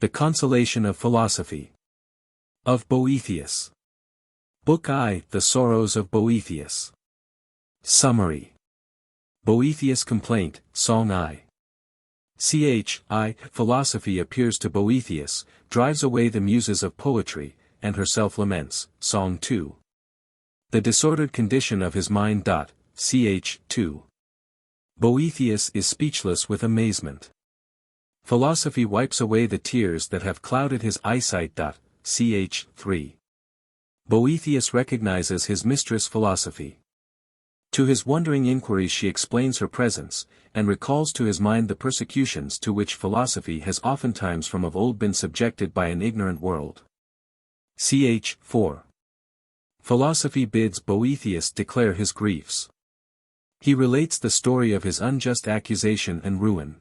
The Consolation of Philosophy. Of Boethius. Book I. The Sorrows of Boethius. Summary. Boethius' Complaint, Song I. Philosophy appears to Boethius, drives away the muses of poetry, and herself laments, Song 2. The disordered condition of his mind. 2. Boethius is speechless with amazement. Philosophy wipes away the tears that have clouded his eyesight. 3. Boethius recognizes his mistress Philosophy. To his wondering inquiries she explains her presence, and recalls to his mind the persecutions to which philosophy has oftentimes from of old been subjected by an ignorant world. 4. Philosophy bids Boethius declare his griefs. He relates the story of his unjust accusation and ruin.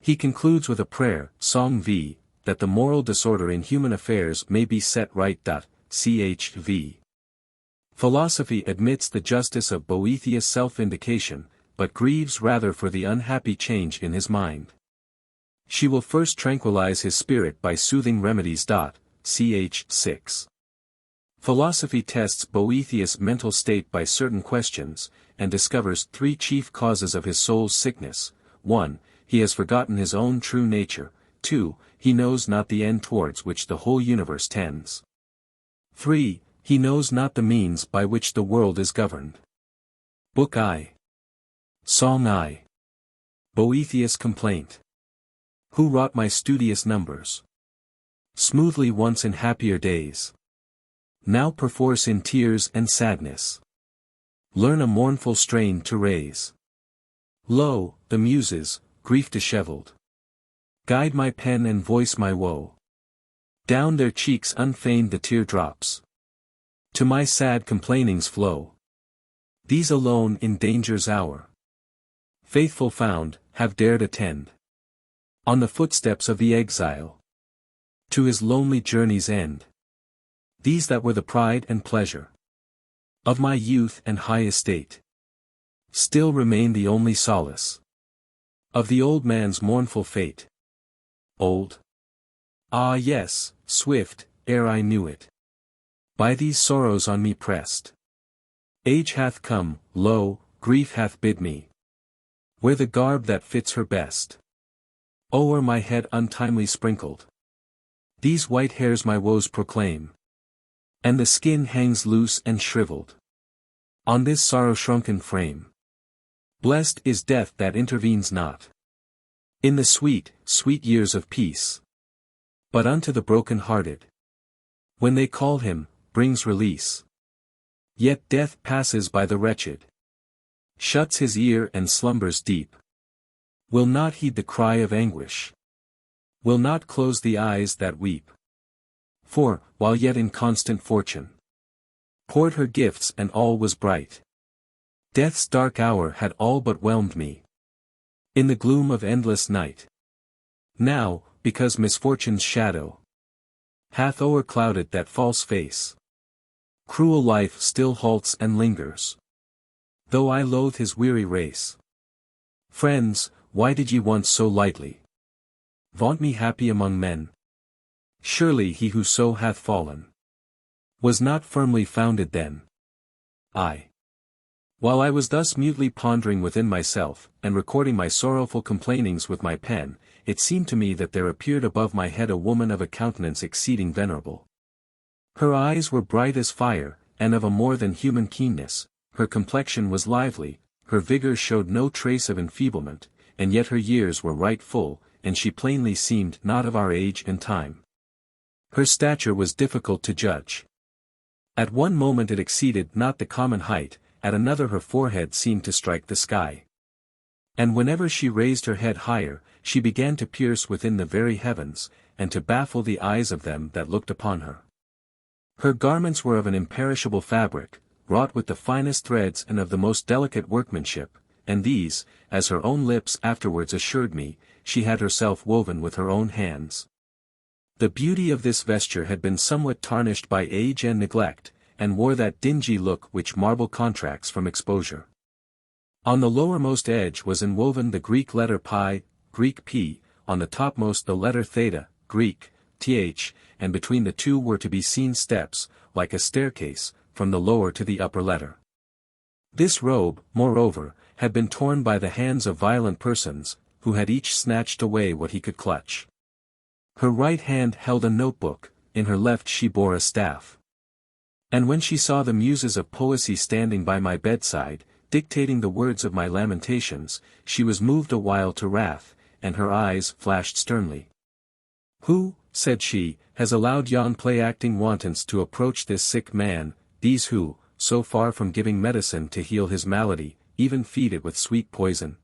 He concludes with a prayer, Song V, that the moral disorder in human affairs may be set right. Chv. Philosophy admits the justice of Boethius' self-vindication, but grieves rather for the unhappy change in his mind. She will first tranquilize his spirit by soothing remedies. Ch. 6. Philosophy tests Boethius' mental state by certain questions, and discovers three chief causes of his soul's sickness. 1. He has forgotten his own true nature. 2. He knows not the end towards which the whole universe tends. 3. He knows not the means by which the world is governed. Book I. Song I. Boethius' Complaint. Who wrought my studious numbers smoothly once in happier days, now perforce in tears and sadness learn a mournful strain to raise. Lo, the muses, grief dishevelled, guide my pen and voice my woe. Down their cheeks unfeigned the tear-drops to my sad complainings flow. These alone in danger's hour, faithful found, have dared attend on the footsteps of the exile to his lonely journey's end. These that were the pride and pleasure of my youth and high estate still remain the only solace of the old man's mournful fate. Old? Ah yes, swift, ere I knew it, by these sorrows on me pressed. Age hath come, lo, grief hath bid me wear the garb that fits her best. O'er my head untimely sprinkled, these white hairs my woes proclaim, and the skin hangs loose and shriveled on this sorrow-shrunken frame. Blessed is death that intervenes not in the sweet, sweet years of peace, but unto the broken-hearted, when they call him, brings release. Yet death passes by the wretched, shuts his ear and slumbers deep, will not heed the cry of anguish, will not close the eyes that weep. For, while yet in constant fortune poured her gifts and all was bright, death's dark hour had all but whelmed me in the gloom of endless night. Now, because misfortune's shadow hath o'erclouded that false face, cruel life still halts and lingers, though I loathe his weary race. Friends, why did ye once so lightly vaunt me happy among men? Surely he who so hath fallen was not firmly founded then. While I was thus mutely pondering within myself, and recording my sorrowful complainings with my pen, it seemed to me that there appeared above my head a woman of a countenance exceeding venerable. Her eyes were bright as fire, and of a more than human keenness, her complexion was lively, her vigor showed no trace of enfeeblement, and yet her years were right full, and she plainly seemed not of our age and time. Her stature was difficult to judge. At one moment it exceeded not the common height, at another her forehead seemed to strike the sky. And whenever she raised her head higher, she began to pierce within the very heavens, and to baffle the eyes of them that looked upon her. Her garments were of an imperishable fabric, wrought with the finest threads and of the most delicate workmanship, and these, as her own lips afterwards assured me, she had herself woven with her own hands. The beauty of this vesture had been somewhat tarnished by age and neglect, and wore that dingy look which marble contracts from exposure. On the lowermost edge was enwoven the Greek letter pi, Greek p, on the topmost the letter theta, Greek, th, and between the two were to be seen steps, like a staircase, from the lower to the upper letter. This robe, moreover, had been torn by the hands of violent persons, who had each snatched away what he could clutch. Her right hand held a notebook, in her left she bore a staff. And when she saw the muses of poesy standing by my bedside, dictating the words of my lamentations, she was moved a while to wrath, and her eyes flashed sternly. "Who," said she, "has allowed yon play-acting wantons to approach this sick man, these who, so far from giving medicine to heal his malady, even feed it with sweet poison?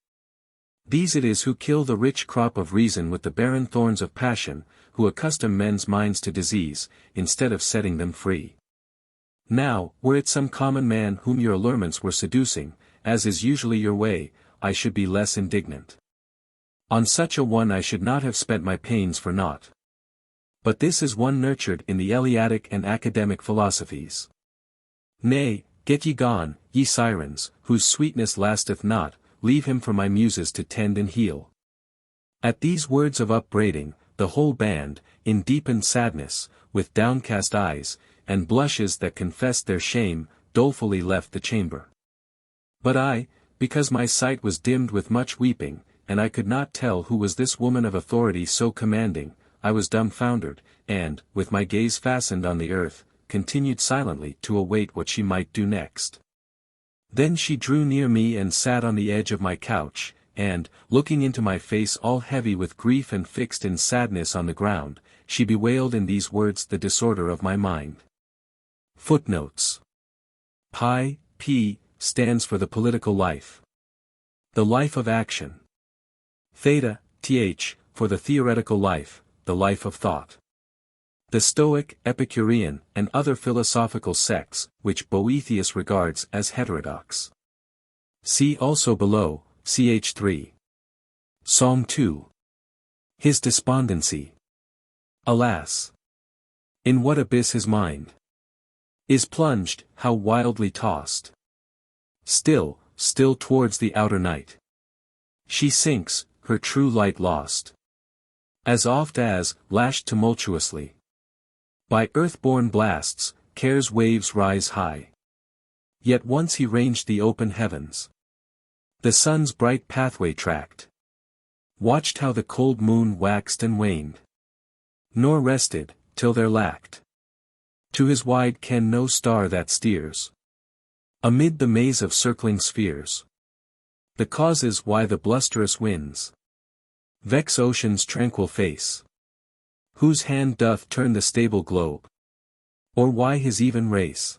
These it is who kill the rich crop of reason with the barren thorns of passion, who accustom men's minds to disease, instead of setting them free. Now, were it some common man whom your allurements were seducing, as is usually your way, I should be less indignant. On such a one I should not have spent my pains for naught. But this is one nurtured in the Eleatic and academic philosophies. Nay, get ye gone, ye sirens, whose sweetness lasteth not, leave him for my muses to tend and heal." At these words of upbraiding, the whole band, in deepened sadness, with downcast eyes, and blushes that confessed their shame, dolefully left the chamber. But I, because my sight was dimmed with much weeping, and I could not tell who was this woman of authority so commanding, I was dumbfoundered, and, with my gaze fastened on the earth, continued silently to await what she might do next. Then she drew near me and sat on the edge of my couch, and, looking into my face all heavy with grief and fixed in sadness on the ground, she bewailed in these words the disorder of my mind. Footnotes. P stands for the political life. The life of action. Theta, th, for the theoretical life, the life of thought. The Stoic, Epicurean, and other philosophical sects, which Boethius regards as heterodox. See also below, ch. 3. Song 2. His despondency. Alas! In what abyss his mind is plunged, how wildly tossed. Still towards the outer night she sinks, her true light lost. As oft as, lashed tumultuously by earth-born blasts, care's waves rise high. Yet once he ranged the open heavens, the sun's bright pathway tracked, watched how the cold moon waxed and waned, nor rested, till there lacked to his wide ken no star that steers amid the maze of circling spheres. The causes why the blusterous winds vex ocean's tranquil face, whose hand doth turn the stable globe, or why his even race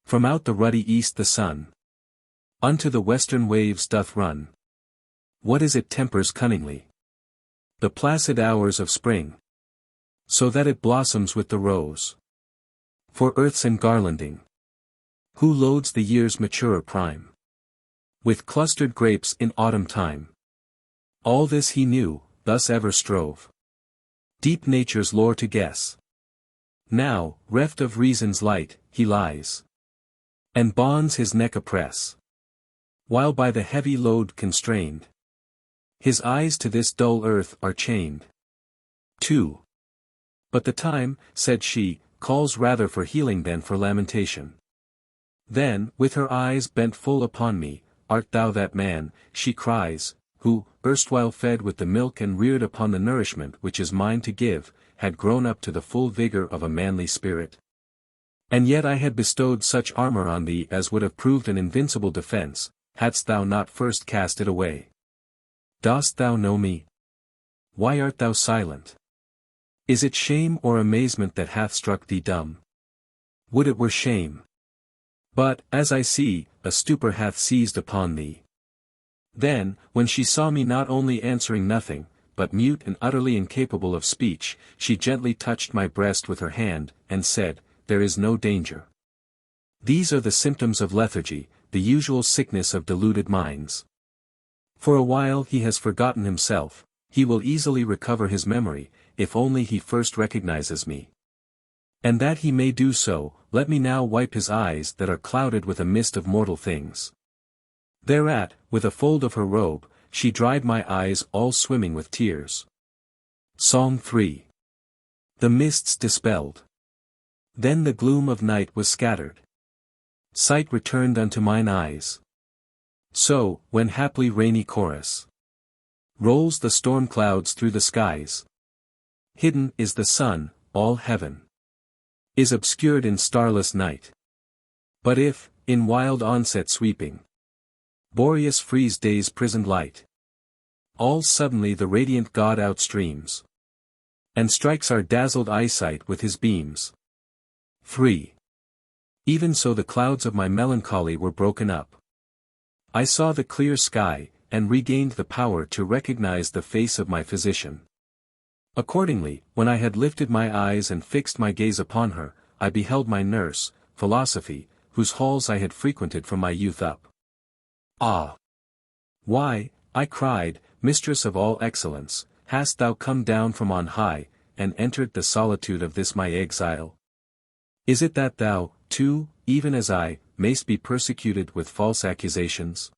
from out the ruddy east the sun unto the western waves doth run. What is it tempers cunningly the placid hours of spring, so that it blossoms with the rose? For earth's engarlanding, who loads the year's maturer prime with clustered grapes in autumn time? All this he knew, thus ever strove deep nature's lore to guess. Now, reft of reason's light, he lies, and bonds his neck oppress, while by the heavy load constrained, his eyes to this dull earth are chained. 2. But the time, said she, calls rather for healing than for lamentation. Then, with her eyes bent full upon me, art thou that man, she cries, who, erstwhile fed with the milk and reared upon the nourishment which is mine to give, had grown up to the full vigor of a manly spirit? And yet I had bestowed such armor on thee as would have proved an invincible defense, hadst thou not first cast it away. Dost thou know me? Why art thou silent? Is it shame or amazement that hath struck thee dumb? Would it were shame! But, as I see, a stupor hath seized upon thee. Then, when she saw me not only answering nothing, but mute and utterly incapable of speech, she gently touched my breast with her hand, and said, "There is no danger. These are the symptoms of lethargy, the usual sickness of deluded minds. For a while he has forgotten himself, he will easily recover his memory, if only he first recognizes me. And that he may do so, let me now wipe his eyes that are clouded with a mist of mortal things." Thereat, with a fold of her robe, she dried my eyes all swimming with tears. Song 3. The mists dispelled. Then the gloom of night was scattered. Sight returned unto mine eyes. So, when haply rainy chorus rolls the storm clouds through the skies, hidden is the sun, all heaven is obscured in starless night. But if, in wild onset sweeping, Boreas frees day's prisoned light, all suddenly the radiant God outstreams, and strikes our dazzled eyesight with his beams. 3. Even so the clouds of my melancholy were broken up. I saw the clear sky, and regained the power to recognize the face of my physician. Accordingly, when I had lifted my eyes and fixed my gaze upon her, I beheld my nurse, Philosophy, whose halls I had frequented from my youth up. Ah! Why, I cried, mistress of all excellence, hast thou come down from on high, and entered the solitude of this my exile? Is it that thou, too, even as I, mayst be persecuted with false accusations?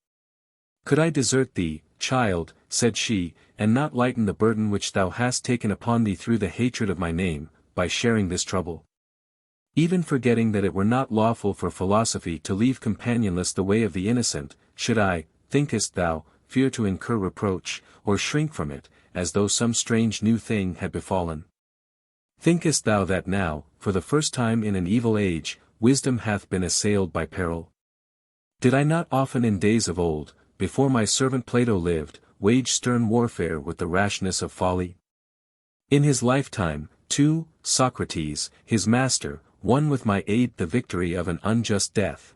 Could I desert thee, child, said she, and not lighten the burden which thou hast taken upon thee through the hatred of my name, by sharing this trouble? Even forgetting that it were not lawful for philosophy to leave companionless the way of the innocent, should I, thinkest thou, fear to incur reproach, or shrink from it, as though some strange new thing had befallen? Thinkest thou that now, for the first time in an evil age, wisdom hath been assailed by peril? Did I not often in days of old, before my servant Plato lived, wage stern warfare with the rashness of folly? In his lifetime, too, Socrates, his master, won with my aid the victory of an unjust death.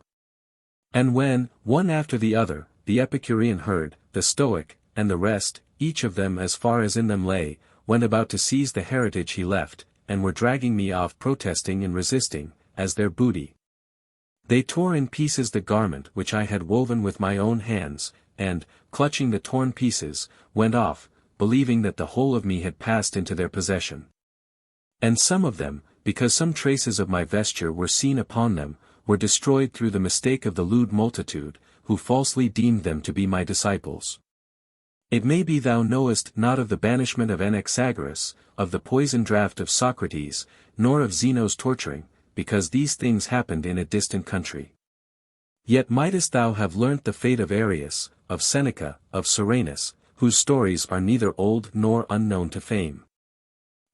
And when, one after the other, the Epicurean herd, the Stoic, and the rest, each of them as far as in them lay, went about to seize the heritage he left, and were dragging me off protesting and resisting, as their booty, they tore in pieces the garment which I had woven with my own hands, and, clutching the torn pieces, went off, believing that the whole of me had passed into their possession. And some of them, because some traces of my vesture were seen upon them, were destroyed through the mistake of the lewd multitude, who falsely deemed them to be my disciples. It may be thou knowest not of the banishment of Anaxagoras, of the poison draught of Socrates, nor of Zeno's torturing, because these things happened in a distant country. Yet mightest thou have learnt the fate of Arius, of Seneca, of Serenus, whose stories are neither old nor unknown to fame.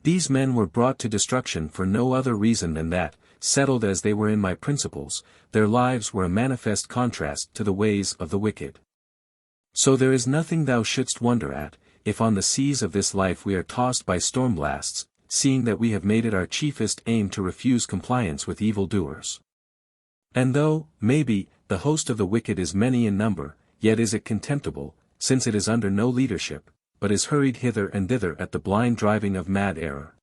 These men were brought to destruction for no other reason than that, settled as they were in my principles, their lives were a manifest contrast to the ways of the wicked. So there is nothing thou shouldst wonder at, if on the seas of this life we are tossed by storm blasts, seeing that we have made it our chiefest aim to refuse compliance with evildoers. And though, maybe, the host of the wicked is many in number, yet is it contemptible, since it is under no leadership, but is hurried hither and thither at the blind driving of mad error.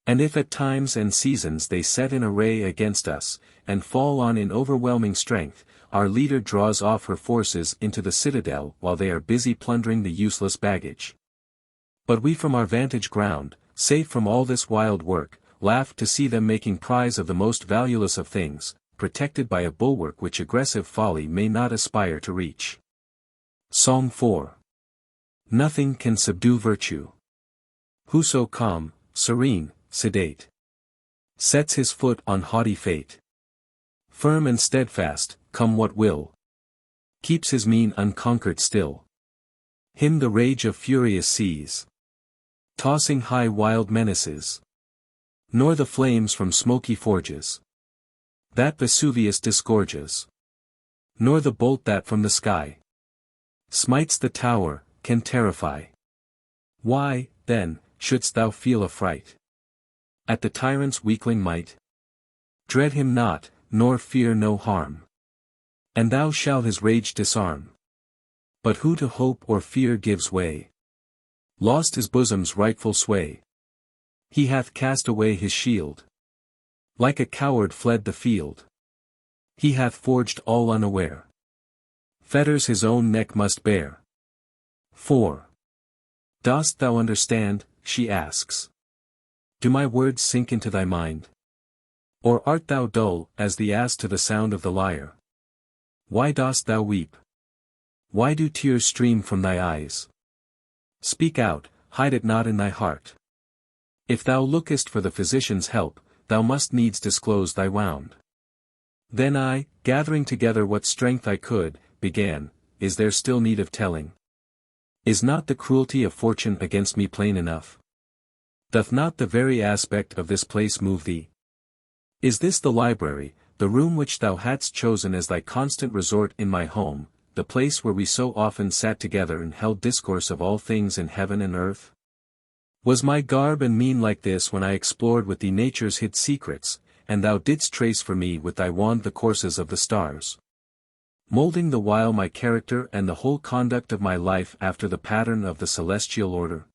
And if at times and seasons they set in array against us, and fall on in overwhelming strength, our leader draws off her forces into the citadel while they are busy plundering the useless baggage. But we from our vantage ground, safe from all this wild work, laugh to see them making prize of the most valueless of things, protected by a bulwark which aggressive folly may not aspire to reach. Psalm 4. Nothing can subdue virtue. Whoso calm, serene, sedate, sets his foot on haughty fate, firm and steadfast, come what will, keeps his mien unconquered still, him the rage of furious seas, tossing high wild menaces, nor the flames from smoky forges, that Vesuvius disgorges, nor the bolt that from the sky smites the tower, can terrify. Why, then, shouldst thou feel affright at the tyrant's weakling might? Dread him not, nor fear no harm, and thou shalt his rage disarm. But who to hope or fear gives way, lost his bosom's rightful sway. He hath cast away his shield, like a coward fled the field. He hath forged all unaware, fetters his own neck must bear. 4. Dost thou understand, she asks. Do my words sink into thy mind? Or art thou dull, as the ass to the sound of the lyre? Why dost thou weep? Why do tears stream from thy eyes? Speak out, hide it not in thy heart. If thou lookest for the physician's help, thou must needs disclose thy wound. Then I, gathering together what strength I could, began, is there still need of telling? Is not the cruelty of fortune against me plain enough? Doth not the very aspect of this place move thee? Is this the library, the room which thou hadst chosen as thy constant resort in my home, the place where we so often sat together and held discourse of all things in heaven and earth? Was my garb and mien like this when I explored with thee nature's hid secrets, and thou didst trace for me with thy wand the courses of the stars? Moulding the while my character and the whole conduct of my life after the pattern of the celestial order?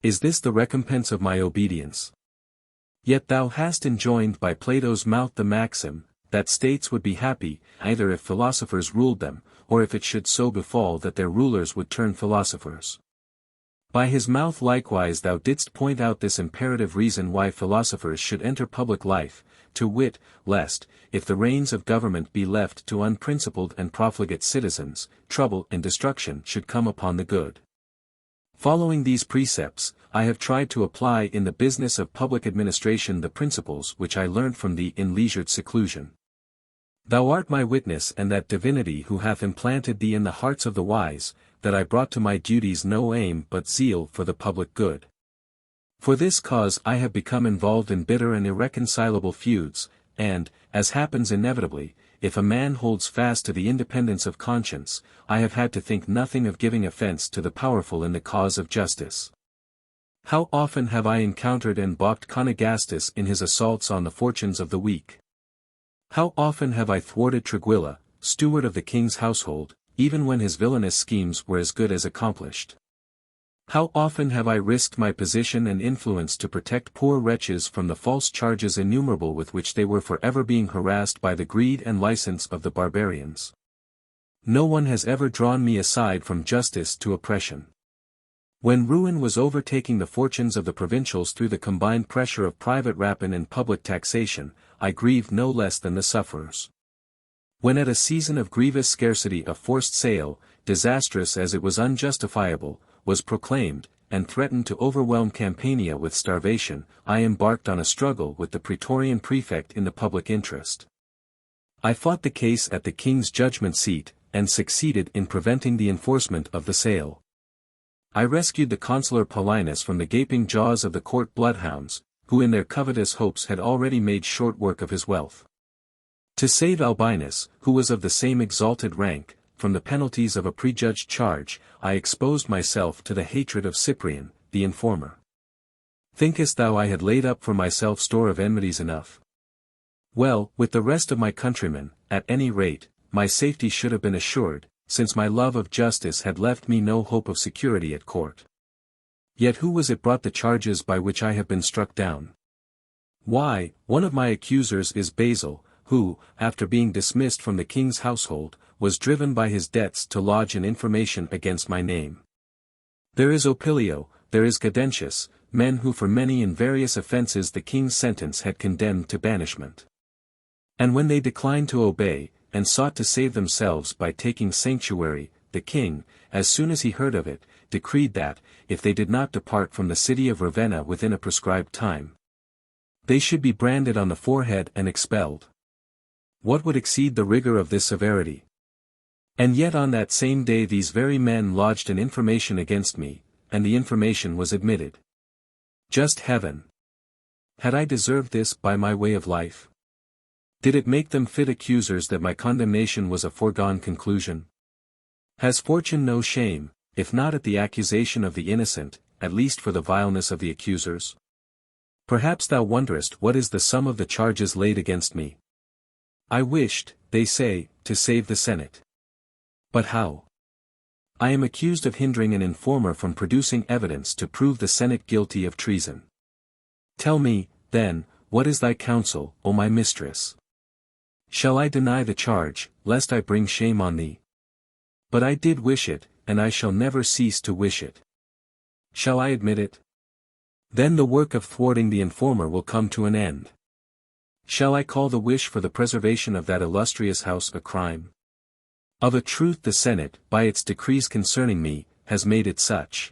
Is this the recompense of my obedience? Yet thou hast enjoined by Plato's mouth the maxim, that states would be happy, either if philosophers ruled them, or if it should so befall that their rulers would turn philosophers. By his mouth likewise thou didst point out this imperative reason why philosophers should enter public life, to wit, lest, if the reins of government be left to unprincipled and profligate citizens, trouble and destruction should come upon the good. Following these precepts, I have tried to apply in the business of public administration the principles which I learnt from thee in leisured seclusion. Thou art my witness and that divinity who hath implanted thee in the hearts of the wise, that I brought to my duties no aim but zeal for the public good. For this cause I have become involved in bitter and irreconcilable feuds, and, as happens inevitably, if a man holds fast to the independence of conscience, I have had to think nothing of giving offence to the powerful in the cause of justice. How often have I encountered and balked Conegastus in his assaults on the fortunes of the weak! How often have I thwarted Triguilla, steward of the king's household, even when his villainous schemes were as good as accomplished! How often have I risked my position and influence to protect poor wretches from the false charges innumerable with which they were forever being harassed by the greed and license of the barbarians! No one has ever drawn me aside from justice to oppression. When ruin was overtaking the fortunes of the provincials through the combined pressure of private rapine and public taxation, I grieved no less than the sufferers. When at a season of grievous scarcity a forced sale, disastrous as it was unjustifiable, was proclaimed, and threatened to overwhelm Campania with starvation, I embarked on a struggle with the praetorian prefect in the public interest. I fought the case at the king's judgment seat, and succeeded in preventing the enforcement of the sale. I rescued the consular Paulinus from the gaping jaws of the court bloodhounds, who in their covetous hopes had already made short work of his wealth. To save Albinus, who was of the same exalted rank, from the penalties of a prejudged charge, I exposed myself to the hatred of Cyprian, the informer. Thinkest thou I had laid up for myself store of enmities enough? Well, with the rest of my countrymen, at any rate, my safety should have been assured, since my love of justice had left me no hope of security at court. Yet who was it brought the charges by which I have been struck down? Why, one of my accusers is Basil, who, after being dismissed from the king's household, was driven by his debts to lodge an information against my name. There is Opilio, there is Gaudentius, men who for many and various offences the king's sentence had condemned to banishment. And when they declined to obey, and sought to save themselves by taking sanctuary, the king, as soon as he heard of it, decreed that, if they did not depart from the city of Ravenna within a prescribed time, they should be branded on the forehead and expelled. What would exceed the rigor of this severity? And yet on that same day these very men lodged an information against me, and the information was admitted. Just heaven! Had I deserved this by my way of life? Did it make them fit accusers that my condemnation was a foregone conclusion? Has fortune no shame, if not at the accusation of the innocent, at least for the vileness of the accusers? Perhaps thou wonderest what is the sum of the charges laid against me. I wished, they say, to save the Senate. But how? I am accused of hindering an informer from producing evidence to prove the Senate guilty of treason. Tell me, then, what is thy counsel, O my mistress? Shall I deny the charge, lest I bring shame on thee? But I did wish it, and I shall never cease to wish it. Shall I admit it? Then the work of thwarting the informer will come to an end. Shall I call the wish for the preservation of that illustrious house a crime? Of a truth the Senate, by its decrees concerning me, has made it such.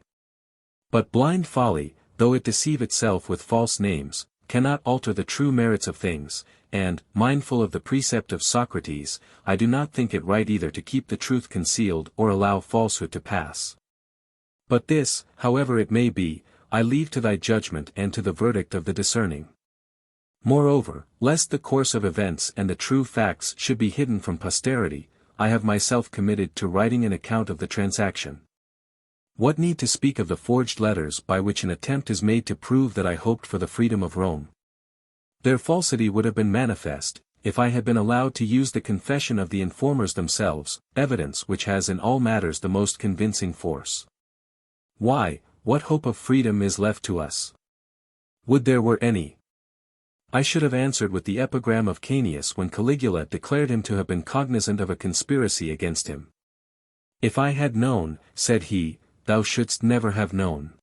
But blind folly, though it deceive itself with false names, cannot alter the true merits of things, and, mindful of the precept of Socrates, I do not think it right either to keep the truth concealed or allow falsehood to pass. But this, however it may be, I leave to thy judgment and to the verdict of the discerning. Moreover, lest the course of events and the true facts should be hidden from posterity, I have myself committed to writing an account of the transaction. What need to speak of the forged letters by which an attempt is made to prove that I hoped for the freedom of Rome? Their falsity would have been manifest, if I had been allowed to use the confession of the informers themselves, evidence which has in all matters the most convincing force. Why, what hope of freedom is left to us? Would there were any! I should have answered with the epigram of Canius when Caligula declared him to have been cognizant of a conspiracy against him. If I had known, said he, thou shouldst never have known.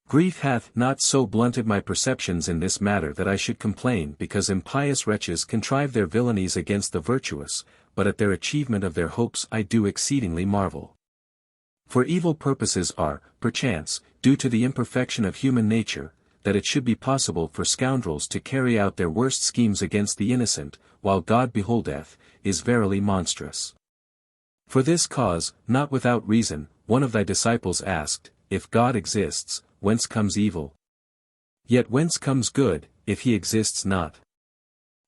Grief hath not so blunted my perceptions in this matter that I should complain because impious wretches contrive their villainies against the virtuous, but at their achievement of their hopes I do exceedingly marvel. For evil purposes are, perchance, due to the imperfection of human nature, that it should be possible for scoundrels to carry out their worst schemes against the innocent, while God beholdeth, is verily monstrous. For this cause, not without reason, one of thy disciples asked, if God exists, whence comes evil? Yet whence comes good, if he exists not?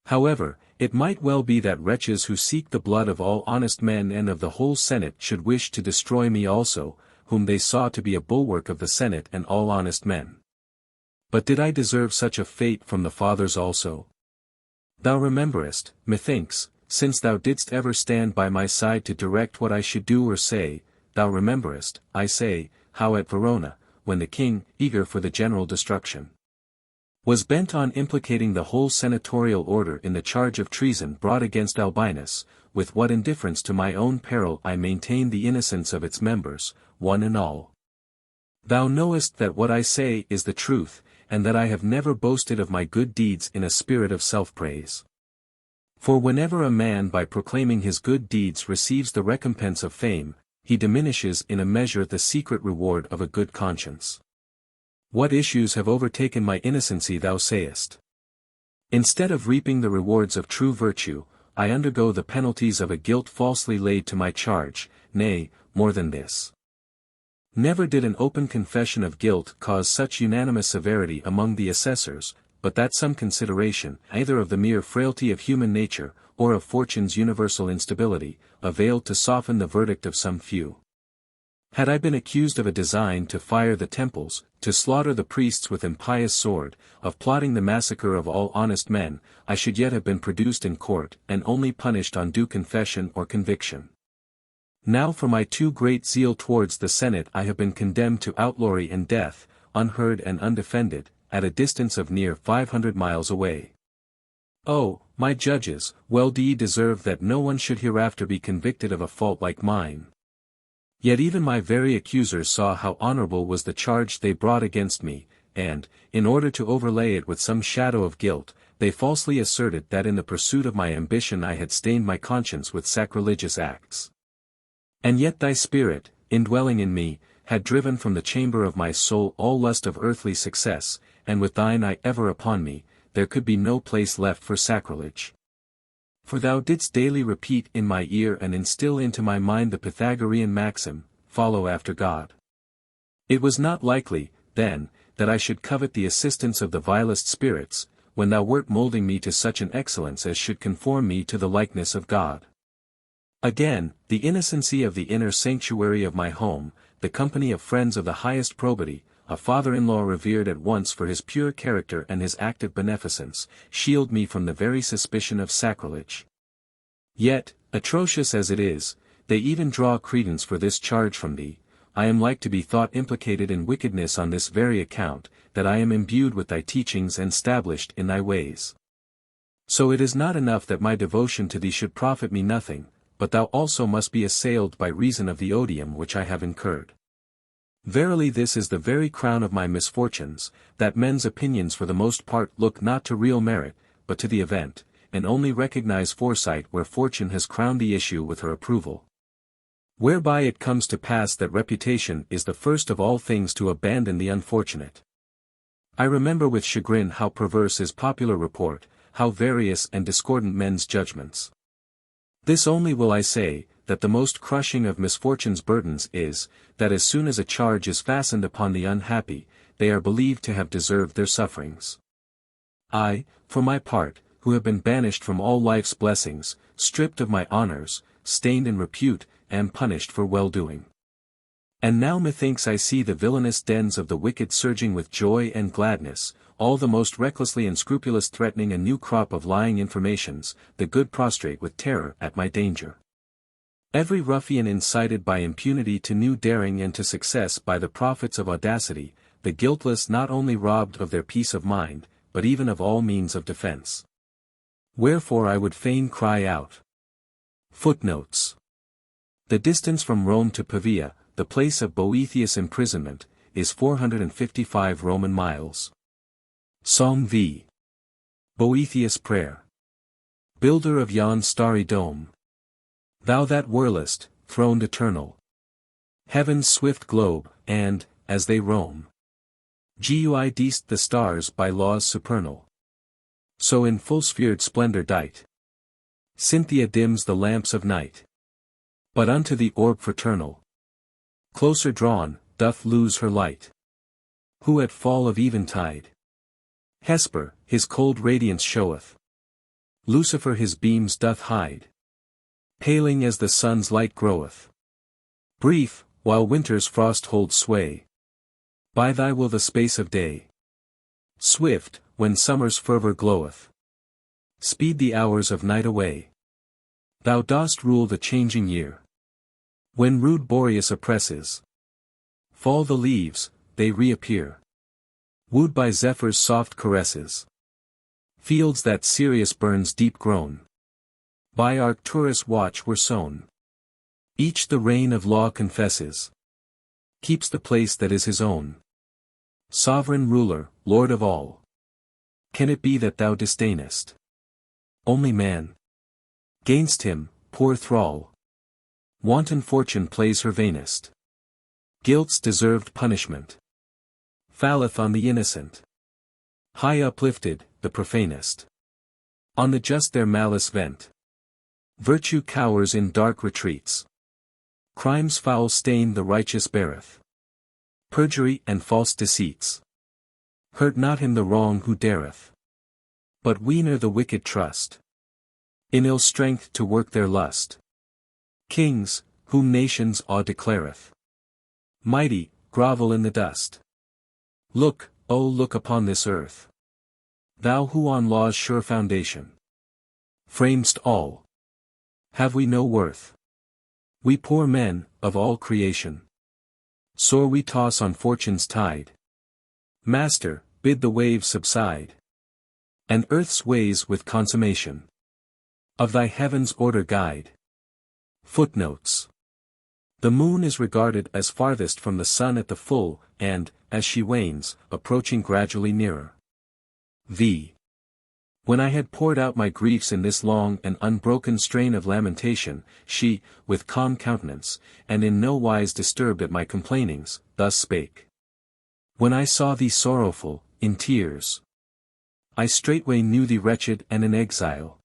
However, it might well be that wretches who seek the blood of all honest men and of the whole Senate should wish to destroy me also, whom they saw to be a bulwark of the Senate and all honest men. But did I deserve such a fate from the fathers also? Thou rememberest, methinks, since thou didst ever stand by my side to direct what I should do or say, thou rememberest, I say, how at Verona, when the king, eager for the general destruction, was bent on implicating the whole senatorial order in the charge of treason brought against Albinus, with what indifference to my own peril I maintained the innocence of its members, one and all. Thou knowest that what I say is the truth, and that I have never boasted of my good deeds in a spirit of self-praise. For whenever a man by proclaiming his good deeds receives the recompense of fame, he diminishes in a measure the secret reward of a good conscience. What issues have overtaken my innocency thou sayest? Instead of reaping the rewards of true virtue, I undergo the penalties of a guilt falsely laid to my charge, nay, more than this. Never did an open confession of guilt cause such unanimous severity among the assessors, but that some consideration, either of the mere frailty of human nature, or of fortune's universal instability, availed to soften the verdict of some few. Had I been accused of a design to fire the temples, to slaughter the priests with impious sword, of plotting the massacre of all honest men, I should yet have been produced in court, and only punished on due confession or conviction. Now for my too great zeal towards the Senate I have been condemned to outlawry and death, unheard and undefended, at a distance of near 500 miles away. Oh, my judges, well do ye deserve that no one should hereafter be convicted of a fault like mine. Yet even my very accusers saw how honorable was the charge they brought against me, and, in order to overlay it with some shadow of guilt, they falsely asserted that in the pursuit of my ambition I had stained my conscience with sacrilegious acts. And yet thy Spirit, indwelling in me, had driven from the chamber of my soul all lust of earthly success, and with thine eye ever upon me, there could be no place left for sacrilege. For thou didst daily repeat in my ear and instill into my mind the Pythagorean maxim, follow after God. It was not likely, then, that I should covet the assistance of the vilest spirits, when thou wert moulding me to such an excellence as should conform me to the likeness of God. Again, the innocency of the inner sanctuary of my home, the company of friends of the highest probity, a father-in-law revered at once for his pure character and his active beneficence, shield me from the very suspicion of sacrilege. Yet, atrocious as it is, they even draw credence for this charge from thee. I am like to be thought implicated in wickedness on this very account, that I am imbued with thy teachings and stablished in thy ways. So it is not enough that my devotion to thee should profit me nothing, but thou also must be assailed by reason of the odium which I have incurred. Verily this is the very crown of my misfortunes, that men's opinions for the most part look not to real merit, but to the event, and only recognize foresight where fortune has crowned the issue with her approval. Whereby it comes to pass that reputation is the first of all things to abandon the unfortunate. I remember with chagrin how perverse is popular report, how various and discordant men's judgments. This only will I say, that the most crushing of misfortune's burdens is, that as soon as a charge is fastened upon the unhappy, they are believed to have deserved their sufferings. I, for my part, who have been banished from all life's blessings, stripped of my honors, stained in repute, am punished for well-doing. And now methinks I see the villainous dens of the wicked surging with joy and gladness, all the most recklessly unscrupulous threatening a new crop of lying informations, the good prostrate with terror at my danger. Every ruffian incited by impunity to new daring and to success by the profits of audacity, the guiltless not only robbed of their peace of mind, but even of all means of defense. Wherefore I would fain cry out. Footnotes. The distance from Rome to Pavia, the place of Boethius' imprisonment, is 455 Roman miles. Psalm v. Boethius' prayer. Builder of yon starry dome. Thou that whirlest, throned eternal. Heaven's swift globe, and, as they roam, guidest the stars by laws supernal. So in full sphered splendor dight, Cynthia dims the lamps of night. But unto the orb fraternal, closer drawn, doth lose her light. Who at fall of eventide, Hesper, his cold radiance showeth. Lucifer his beams doth hide, paling as the sun's light groweth. Brief, while winter's frost holds sway, by thy will the space of day. Swift, when summer's fervor gloweth, speed the hours of night away. Thou dost rule the changing year. When rude Boreas oppresses, fall the leaves, they reappear. Wooed by Zephyr's soft caresses, fields that Sirius burns deep grown, by Arcturus' watch were sown. Each the reign of law confesses, keeps the place that is his own. Sovereign ruler, Lord of all, can it be that thou disdainest only man? Gainst him, poor thrall, wanton fortune plays her vainest. Guilt's deserved punishment falleth on the innocent. High uplifted, the profanest, on the just their malice vent. Virtue cowers in dark retreats. Crime's foul stain the righteous beareth. Perjury and false deceits hurt not him the wrong who dareth. But we ne'er the wicked trust in ill strength to work their lust. Kings, whom nations awe declareth mighty, grovel in the dust. Look, O look upon this earth, thou who on law's sure foundation framest all. Have we no worth? We poor men, of all creation. Sore we toss on fortune's tide. Master, bid the waves subside, and earth's ways with consummation of thy heaven's order guide. Footnotes. The moon is regarded as farthest from the sun at the full, and, as she wanes, approaching gradually nearer. V. When I had poured out my griefs in this long and unbroken strain of lamentation, she, with calm countenance, and in no wise disturbed at my complainings, thus spake. When I saw thee sorrowful, in tears, I straightway knew thee wretched and in exile.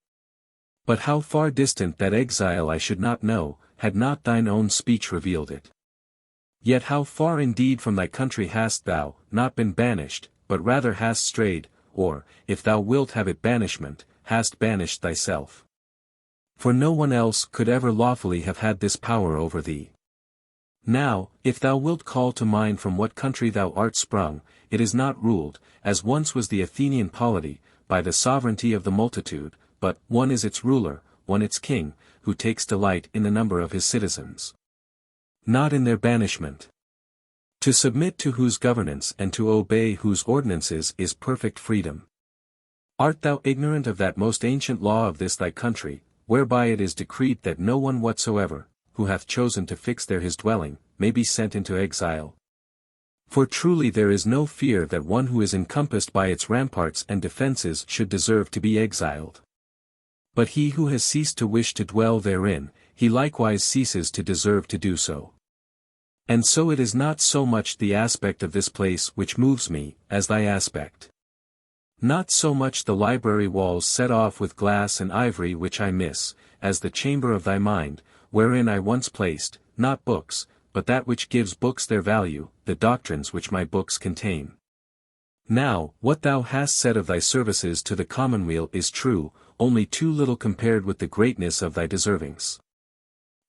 But how far distant that exile I should not know, had not thine own speech revealed it. Yet how far indeed from thy country hast thou, not been banished, but rather hast strayed, or, if thou wilt have it banishment, hast banished thyself. For no one else could ever lawfully have had this power over thee. Now, if thou wilt call to mind from what country thou art sprung, it is not ruled, as once was the Athenian polity, by the sovereignty of the multitude, but one is its ruler, one its king, who takes delight in the number of his citizens, not in their banishment. To submit to whose governance and to obey whose ordinances is perfect freedom. Art thou ignorant of that most ancient law of this thy country, whereby it is decreed that no one whatsoever, who hath chosen to fix there his dwelling, may be sent into exile? For truly there is no fear that one who is encompassed by its ramparts and defences should deserve to be exiled. But he who has ceased to wish to dwell therein, he likewise ceases to deserve to do so. And so it is not so much the aspect of this place which moves me, as thy aspect. Not so much the library walls set off with glass and ivory which I miss, as the chamber of thy mind, wherein I once placed, not books, but that which gives books their value, the doctrines which my books contain. Now, what thou hast said of thy services to the commonweal is true, only too little compared with the greatness of thy deservings.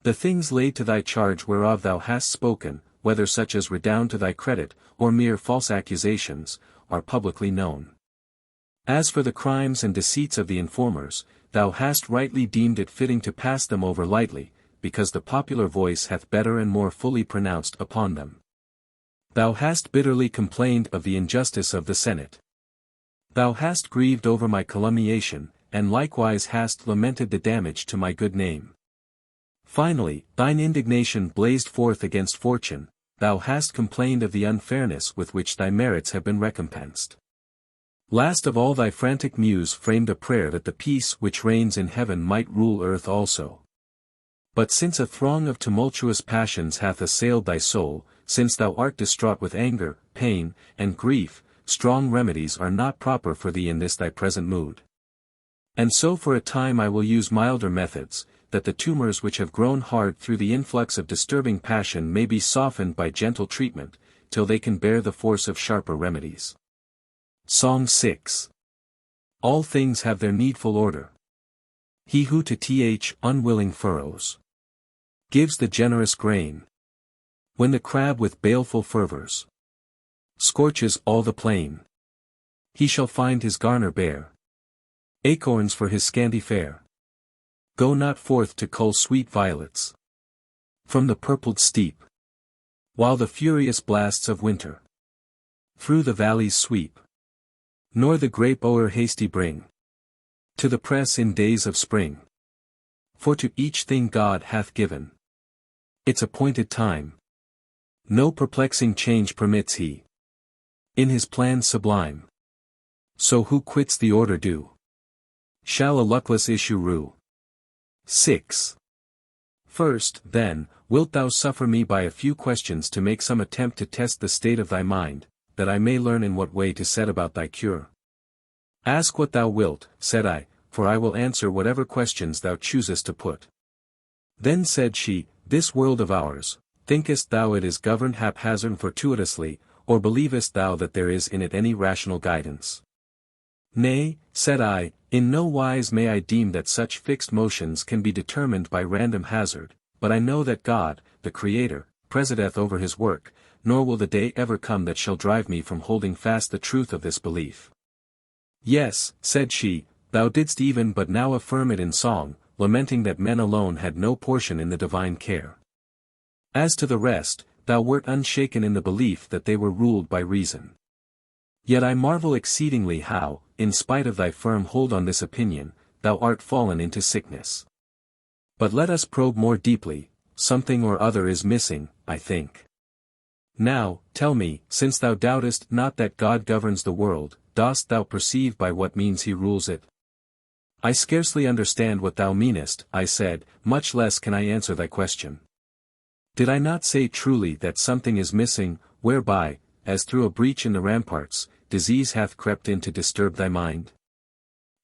The things laid to thy charge whereof thou hast spoken, whether such as redound to thy credit, or mere false accusations, are publicly known. As for the crimes and deceits of the informers, thou hast rightly deemed it fitting to pass them over lightly, because the popular voice hath better and more fully pronounced upon them. Thou hast bitterly complained of the injustice of the Senate. Thou hast grieved over my calumniation, and likewise hast lamented the damage to my good name. Finally, thine indignation blazed forth against fortune, thou hast complained of the unfairness with which thy merits have been recompensed. Last of all thy frantic muse framed a prayer that the peace which reigns in heaven might rule earth also. But since a throng of tumultuous passions hath assailed thy soul, since thou art distraught with anger, pain, and grief, strong remedies are not proper for thee in this thy present mood. And so for a time I will use milder methods, that the tumors which have grown hard through the influx of disturbing passion may be softened by gentle treatment, till they can bear the force of sharper remedies. Psalm 6. All things have their needful order. He who to unwilling furrows gives the generous grain. When the crab with baleful fervors scorches all the plain, he shall find his garner bare, acorns for his scanty fare. Go not forth to cull sweet violets from the purpled steep, while the furious blasts of winter through the valleys sweep. Nor the grape o'er hasty bring to the press in days of spring. For to each thing God hath given its appointed time. No perplexing change permits he in his plans sublime. So who quits the order due shall a luckless issue rue. 6. First, then, wilt thou suffer me by a few questions to make some attempt to test the state of thy mind, that I may learn in what way to set about thy cure? Ask what thou wilt, said I, for I will answer whatever questions thou choosest to put. Then said she, this world of ours, thinkest thou it is governed haphazard fortuitously, or believest thou that there is in it any rational guidance? Nay, said I, in no wise may I deem that such fixed motions can be determined by random hazard, but I know that God, the Creator, presideth over his work, nor will the day ever come that shall drive me from holding fast the truth of this belief. Yes, said she, thou didst even but now affirm it in song, lamenting that men alone had no portion in the divine care. As to the rest, thou wert unshaken in the belief that they were ruled by reason. Yet I marvel exceedingly how, in spite of thy firm hold on this opinion, thou art fallen into sickness. But let us probe more deeply, something or other is missing, I think. Now, tell me, since thou doubtest not that God governs the world, dost thou perceive by what means he rules it? I scarcely understand what thou meanest, I said, much less can I answer thy question. Did I not say truly that something is missing, whereby, as through a breach in the ramparts, disease hath crept in to disturb thy mind?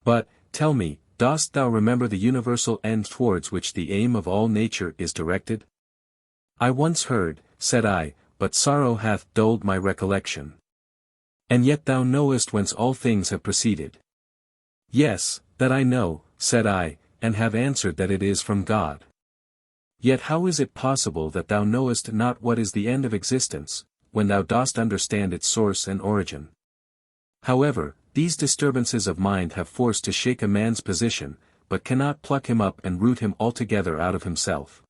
But, tell me, dost thou remember the universal end towards which the aim of all nature is directed? I once heard, said I, but sorrow hath dulled my recollection. And yet thou knowest whence all things have proceeded. Yes, that I know, said I, and have answered that it is from God. Yet how is it possible that thou knowest not what is the end of existence, when thou dost understand its source and origin? However, these disturbances of mind have force to shake a man's position, but cannot pluck him up and root him altogether out of himself.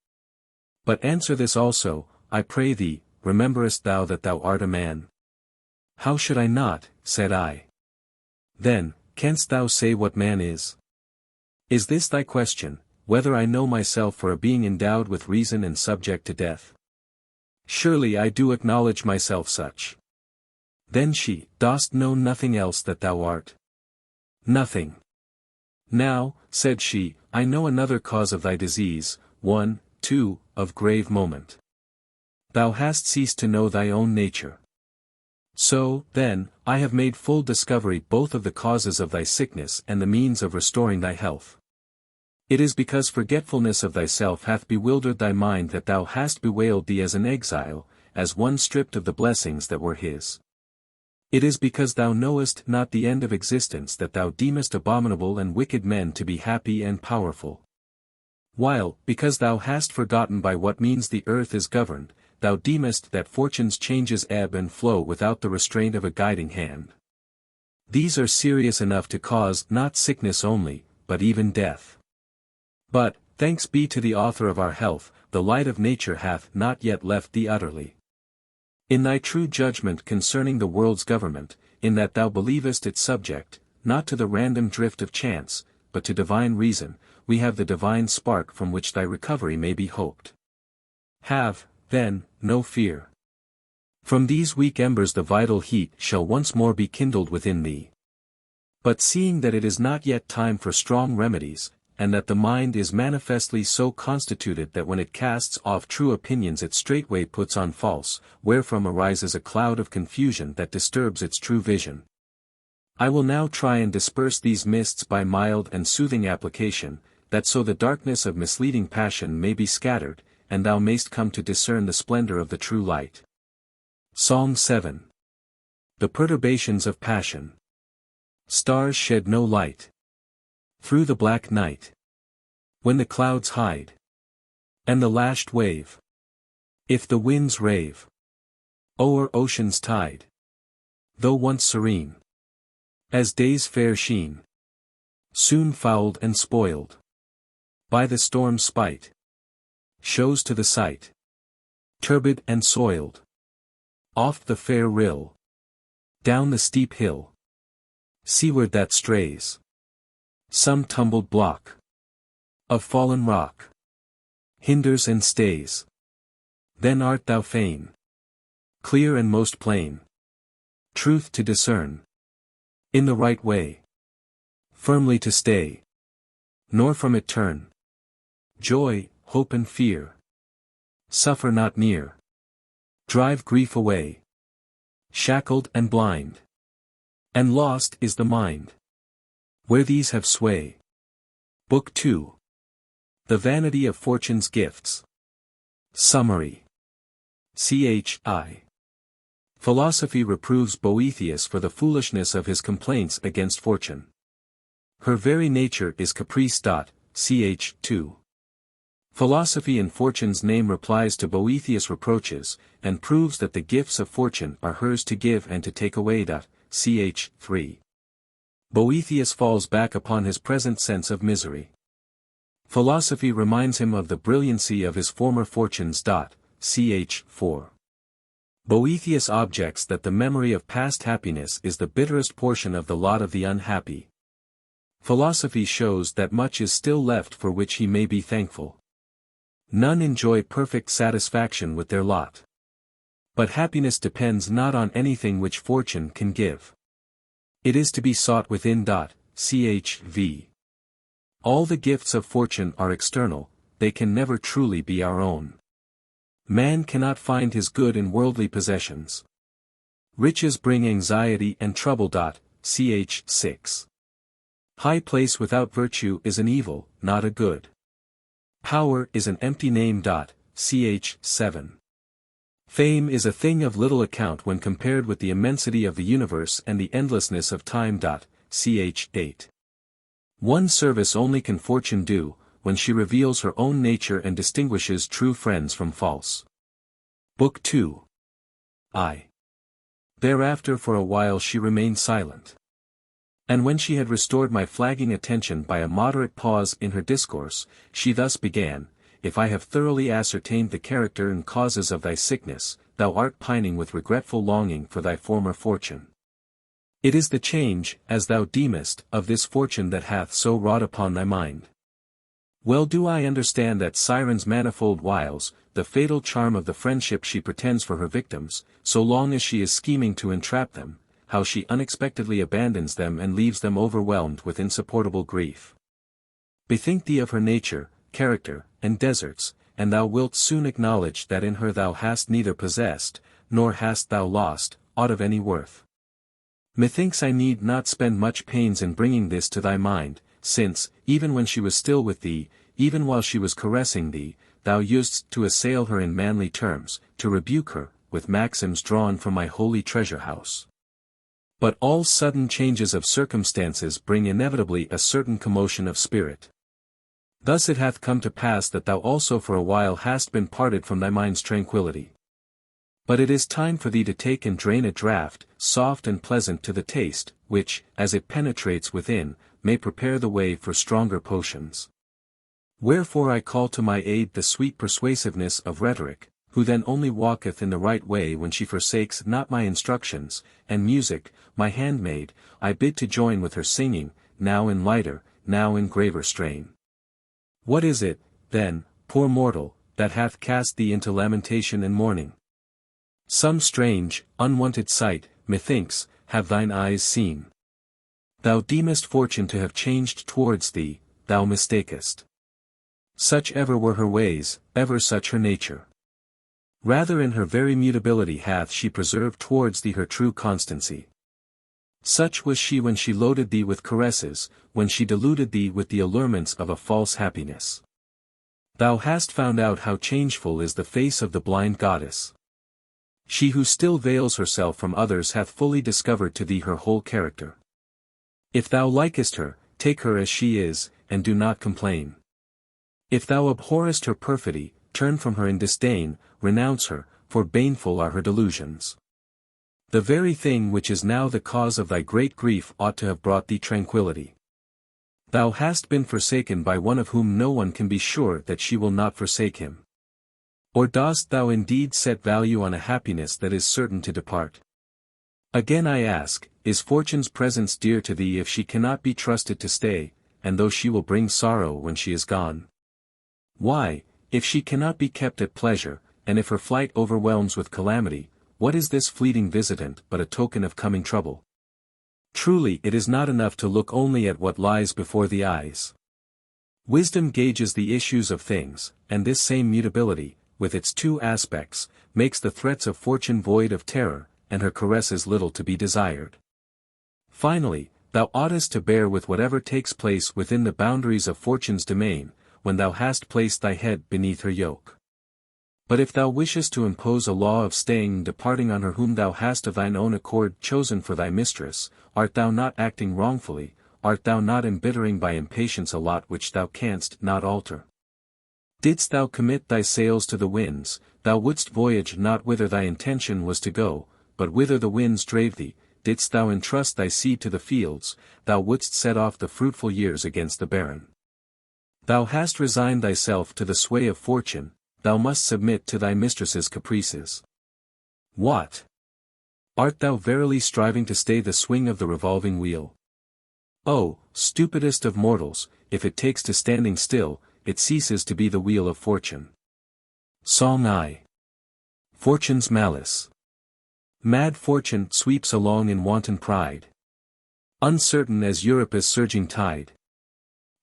But answer this also, I pray thee, rememberest thou that thou art a man? How should I not, said I. Then, canst thou say what man is? Is this thy question, whether I know myself for a being endowed with reason and subject to death? Surely I do acknowledge myself such. Then she, dost know nothing else that thou art? Nothing. Now, said she, I know another cause of thy disease, one, too, of grave moment. thou hast ceased to know thy own nature. So, then, I have made full discovery both of the causes of thy sickness and the means of restoring thy health. It is because forgetfulness of thyself hath bewildered thy mind that thou hast bewailed thee as an exile, as one stripped of the blessings that were his. It is because thou knowest not the end of existence that thou deemest abominable and wicked men to be happy and powerful. While, because thou hast forgotten by what means the earth is governed, thou deemest that fortune's changes ebb and flow without the restraint of a guiding hand. These are serious enough to cause not sickness only, but even death. But, thanks be to the author of our health, the light of nature hath not yet left thee utterly. In thy true judgment concerning the world's government, in that thou believest it subject, not to the random drift of chance, but to divine reason, we have the divine spark from which thy recovery may be hoped. Have, then, no fear. From these weak embers the vital heat shall once more be kindled within thee. But seeing that it is not yet time for strong remedies, and that the mind is manifestly so constituted that when it casts off true opinions it straightway puts on false, wherefrom arises a cloud of confusion that disturbs its true vision. I will now try and disperse these mists by mild and soothing application, that so the darkness of misleading passion may be scattered, and thou mayst come to discern the splendor of the true light. Psalm 7. The perturbations of passion. Stars shed no light. Through the black night. When the clouds hide. And the lashed wave. If the winds rave. O'er ocean's tide. Though once serene. As day's fair sheen. Soon fouled and spoiled. By the storm's spite. Shows to the sight. Turbid and soiled. Oft the fair rill. Down the steep hill. Seaward that strays. Some tumbled block. Of fallen rock. Hinders and stays. Then art thou fain. Clear and most plain. Truth to discern. In the right way. Firmly to stay. Nor from it turn. Joy, hope and fear. Suffer not near. Drive grief away. Shackled and blind. And lost is the mind. Where these have sway. Book 2. The Vanity of Fortune's Gifts. Summary. Ch.I. Philosophy reproves Boethius for the foolishness of his complaints against fortune. Her very nature is caprice. Ch. 2. Philosophy in fortune's name replies to Boethius' reproaches, and proves that the gifts of fortune are hers to give and to take away. Ch. 3. Boethius falls back upon his present sense of misery. Philosophy reminds him of the brilliancy of his former fortunes. Ch. 4. Boethius objects that the memory of past happiness is the bitterest portion of the lot of the unhappy. Philosophy shows that much is still left for which he may be thankful. None enjoy perfect satisfaction with their lot. But happiness depends not on anything which fortune can give. It is to be sought within. Ch.V. All the gifts of fortune are external, they can never truly be our own. Man cannot find his good in worldly possessions. Riches bring anxiety and trouble. Ch. 6. High place without virtue is an evil, not a good. Power is an empty name. Ch. 7. Fame is a thing of little account when compared with the immensity of the universe and the endlessness of time. Ch. 8. One service only can fortune do, when she reveals her own nature and distinguishes true friends from false. Book 2. I. Thereafter for a while she remained silent. And when she had restored my flagging attention by a moderate pause in her discourse, she thus began: If I have thoroughly ascertained the character and causes of thy sickness, thou art pining with regretful longing for thy former fortune. It is the change, as thou deemest, of this fortune that hath so wrought upon thy mind. Well do I understand that Siren's manifold wiles, the fatal charm of the friendship she pretends for her victims, so long as she is scheming to entrap them, how she unexpectedly abandons them and leaves them overwhelmed with insupportable grief. Bethink thee of her nature, character, and deserts, and thou wilt soon acknowledge that in her thou hast neither possessed, nor hast thou lost, aught of any worth. Methinks I need not spend much pains in bringing this to thy mind, since, even when she was still with thee, even while she was caressing thee, thou usedst to assail her in manly terms, to rebuke her, with maxims drawn from my holy treasure house. But all sudden changes of circumstances bring inevitably a certain commotion of spirit. Thus it hath come to pass that thou also for a while hast been parted from thy mind's tranquillity. But it is time for thee to take and drain a draught, soft and pleasant to the taste, which, as it penetrates within, may prepare the way for stronger potions. Wherefore I call to my aid the sweet persuasiveness of rhetoric, who then only walketh in the right way when she forsakes not my instructions, and music, my handmaid, I bid to join with her singing, now in lighter, now in graver strain. What is it, then, poor mortal, that hath cast thee into lamentation and mourning? Some strange, unwonted sight, methinks, have thine eyes seen. Thou deemest fortune to have changed towards thee, thou mistakest. Such ever were her ways, ever such her nature. Rather in her very mutability hath she preserved towards thee her true constancy. Such was she when she loaded thee with caresses, when she deluded thee with the allurements of a false happiness. Thou hast found out how changeful is the face of the blind goddess. She who still veils herself from others hath fully discovered to thee her whole character. If thou likest her, take her as she is, and do not complain. If thou abhorrest her perfidy, turn from her in disdain, renounce her, for baneful are her delusions. The very thing which is now the cause of thy great grief ought to have brought thee tranquillity. Thou hast been forsaken by one of whom no one can be sure that she will not forsake him. Or dost thou indeed set value on a happiness that is certain to depart? Again I ask, is fortune's presence dear to thee if she cannot be trusted to stay, and though she will bring sorrow when she is gone? Why, if she cannot be kept at pleasure, and if her flight overwhelms with calamity, what is this fleeting visitant but a token of coming trouble? Truly it is not enough to look only at what lies before the eyes. Wisdom gauges the issues of things, and this same mutability, with its two aspects, makes the threats of fortune void of terror, and her caresses little to be desired. Finally, thou oughtest to bear with whatever takes place within the boundaries of fortune's domain, when thou hast placed thy head beneath her yoke. But if thou wishest to impose a law of staying and departing on her whom thou hast of thine own accord chosen for thy mistress, art thou not acting wrongfully, art thou not embittering by impatience a lot which thou canst not alter? Didst thou commit thy sails to the winds, thou wouldst voyage not whither thy intention was to go, but whither the winds drave thee. Didst thou entrust thy seed to the fields, thou wouldst set off the fruitful years against the barren. Thou hast resigned thyself to the sway of fortune, thou must submit to thy mistress's caprices. What? Art thou verily striving to stay the swing of the revolving wheel? Oh, stupidest of mortals, if it takes to standing still, it ceases to be the wheel of fortune. Song I. Fortune's malice. Mad fortune sweeps along in wanton pride. Uncertain as Europa's surging tide.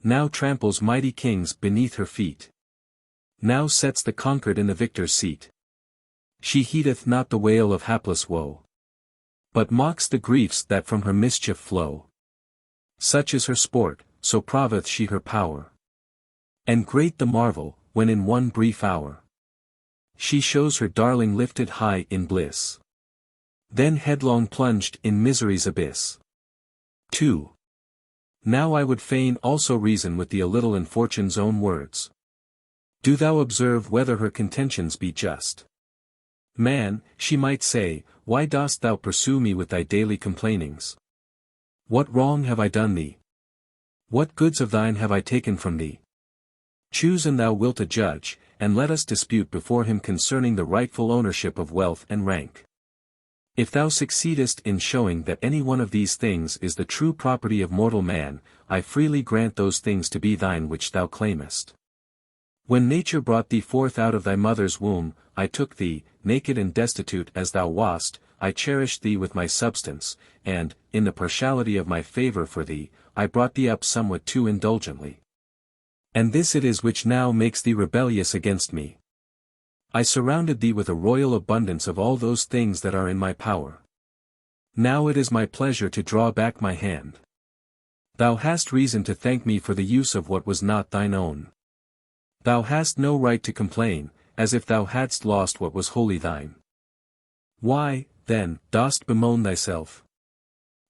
Now tramples mighty kings beneath her feet. Now sets the conquered in the victor's seat. She heedeth not the wail of hapless woe, but mocks the griefs that from her mischief flow. Such is her sport, so proveth she her power. And great the marvel, when in one brief hour she shows her darling lifted high in bliss, then headlong plunged in misery's abyss. 2. Now I would fain also reason with thee a little in fortune's own words. Do thou observe whether her contentions be just. Man, she might say, why dost thou pursue me with thy daily complainings? What wrong have I done thee? What goods of thine have I taken from thee? Choose and thou wilt a judge, and let us dispute before him concerning the rightful ownership of wealth and rank. If thou succeedest in showing that any one of these things is the true property of mortal man, I freely grant those things to be thine which thou claimest. When nature brought thee forth out of thy mother's womb, I took thee, naked and destitute as thou wast, I cherished thee with my substance, and, in the partiality of my favor for thee, I brought thee up somewhat too indulgently. And this it is which now makes thee rebellious against me. I surrounded thee with a royal abundance of all those things that are in my power. Now it is my pleasure to draw back my hand. Thou hast reason to thank me for the use of what was not thine own. Thou hast no right to complain, as if thou hadst lost what was wholly thine. Why, then, dost bemoan thyself?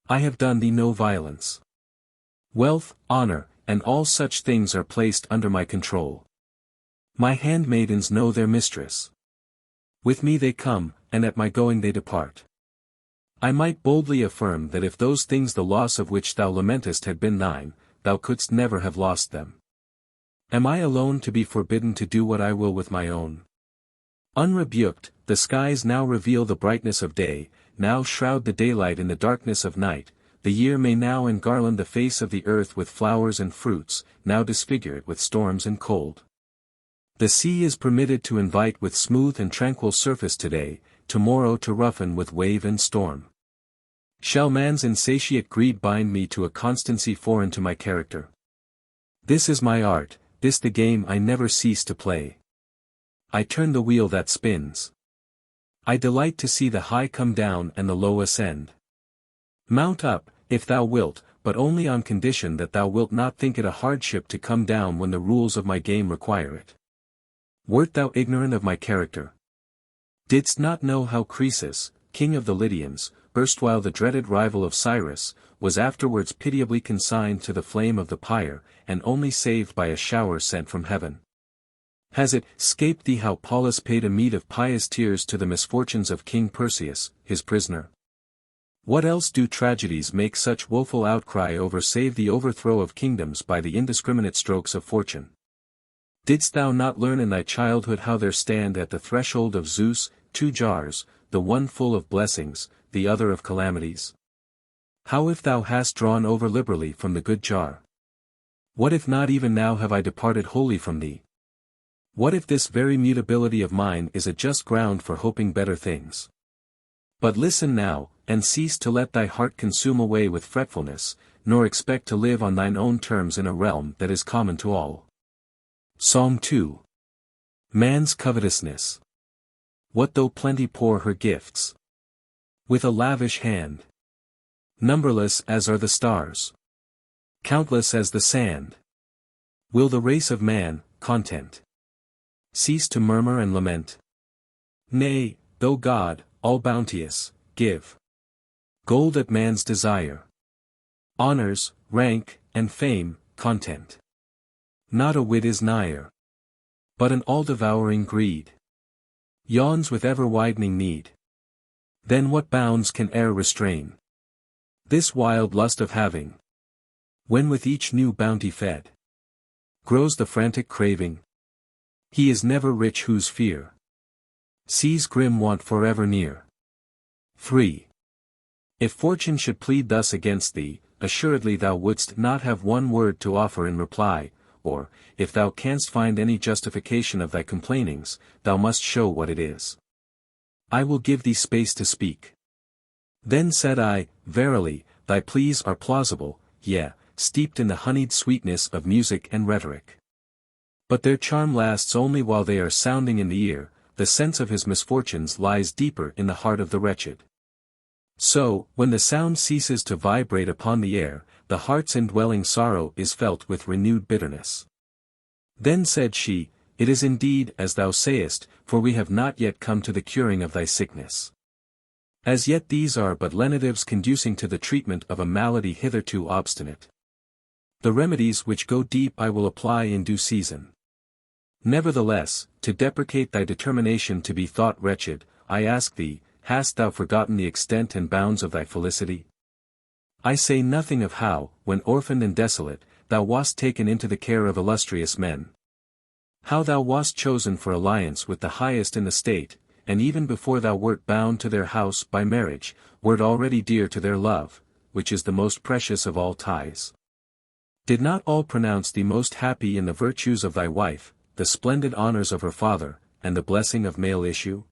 I have done thee no violence. Wealth, honor, and all such things are placed under my control. My handmaidens know their mistress. With me they come, and at my going they depart. I might boldly affirm that if those things the loss of which thou lamentest had been thine, thou couldst never have lost them. Am I alone to be forbidden to do what I will with my own? Unrebuked, the skies now reveal the brightness of day, now shroud the daylight in the darkness of night, the year may now engarland the face of the earth with flowers and fruits, now disfigure it with storms and cold. The sea is permitted to invite with smooth and tranquil surface today, tomorrow to roughen with wave and storm. Shall man's insatiate greed bind me to a constancy foreign to my character? This is my art, this the game I never cease to play. I turn the wheel that spins. I delight to see the high come down and the low ascend. Mount up, if thou wilt, but only on condition that thou wilt not think it a hardship to come down when the rules of my game require it. Wert thou ignorant of my character? Didst not know how Croesus, king of the Lydians, erstwhile the dreaded rival of Cyrus, was afterwards pitiably consigned to the flame of the pyre, and only saved by a shower sent from heaven? Has it scaped thee how Paulus paid a meed of pious tears to the misfortunes of King Perseus, his prisoner? What else do tragedies make such woeful outcry over save the overthrow of kingdoms by the indiscriminate strokes of fortune? Didst thou not learn in thy childhood how there stand at the threshold of Zeus, 2 jars, the one full of blessings, the other of calamities? How if thou hast drawn over liberally from the good jar? What if not even now have I departed wholly from thee? What if this very mutability of mine is a just ground for hoping better things? But listen now, and cease to let thy heart consume away with fretfulness, nor expect to live on thine own terms in a realm that is common to all. Psalm 2. Man's covetousness. What though plenty pour her gifts? With a lavish hand. Numberless as are the stars. Countless as the sand. Will the race of man, content, cease to murmur and lament? Nay, though God, all bounteous, give gold at man's desire, honors, rank, and fame, content, not a whit is nigher, but an all-devouring greed yawns with ever-widening need. Then what bounds can e'er restrain this wild lust of having, when with each new bounty fed grows the frantic craving? He is never rich whose fear sees grim want forever near. 3. If fortune should plead thus against thee, assuredly thou wouldst not have one word to offer in reply, or, if thou canst find any justification of thy complainings, thou must show what it is. I will give thee space to speak. Then said I, verily, thy pleas are plausible, yea, steeped in the honeyed sweetness of music and rhetoric. But their charm lasts only while they are sounding in the ear, the sense of his misfortunes lies deeper in the heart of the wretched. So, when the sound ceases to vibrate upon the air, the heart's indwelling sorrow is felt with renewed bitterness. Then said she, It is indeed as thou sayest, for we have not yet come to the curing of thy sickness. As yet these are but lenitives conducing to the treatment of a malady hitherto obstinate. The remedies which go deep I will apply in due season. Nevertheless, to deprecate thy determination to be thought wretched, I ask thee, hast thou forgotten the extent and bounds of thy felicity? I say nothing of how, when orphaned and desolate, thou wast taken into the care of illustrious men. How thou wast chosen for alliance with the highest in the state, and even before thou wert bound to their house by marriage, wert already dear to their love, which is the most precious of all ties. Did not all pronounce thee most happy in the virtues of thy wife, the splendid honors of her father, and the blessing of male issue?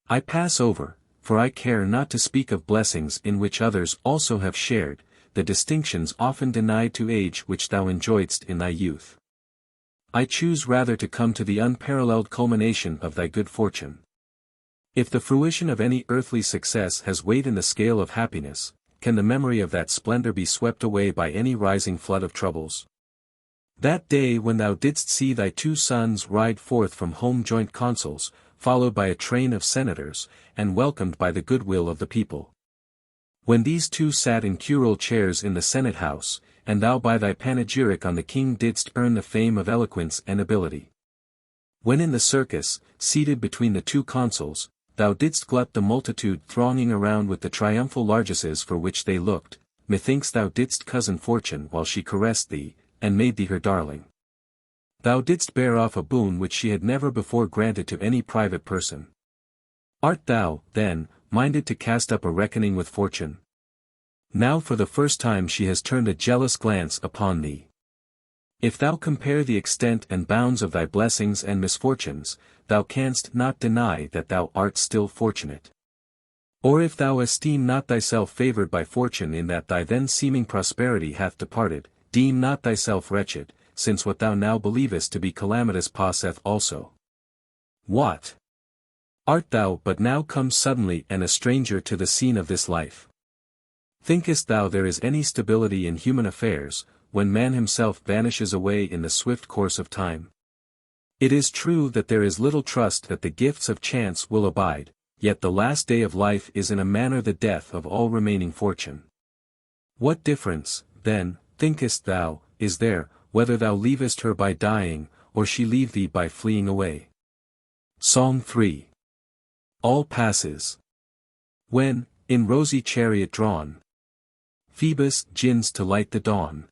I pass over, for I care not to speak of blessings in which others also have shared, the distinctions often denied to age which thou enjoyedst in thy youth. I choose rather to come to the unparalleled culmination of thy good fortune. If the fruition of any earthly success has weight in the scale of happiness, can the memory of that splendor be swept away by any rising flood of troubles? That day when thou didst see thy 2 sons ride forth from home joint consuls, followed by a train of senators, and welcomed by the goodwill of the people. When these 2 sat in curule chairs in the Senate house, and thou by thy panegyric on the king didst earn the fame of eloquence and ability. When in the circus, seated between the 2 consuls, thou didst glut the multitude thronging around with the triumphal largesses for which they looked, methinks thou didst cozen Fortune while she caressed thee, and made thee her darling. Thou didst bear off a boon which she had never before granted to any private person. Art thou, then, minded to cast up a reckoning with Fortune? Now for the first time she has turned a jealous glance upon thee. If thou compare the extent and bounds of thy blessings and misfortunes, thou canst not deny that thou art still fortunate. Or if thou esteem not thyself favored by fortune in that thy then seeming prosperity hath departed, deem not thyself wretched, since what thou now believest to be calamitous passeth also. What? Art thou but now come suddenly and a stranger to the scene of this life? Thinkest thou there is any stability in human affairs, when man himself vanishes away in the swift course of time? It is true that there is little trust that the gifts of chance will abide, yet the last day of life is in a manner the death of all remaining fortune. What difference, then, thinkest thou, is there, whether thou leavest her by dying, or she leave thee by fleeing away? Song 3. All passes. When, in rosy chariot drawn, Phoebus gins to light the dawn,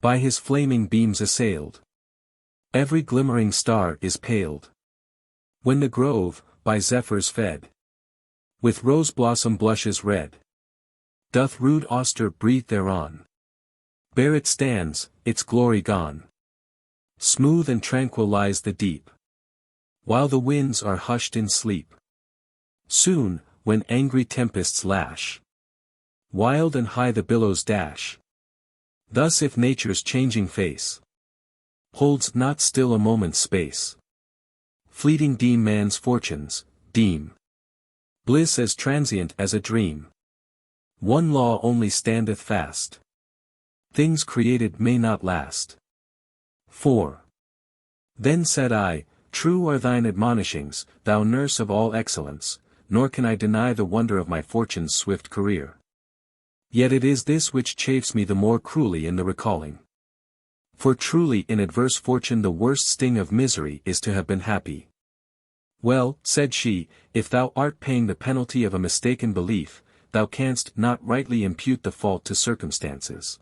by his flaming beams assailed, every glimmering star is paled. When the grove, by zephyrs fed, with rose blossom blushes red, doth rude Auster breathe thereon, bare it stands, its glory gone. Smooth and tranquil lies the deep, while the winds are hushed in sleep. Soon, when angry tempests lash, wild and high the billows dash. Thus if nature's changing face holds not still a moment's space, fleeting deem man's fortunes, deem bliss as transient as a dream. One law only standeth fast, things created may not last. 4. Then said I, true are thine admonishings, thou nurse of all excellence, nor can I deny the wonder of my fortune's swift career. Yet it is this which chafes me the more cruelly in the recalling. For truly in adverse fortune the worst sting of misery is to have been happy. Well, said she, if thou art paying the penalty of a mistaken belief, thou canst not rightly impute the fault to circumstances.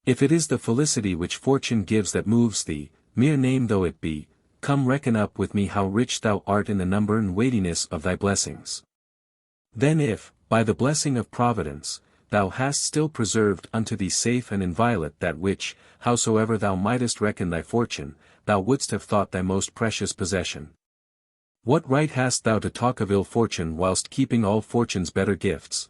If it is the felicity which fortune gives that moves thee, mere name though it be, come reckon up with me how rich thou art in the number and weightiness of thy blessings. Then if, by the blessing of Providence, thou hast still preserved unto thee safe and inviolate that which, howsoever thou mightest reckon thy fortune, thou wouldst have thought thy most precious possession. What right hast thou to talk of ill fortune whilst keeping all fortune's better gifts?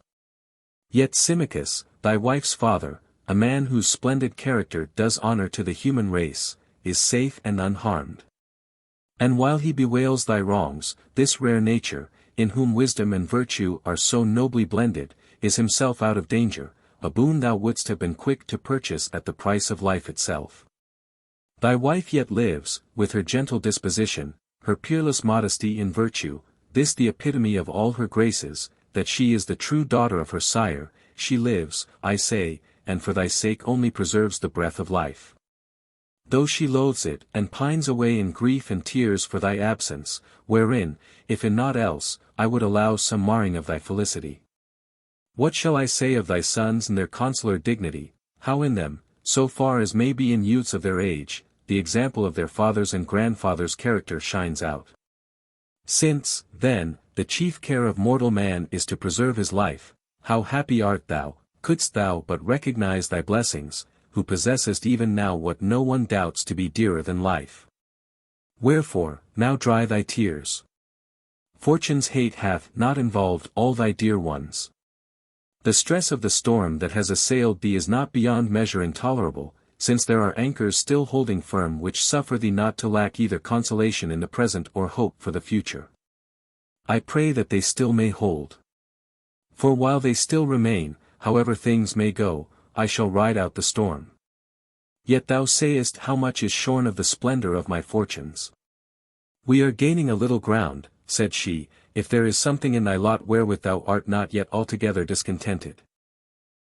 Yet Symmachus, thy wife's father, a man whose splendid character does honor to the human race, is safe and unharmed. And while he bewails thy wrongs, this rare nature, in whom wisdom and virtue are so nobly blended, is himself out of danger, a boon thou wouldst have been quick to purchase at the price of life itself. Thy wife yet lives, with her gentle disposition, her peerless modesty in virtue, this the epitome of all her graces, that she is the true daughter of her sire, she lives, I say, and for thy sake only preserves the breath of life. Though she loathes it, and pines away in grief and tears for thy absence, wherein, if in naught else, I would allow some marring of thy felicity. What shall I say of thy sons and their consular dignity, how in them, so far as may be in youths of their age, the example of their fathers' and grandfathers' character shines out? Since, then, the chief care of mortal man is to preserve his life, how happy art thou, couldst thou but recognize thy blessings, who possessest even now what no one doubts to be dearer than life. Wherefore, now dry thy tears. Fortune's hate hath not involved all thy dear ones. The stress of the storm that has assailed thee is not beyond measure intolerable, since there are anchors still holding firm which suffer thee not to lack either consolation in the present or hope for the future. I pray that they still may hold. For while they still remain, however things may go, I shall ride out the storm. Yet thou sayest how much is shorn of the splendor of my fortunes. We are gaining a little ground, said she, if there is something in thy lot wherewith thou art not yet altogether discontented.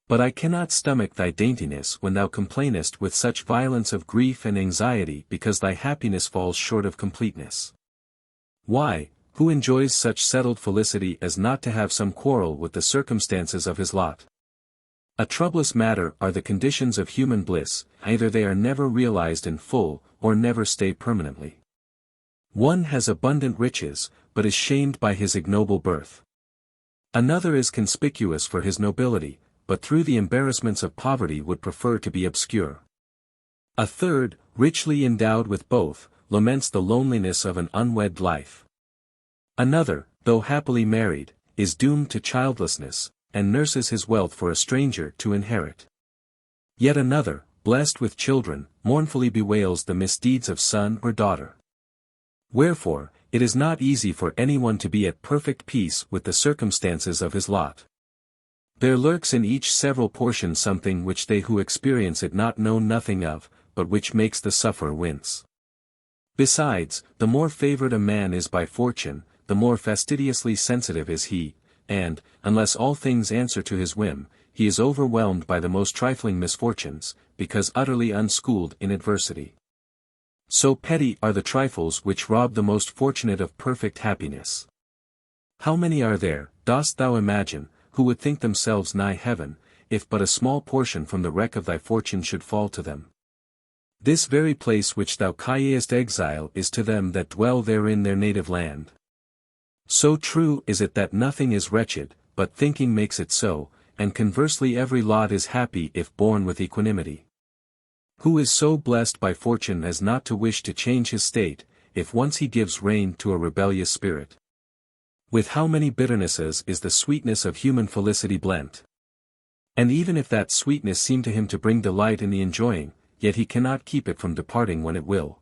But I cannot stomach thy daintiness when thou complainest with such violence of grief and anxiety because thy happiness falls short of completeness. Why, who enjoys such settled felicity as not to have some quarrel with the circumstances of his lot? A troublous matter are the conditions of human bliss, either they are never realized in full, or never stay permanently. One has abundant riches, but is shamed by his ignoble birth. Another is conspicuous for his nobility, but through the embarrassments of poverty would prefer to be obscure. A third, richly endowed with both, laments the loneliness of an unwed life. Another, though happily married, is doomed to childlessness, and nurses his wealth for a stranger to inherit. Yet another, blessed with children, mournfully bewails the misdeeds of son or daughter. Wherefore, it is not easy for anyone to be at perfect peace with the circumstances of his lot. There lurks in each several portion something which they who experience it not know nothing of, but which makes the sufferer wince. Besides, the more favored a man is by fortune, the more fastidiously sensitive is he, and, unless all things answer to his whim, he is overwhelmed by the most trifling misfortunes, because utterly unschooled in adversity. So petty are the trifles which rob the most fortunate of perfect happiness. How many are there, dost thou imagine, who would think themselves nigh heaven, if but a small portion from the wreck of thy fortune should fall to them? This very place which thou callest exile is to them that dwell therein their native land. So true is it that nothing is wretched, but thinking makes it so, and conversely every lot is happy if borne with equanimity. Who is so blessed by fortune as not to wish to change his state, if once he gives rein to a rebellious spirit? With how many bitternesses is the sweetness of human felicity blent? And even if that sweetness seem to him to bring delight in the enjoying, yet he cannot keep it from departing when it will.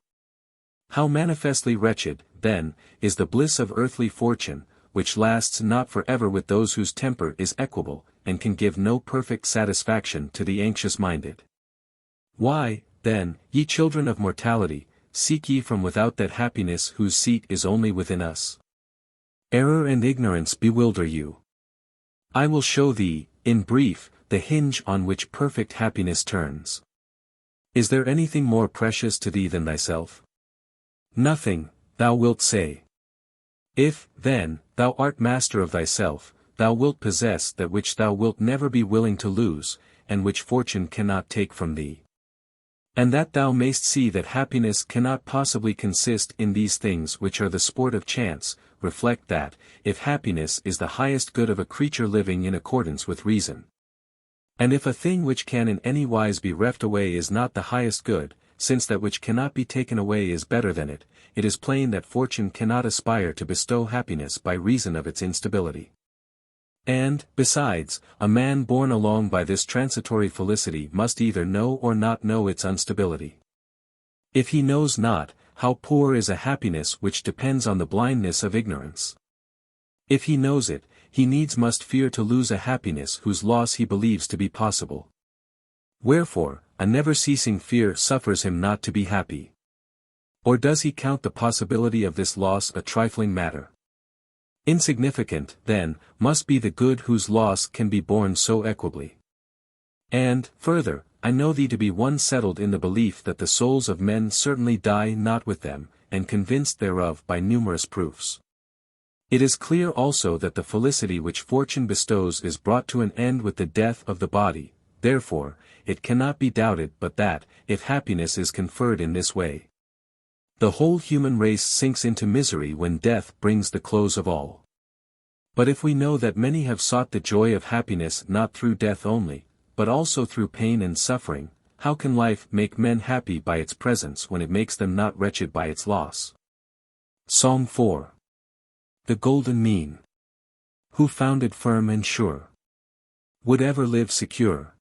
How manifestly wretched, then, is the bliss of earthly fortune, which lasts not for ever with those whose temper is equable, and can give no perfect satisfaction to the anxious-minded. Why, then, ye children of mortality, seek ye from without that happiness whose seat is only within us? Error and ignorance bewilder you. I will show thee, in brief, the hinge on which perfect happiness turns. Is there anything more precious to thee than thyself? Nothing, thou wilt say. If, then, thou art master of thyself, thou wilt possess that which thou wilt never be willing to lose, and which fortune cannot take from thee. And that thou mayst see that happiness cannot possibly consist in these things which are the sport of chance, reflect that, if happiness is the highest good of a creature living in accordance with reason, and if a thing which can in any wise be reft away is not the highest good, since that which cannot be taken away is better than it, it is plain that fortune cannot aspire to bestow happiness by reason of its instability. And, besides, a man borne along by this transitory felicity must either know or not know its instability. If he knows not, how poor is a happiness which depends on the blindness of ignorance. If he knows it, he needs must fear to lose a happiness whose loss he believes to be possible. Wherefore, a never-ceasing fear suffers him not to be happy. Or does he count the possibility of this loss a trifling matter? Insignificant, then, must be the good whose loss can be borne so equably. And, further, I know thee to be one settled in the belief that the souls of men certainly die not with them, and convinced thereof by numerous proofs. It is clear also that the felicity which fortune bestows is brought to an end with the death of the body, therefore, it cannot be doubted but that, if happiness is conferred in this way, the whole human race sinks into misery when death brings the close of all. But if we know that many have sought the joy of happiness not through death only, but also through pain and suffering, how can life make men happy by its presence when it makes them not wretched by its loss? Psalm 4. The golden mean. Who found it firm and sure? Would ever live secure,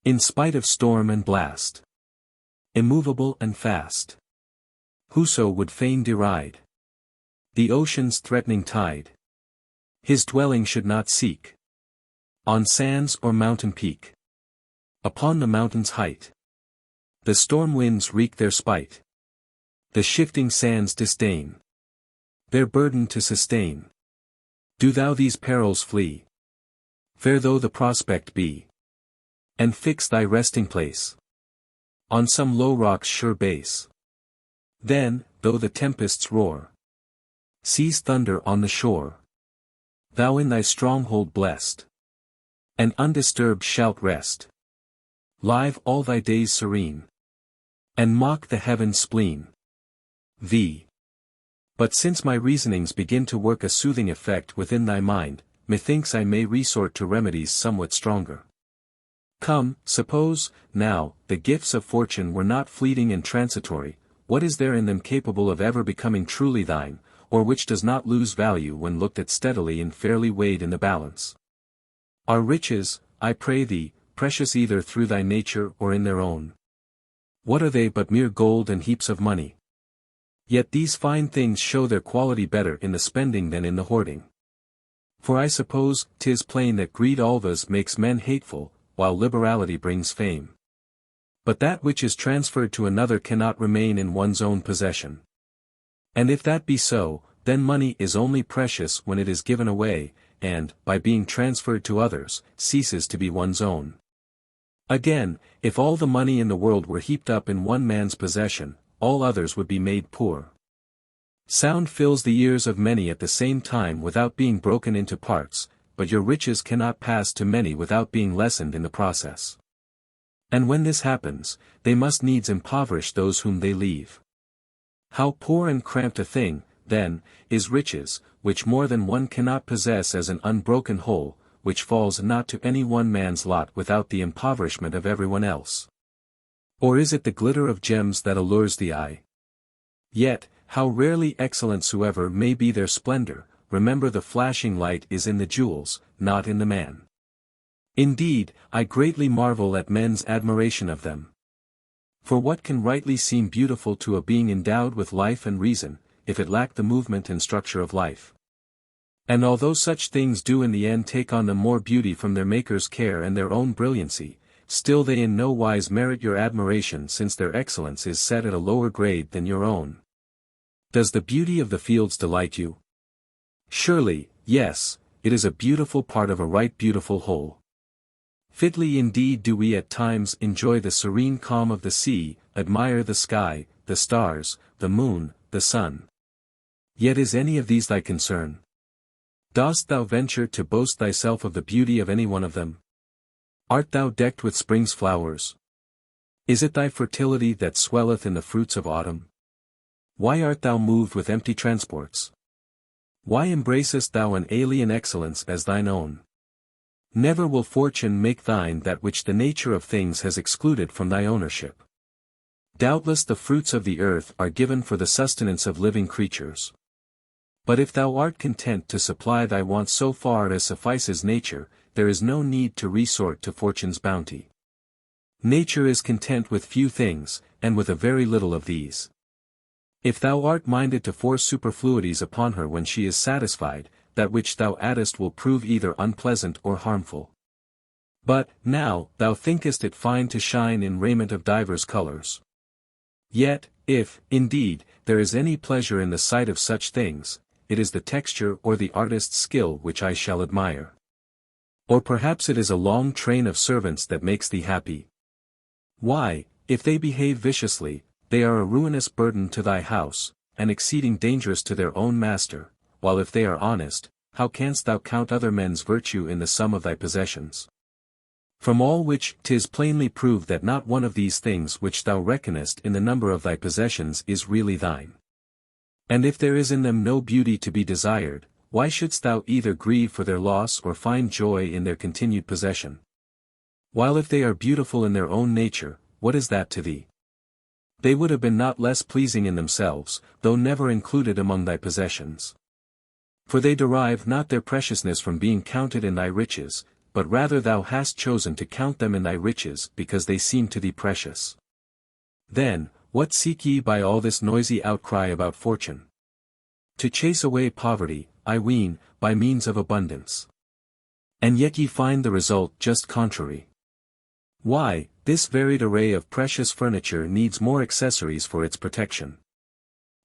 in spite of storm and blast. immovable and fast. Whoso would fain deride the ocean's threatening tide, his dwelling should not seek on sands or mountain peak. Upon the mountain's height, the storm winds wreak their spite. The shifting sands disdain their burden to sustain. Do thou these perils flee, fair though the prospect be, and fix thy resting place on some low rock's sure base. Then, though the tempests roar, seas thunder on the shore, thou in thy stronghold blessed and undisturbed shalt rest, live all thy days serene, and mock the heaven's spleen. But since my reasonings begin to work a soothing effect within thy mind, methinks I may resort to remedies somewhat stronger. Come, suppose, now, the gifts of fortune were not fleeting and transitory, what is there in them capable of ever becoming truly thine, or which does not lose value when looked at steadily and fairly weighed in the balance? Are riches, I pray thee, precious either through thy nature or in their own? What are they but mere gold and heaps of money? Yet these fine things show their quality better in the spending than in the hoarding. For I suppose 'tis plain that greed always makes men hateful, while liberality brings fame. But that which is transferred to another cannot remain in one's own possession. And if that be so, then money is only precious when it is given away, and, by being transferred to others, ceases to be one's own. Again, if all the money in the world were heaped up in one man's possession, all others would be made poor. Sound fills the ears of many at the same time without being broken into parts, but your riches cannot pass to many without being lessened in the process. And when this happens, they must needs impoverish those whom they leave. How poor and cramped a thing, then, is riches, which more than one cannot possess as an unbroken whole, which falls not to any one man's lot without the impoverishment of everyone else. Or is it the glitter of gems that allures the eye? Yet, how rarely excellent soever may be their splendor, remember the flashing light is in the jewels, not in the man. Indeed, I greatly marvel at men's admiration of them. For what can rightly seem beautiful to a being endowed with life and reason, if it lack the movement and structure of life? And although such things do in the end take on them more beauty from their maker's care and their own brilliancy, still they in no wise merit your admiration since their excellence is set at a lower grade than your own. Does the beauty of the fields delight you? Surely, yes, it is a beautiful part of a right beautiful whole. Fitly indeed do we at times enjoy the serene calm of the sea, admire the sky, the stars, the moon, the sun. Yet is any of these thy concern? Dost thou venture to boast thyself of the beauty of any one of them? Art thou decked with spring's flowers? Is it thy fertility that swelleth in the fruits of autumn? Why art thou moved with empty transports? Why embracest thou an alien excellence as thine own? Never will fortune make thine that which the nature of things has excluded from thy ownership. Doubtless the fruits of the earth are given for the sustenance of living creatures. But if thou art content to supply thy wants so far as suffices nature, there is no need to resort to fortune's bounty. Nature is content with few things, and with a very little of these. If thou art minded to force superfluities upon her when she is satisfied, that which thou addest will prove either unpleasant or harmful. But, now, thou thinkest it fine to shine in raiment of divers colors. Yet, if, indeed, there is any pleasure in the sight of such things, it is the texture or the artist's skill which I shall admire. Or perhaps it is a long train of servants that makes thee happy. Why, if they behave viciously, they are a ruinous burden to thy house, and exceeding dangerous to their own master, while if they are honest, how canst thou count other men's virtue in the sum of thy possessions? From all which 'tis plainly proved that not one of these things which thou reckonest in the number of thy possessions is really thine. And if there is in them no beauty to be desired, why shouldst thou either grieve for their loss or find joy in their continued possession? While if they are beautiful in their own nature, what is that to thee? They would have been not less pleasing in themselves, though never included among thy possessions. For they derive not their preciousness from being counted in thy riches, but rather thou hast chosen to count them in thy riches because they seem to thee precious. Then, what seek ye by all this noisy outcry about fortune? To chase away poverty, I ween, by means of abundance. And yet ye find the result just contrary. Why, this varied array of precious furniture needs more accessories for its protection.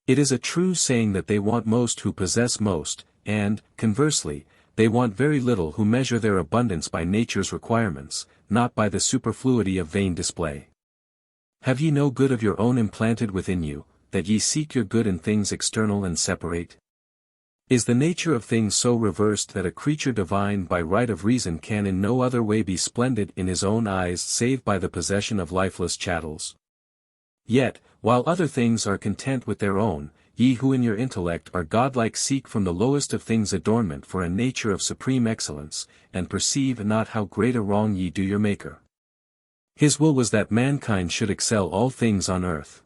It is a true saying that they want most who possess most, and, conversely, they want very little who measure their abundance by nature's requirements, not by the superfluity of vain display. Have ye no good of your own implanted within you, that ye seek your good in things external and separate? Is the nature of things so reversed that a creature divine by right of reason can in no other way be splendid in his own eyes save by the possession of lifeless chattels? Yet, while other things are content with their own, ye who in your intellect are godlike seek from the lowest of things adornment for a nature of supreme excellence, and perceive not how great a wrong ye do your Maker. His will was that mankind should excel all things on earth.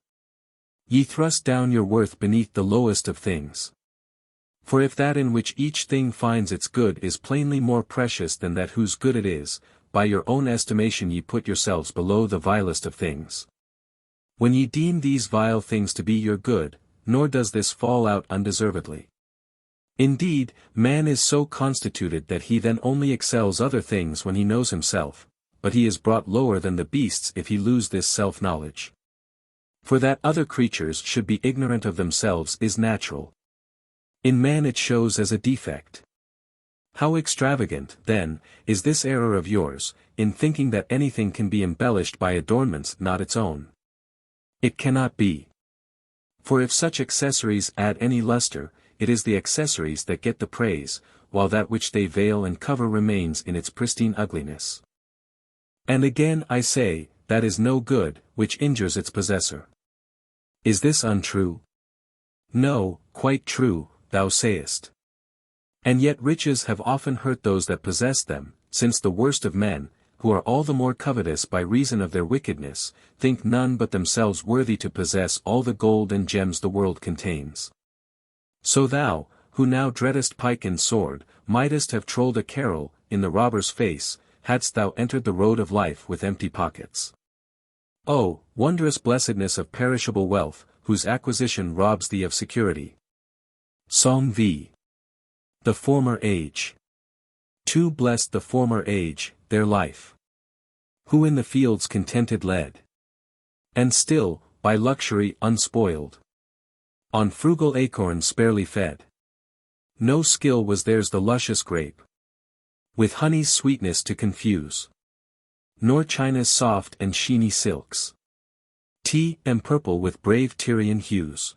Ye thrust down your worth beneath the lowest of things. For if that in which each thing finds its good is plainly more precious than that whose good it is, by your own estimation ye put yourselves below the vilest of things. When ye deem these vile things to be your good, nor does this fall out undeservedly. Indeed, man is so constituted that he then only excels other things when he knows himself, but he is brought lower than the beasts if he lose this self-knowledge. For that other creatures should be ignorant of themselves is natural. In man it shows as a defect. How extravagant, then, is this error of yours, in thinking that anything can be embellished by adornments not its own. It cannot be. For if such accessories add any luster, it is the accessories that get the praise, while that which they veil and cover remains in its pristine ugliness. And again I say, that is no good, which injures its possessor. Is this untrue? No, quite true, thou sayest. And yet riches have often hurt those that possess them, since the worst of men, who are all the more covetous by reason of their wickedness, think none but themselves worthy to possess all the gold and gems the world contains. So thou, who now dreadest pike and sword, mightest have trolled a carol, in the robber's face, hadst thou entered the road of life with empty pockets. Oh, wondrous blessedness of perishable wealth, whose acquisition robs thee of security. Psalm v. The former age. Too blessed the former age, their life. Who in the fields contented led. And still, by luxury unspoiled. On frugal acorns sparely fed. No skill was theirs the luscious grape. With honey's sweetness to confuse. Nor China's soft and sheeny silks. Tea and purple with brave Tyrian hues.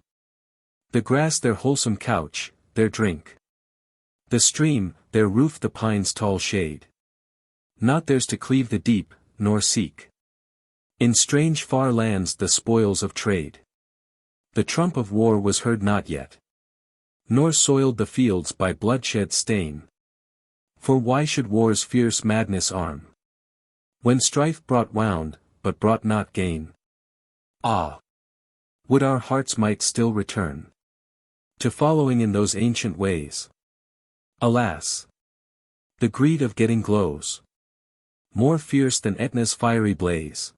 The grass their wholesome couch, their drink. The stream, their roof the pine's tall shade. Not theirs to cleave the deep, nor seek. In strange far lands the spoils of trade. The trump of war was heard not yet. Nor soiled the fields by bloodshed stain. For why should war's fierce madness arm? When strife brought wound, but brought not gain. Ah! Would our hearts might still return to following in those ancient ways. Alas! The greed of getting glows more fierce than Etna's fiery blaze.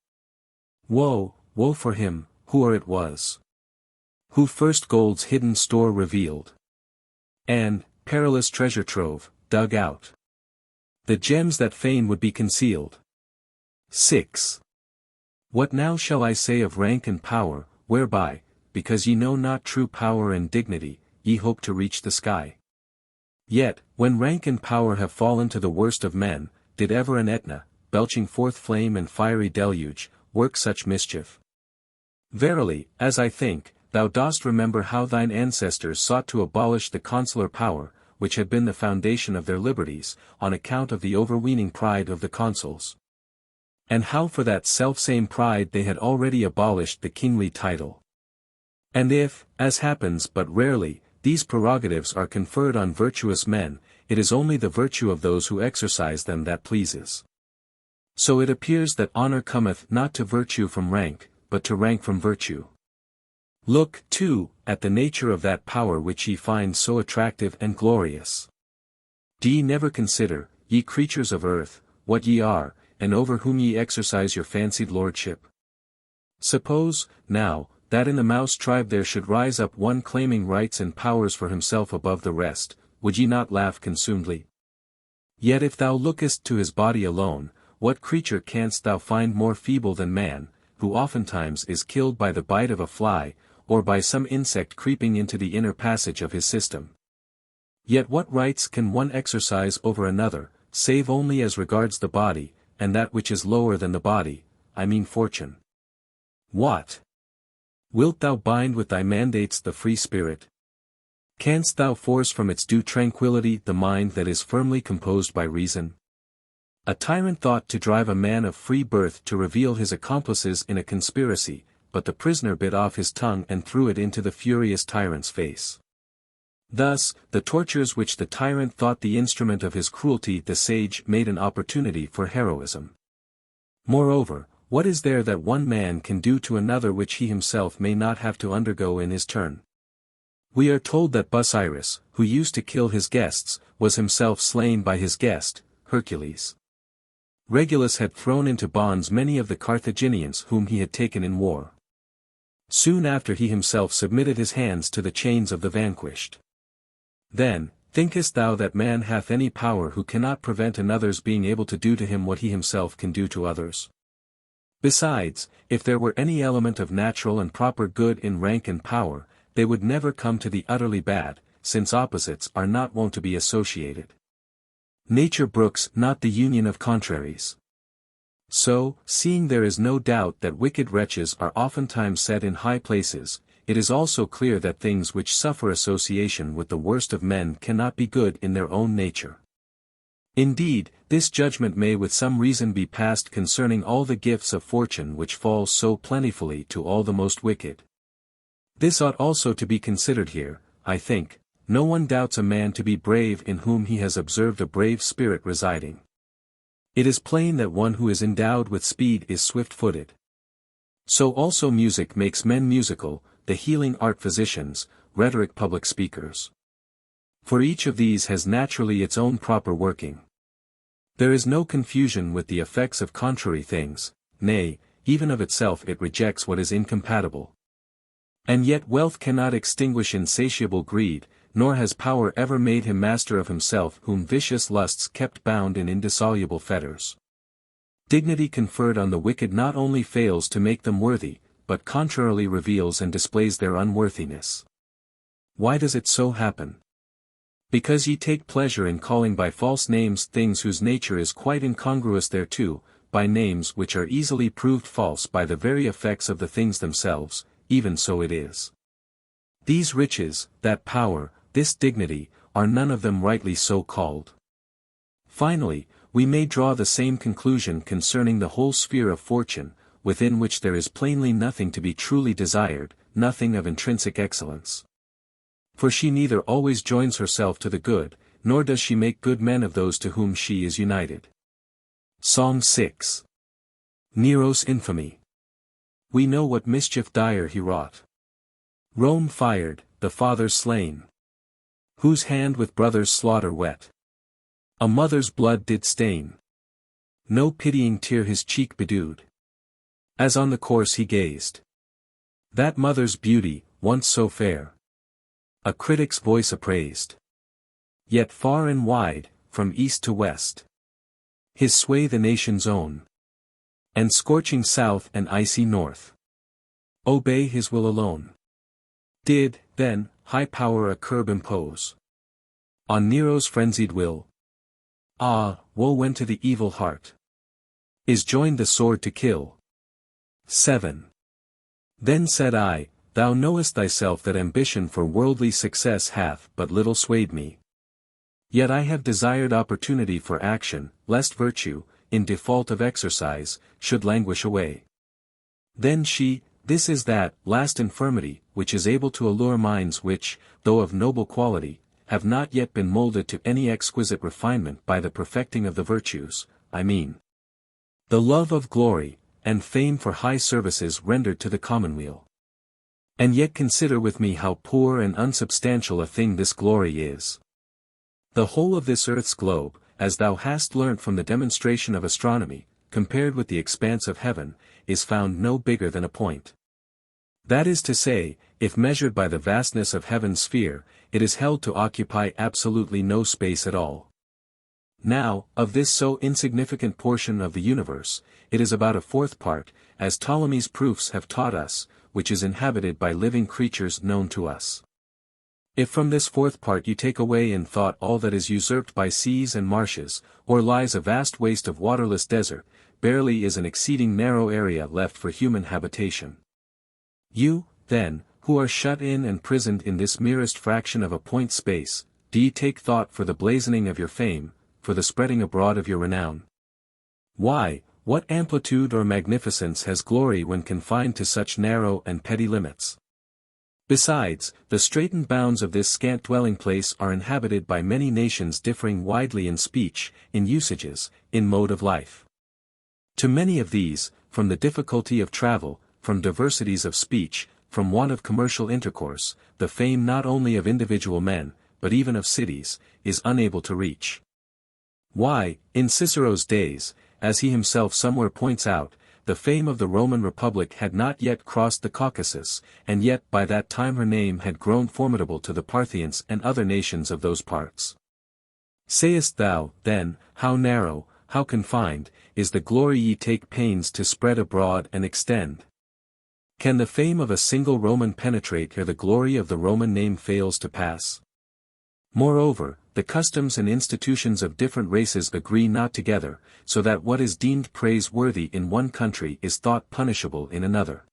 Woe, woe for him, who or it was, who first gold's hidden store revealed, and, perilous treasure trove, dug out the gems that fain would be concealed. 6. What now shall I say of rank and power, whereby, because ye know not true power and dignity, ye hope to reach the sky? Yet, when rank and power have fallen to the worst of men, did ever an Etna, belching forth flame and fiery deluge, work such mischief? Verily, as I think, thou dost remember how thine ancestors sought to abolish the consular power, which had been the foundation of their liberties, on account of the overweening pride of the consuls. And how for that selfsame pride they had already abolished the kingly title. And if, as happens but rarely, these prerogatives are conferred on virtuous men, it is only the virtue of those who exercise them that pleases. So it appears that honor cometh not to virtue from rank, but to rank from virtue. Look, too, at the nature of that power which ye find so attractive and glorious. Do ye never consider, ye creatures of earth, what ye are, and over whom ye exercise your fancied lordship? Suppose, now, that in the mouse tribe there should rise up one claiming rights and powers for himself above the rest, would ye not laugh consumedly? Yet if thou lookest to his body alone, what creature canst thou find more feeble than man, who oftentimes is killed by the bite of a fly, or by some insect creeping into the inner passage of his system? Yet what rights can one exercise over another, save only as regards the body, and that which is lower than the body, I mean fortune? What? Wilt thou bind with thy mandates the free spirit? Canst thou force from its due tranquillity the mind that is firmly composed by reason? A tyrant thought to drive a man of free birth to reveal his accomplices in a conspiracy, but the prisoner bit off his tongue and threw it into the furious tyrant's face. Thus, the tortures which the tyrant thought the instrument of his cruelty the sage made an opportunity for heroism. Moreover, what is there that one man can do to another which he himself may not have to undergo in his turn? We are told that Busiris, who used to kill his guests, was himself slain by his guest, Hercules. Regulus had thrown into bonds many of the Carthaginians whom he had taken in war. Soon after he himself submitted his hands to the chains of the vanquished. Then, thinkest thou that man hath any power who cannot prevent another's being able to do to him what he himself can do to others? Besides, if there were any element of natural and proper good in rank and power, they would never come to the utterly bad, since opposites are not wont to be associated. Nature brooks not the union of contraries. So, seeing there is no doubt that wicked wretches are oftentimes set in high places, it is also clear that things which suffer association with the worst of men cannot be good in their own nature. Indeed, this judgment may with some reason be passed concerning all the gifts of fortune which fall so plentifully to all the most wicked. This ought also to be considered here, I think. No one doubts a man to be brave in whom he has observed a brave spirit residing. It is plain that one who is endowed with speed is swift-footed. So also music makes men musical, the healing art physicians, rhetoric public speakers. For each of these has naturally its own proper working. There is no confusion with the effects of contrary things, nay, even of itself it rejects what is incompatible. And yet wealth cannot extinguish insatiable greed, nor has power ever made him master of himself whom vicious lusts kept bound in indissoluble fetters. Dignity conferred on the wicked not only fails to make them worthy, but contrarily reveals and displays their unworthiness. Why does it so happen? Because ye take pleasure in calling by false names things whose nature is quite incongruous thereto, by names which are easily proved false by the very effects of the things themselves, even so it is. These riches, that power, this dignity, are none of them rightly so called. Finally, we may draw the same conclusion concerning the whole sphere of fortune, within which there is plainly nothing to be truly desired, nothing of intrinsic excellence. For she neither always joins herself to the good, nor does she make good men of those to whom she is united. Psalm 6. Nero's infamy. We know what mischief dire he wrought. Rome fired, the fathers slain. Whose hand with brother's slaughter wet? A mother's blood did stain. No pitying tear his cheek bedewed. As on the corse he gazed. That mother's beauty, once so fair, a critic's voice appraised. Yet far and wide, from east to west, his sway the nation's own. And scorching south and icy north, obey his will alone. Did, then, high power a curb impose on Nero's frenzied will? Ah, woe when to the evil heart is joined the sword to kill. 7. Then said I, thou knowest thyself that ambition for worldly success hath but little swayed me. Yet I have desired opportunity for action, lest virtue, in default of exercise, should languish away. Then she, this is that last infirmity, which is able to allure minds which, though of noble quality, have not yet been moulded to any exquisite refinement by the perfecting of the virtues, I mean the love of glory, and fame for high services rendered to the commonweal. And yet consider with me how poor and unsubstantial a thing this glory is. The whole of this earth's globe, as thou hast learnt from the demonstration of astronomy, compared with the expanse of heaven, is found no bigger than a point. That is to say, if measured by the vastness of heaven's sphere, it is held to occupy absolutely no space at all. Now, of this so insignificant portion of the universe, it is about a fourth part, as Ptolemy's proofs have taught us, which is inhabited by living creatures known to us. If from this fourth part you take away in thought all that is usurped by seas and marshes, or lies a vast waste of waterless desert, barely is an exceeding narrow area left for human habitation. You, then, who are shut in and prisoned in this merest fraction of a point space, do ye take thought for the blazoning of your fame, for the spreading abroad of your renown? Why, what amplitude or magnificence has glory when confined to such narrow and petty limits? Besides, the straitened bounds of this scant dwelling place are inhabited by many nations differing widely in speech, in usages, in mode of life. To many of these, from the difficulty of travel, from diversities of speech, from want of commercial intercourse, the fame not only of individual men, but even of cities, is unable to reach. Why, in Cicero's days, as he himself somewhere points out, the fame of the Roman Republic had not yet crossed the Caucasus, and yet by that time her name had grown formidable to the Parthians and other nations of those parts. Sayest thou, then, how narrow, how confined, is the glory ye take pains to spread abroad and extend? Can the fame of a single Roman penetrate ere the glory of the Roman name fails to pass? Moreover, the customs and institutions of different races agree not together, so that what is deemed praiseworthy in one country is thought punishable in another.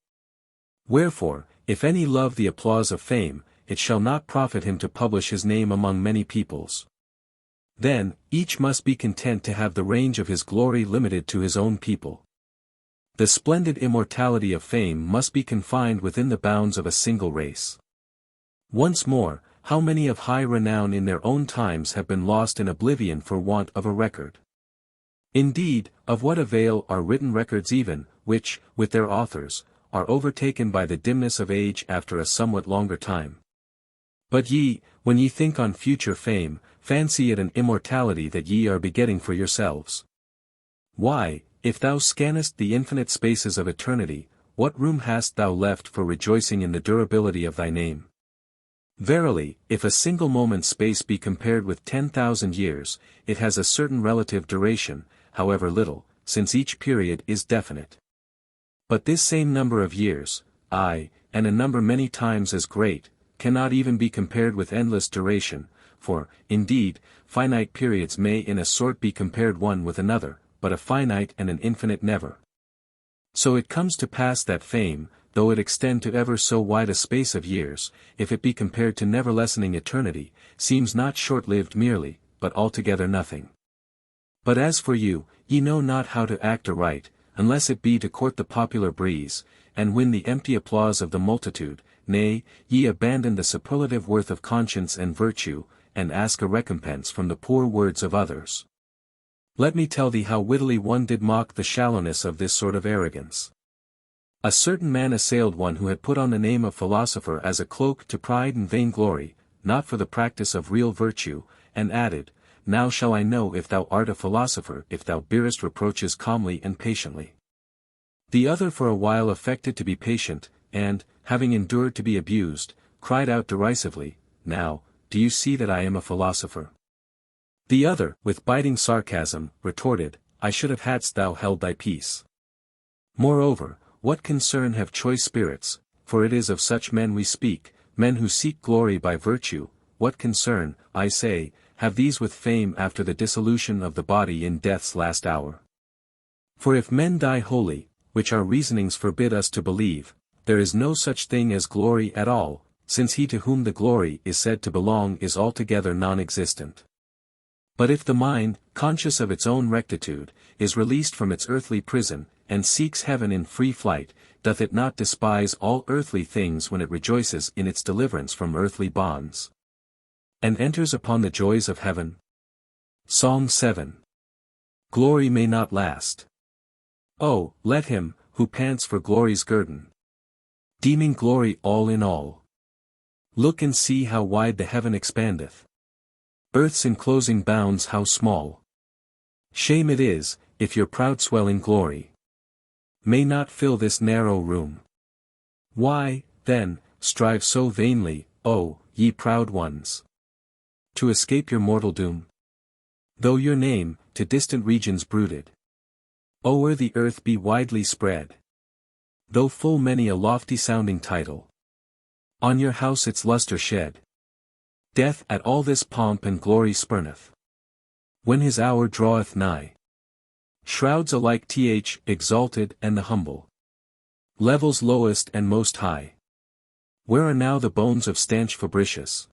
Wherefore, if any love the applause of fame, it shall not profit him to publish his name among many peoples. Then, each must be content to have the range of his glory limited to his own people. The splendid immortality of fame must be confined within the bounds of a single race. Once more, how many of high renown in their own times have been lost in oblivion for want of a record? Indeed, of what avail are written records even, which, with their authors, are overtaken by the dimness of age after a somewhat longer time? But ye, when ye think on future fame, fancy it an immortality that ye are begetting for yourselves. Why, if thou scannest the infinite spaces of eternity, what room hast thou left for rejoicing in the durability of thy name? Verily, if a single moment's space be compared with 10,000 years, it has a certain relative duration, however little, since each period is definite. But this same number of years, aye, and a number many times as great, cannot even be compared with endless duration, for, indeed, finite periods may in a sort be compared one with another, but a finite and an infinite never. So it comes to pass that fame, though it extend to ever so wide a space of years, if it be compared to never-lessening eternity, seems not short-lived merely, but altogether nothing. But as for you, ye know not how to act aright, unless it be to court the popular breeze, and win the empty applause of the multitude, nay, ye abandon the superlative worth of conscience and virtue, and ask a recompense from the poor words of others. Let me tell thee how wittily one did mock the shallowness of this sort of arrogance. A certain man assailed one who had put on the name of philosopher as a cloak to pride and vainglory, not for the practice of real virtue, and added, Now shall I know if thou art a philosopher if thou bearest reproaches calmly and patiently. The other for a while affected to be patient, and, having endured to be abused, cried out derisively, Now, do you see that I am a philosopher? The other, with biting sarcasm, retorted, I should have hadst thou held thy peace. Moreover, what concern have choice spirits, for it is of such men we speak, men who seek glory by virtue, what concern, I say, have these with fame after the dissolution of the body in death's last hour? For if men die wholly, which our reasonings forbid us to believe, there is no such thing as glory at all, since he to whom the glory is said to belong is altogether non-existent. But if the mind, conscious of its own rectitude, is released from its earthly prison, and seeks heaven in free flight, doth it not despise all earthly things when it rejoices in its deliverance from earthly bonds? And enters upon the joys of heaven? Psalm 7. Glory may not last. Oh, let him, who pants for glory's guerdon, deeming glory all in all, look and see how wide the heaven expandeth. Earth's enclosing bounds how small. Shame it is, if your proud swelling glory may not fill this narrow room. Why, then, strive so vainly, O, ye proud ones, to escape your mortal doom? Though your name, to distant regions brooded, o'er the earth be widely spread, though full many a lofty sounding title on your house its lustre shed, death at all this pomp and glory spurneth, when his hour draweth nigh. Shrouds alike exalted and the humble, levels lowest and most high. Where are now the bones of stanch Fabricius,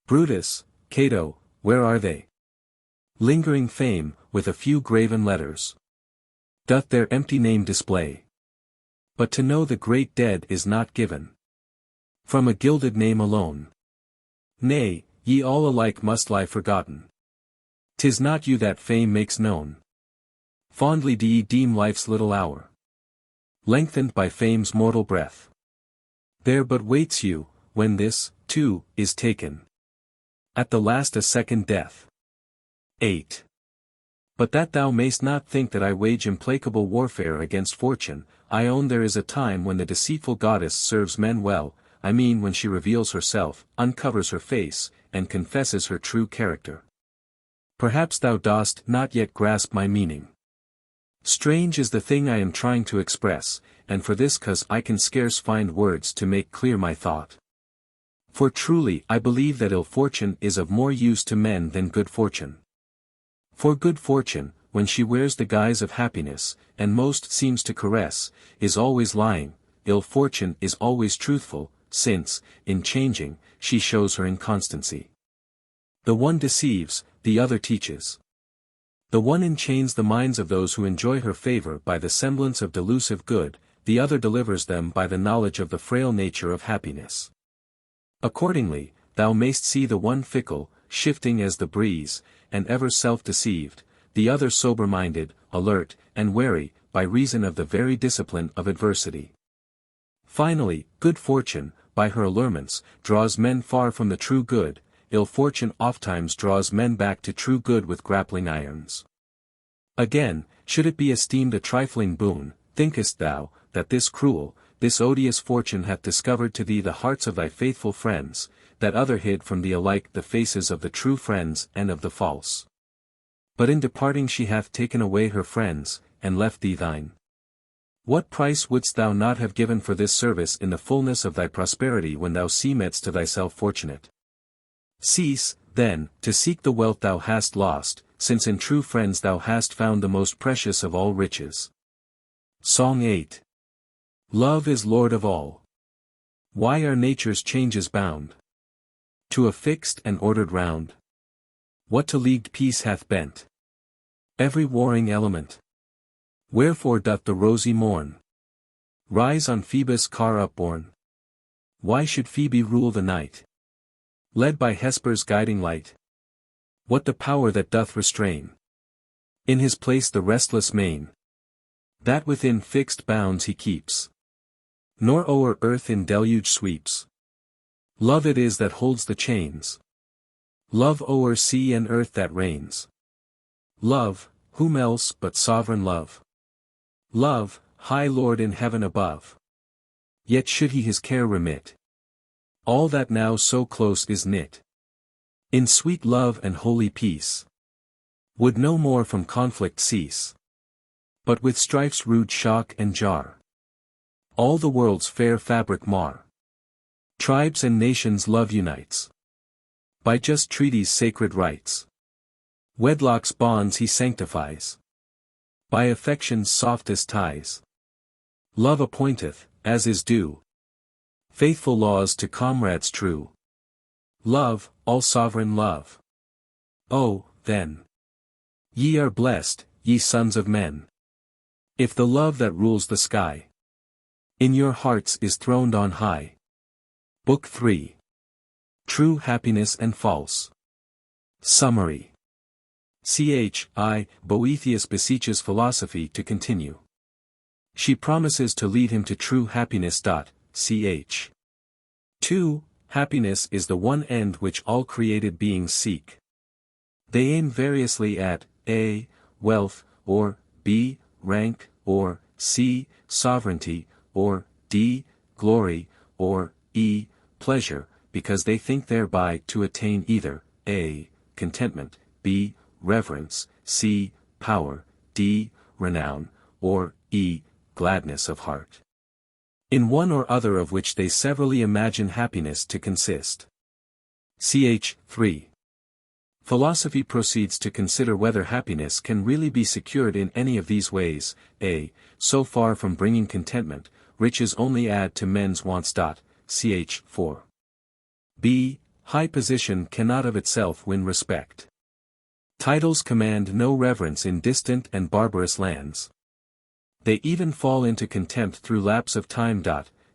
Brutus, Cato, where are they? Lingering fame, with a few graven letters, doth their empty name display. But to know the great dead is not given from a gilded name alone. Nay, ye all alike must lie forgotten. 'Tis not you that fame makes known. Fondly do ye deem life's little hour lengthened by fame's mortal breath. There but waits you, when this, too, is taken, at the last a second death. 8. But that thou mayst not think that I wage implacable warfare against fortune, I own there is a time when the deceitful goddess serves men well, I mean when she reveals herself, uncovers her face, and confesses her true character. Perhaps thou dost not yet grasp my meaning. Strange is the thing I am trying to express, and for this cause I can scarce find words to make clear my thought. For truly I believe that ill fortune is of more use to men than good fortune. For good fortune, when she wears the guise of happiness, and most seems to caress, is always lying, ill fortune is always truthful, since, in changing, she shows her inconstancy. The one deceives, the other teaches. The one enchains the minds of those who enjoy her favor by the semblance of delusive good, the other delivers them by the knowledge of the frail nature of happiness. Accordingly, thou mayst see the one fickle, shifting as the breeze, and ever self-deceived, the other sober-minded, alert, and wary, by reason of the very discipline of adversity. Finally, good fortune, by her allurements, draws men far from the true good, ill fortune ofttimes draws men back to true good with grappling irons. Again, should it be esteemed a trifling boon, thinkest thou, that this cruel, this odious fortune hath discovered to thee the hearts of thy faithful friends, that other hid from thee alike the faces of the true friends and of the false? But in departing she hath taken away her friends, and left thee thine. What price wouldst thou not have given for this service in the fullness of thy prosperity when thou seemedst to thyself fortunate? Cease, then, to seek the wealth thou hast lost, since in true friends thou hast found the most precious of all riches. Song 8. Love is Lord of all. Why are nature's changes bound to a fixed and ordered round? What to leagued peace hath bent every warring element? Wherefore doth the rosy morn rise on Phoebus' car upborne? Why should Phoebe rule the night, led by Hesper's guiding light? What the power that doth restrain in his place the restless main, that within fixed bounds he keeps, nor o'er earth in deluge sweeps? Love it is that holds the chains, love o'er sea and earth that reigns. Love, whom else but sovereign love? Love, high Lord in heaven above. Yet should he his care remit, all that now so close is knit in sweet love and holy peace, would no more from conflict cease, but with strife's rude shock and jar all the world's fair fabric mar. Tribes and nations love unites by just treaties' sacred rites. Wedlock's bonds he sanctifies by affection's softest ties. Love appointeth, as is due, faithful laws to comrades true. Love, all-sovereign love. Oh, then, ye are blessed, ye sons of men, if the love that rules the sky in your hearts is throned on high. Book 3. True Happiness and False. Summary. Boethius beseeches philosophy to continue. She promises to lead him to true happiness. 2. Happiness is the one end which all created beings seek. They aim variously at a. Wealth, or b. rank, or c. sovereignty, or d. glory, or e. pleasure, because they think thereby to attain either a. contentment, b. reverence, c. power, d. renown, or e. gladness of heart. In one or other of which they severally imagine happiness to consist. Ch. 3. Philosophy proceeds to consider whether happiness can really be secured in any of these ways. A. So far from bringing contentment, riches only add to men's wants. Ch. 4. B. High position cannot of itself win respect. Titles command no reverence in distant and barbarous lands. They even fall into contempt through lapse of time.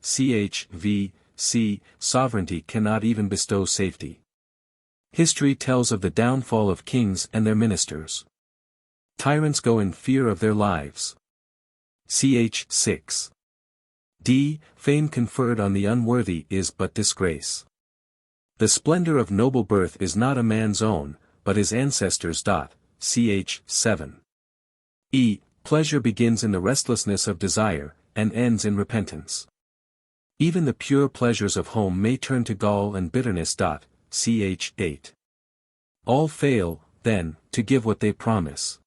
Ch. v. c. Sovereignty cannot even bestow safety. History tells of the downfall of kings and their ministers. Tyrants go in fear of their lives. Ch. 6. D. Fame conferred on the unworthy is but disgrace. The splendor of noble birth is not a man's own, but his ancestors'. Ch. 7. E. Pleasure begins in the restlessness of desire, and ends in repentance. Even the pure pleasures of home may turn to gall and bitterness. Ch. 8. All fail, then, to give what they promise.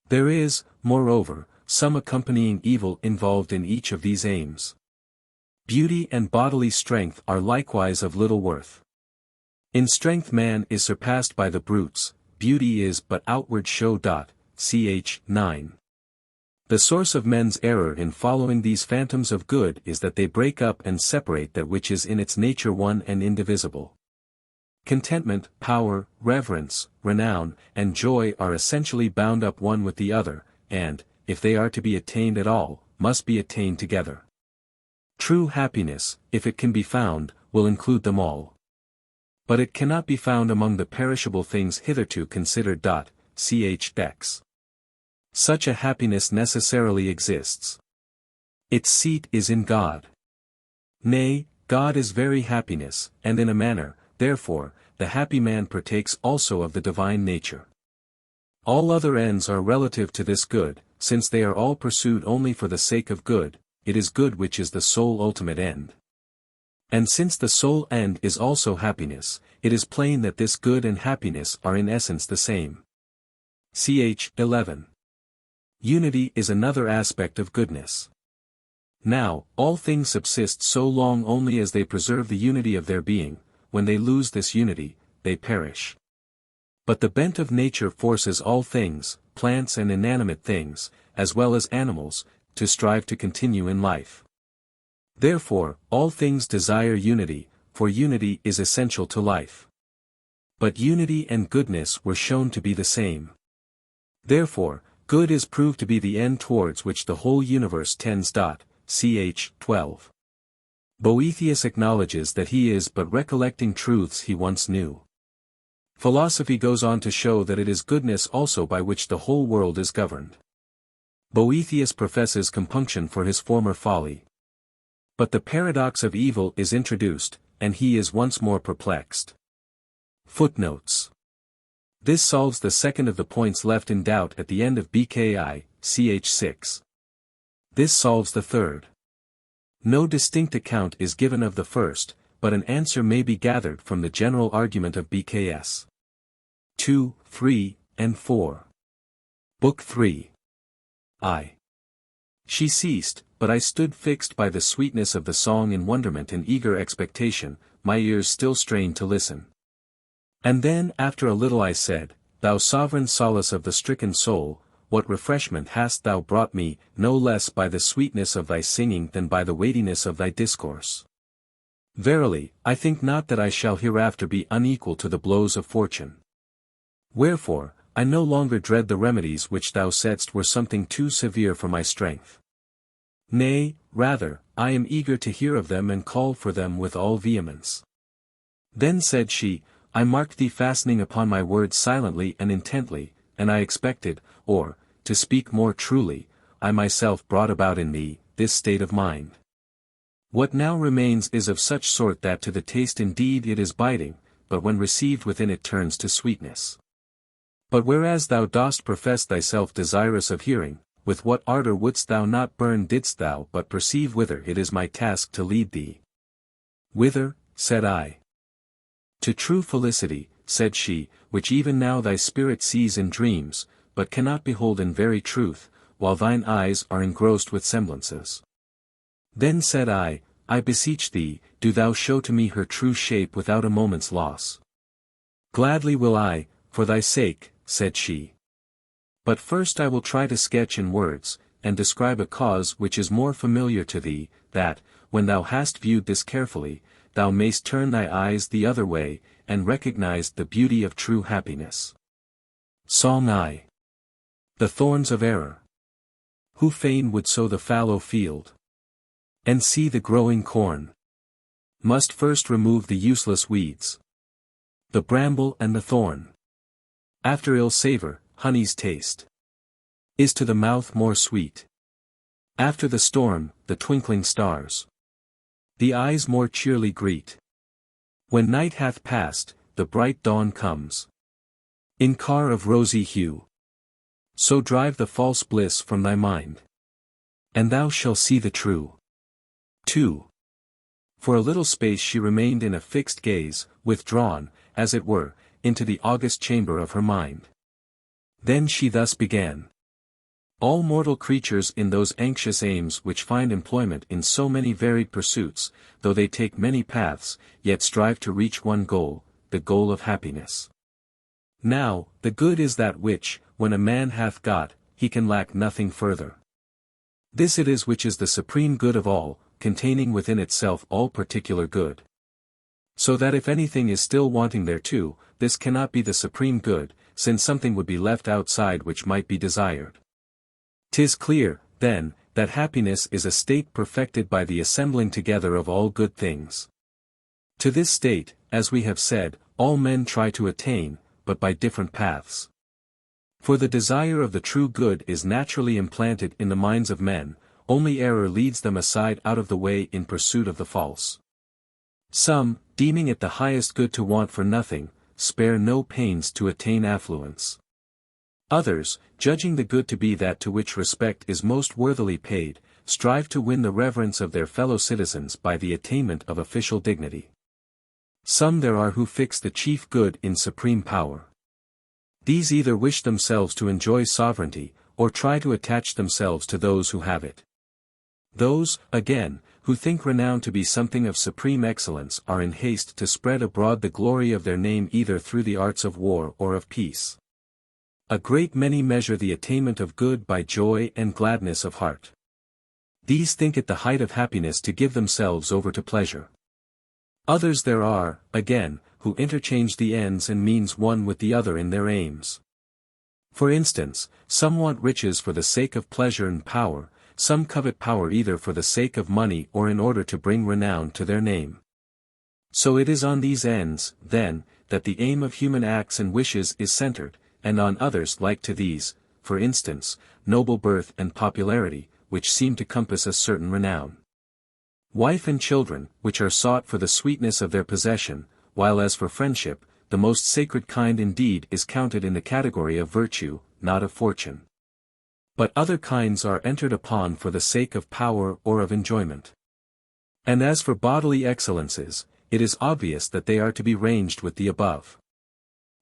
There is, moreover, some accompanying evil involved in each of these aims. Beauty and bodily strength are likewise of little worth. In strength man is surpassed by the brutes, beauty is but outward show. Ch. 9. The source of men's error in following these phantoms of good is that they break up and separate that which is in its nature one and indivisible. Contentment, power, reverence, renown, and joy are essentially bound up one with the other, and, if they are to be attained at all, must be attained together. True happiness, if it can be found, will include them all. But it cannot be found among the perishable things hitherto considered. Ch. X. Such a happiness necessarily exists. Its seat is in God. Nay, God is very happiness, and in a manner, therefore, the happy man partakes also of the divine nature. All other ends are relative to this good, since they are all pursued only for the sake of good, it is good which is the sole ultimate end. And since the sole end is also happiness, it is plain that this good and happiness are in essence the same. Ch. 11. Unity is another aspect of goodness. Now, all things subsist so long only as they preserve the unity of their being. When they lose this unity, they perish. But the bent of nature forces all things, plants and inanimate things, as well as animals, to strive to continue in life. Therefore, all things desire unity, for unity is essential to life. But unity and goodness were shown to be the same. Therefore, good is proved to be the end towards which the whole universe tends. Ch. 12. Boethius acknowledges that he is but recollecting truths he once knew. Philosophy goes on to show that it is goodness also by which the whole world is governed. Boethius professes compunction for his former folly. But the paradox of evil is introduced, and he is once more perplexed. Footnotes. This solves the second of the points left in doubt at the end of BKI, Ch. 6. This solves the third. No distinct account is given of the first, but an answer may be gathered from the general argument of BKS. 2, 3, and 4. Book 3. I. She ceased, but I stood fixed by the sweetness of the song in wonderment and eager expectation, my ears still strained to listen. And then after a little I said, Thou sovereign solace of the stricken soul, what refreshment hast thou brought me, no less by the sweetness of thy singing than by the weightiness of thy discourse. Verily, I think not that I shall hereafter be unequal to the blows of fortune. Wherefore, I no longer dread the remedies which thou saidst were something too severe for my strength. Nay, rather, I am eager to hear of them and call for them with all vehemence. Then said she, I marked thee fastening upon my words silently and intently, and I expected, or, to speak more truly, I myself brought about in thee, this state of mind. What now remains is of such sort that to the taste indeed it is biting, but when received within it turns to sweetness. But whereas thou dost profess thyself desirous of hearing, with what ardour wouldst thou not burn didst thou but perceive whither it is my task to lead thee. Whither, said I. To true felicity, said she, which even now thy spirit sees in dreams, but cannot behold in very truth, while thine eyes are engrossed with semblances. Then said I beseech thee, do thou show to me her true shape without a moment's loss. Gladly will I, for thy sake, said she. But first I will try to sketch in words, and describe a cause which is more familiar to thee, that, when thou hast viewed this carefully, thou mayst turn thy eyes the other way, and recognize the beauty of true happiness. Song I. The thorns of error. Who fain would sow the fallow field, and see the growing corn, must first remove the useless weeds, the bramble and the thorn. After ill savour, honey's taste is to the mouth more sweet. After the storm, the twinkling stars the eyes more cheerly greet. When night hath passed, the bright dawn comes, in car of rosy hue. So drive the false bliss from thy mind, and thou shalt see the true. 2. For a little space she remained in a fixed gaze, withdrawn, as it were, into the august chamber of her mind. Then she thus began. All mortal creatures in those anxious aims which find employment in so many varied pursuits, though they take many paths, yet strive to reach one goal, the goal of happiness. Now, the good is that which, when a man hath got, he can lack nothing further. This it is which is the supreme good of all, containing within itself all particular good. So that if anything is still wanting thereto, this cannot be the supreme good, since something would be left outside which might be desired. 'Tis clear, then, that happiness is a state perfected by the assembling together of all good things. To this state, as we have said, all men try to attain, but by different paths. For the desire of the true good is naturally implanted in the minds of men, only error leads them aside out of the way in pursuit of the false. Some, deeming it the highest good to want for nothing, spare no pains to attain affluence. Others, judging the good to be that to which respect is most worthily paid, strive to win the reverence of their fellow citizens by the attainment of official dignity. Some there are who fix the chief good in supreme power. These either wish themselves to enjoy sovereignty, or try to attach themselves to those who have it. Those, again, who think renown to be something of supreme excellence are in haste to spread abroad the glory of their name either through the arts of war or of peace. A great many measure the attainment of good by joy and gladness of heart. These think it the height of happiness to give themselves over to pleasure. Others there are, again, who interchange the ends and means one with the other in their aims. For instance, some want riches for the sake of pleasure and power, some covet power either for the sake of money or in order to bring renown to their name. So it is on these ends, then, that the aim of human acts and wishes is centered, and on others like to these, for instance, noble birth and popularity, which seem to compass a certain renown. Wife and children, which are sought for the sweetness of their possession, while as for friendship, the most sacred kind indeed is counted in the category of virtue, not of fortune. But other kinds are entered upon for the sake of power or of enjoyment. And as for bodily excellences, it is obvious that they are to be ranged with the above.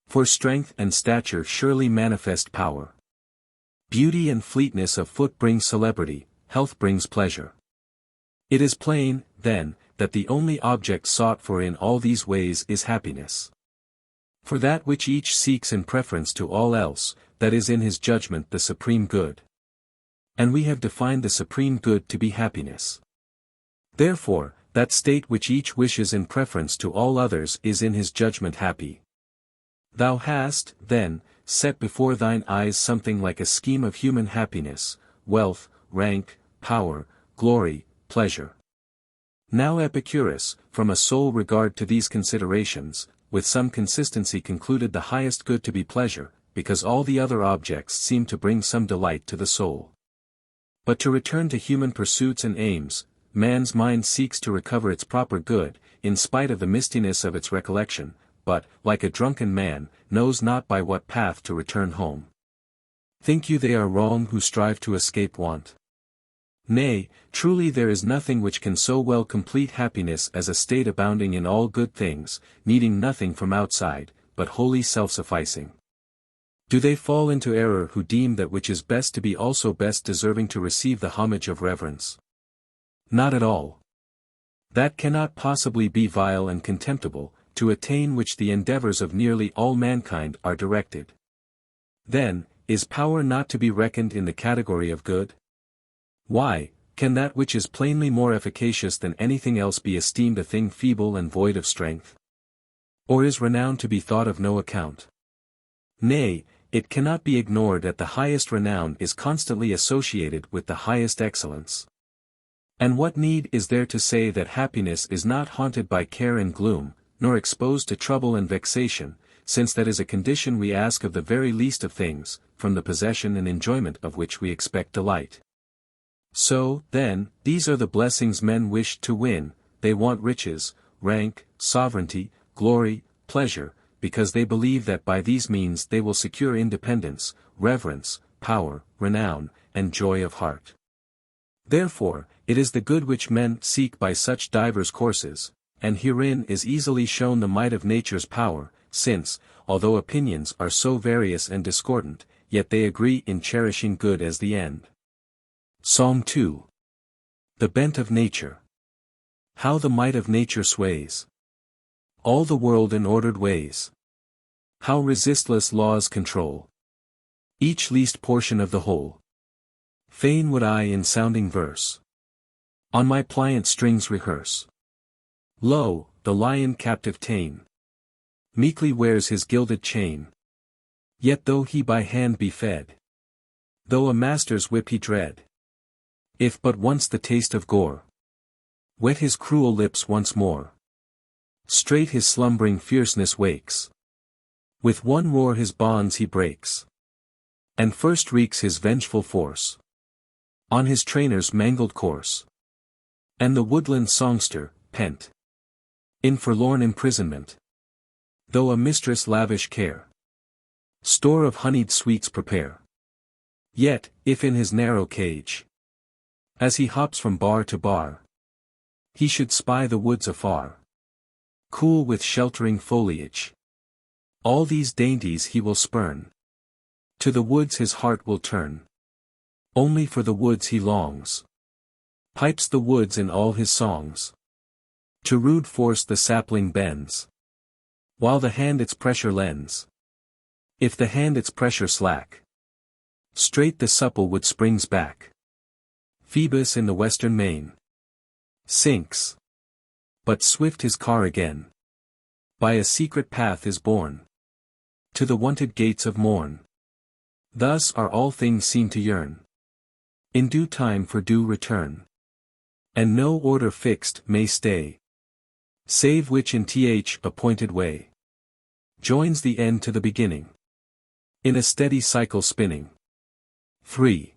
For strength and stature surely manifest power. Beauty and fleetness of foot brings celebrity, health brings pleasure. It is plain, then, that the only object sought for in all these ways is happiness. For that which each seeks in preference to all else, that is in his judgment the supreme good. And we have defined the supreme good to be happiness. Therefore, that state which each wishes in preference to all others is in his judgment happy. Thou hast, then, set before thine eyes something like a scheme of human happiness, wealth, rank, power, glory, pleasure. Now Epicurus, from a sole regard to these considerations, with some consistency concluded the highest good to be pleasure, because all the other objects seem to bring some delight to the soul. But to return to human pursuits and aims, man's mind seeks to recover its proper good, in spite of the mistiness of its recollection, but, like a drunken man, knows not by what path to return home. Think you they are wrong who strive to escape want? Nay, truly there is nothing which can so well complete happiness as a state abounding in all good things, needing nothing from outside, but wholly self-sufficing. Do they fall into error who deem that which is best to be also best deserving to receive the homage of reverence? Not at all. That cannot possibly be vile and contemptible, to attain which the endeavors of nearly all mankind are directed. Then, is power not to be reckoned in the category of good? Why, can that which is plainly more efficacious than anything else be esteemed a thing feeble and void of strength? Or is renown to be thought of no account? Nay, it cannot be ignored that the highest renown is constantly associated with the highest excellence. And what need is there to say that happiness is not haunted by care and gloom, nor exposed to trouble and vexation, since that is a condition we ask of the very least of things, from the possession and enjoyment of which we expect delight. So, then, these are the blessings men wish to win. They want riches, rank, sovereignty, glory, pleasure, because they believe that by these means they will secure independence, reverence, power, renown, and joy of heart. Therefore, it is the good which men seek by such divers courses, and herein is easily shown the might of nature's power, since, although opinions are so various and discordant, yet they agree in cherishing good as the end. Psalm 2. The bent of nature. How the might of nature sways all the world in ordered ways. How resistless laws control each least portion of the whole. Fain would I in sounding verse on my pliant strings rehearse. Lo, the lion captive tame meekly wears his gilded chain. Yet though he by hand be fed, though a master's whip he dread, if but once the taste of gore wet his cruel lips once more, straight his slumbering fierceness wakes. With one roar his bonds he breaks, and first wreaks his vengeful force on his trainer's mangled corse. And the woodland songster, pent in forlorn imprisonment, though a mistress lavish care store of honeyed sweets prepare, yet, if in his narrow cage, as he hops from bar to bar, he should spy the woods afar, cool with sheltering foliage, all these dainties he will spurn. To the woods his heart will turn. Only for the woods he longs. Pipes the woods in all his songs. To rude force the sapling bends, while the hand its pressure lends. If the hand its pressure slack, straight the supple wood springs back. Phoebus in the western main sinks, but swift his car again by a secret path is borne to the wonted gates of morn. Thus are all things seen to yearn in due time for due return, and no order fixed may stay, save which in th appointed way joins the end to the beginning, in a steady cycle spinning. 3.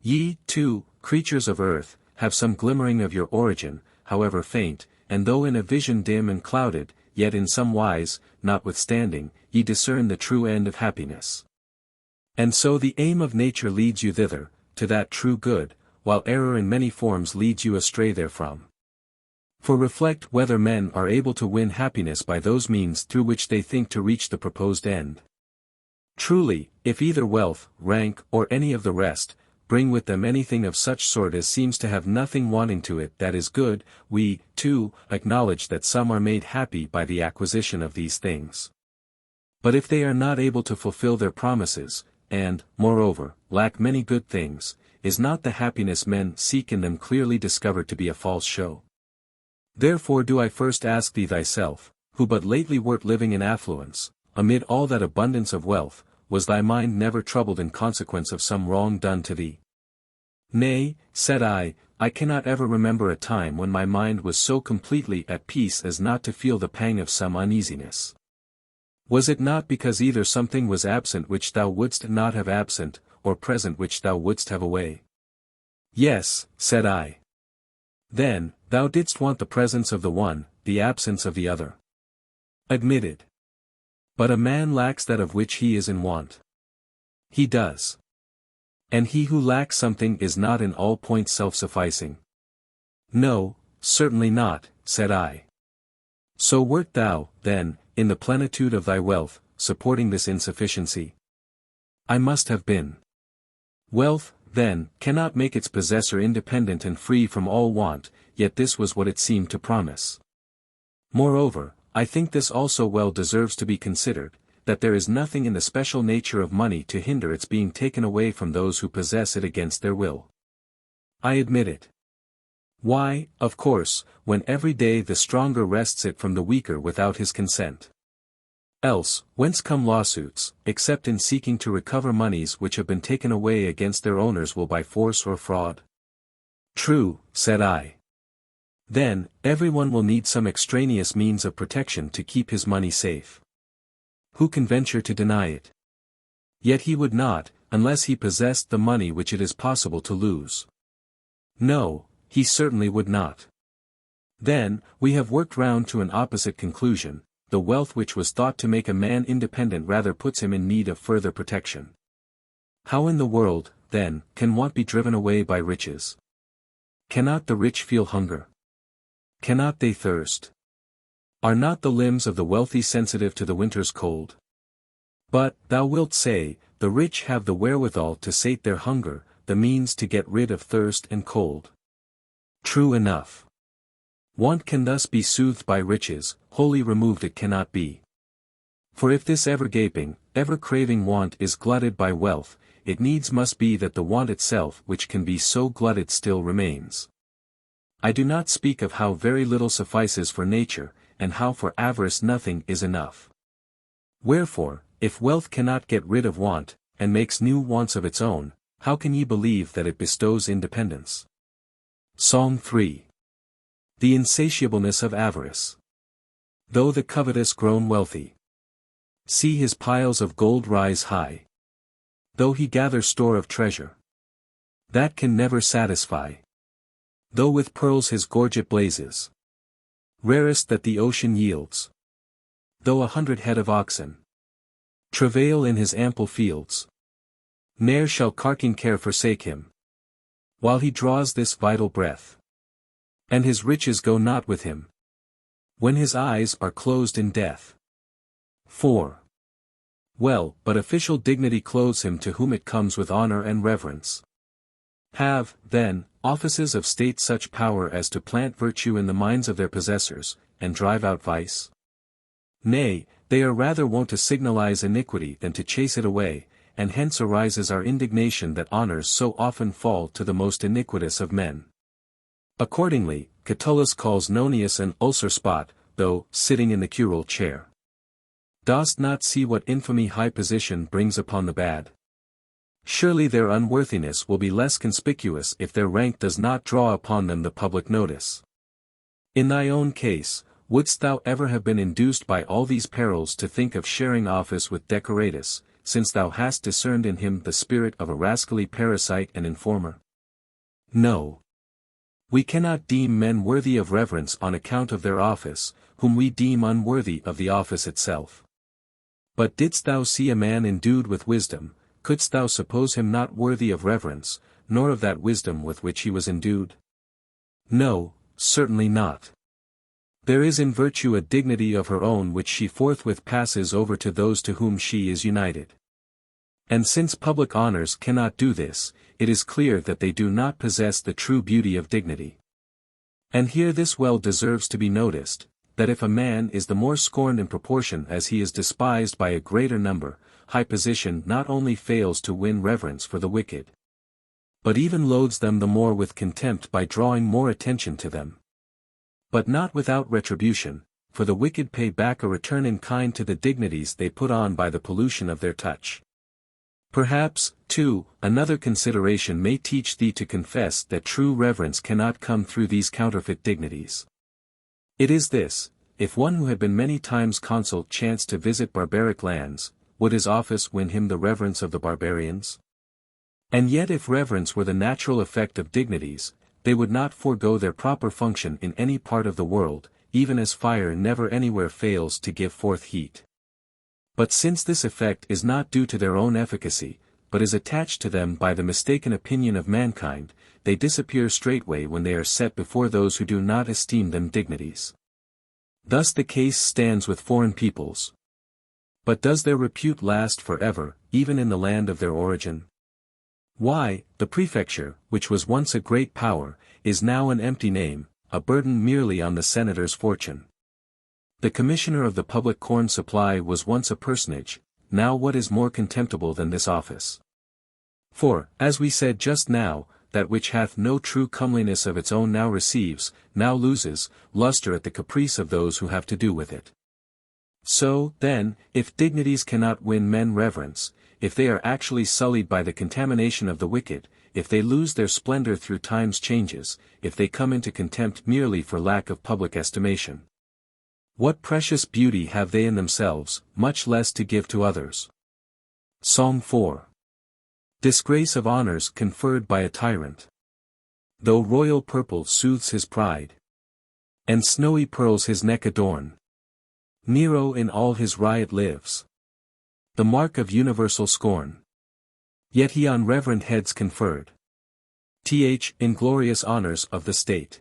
Ye, too, creatures of earth, have some glimmering of your origin, however faint, and though in a vision dim and clouded, yet in some wise, notwithstanding, ye discern the true end of happiness. And so the aim of nature leads you thither, to that true good, while error in many forms leads you astray therefrom. For reflect whether men are able to win happiness by those means through which they think to reach the proposed end. Truly, if either wealth, rank, or any of the rest, bring with them anything of such sort as seems to have nothing wanting to it that is good, we, too, acknowledge that some are made happy by the acquisition of these things. But if they are not able to fulfill their promises, and, moreover, lack many good things, is not the happiness men seek in them clearly discovered to be a false show? Therefore do I first ask thee thyself, who but lately wert living in affluence, amid all that abundance of wealth, was thy mind never troubled in consequence of some wrong done to thee? Nay, said I cannot ever remember a time when my mind was so completely at peace as not to feel the pang of some uneasiness. Was it not because either something was absent which thou wouldst not have absent, or present which thou wouldst have away? Yes, said I. Then, thou didst want the presence of the one, the absence of the other. Admitted. But a man lacks that of which he is in want. He does. And he who lacks something is not in all points self-sufficing. No, certainly not, said I. So wert thou, then, in the plenitude of thy wealth, supporting this insufficiency? I must have been. Wealth, then, cannot make its possessor independent and free from all want, yet this was what it seemed to promise. Moreover, I think this also well deserves to be considered, that there is nothing in the special nature of money to hinder its being taken away from those who possess it against their will. I admit it. Why, of course, when every day the stronger wrests it from the weaker without his consent. Else, whence come lawsuits, except in seeking to recover monies which have been taken away against their owners will by force or fraud? True, said I. Then, everyone will need some extraneous means of protection to keep his money safe. Who can venture to deny it? Yet he would not, unless he possessed the money which it is possible to lose. No, he certainly would not. Then, we have worked round to an opposite conclusion. The wealth which was thought to make a man independent rather puts him in need of further protection. How in the world, then, can want be driven away by riches? Cannot the rich feel hunger? Cannot they thirst? Are not the limbs of the wealthy sensitive to the winter's cold? But, thou wilt say, the rich have the wherewithal to sate their hunger, the means to get rid of thirst and cold. True enough. Want can thus be soothed by riches, wholly removed it cannot be. For if this ever gaping, ever craving want is glutted by wealth, it needs must be that the want itself which can be so glutted still remains. I do not speak of how very little suffices for nature, and how for avarice nothing is enough. Wherefore, if wealth cannot get rid of want, and makes new wants of its own, how can ye believe that it bestows independence? Psalm 3. The insatiableness of avarice. Though the covetous grown wealthy, see his piles of gold rise high. Though he gather store of treasure, that can never satisfy. Though with pearls his gorget blazes, rarest that the ocean yields. Though 100 head of oxen travail in his ample fields, ne'er shall carking care forsake him, while he draws this vital breath. And his riches go not with him, when his eyes are closed in death. 4. Well, but official dignity clothes him to whom it comes with honor and reverence. Have, then, offices of state such power as to plant virtue in the minds of their possessors, and drive out vice? Nay, they are rather wont to signalize iniquity than to chase it away, and hence arises our indignation that honors so often fall to the most iniquitous of men. Accordingly, Catullus calls Nonius an ulcer spot, though sitting in the curule chair. Dost not see what infamy high position brings upon the bad? Surely their unworthiness will be less conspicuous if their rank does not draw upon them the public notice. In thy own case, wouldst thou ever have been induced by all these perils to think of sharing office with Decoratus, since thou hast discerned in him the spirit of a rascally parasite and informer? No. We cannot deem men worthy of reverence on account of their office, whom we deem unworthy of the office itself. But didst thou see a man endued with wisdom, couldst thou suppose him not worthy of reverence, nor of that wisdom with which he was endued? No, certainly not. There is in virtue a dignity of her own which she forthwith passes over to those to whom she is united. And since public honors cannot do this, it is clear that they do not possess the true beauty of dignity. And here this well deserves to be noticed, that if a man is the more scorned in proportion as he is despised by a greater number, high position not only fails to win reverence for the wicked, but even loads them the more with contempt by drawing more attention to them. But not without retribution, for the wicked pay back a return in kind to the dignities they put on by the pollution of their touch. Perhaps, too, another consideration may teach thee to confess that true reverence cannot come through these counterfeit dignities. It is this: if one who had been many times consul chanced to visit barbaric lands, would his office win him the reverence of the barbarians? And yet if reverence were the natural effect of dignities, they would not forego their proper function in any part of the world, even as fire never anywhere fails to give forth heat. But since this effect is not due to their own efficacy, but is attached to them by the mistaken opinion of mankind, they disappear straightway when they are set before those who do not esteem them dignities. Thus the case stands with foreign peoples. But does their repute last forever, even in the land of their origin? Why, the prefecture, which was once a great power, is now an empty name, a burden merely on the senator's fortune. The commissioner of the public corn supply was once a personage, now what is more contemptible than this office? For, as we said just now, that which hath no true comeliness of its own now receives, now loses, lustre at the caprice of those who have to do with it. So, then, if dignities cannot win men reverence, if they are actually sullied by the contamination of the wicked, if they lose their splendor through time's changes, if they come into contempt merely for lack of public estimation, what precious beauty have they in themselves, much less to give to others? Psalm 4. Disgrace of honors conferred by a tyrant. Though royal purple soothes his pride, and snowy pearls his neck adorn, Nero in all his riot lives, the mark of universal scorn. Yet he on reverend heads conferred inglorious honors of the state.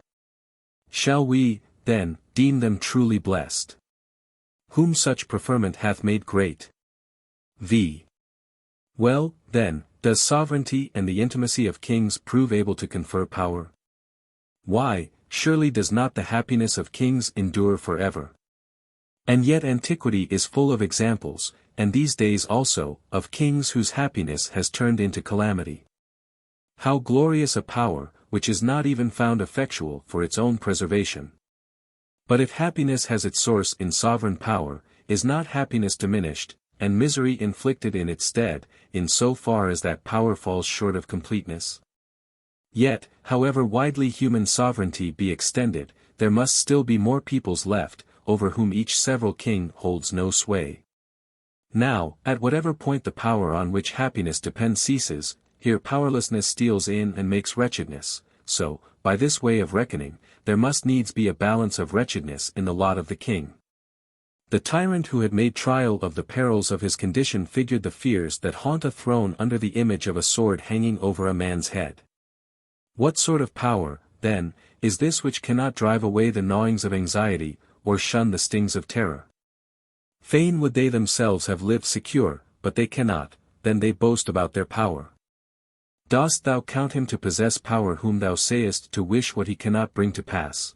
Shall we, then, deem them truly blessed, whom such preferment hath made great? V. Well, then, does sovereignty and the intimacy of kings prove able to confer power? Why, surely does not the happiness of kings endure forever? And yet antiquity is full of examples, and these days also, of kings whose happiness has turned into calamity. How glorious a power, which is not even found effectual for its own preservation! But if happiness has its source in sovereign power, is not happiness diminished, and misery inflicted in its stead, in so far as that power falls short of completeness? Yet, however widely human sovereignty be extended, there must still be more peoples left, over whom each several king holds no sway. Now, at whatever point the power on which happiness depends ceases, here powerlessness steals in and makes wretchedness, so, by this way of reckoning, there must needs be a balance of wretchedness in the lot of the king. The tyrant who had made trial of the perils of his condition figured the fears that haunt a throne under the image of a sword hanging over a man's head. What sort of power, then, is this which cannot drive away the gnawings of anxiety, or shun the stings of terror? Fain would they themselves have lived secure, but they cannot, then they boast about their power. Dost thou count him to possess power whom thou sayest to wish what he cannot bring to pass?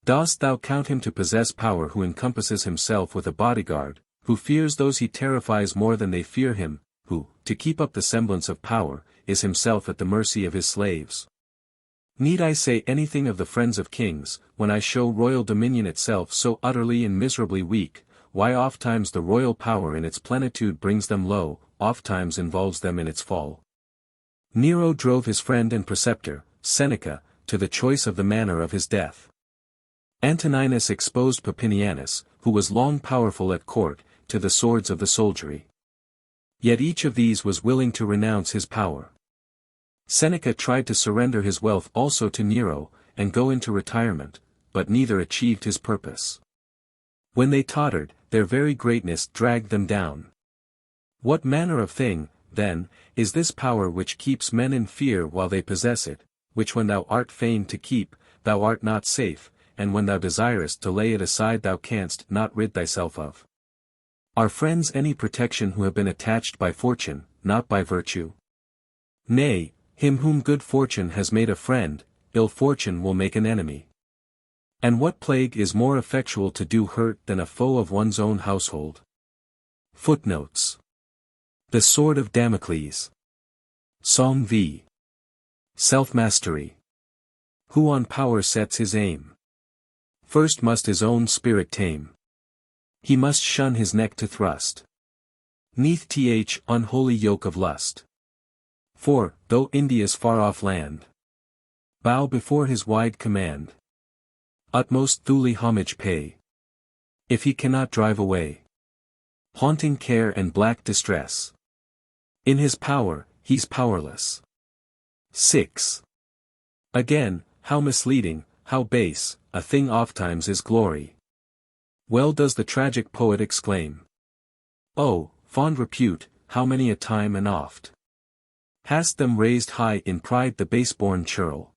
Dost thou count him to possess power who encompasses himself with a bodyguard, who fears those he terrifies more than they fear him, who, to keep up the semblance of power, is himself at the mercy of his slaves? Need I say anything of the friends of kings, when I show royal dominion itself so utterly and miserably weak, why ofttimes the royal power in its plenitude brings them low, ofttimes involves them in its fall? Nero drove his friend and preceptor, Seneca, to the choice of the manner of his death. Antoninus exposed Papinianus, who was long powerful at court, to the swords of the soldiery. Yet each of these was willing to renounce his power. Seneca tried to surrender his wealth also to Nero, and go into retirement, but neither achieved his purpose. When they tottered, their very greatness dragged them down. What manner of thing, then, is this power which keeps men in fear while they possess it, which when thou art fain to keep, thou art not safe, and when thou desirest to lay it aside thou canst not rid thyself of? Are friends any protection who have been attached by fortune, not by virtue? Nay, him whom good fortune has made a friend, ill fortune will make an enemy. And what plague is more effectual to do hurt than a foe of one's own household? Footnotes. The Sword of Damocles. Psalm v. Self-mastery. Who on power sets his aim, first must his own spirit tame. He must shun his neck to thrust 'neath th unholy yoke of lust. For, though India's far-off land bow before his wide command, utmost thuli homage pay, if he cannot drive away haunting care and black distress, in his power, he's powerless. 6. Again, how misleading, how base, a thing ofttimes is glory. Well does the tragic poet exclaim. Oh, fond repute, how many a time and oft hast them raised high in pride the base-born churl.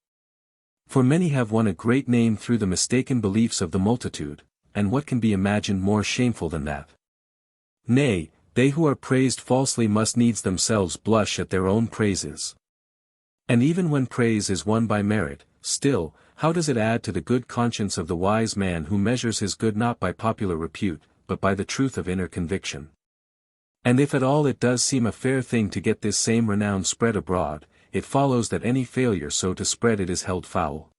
For many have won a great name through the mistaken beliefs of the multitude, and what can be imagined more shameful than that? Nay, they who are praised falsely must needs themselves blush at their own praises. And even when praise is won by merit, still, how does it add to the good conscience of the wise man who measures his good not by popular repute, but by the truth of inner conviction? And if at all it does seem a fair thing to get this same renown spread abroad, it follows that any failure so to spread it is held foul.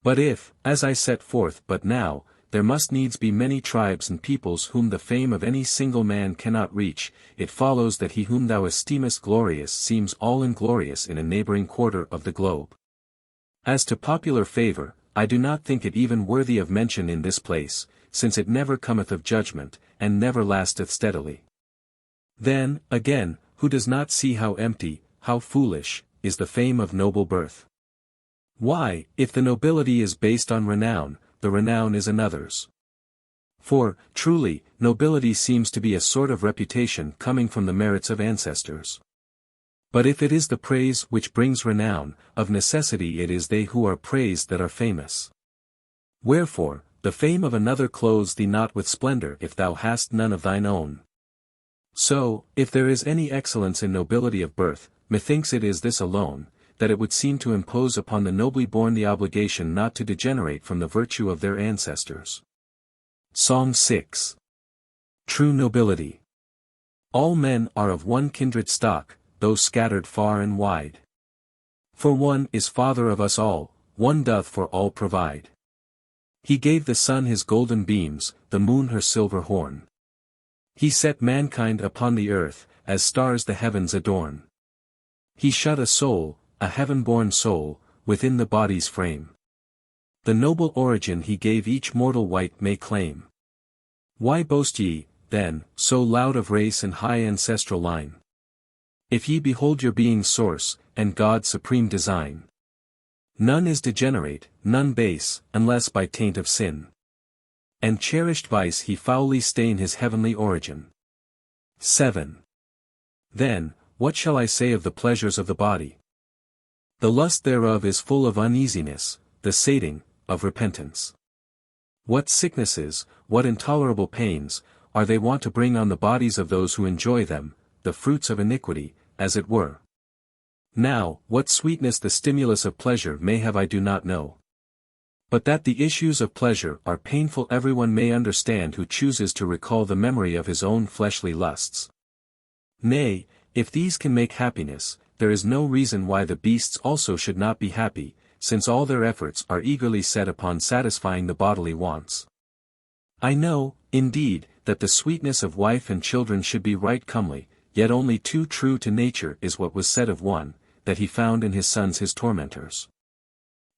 But if, as I set forth but now, there must needs be many tribes and peoples whom the fame of any single man cannot reach, it follows that he whom thou esteemest glorious seems all inglorious in a neighboring quarter of the globe. As to popular favor, I do not think it even worthy of mention in this place, since it never cometh of judgment, and never lasteth steadily. Then, again, who does not see how empty, how foolish, is the fame of noble birth? Why, if the nobility is based on renown, the renown is another's. For, truly, nobility seems to be a sort of reputation coming from the merits of ancestors. But if it is the praise which brings renown, of necessity it is they who are praised that are famous. Wherefore, the fame of another clothes thee not with splendor if thou hast none of thine own. So, if there is any excellence in nobility of birth, methinks it is this alone, that it would seem to impose upon the nobly born the obligation not to degenerate from the virtue of their ancestors. Song 6. True Nobility. All men are of one kindred stock, though scattered far and wide. For one is father of us all, one doth for all provide. He gave the sun his golden beams, the moon her silver horn. He set mankind upon the earth, as stars the heavens adorn. He shut a soul, a heaven-born soul, within the body's frame. The noble origin he gave each mortal wight may claim. Why boast ye, then, so loud of race and high ancestral line? If ye behold your being's source, and God's supreme design. None is degenerate, none base, unless by taint of sin. And cherished vice he foully stain his heavenly origin. 7. Then, what shall I say of the pleasures of the body? The lust thereof is full of uneasiness, the sating, of repentance. What sicknesses, what intolerable pains, are they wont to bring on the bodies of those who enjoy them, the fruits of iniquity, as it were. Now, what sweetness the stimulus of pleasure may have I do not know. But that the issues of pleasure are painful everyone may understand who chooses to recall the memory of his own fleshly lusts. Nay, if these can make happiness, there is no reason why the beasts also should not be happy, since all their efforts are eagerly set upon satisfying the bodily wants. I know, indeed, that the sweetness of wife and children should be right comely, yet only too true to nature is what was said of one, that he found in his sons his tormentors.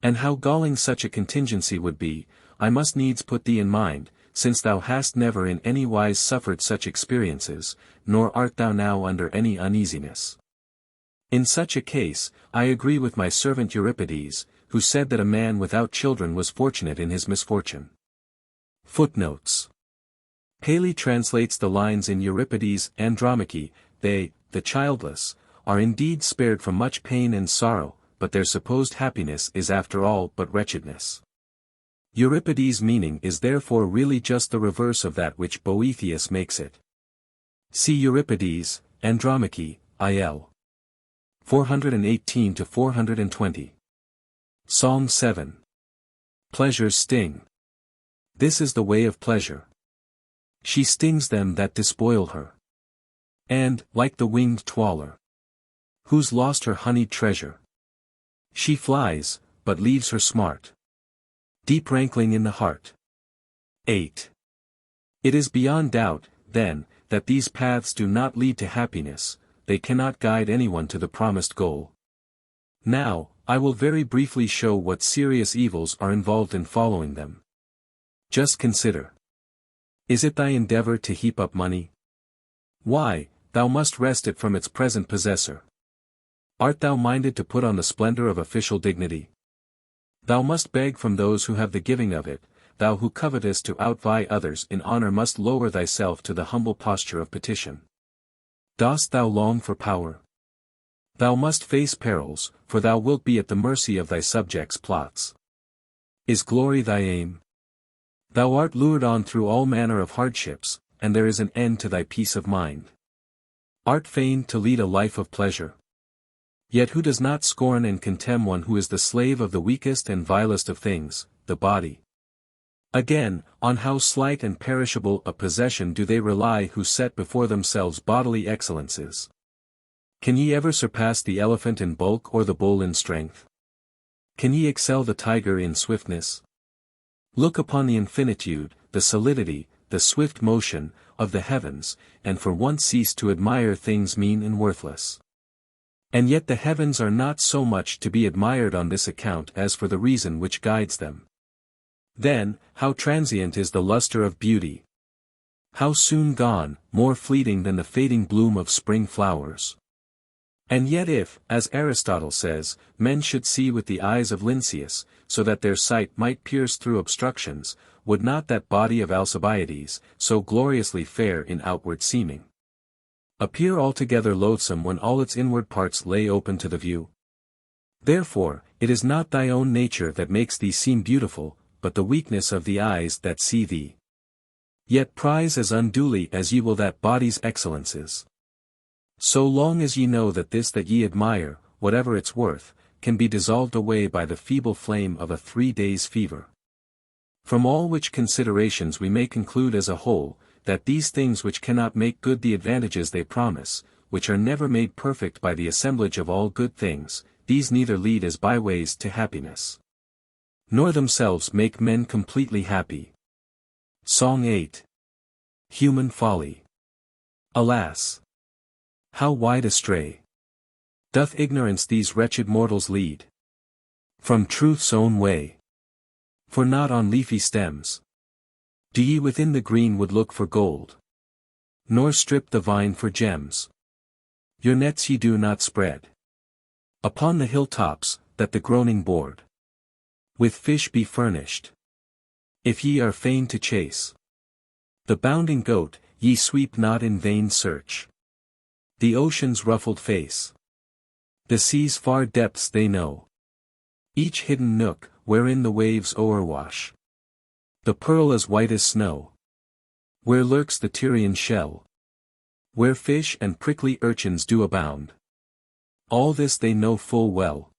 And how galling such a contingency would be, I must needs put thee in mind, since thou hast never in any wise suffered such experiences, nor art thou now under any uneasiness. In such a case, I agree with my servant Euripides, who said that a man without children was fortunate in his misfortune. Footnotes. Paley translates the lines in Euripides' Andromache, they, the childless, are indeed spared from much pain and sorrow, but their supposed happiness is after all but wretchedness. Euripides' meaning is therefore really just the reverse of that which Boethius makes it. See Euripides, Andromache, IL. 418-420. Psalm 7. Pleasure's sting. This is the way of pleasure. She stings them that despoil her. And, like the winged twaller, who's lost her honeyed treasure, she flies, but leaves her smart, deep rankling in the heart. 8. It is beyond doubt, then, that these paths do not lead to happiness, they cannot guide anyone to the promised goal. Now, I will very briefly show what serious evils are involved in following them. Just consider. Is it thy endeavor to heap up money? Why, thou must wrest it from its present possessor. Art thou minded to put on the splendor of official dignity? Thou must beg from those who have the giving of it, thou who covetest to outvie others in honor must lower thyself to the humble posture of petition. Dost thou long for power? Thou must face perils, for thou wilt be at the mercy of thy subjects' plots. Is glory thy aim? Thou art lured on through all manner of hardships, and there is an end to thy peace of mind. Art fain to lead a life of pleasure? Yet who does not scorn and contemn one who is the slave of the weakest and vilest of things, the body? Again, on how slight and perishable a possession do they rely who set before themselves bodily excellences? Can ye ever surpass the elephant in bulk or the bull in strength? Can ye excel the tiger in swiftness? Look upon the infinitude, the solidity, the swift motion, of the heavens, and for once cease to admire things mean and worthless. And yet the heavens are not so much to be admired on this account as for the reason which guides them. Then, how transient is the luster of beauty! How soon gone, more fleeting than the fading bloom of spring flowers! And yet if, as Aristotle says, men should see with the eyes of Lynceus, so that their sight might pierce through obstructions, would not that body of Alcibiades, so gloriously fair in outward seeming, appear altogether loathsome when all its inward parts lay open to the view? Therefore, it is not thy own nature that makes thee seem beautiful, but the weakness of the eyes that see thee. Yet prize as unduly as ye will that body's excellences. So long as ye know that this that ye admire, whatever its worth, can be dissolved away by the feeble flame of a 3 days' fever. From all which considerations we may conclude as a whole, that these things which cannot make good the advantages they promise, which are never made perfect by the assemblage of all good things, these neither lead as byways to happiness, nor themselves make men completely happy. Song 8. Human Folly. Alas! How wide astray doth ignorance these wretched mortals lead from truth's own way? For not on leafy stems do ye within the green wood look for gold, nor strip the vine for gems. Your nets ye do not spread upon the hill-tops, that the groaning board with fish be furnished. If ye are fain to chase the bounding goat, ye sweep not in vain search the ocean's ruffled face. The sea's far depths they know, each hidden nook, wherein the waves o'erwash the pearl as white as snow, where lurks the Tyrian shell, where fish and prickly urchins do abound. All this they know full well,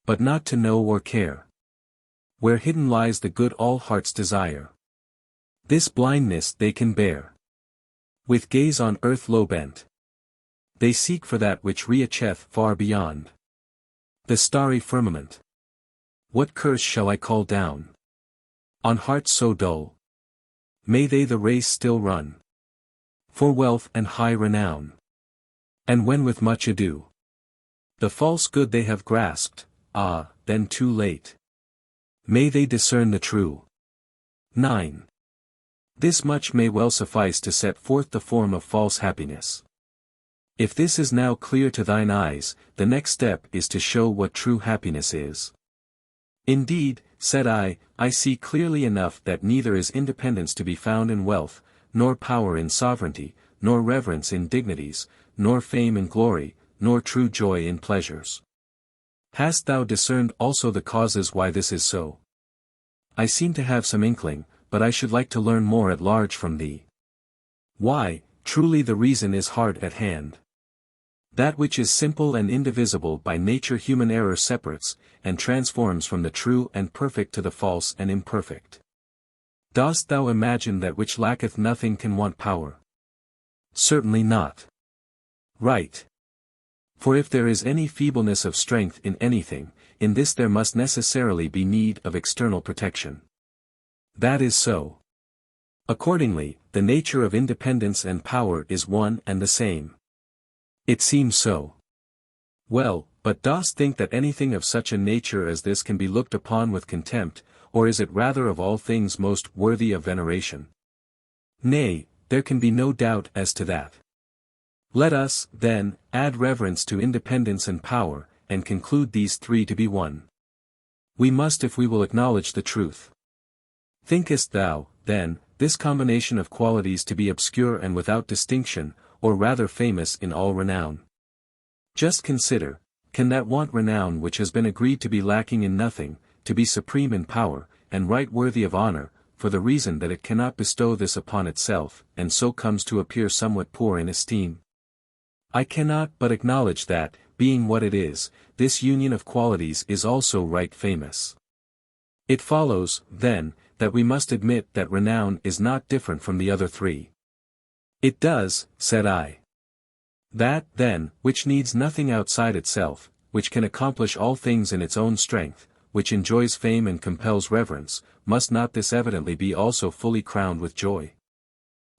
but not to know or care where hidden lies the good all hearts desire. This blindness they can bear with gaze on earth low bent. They seek for that which reacheth far beyond the starry firmament. What curse shall I call down on hearts so dull? May they the race still run for wealth and high renown. And when with much ado the false good they have grasped, ah, then too late, may they discern the true. 9. This much may well suffice to set forth the form of false happiness. If this is now clear to thine eyes, the next step is to show what true happiness is. Indeed, said I see clearly enough that neither is independence to be found in wealth, nor power in sovereignty, nor reverence in dignities, nor fame in glory, nor true joy in pleasures. Hast thou discerned also the causes why this is so? I seem to have some inkling, but I should like to learn more at large from thee. Why, truly the reason is hard at hand. That which is simple and indivisible by nature human error separates, and transforms from the true and perfect to the false and imperfect. Dost thou imagine that which lacketh nothing can want power? Certainly not. Right. For if there is any feebleness of strength in anything, in this there must necessarily be need of external protection. That is so. Accordingly, the nature of independence and power is one and the same. It seems so. Well, but dost think that anything of such a nature as this can be looked upon with contempt, or is it rather of all things most worthy of veneration? Nay, there can be no doubt as to that. Let us, then, add reverence to independence and power, and conclude these three to be one. We must if we will acknowledge the truth. Thinkest thou, then, this combination of qualities to be obscure and without distinction, or rather famous in all renown? Just consider, can that want renown which has been agreed to be lacking in nothing, to be supreme in power, and right worthy of honor, for the reason that it cannot bestow this upon itself, and so comes to appear somewhat poor in esteem? I cannot but acknowledge that, being what it is, this union of qualities is also right famous. It follows, then, that we must admit that renown is not different from the other three. It does, said I. That, then, which needs nothing outside itself, which can accomplish all things in its own strength, which enjoys fame and compels reverence, must not this evidently be also fully crowned with joy?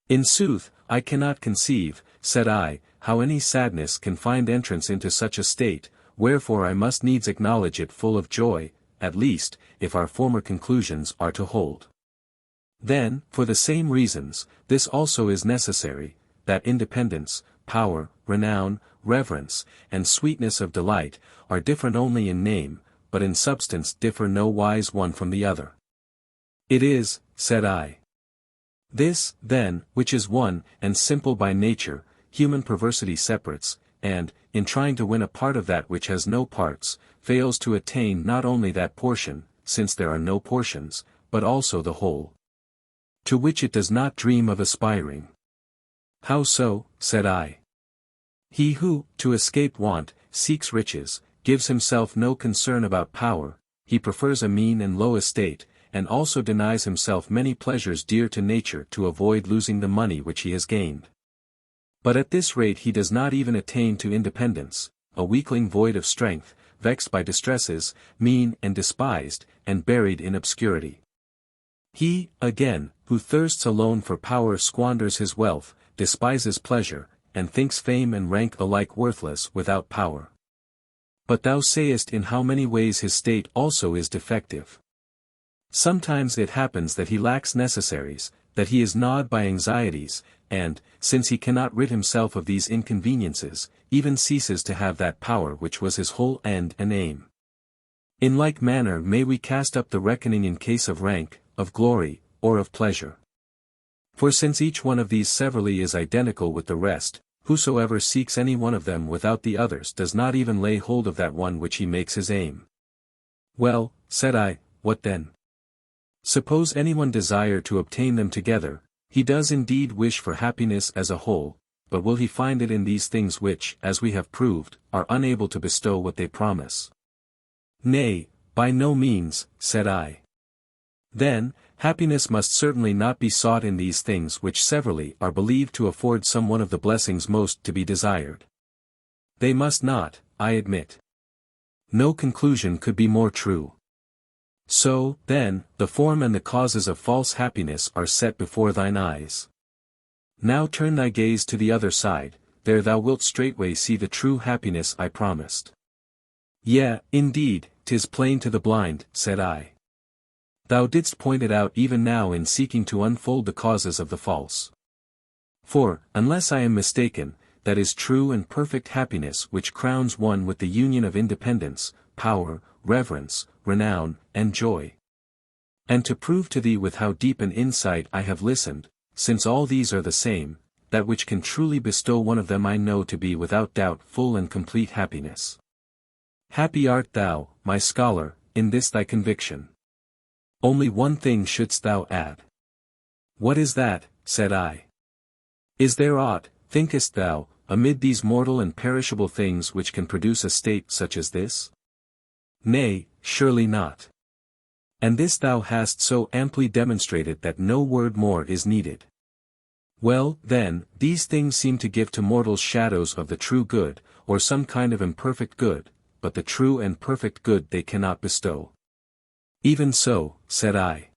In sooth, I cannot conceive, said I, how any sadness can find entrance into such a state, wherefore I must needs acknowledge it full of joy, at least, if our former conclusions are to hold. Then, for the same reasons, this also is necessary, that independence, power, renown, reverence, and sweetness of delight, are different only in name, but in substance differ no wise one from the other. It is, said I. This, then, which is one, and simple by nature, human perversity separates, and, in trying to win a part of that which has no parts, fails to attain not only that portion, since there are no portions, but also the whole, to which it does not dream of aspiring. How so, said I. He who, to escape want, seeks riches, gives himself no concern about power, he prefers a mean and low estate, and also denies himself many pleasures dear to nature to avoid losing the money which he has gained. But at this rate he does not even attain to independence, a weakling void of strength, vexed by distresses, mean and despised, and buried in obscurity. He, again, who thirsts alone for power squanders his wealth, despises pleasure, and thinks fame and rank alike worthless without power. But thou sayest in how many ways his state also is defective. Sometimes it happens that he lacks necessaries, that he is gnawed by anxieties, and, since he cannot rid himself of these inconveniences, even ceases to have that power which was his whole end and aim. In like manner may we cast up the reckoning in case of rank, of glory, or of pleasure. For since each one of these severally is identical with the rest, whosoever seeks any one of them without the others does not even lay hold of that one which he makes his aim. Well, said I, what then? Suppose anyone desire to obtain them together, he does indeed wish for happiness as a whole, but will he find it in these things which, as we have proved, are unable to bestow what they promise? Nay, by no means, said I. Then, happiness must certainly not be sought in these things which severally are believed to afford some one of the blessings most to be desired. They must not, I admit. No conclusion could be more true. So, then, the form and the causes of false happiness are set before thine eyes. Now turn thy gaze to the other side, there thou wilt straightway see the true happiness I promised. Yea, indeed, 'tis plain to the blind, said I. Thou didst point it out even now in seeking to unfold the causes of the false. For, unless I am mistaken, that is true and perfect happiness which crowns one with the union of independence, power, reverence, renown, and joy. And to prove to thee with how deep an insight I have listened, since all these are the same, that which can truly bestow one of them I know to be without doubt full and complete happiness. Happy art thou, my scholar, in this thy conviction. Only one thing shouldst thou add. What is that, said I. Is there aught, thinkest thou, amid these mortal and perishable things which can produce a state such as this? Nay, surely not. And this thou hast so amply demonstrated that no word more is needed. Well, then, these things seem to give to mortals shadows of the true good, or some kind of imperfect good, but the true and perfect good they cannot bestow. Even so, said I.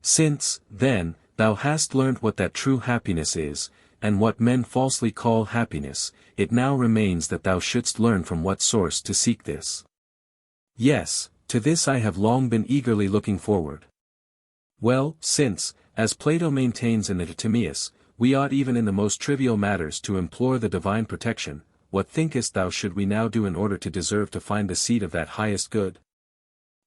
Since, then, thou hast learnt what that true happiness is, and what men falsely call happiness, it now remains that thou shouldst learn from what source to seek this. Yes, to this I have long been eagerly looking forward. Well, since, as Plato maintains in the Timaeus, we ought even in the most trivial matters to implore the divine protection, what thinkest thou should we now do in order to deserve to find the seat of that highest good?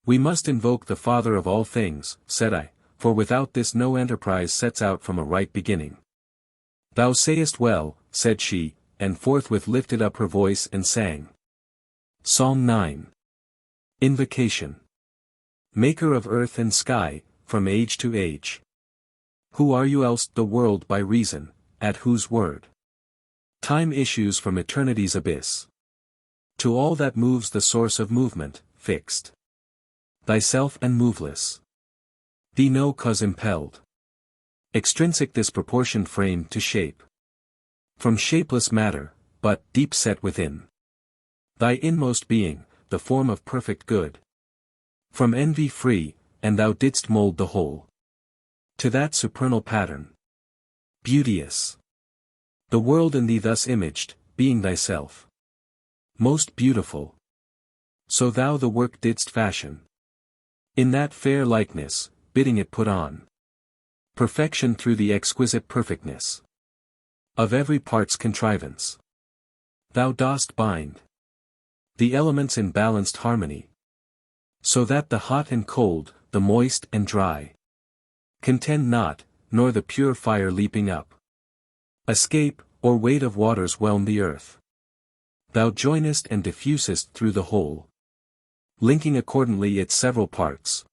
We must invoke the Father of all things, said I, for without this no enterprise sets out from a right beginning. Thou sayest well, said she, and forthwith lifted up her voice and sang. Song 9. Invocation. Maker of earth and sky, from age to age. Who are you else the world by reason, at whose word time issues from eternity's abyss? To all that moves the source of movement, fixed. Thyself and moveless. Thee no cause impelled. Extrinsic this proportioned frame to shape. From shapeless matter, but deep set within. Thy inmost being, the form of perfect good. From envy free, and thou didst mold the whole. To that supernal pattern. Beauteous. The world in thee thus imaged, being thyself. Most beautiful. So thou the work didst fashion. In that fair likeness, bidding it put on. Perfection through the exquisite perfectness. Of every part's contrivance. Thou dost bind. The elements in balanced harmony. So that the hot and cold, the moist and dry. Contend not, nor the pure fire leaping up. Escape, or weight of waters whelm the earth. Thou joinest and diffusest through the whole. Linking accordingly its several parts.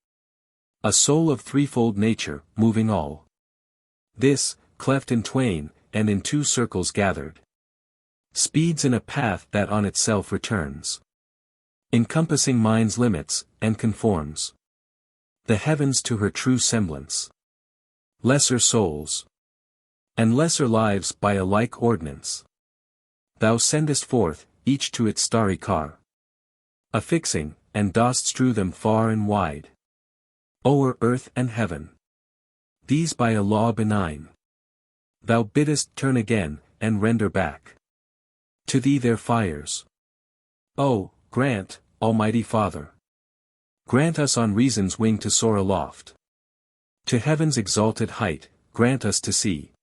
A soul of threefold nature, moving all. This, cleft in twain, and in two circles gathered. Speeds in a path that on itself returns. Encompassing mind's limits, and conforms. The heavens to her true semblance. Lesser souls. And lesser lives by a like ordinance. Thou sendest forth, each to its starry car. Affixing, and dost strew them far and wide. O'er earth and heaven. These by a law benign. Thou biddest turn again, and render back. To thee their fires. Oh, grant, Almighty Father. Grant us on reason's wing to soar aloft. To heaven's exalted height, grant us to see.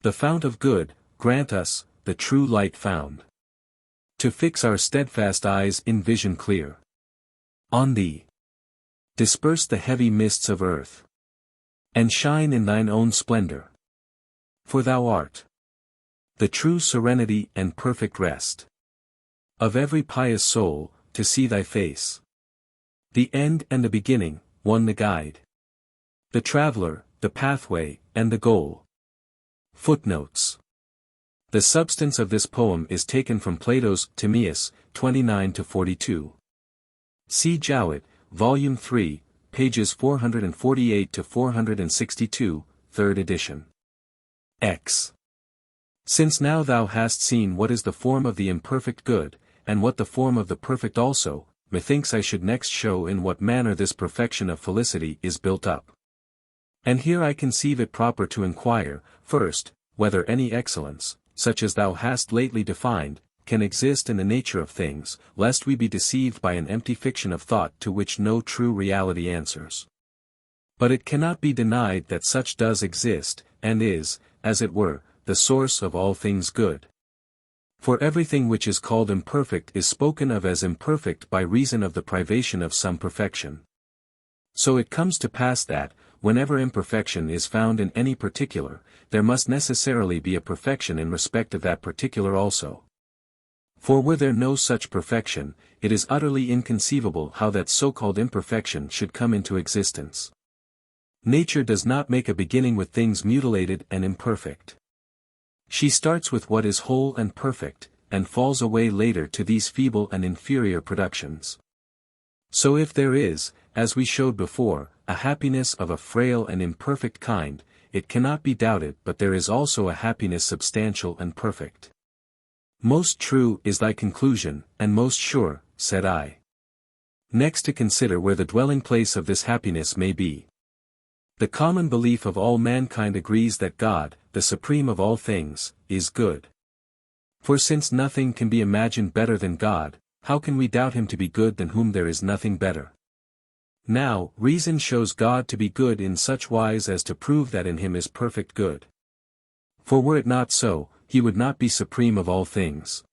The fount of good, grant us, the true light found. To fix our steadfast eyes in vision clear. On thee. Disperse the heavy mists of earth. And shine in thine own splendor. For thou art the true serenity and perfect rest. Of every pious soul, to see thy face. The end and the beginning, one the guide. The traveler, the pathway, and the goal. Footnotes. The substance of this poem is taken from Plato's Timaeus, 29-42. See Jowett, Volume 3, pages 448-462, 3rd edition. X. Since now thou hast seen what is the form of the imperfect good, and what the form of the perfect also, methinks I should next show in what manner this perfection of felicity is built up. And here I conceive it proper to inquire, first, whether any excellence, such as thou hast lately defined, can exist in the nature of things, lest we be deceived by an empty fiction of thought to which no true reality answers. But it cannot be denied that such does exist, and is, as it were, the source of all things good. For everything which is called imperfect is spoken of as imperfect by reason of the privation of some perfection. So it comes to pass that, whenever imperfection is found in any particular, there must necessarily be a perfection in respect of that particular also. For were there no such perfection, it is utterly inconceivable how that so-called imperfection should come into existence. Nature does not make a beginning with things mutilated and imperfect. She starts with what is whole and perfect, and falls away later to these feeble and inferior productions. So if there is, as we showed before, a happiness of a frail and imperfect kind, it cannot be doubted but there is also a happiness substantial and perfect. Most true is thy conclusion, and most sure, said I. Next to consider where the dwelling place of this happiness may be. The common belief of all mankind agrees that God, the supreme of all things, is good. For since nothing can be imagined better than God, how can we doubt him to be good than whom there is nothing better? Now, reason shows God to be good in such wise as to prove that in him is perfect good. For were it not so, he would not be supreme of all things.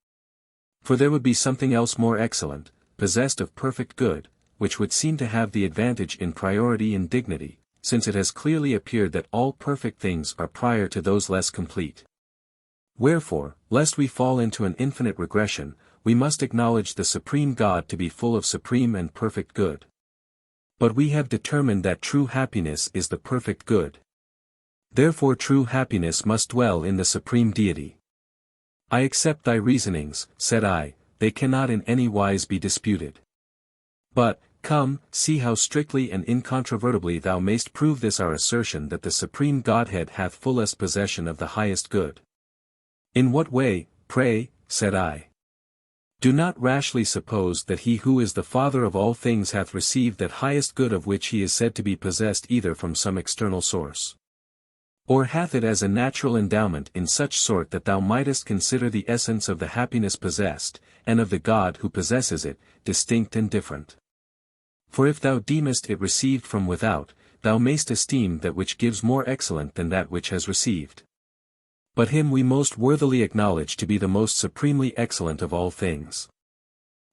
For there would be something else more excellent, possessed of perfect good, which would seem to have the advantage in priority and dignity, since it has clearly appeared that all perfect things are prior to those less complete. Wherefore, lest we fall into an infinite regression, we must acknowledge the supreme God to be full of supreme and perfect good. But we have determined that true happiness is the perfect good. Therefore true happiness must dwell in the supreme deity. I accept thy reasonings, said I, they cannot in any wise be disputed. But, come, see how strictly and incontrovertibly thou mayst prove this our assertion that the supreme Godhead hath fullest possession of the highest good. In what way, pray, said I? Do not rashly suppose that he who is the Father of all things hath received that highest good of which he is said to be possessed either from some external source, or hath it as a natural endowment in such sort that thou mightest consider the essence of the happiness possessed, and of the God who possesses it, distinct and different. For if thou deemest it received from without, thou mayst esteem that which gives more excellent than that which has received. But him we most worthily acknowledge to be the most supremely excellent of all things.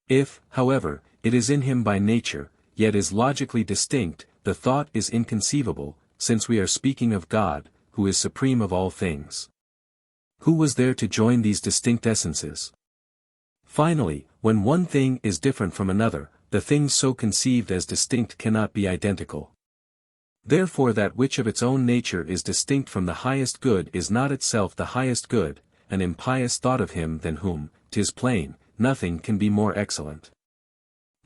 If, however, it is in him by nature, yet is logically distinct, the thought is inconceivable, since we are speaking of God, who is supreme of all things. Who was there to join these distinct essences? Finally, when one thing is different from another, the things so conceived as distinct cannot be identical. Therefore that which of its own nature is distinct from the highest good is not itself the highest good, an impious thought of him than whom, 'tis plain, nothing can be more excellent.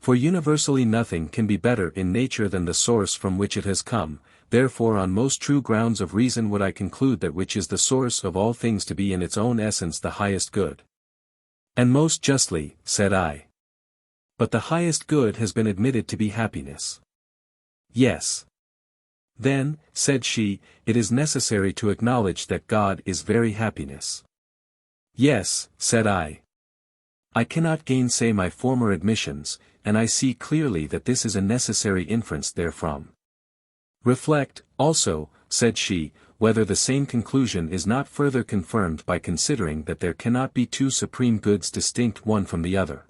For universally nothing can be better in nature than the source from which it has come, therefore on most true grounds of reason would I conclude that which is the source of all things to be in its own essence the highest good. And most justly, said I. But the highest good has been admitted to be happiness. Yes. Then, said she, it is necessary to acknowledge that God is very happiness. Yes, said I. I cannot gainsay my former admissions, and I see clearly that this is a necessary inference therefrom. Reflect, also, said she, whether the same conclusion is not further confirmed by considering that there cannot be two supreme goods distinct one from the other.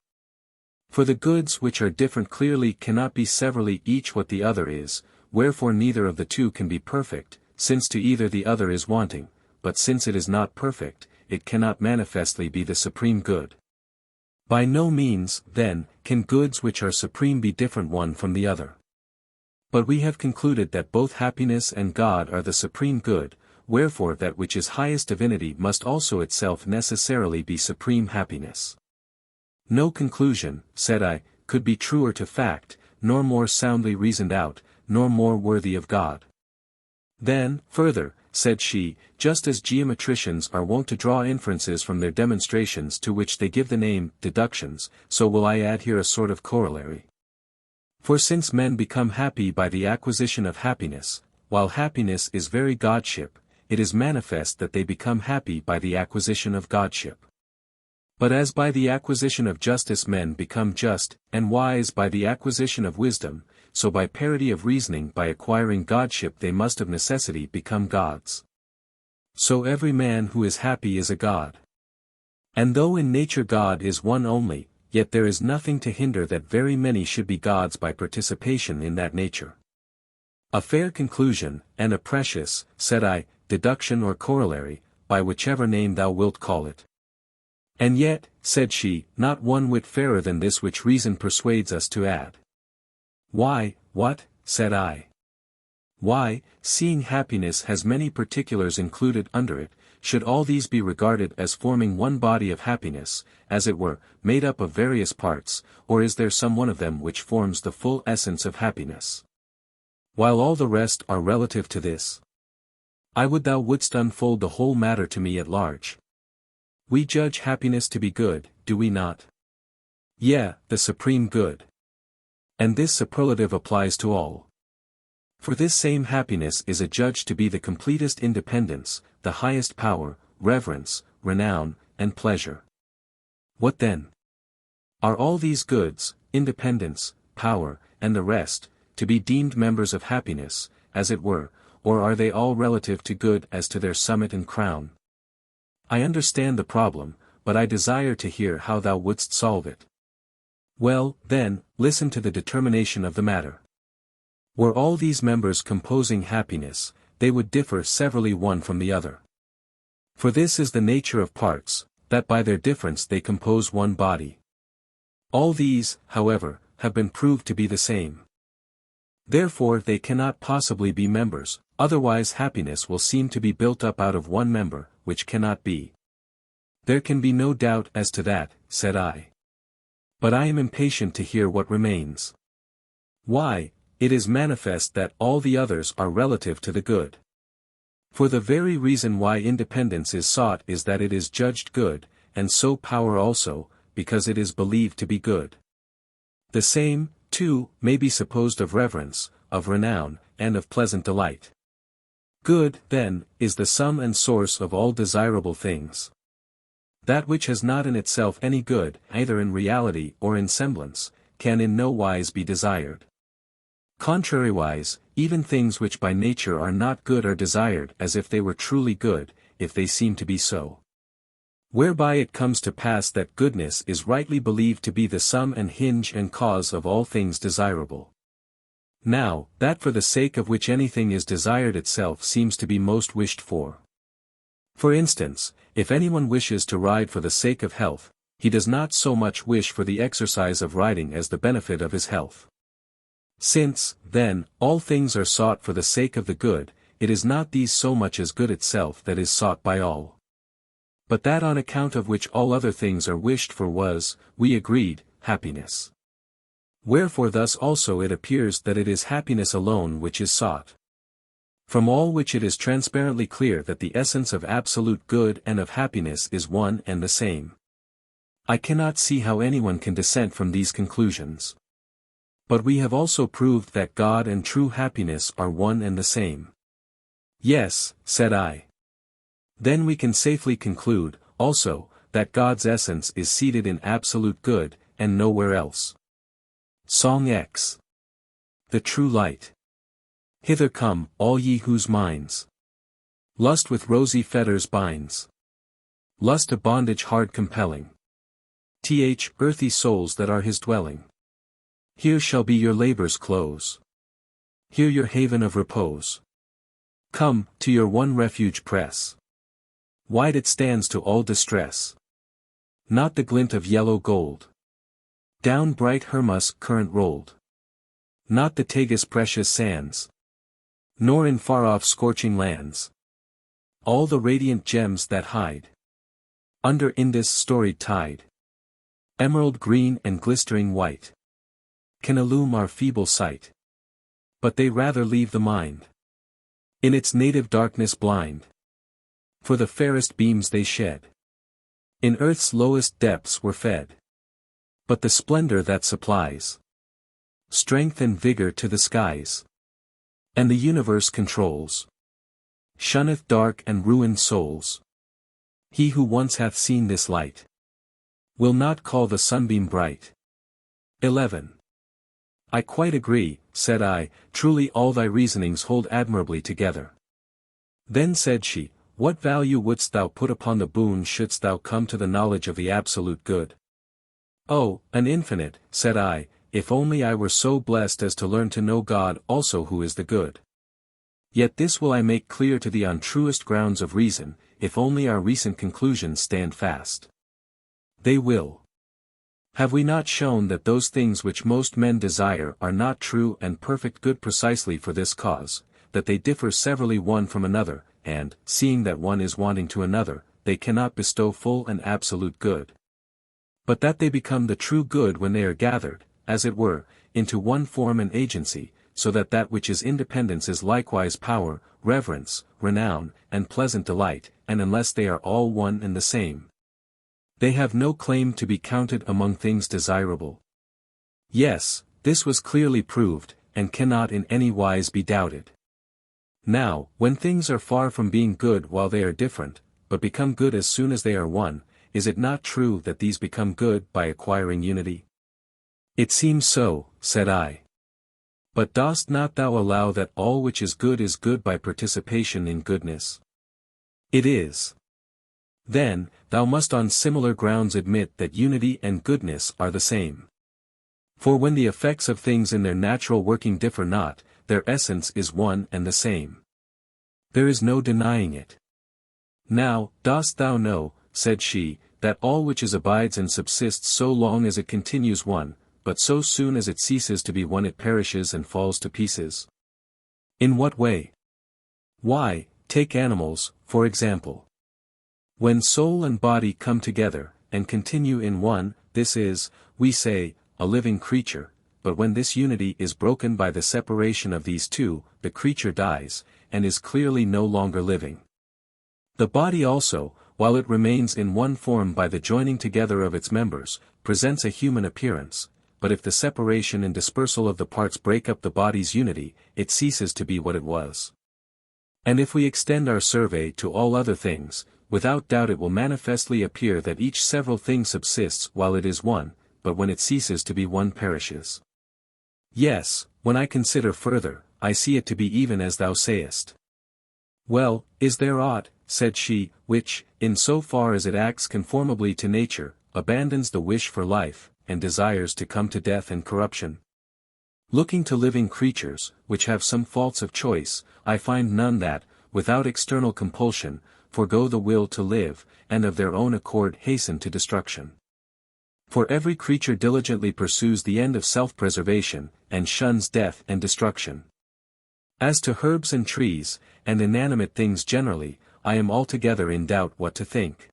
For the goods which are different clearly cannot be severally each what the other is, wherefore neither of the two can be perfect, since to either the other is wanting, but since it is not perfect, it cannot manifestly be the supreme good. By no means, then, can goods which are supreme be different one from the other. But we have concluded that both happiness and God are the supreme good, wherefore that which is highest divinity must also itself necessarily be supreme happiness. No conclusion, said I, could be truer to fact, nor more soundly reasoned out, nor more worthy of God. Then, further, said she, just as geometricians are wont to draw inferences from their demonstrations to which they give the name deductions, so will I add here a sort of corollary. For since men become happy by the acquisition of happiness, while happiness is very godship, it is manifest that they become happy by the acquisition of godship. But as by the acquisition of justice men become just, and wise by the acquisition of wisdom, so by parity of reasoning by acquiring godship they must of necessity become gods. So every man who is happy is a god. And though in nature God is one only, yet there is nothing to hinder that very many should be gods by participation in that nature. A fair conclusion, and a precious, said I, deduction or corollary, by whichever name thou wilt call it. And yet, said she, not one whit fairer than this which reason persuades us to add. Why, what, said I. Why, seeing happiness has many particulars included under it, should all these be regarded as forming one body of happiness, as it were, made up of various parts, or is there some one of them which forms the full essence of happiness? While all the rest are relative to this. I would thou wouldst unfold the whole matter to me at large. We judge happiness to be good, do we not? Yea, the supreme good. And this superlative applies to all. For this same happiness is adjudged to be the completest independence, the highest power, reverence, renown, and pleasure. What then? Are all these goods, independence, power, and the rest, to be deemed members of happiness, as it were, or are they all relative to good as to their summit and crown? I understand the problem, but I desire to hear how thou wouldst solve it. Well, then, listen to the determination of the matter. Were all these members composing happiness, they would differ severally one from the other. For this is the nature of parts, that by their difference they compose one body. All these, however, have been proved to be the same. Therefore they cannot possibly be members, otherwise happiness will seem to be built up out of one member, which cannot be. There can be no doubt as to that, said I. But I am impatient to hear what remains. Why, it is manifest that all the others are relative to the good. For the very reason why independence is sought is that it is judged good, and so power also, because it is believed to be good. The same, too, may be supposed of reverence, of renown, and of pleasant delight. Good, then, is the sum and source of all desirable things. That which has not in itself any good, either in reality or in semblance, can in no wise be desired. Contrariwise, even things which by nature are not good are desired as if they were truly good, if they seem to be so. Whereby it comes to pass that goodness is rightly believed to be the sum and hinge and cause of all things desirable. Now, that for the sake of which anything is desired itself seems to be most wished for. For instance, if anyone wishes to ride for the sake of health, he does not so much wish for the exercise of riding as the benefit of his health. Since, then, all things are sought for the sake of the good, it is not these so much as good itself that is sought by all. But that on account of which all other things are wished for was, we agreed, happiness. Wherefore thus also it appears that it is happiness alone which is sought. From all which it is transparently clear that the essence of absolute good and of happiness is one and the same. I cannot see how anyone can dissent from these conclusions. But we have also proved that God and true happiness are one and the same. Yes, said I. Then we can safely conclude, also, that God's essence is seated in absolute good, and nowhere else. Song X. The true light. Hither come, all ye whose minds lust with rosy fetters binds. Lust a bondage hard compelling. Earthy souls that are his dwelling. Here shall be your labor's close. Here your haven of repose. Come, to your one refuge press. Wide it stands to all distress. Not the glint of yellow gold. Down bright Hermus current rolled. Not the Tagus precious sands. Nor in far-off scorching lands. All the radiant gems that hide under Indus' storied tide. Emerald green and glistering white. Can illume our feeble sight. But they rather leave the mind in its native darkness blind. For the fairest beams they shed in earth's lowest depths were fed. But the splendor that supplies strength and vigor to the skies, and the universe controls, shunneth dark and ruined souls. He who once hath seen this light will not call the sunbeam bright. 11. I quite agree, said I, truly all thy reasonings hold admirably together. Then said she, what value wouldst thou put upon the boon shouldst thou come to the knowledge of the absolute good? Oh, an infinite, said I, if only I were so blessed as to learn to know God also who is the good. Yet this will I make clear to thee on truest grounds of reason, if only our recent conclusions stand fast. They will. Have we not shown that those things which most men desire are not true and perfect good precisely for this cause, that they differ severally one from another, and, seeing that one is wanting to another, they cannot bestow full and absolute good? But that they become the true good when they are gathered, as it were, into one form and agency, so that that which is independence is likewise power, reverence, renown, and pleasant delight, and unless they are all one and the same, they have no claim to be counted among things desirable. Yes, this was clearly proved, and cannot in any wise be doubted. Now, when things are far from being good while they are different, but become good as soon as they are one, is it not true that these become good by acquiring unity? It seems so, said I. But dost not thou allow that all which is good by participation in goodness? It is. Then, thou must on similar grounds admit that unity and goodness are the same. For when the effects of things in their natural working differ not, their essence is one and the same. There is no denying it. Now, dost thou know, said she, that all which is abides and subsists so long as it continues one, but so soon as it ceases to be one it perishes and falls to pieces? In what way? Why, take animals, for example. When soul and body come together, and continue in one, this is, we say, a living creature, but when this unity is broken by the separation of these two, the creature dies, and is clearly no longer living. The body also, while it remains in one form by the joining together of its members, presents a human appearance, but if the separation and dispersal of the parts break up the body's unity, it ceases to be what it was. And if we extend our survey to all other things, without doubt it will manifestly appear that each several thing subsists while it is one, but when it ceases to be one perishes. Yes, when I consider further, I see it to be even as thou sayest. Well, is there aught, said she, which, in so far as it acts conformably to nature, abandons the wish for life, and desires to come to death and corruption? Looking to living creatures, which have some faults of choice, I find none that, without external compulsion, forego the will to live, and of their own accord hasten to destruction. For every creature diligently pursues the end of self-preservation, and shuns death and destruction. As to herbs and trees, and inanimate things generally, I am altogether in doubt what to think.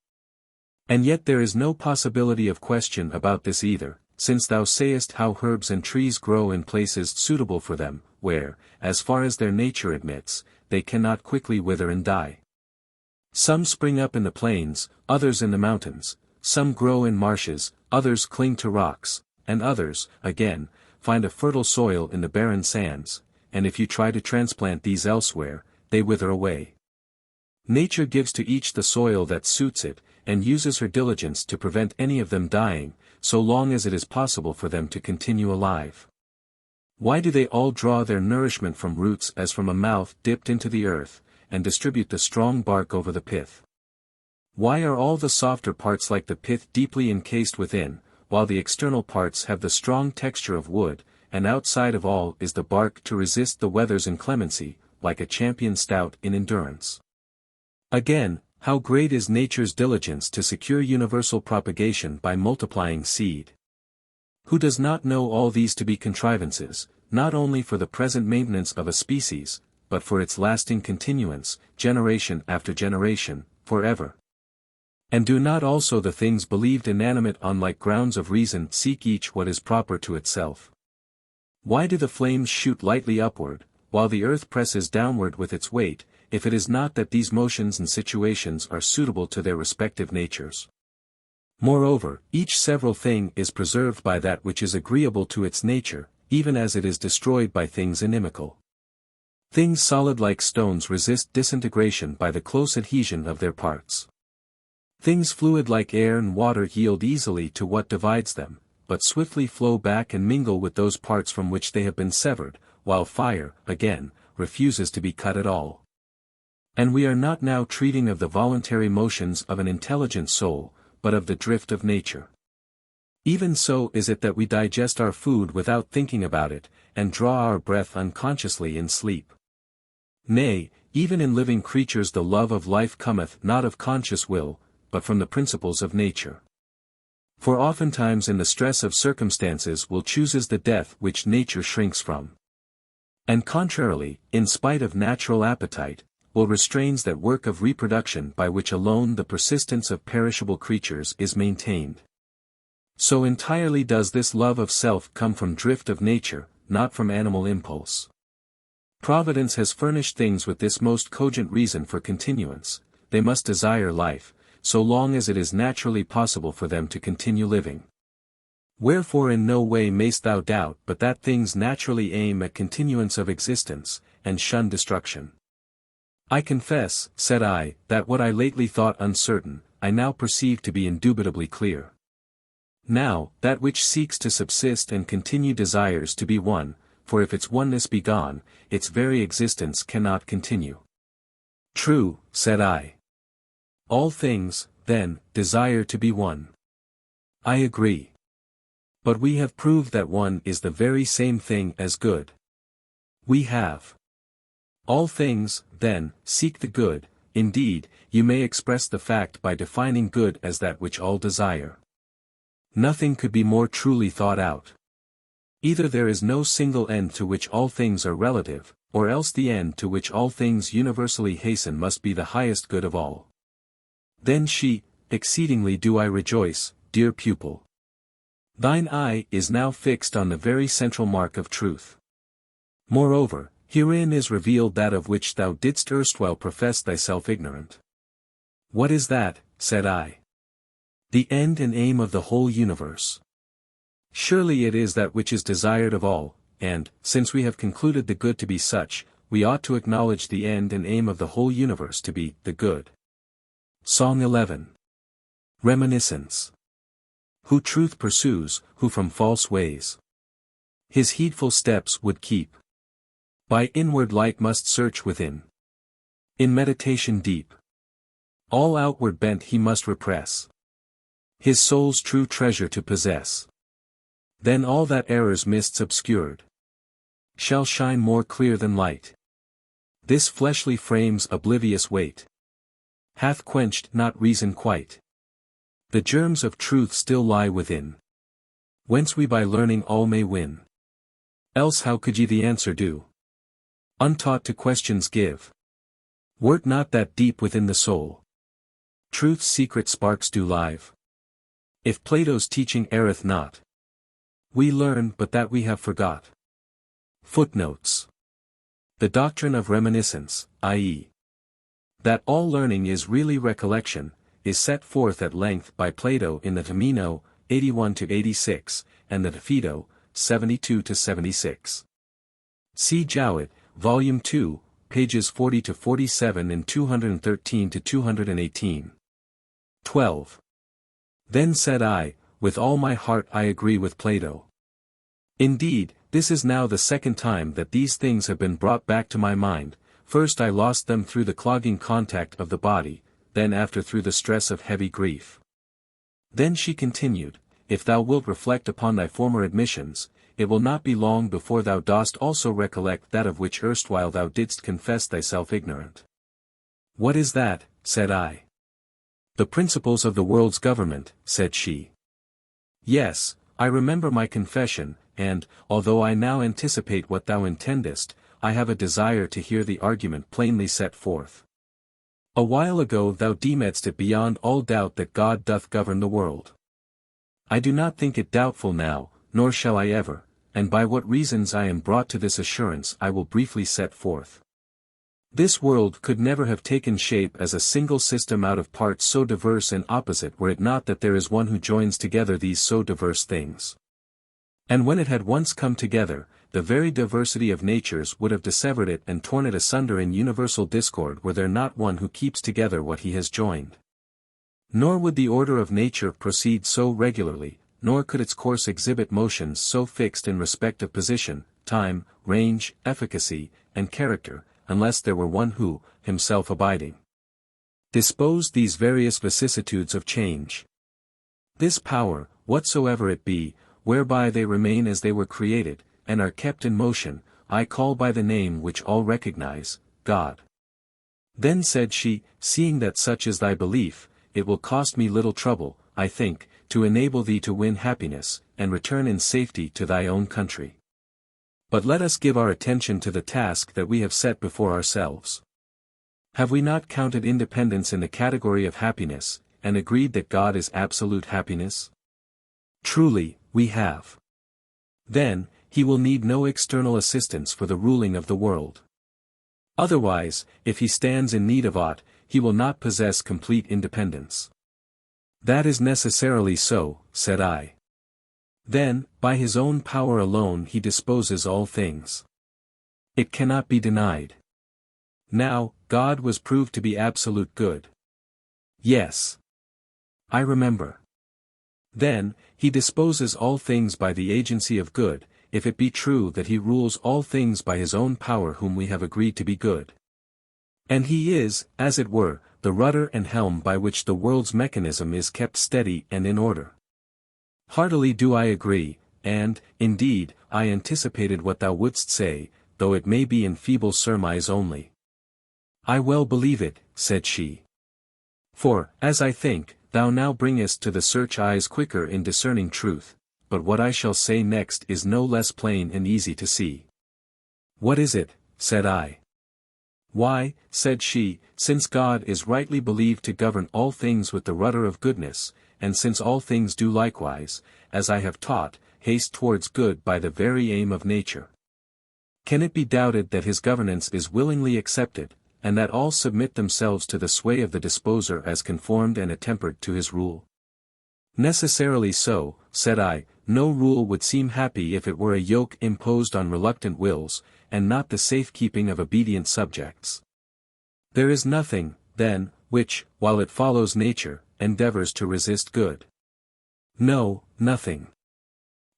And yet there is no possibility of question about this either, since thou sayest how herbs and trees grow in places suitable for them, where, as far as their nature admits, they cannot quickly wither and die. Some spring up in the plains, others in the mountains, some grow in marshes, others cling to rocks, and others, again, find a fertile soil in the barren sands, and if you try to transplant these elsewhere, they wither away. Nature gives to each the soil that suits it, and uses her diligence to prevent any of them dying, so long as it is possible for them to continue alive. Why do they all draw their nourishment from roots as from a mouth dipped into the earth, and distribute the strong bark over the pith? Why are all the softer parts like the pith deeply encased within, while the external parts have the strong texture of wood, and outside of all is the bark to resist the weather's inclemency, like a champion stout in endurance? Again, how great is nature's diligence to secure universal propagation by multiplying seed? Who does not know all these to be contrivances, not only for the present maintenance of a species, but for its lasting continuance, generation after generation, forever? And do not also the things believed inanimate on like grounds of reason seek each what is proper to itself? Why do the flames shoot lightly upward, while the earth presses downward with its weight, if it is not that these motions and situations are suitable to their respective natures? Moreover, each several thing is preserved by that which is agreeable to its nature, even as it is destroyed by things inimical. Things solid like stones resist disintegration by the close adhesion of their parts. Things fluid like air and water yield easily to what divides them, but swiftly flow back and mingle with those parts from which they have been severed, while fire, again, refuses to be cut at all. And we are not now treating of the voluntary motions of an intelligent soul, but of the drift of nature. Even so is it that we digest our food without thinking about it, and draw our breath unconsciously in sleep. Nay, even in living creatures the love of life cometh not of conscious will, but from the principles of nature. For oftentimes in the stress of circumstances will chooses the death which nature shrinks from. And contrarily, in spite of natural appetite, will restrains that work of reproduction by which alone the persistence of perishable creatures is maintained. So entirely does this love of self come from drift of nature, not from animal impulse. Providence has furnished things with this most cogent reason for continuance: they must desire life, so long as it is naturally possible for them to continue living. Wherefore in no way mayst thou doubt but that things naturally aim at continuance of existence, and shun destruction. I confess, said I, that what I lately thought uncertain, I now perceive to be indubitably clear. Now, that which seeks to subsist and continue desires to be one, for if its oneness be gone, its very existence cannot continue. True, said I. All things, then, desire to be one. I agree. But we have proved that one is the very same thing as good. We have. All things, then, seek the good. Indeed, you may express the fact by defining good as that which all desire. Nothing could be more truly thought out. Either there is no single end to which all things are relative, or else the end to which all things universally hasten must be the highest good of all. Then she, exceedingly do I rejoice, dear pupil. Thine eye is now fixed on the very central mark of truth. Moreover, herein is revealed that of which thou didst erstwhile profess thyself ignorant. What is that? Said I. The end and aim of the whole universe. Surely it is that which is desired of all, and, since we have concluded the good to be such, we ought to acknowledge the end and aim of the whole universe to be the good. Song 11. Reminiscence. Who truth pursues, who from false ways his heedful steps would keep, by inward light must search within, in meditation deep. All outward bent he must repress, his soul's true treasure to possess. Then all that error's mists obscured shall shine more clear than light. This fleshly frame's oblivious weight hath quenched not reason quite. The germs of truth still lie within, whence we by learning all may win. Else how could ye the answer do? Untaught to questions give. Were't not that deep within the soul truth's secret sparks do live? If Plato's teaching erreth not, we learn but that we have forgot. Footnotes. The doctrine of reminiscence, i.e., that all learning is really recollection, is set forth at length by Plato in the Timeo, 81-86, and the Phaedo, 72-76. See Jowett, Volume 2, pages 40-47 and 213-218. 12. Then said I, with all my heart I agree with Plato. Indeed, this is now the second time that these things have been brought back to my mind. First I lost them through the clogging contact of the body, then after through the stress of heavy grief. Then she continued, if thou wilt reflect upon thy former admissions, it will not be long before thou dost also recollect that of which erstwhile thou didst confess thyself ignorant. What is that? Said I. The principles of the world's government, said she. Yes, I remember my confession, and, although I now anticipate what thou intendest, I have a desire to hear the argument plainly set forth. A while ago thou deemedst it beyond all doubt that God doth govern the world. I do not think it doubtful now, nor shall I ever, and by what reasons I am brought to this assurance I will briefly set forth. This world could never have taken shape as a single system out of parts so diverse and opposite were it not that there is one who joins together these so diverse things. And when it had once come together, the very diversity of natures would have dissevered it and torn it asunder in universal discord were there not one who keeps together what he has joined. Nor would the order of nature proceed so regularly, nor could its course exhibit motions so fixed in respect of position, time, range, efficacy, and character, unless there were one who, himself abiding, disposed these various vicissitudes of change. This power, whatsoever it be, whereby they remain as they were created, and are kept in motion, I call by the name which all recognize, God. Then said she, seeing that such is thy belief, it will cost me little trouble, I think, to enable thee to win happiness, and return in safety to thy own country. But let us give our attention to the task that we have set before ourselves. Have we not counted independence in the category of happiness, and agreed that God is absolute happiness? Truly, we have. Then, he will need no external assistance for the ruling of the world. Otherwise, if he stands in need of aught, he will not possess complete independence. That is necessarily so, said I. Then, by his own power alone he disposes all things. It cannot be denied. Now, God was proved to be absolute good. Yes. I remember. Then, he disposes all things by the agency of good, if it be true that he rules all things by his own power whom we have agreed to be good. And he is, as it were, the rudder and helm by which the world's mechanism is kept steady and in order. Heartily do I agree, and, indeed, I anticipated what thou wouldst say, though it may be in feeble surmise only. I well believe it, said she. For, as I think, thou now bringest to the search eyes quicker in discerning truth, but what I shall say next is no less plain and easy to see. What is it? Said I. Why, said she, since God is rightly believed to govern all things with the rudder of goodness, and since all things do likewise, as I have taught, haste towards good by the very aim of nature, can it be doubted that his governance is willingly accepted, and that all submit themselves to the sway of the disposer as conformed and attempered to his rule? Necessarily so, said I. No rule would seem happy if it were a yoke imposed on reluctant wills, and not the safekeeping of obedient subjects. There is nothing, then, which, while it follows nature, endeavors to resist good. No, nothing.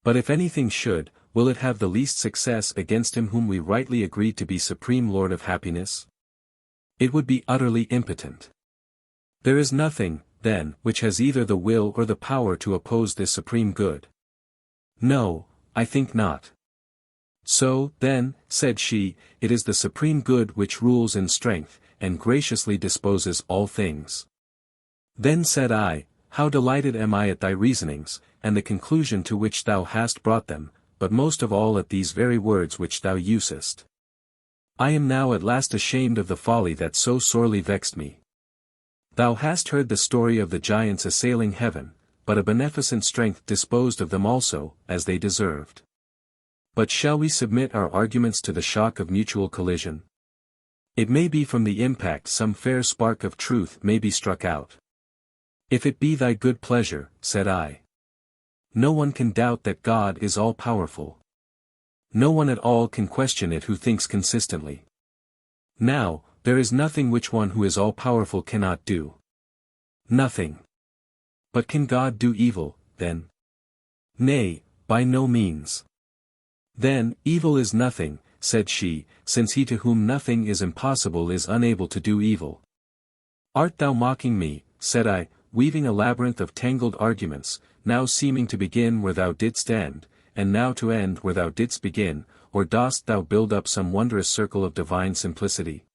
But if anything should, will it have the least success against him whom we rightly agree to be supreme Lord of happiness? It would be utterly impotent. There is nothing, then, which has either the will or the power to oppose this supreme good. No, I think not. So, then, said she, it is the supreme good which rules in strength, and graciously disposes all things. Then said I, how delighted am I at thy reasonings, and the conclusion to which thou hast brought them, but most of all at these very words which thou usest. I am now at last ashamed of the folly that so sorely vexed me. Thou hast heard the story of the giants assailing heaven, but a beneficent strength disposed of them also, as they deserved. But shall we submit our arguments to the shock of mutual collision? It may be from the impact some fair spark of truth may be struck out. If it be thy good pleasure, said I. No one can doubt that God is all-powerful. No one at all can question it who thinks consistently. Now, there is nothing which one who is all-powerful cannot do. Nothing. But can God do evil, then? Nay, by no means. Then, evil is nothing, said she, since he to whom nothing is impossible is unable to do evil. Art thou mocking me, said I, weaving a labyrinth of tangled arguments, now seeming to begin where thou didst end, and now to end where thou didst begin, or dost thou build up some wondrous circle of divine simplicity?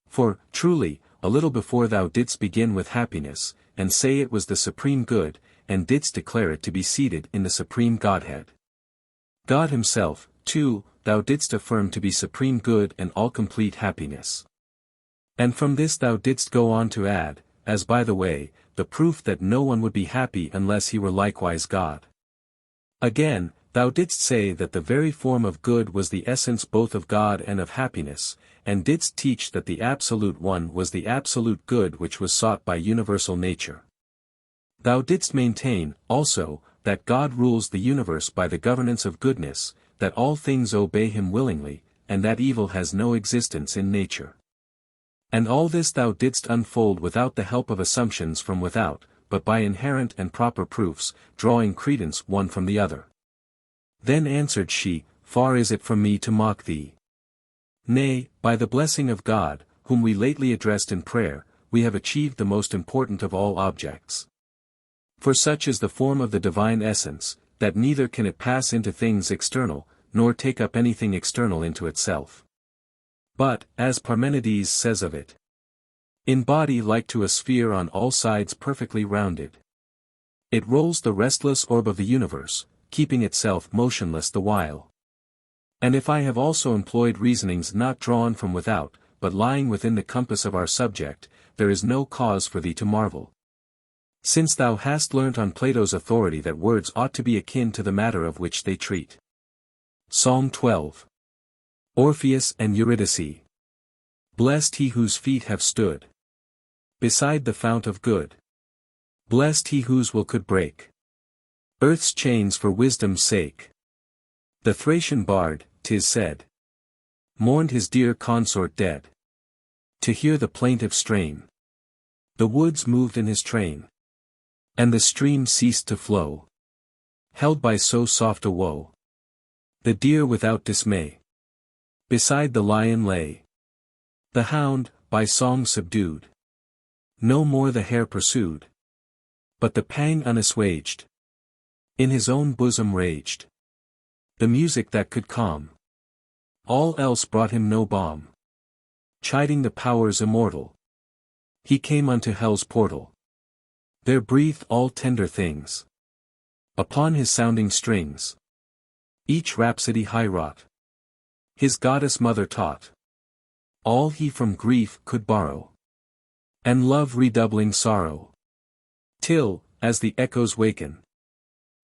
For, truly, a little before thou didst begin with happiness, and say it was the supreme good, and didst declare it to be seated in the supreme Godhead. God himself, too, thou didst affirm to be supreme good and all-complete happiness. And from this thou didst go on to add, as by the way, the proof that no one would be happy unless he were likewise God. Again, thou didst say that the very form of good was the essence both of God and of happiness, and didst teach that the absolute one was the absolute good which was sought by universal nature. Thou didst maintain, also, that God rules the universe by the governance of goodness, that all things obey him willingly, and that evil has no existence in nature. And all this thou didst unfold without the help of assumptions from without, but by inherent and proper proofs, drawing credence one from the other. Then answered she, far is it from me to mock thee. Nay, by the blessing of God, whom we lately addressed in prayer, we have achieved the most important of all objects. For such is the form of the divine essence, that neither can it pass into things external, nor take up anything external into itself. But, as Parmenides says of it, in body like to a sphere on all sides perfectly rounded, it rolls the restless orb of the universe, keeping itself motionless the while. And if I have also employed reasonings not drawn from without, but lying within the compass of our subject, there is no cause for thee to marvel. Since thou hast learnt on Plato's authority that words ought to be akin to the matter of which they treat. Psalm 12. Orpheus and Eurydice. Blessed he whose feet have stood beside the fount of good. Blessed he whose will could break earth's chains for wisdom's sake. The Thracian bard, 'tis said, mourned his dear consort dead. To hear the plaintive strain, the woods moved in his train, and the stream ceased to flow, held by so soft a woe. The deer without dismay beside the lion lay. The hound, by song subdued, no more the hare pursued, but the pang unassuaged In his own bosom raged the music that could calm. All else brought him no balm. Chiding the powers immortal, he came unto hell's portal. There breathed all tender things upon his sounding strings. Each rhapsody high-wrought, his goddess mother taught. All he from grief could borrow, and love redoubling sorrow. Till, as the echoes waken,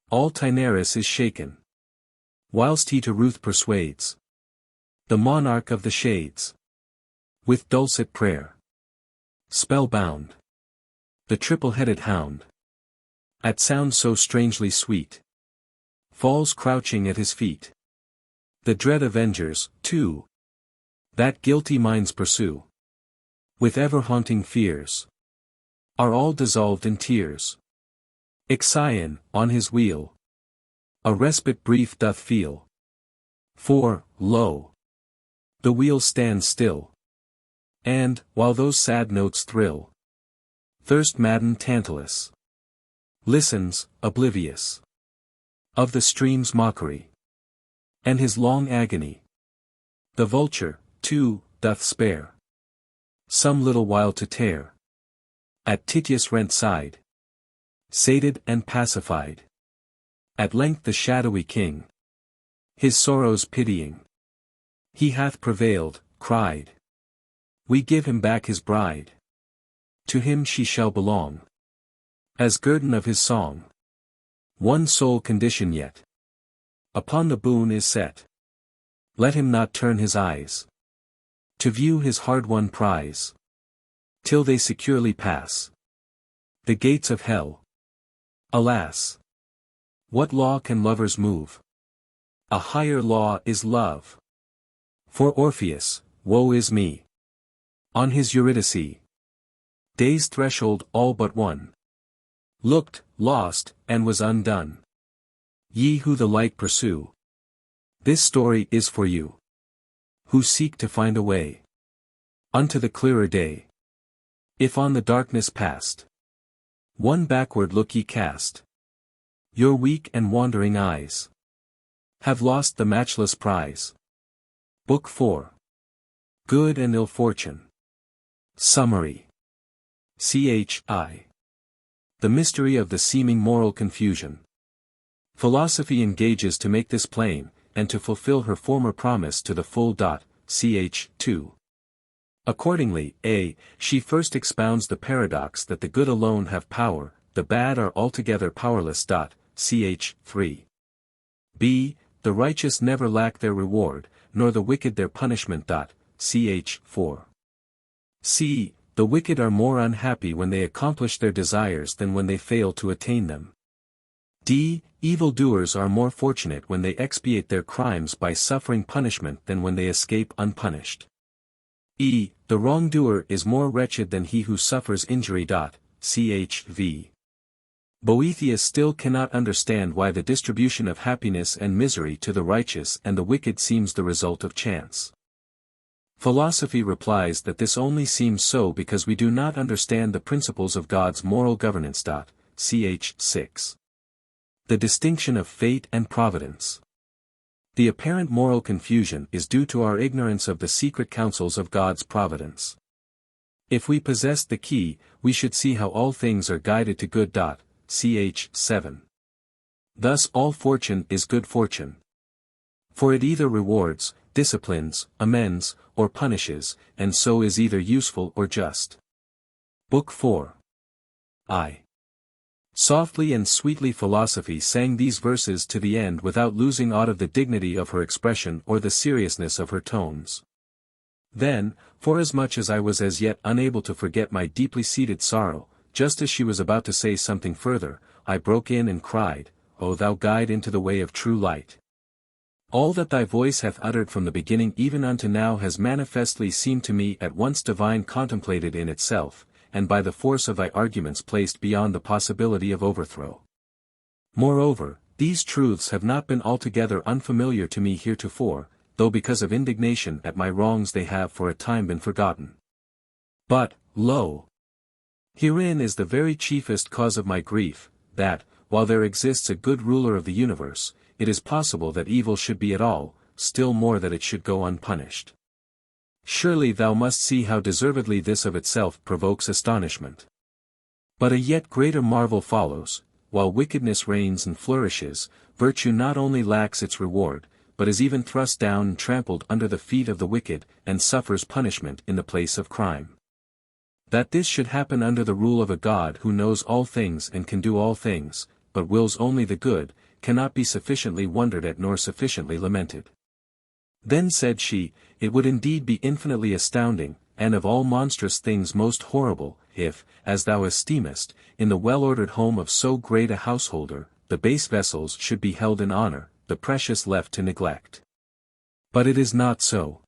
all Taenarus is shaken. Whilst he to ruth persuades the monarch of the shades. With dulcet prayer, spellbound, the triple-headed hound, at sound so strangely sweet, falls crouching at his feet. The dread avengers, too, that guilty minds pursue, with ever-haunting fears, are all dissolved in tears. Ixion, on his wheel, a respite brief doth feel. For, lo! The wheel stands still. And, while those sad notes thrill, thirst-maddened Tantalus listens, oblivious of the stream's mockery, and his long agony. The vulture, too, doth spare some little while to tear at Tityus' rent side. Sated and pacified, at length the shadowy king, his sorrows pitying, he hath prevailed, cried. We give him back his bride. To him she shall belong, as guerdon of his song. One sole condition yet upon the boon is set. Let him not turn his eyes to view his hard-won prize, till they securely pass the gates of hell. Alas! What law can lovers move? A higher law is love. For Orpheus, woe is me! On his Eurydice, day's threshold all but one, looked, lost, and was undone. Ye who the like pursue, this story is for you, who seek to find a way unto the clearer day. If on the darkness past one backward look ye cast, your weak and wandering eyes have lost the matchless prize. Book 4. Good and Ill Fortune. Summary. Ch.I. The mystery of the seeming moral confusion. Philosophy engages to make this plain, and to fulfill her former promise to the full. Ch. 2. Accordingly, a. She first expounds the paradox that the good alone have power, the bad are altogether powerless. Ch. 3. b. The righteous never lack their reward, nor the wicked their punishment. Ch. 4. c. The wicked are more unhappy when they accomplish their desires than when they fail to attain them. d. Evildoers are more fortunate when they expiate their crimes by suffering punishment than when they escape unpunished. e. The wrongdoer is more wretched than he who suffers injury. Ch. v. Boethius still cannot understand why the distribution of happiness and misery to the righteous and the wicked seems the result of chance. Philosophy replies that this only seems so because we do not understand the principles of God's moral governance. Ch. 6. The distinction of fate and providence. The apparent moral confusion is due to our ignorance of the secret counsels of God's providence. If we possessed the key, we should see how all things are guided to good. Ch. 7. Thus all fortune is good fortune. For it either rewards, disciplines, amends, or punishes, and so is either useful or just. Book 4. I. Softly and sweetly philosophy sang these verses to the end without losing aught of the dignity of her expression or the seriousness of her tones. Then, forasmuch as I was as yet unable to forget my deeply seated sorrow, just as she was about to say something further, I broke in and cried, O thou guide into the way of true light! All that thy voice hath uttered from the beginning even unto now has manifestly seemed to me at once divine contemplated in itself, and by the force of thy arguments placed beyond the possibility of overthrow. Moreover, these truths have not been altogether unfamiliar to me heretofore, though because of indignation at my wrongs they have for a time been forgotten. But, lo! Herein is the very chiefest cause of my grief, that, while there exists a good ruler of the universe, it is possible that evil should be at all, still more that it should go unpunished. Surely thou must see how deservedly this of itself provokes astonishment. But a yet greater marvel follows: while wickedness reigns and flourishes, virtue not only lacks its reward, but is even thrust down and trampled under the feet of the wicked, and suffers punishment in the place of crime. That this should happen under the rule of a God who knows all things and can do all things, but wills only the good, cannot be sufficiently wondered at nor sufficiently lamented. Then said she, it would indeed be infinitely astounding, and of all monstrous things most horrible, if, as thou esteemest, in the well-ordered home of so great a householder, the base vessels should be held in honor, the precious left to neglect. But it is not so.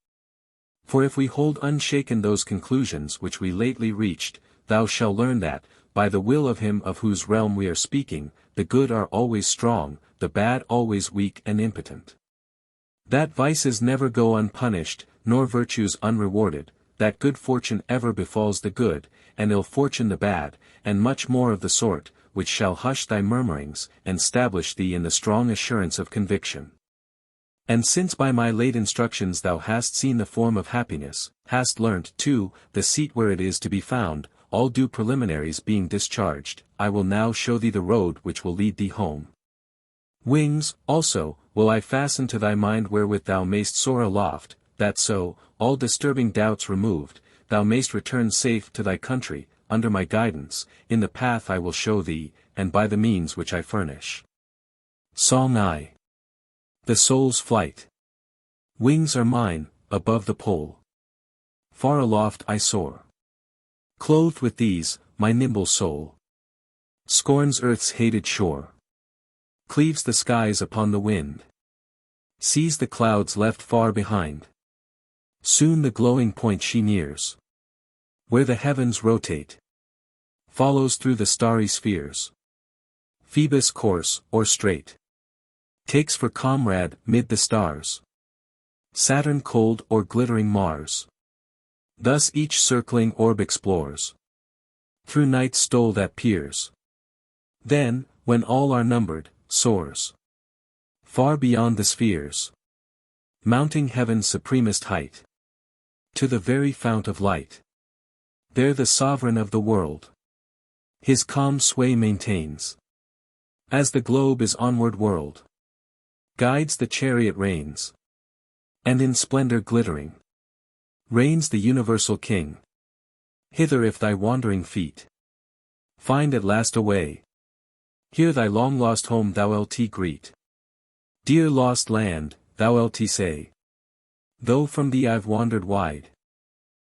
For if we hold unshaken those conclusions which we lately reached, thou shalt learn that, by the will of him of whose realm we are speaking, the good are always strong, the bad always weak and impotent. That vices never go unpunished, nor virtues unrewarded, that good fortune ever befalls the good, and ill fortune the bad, and much more of the sort, which shall hush thy murmurings, and stablish thee in the strong assurance of conviction. And since by my late instructions thou hast seen the form of happiness, hast learnt, too, the seat where it is to be found, all due preliminaries being discharged, I will now show thee the road which will lead thee home. Wings, also, will I fasten to thy mind wherewith thou mayst soar aloft, that so, all disturbing doubts removed, thou mayst return safe to thy country, under my guidance, in the path I will show thee, and by the means which I furnish. Song I. The Soul's Flight. Wings are mine, above the pole. Far aloft I soar. Clothed with these, my nimble soul scorns earth's hated shore. Cleaves the skies upon the wind. Sees the clouds left far behind. Soon the glowing point she nears, where the heavens rotate. Follows through the starry spheres. Phoebus' course, or straight. Takes for comrade, mid the stars. Saturn cold or glittering Mars. Thus each circling orb explores. Through night's stole that peers. Then, when all are numbered, soars far beyond the spheres. Mounting heaven's supremest height. To the very fount of light. There the sovereign of the world his calm sway maintains. As the globe is onward whirled. Guides the chariot reins. And in splendor glittering. Reigns the universal King. Hither if thy wandering feet find at last a way. Here thy long-lost home thou lt greet. Dear lost land, thou lt say. Though from thee I've wandered wide.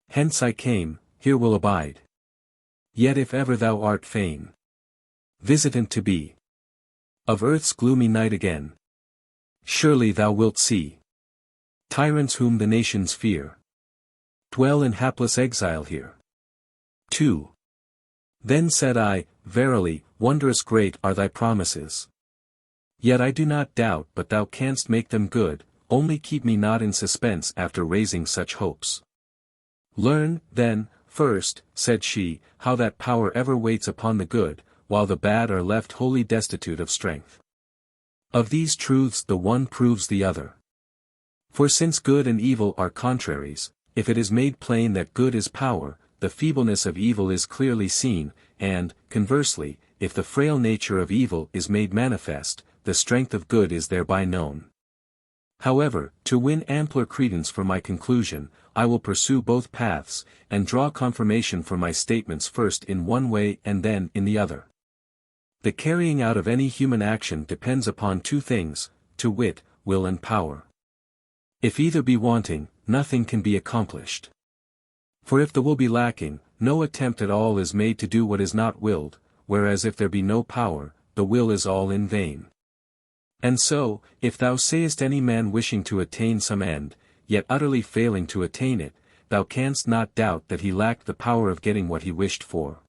Hence I came, here will abide. Yet if ever thou art fain visitant to be of earth's gloomy night again, surely thou wilt see tyrants whom the nations fear dwell in hapless exile here. 2. Then said I, verily, wondrous great are thy promises. Yet I do not doubt but thou canst make them good, only keep me not in suspense after raising such hopes. Learn, then, first, said she, how that power ever waits upon the good, while the bad are left wholly destitute of strength. Of these truths the one proves the other. For since good and evil are contraries, if it is made plain that good is power, the feebleness of evil is clearly seen, and, conversely, if the frail nature of evil is made manifest, the strength of good is thereby known. However, to win ampler credence for my conclusion, I will pursue both paths, and draw confirmation for my statements first in one way and then in the other. The carrying out of any human action depends upon two things, to wit, will and power. If either be wanting, nothing can be accomplished. For if the will be lacking, no attempt at all is made to do what is not willed, whereas if there be no power, the will is all in vain. And so, if thou sayest any man wishing to attain some end, yet utterly failing to attain it, thou canst not doubt that he lacked the power of getting what he wished for.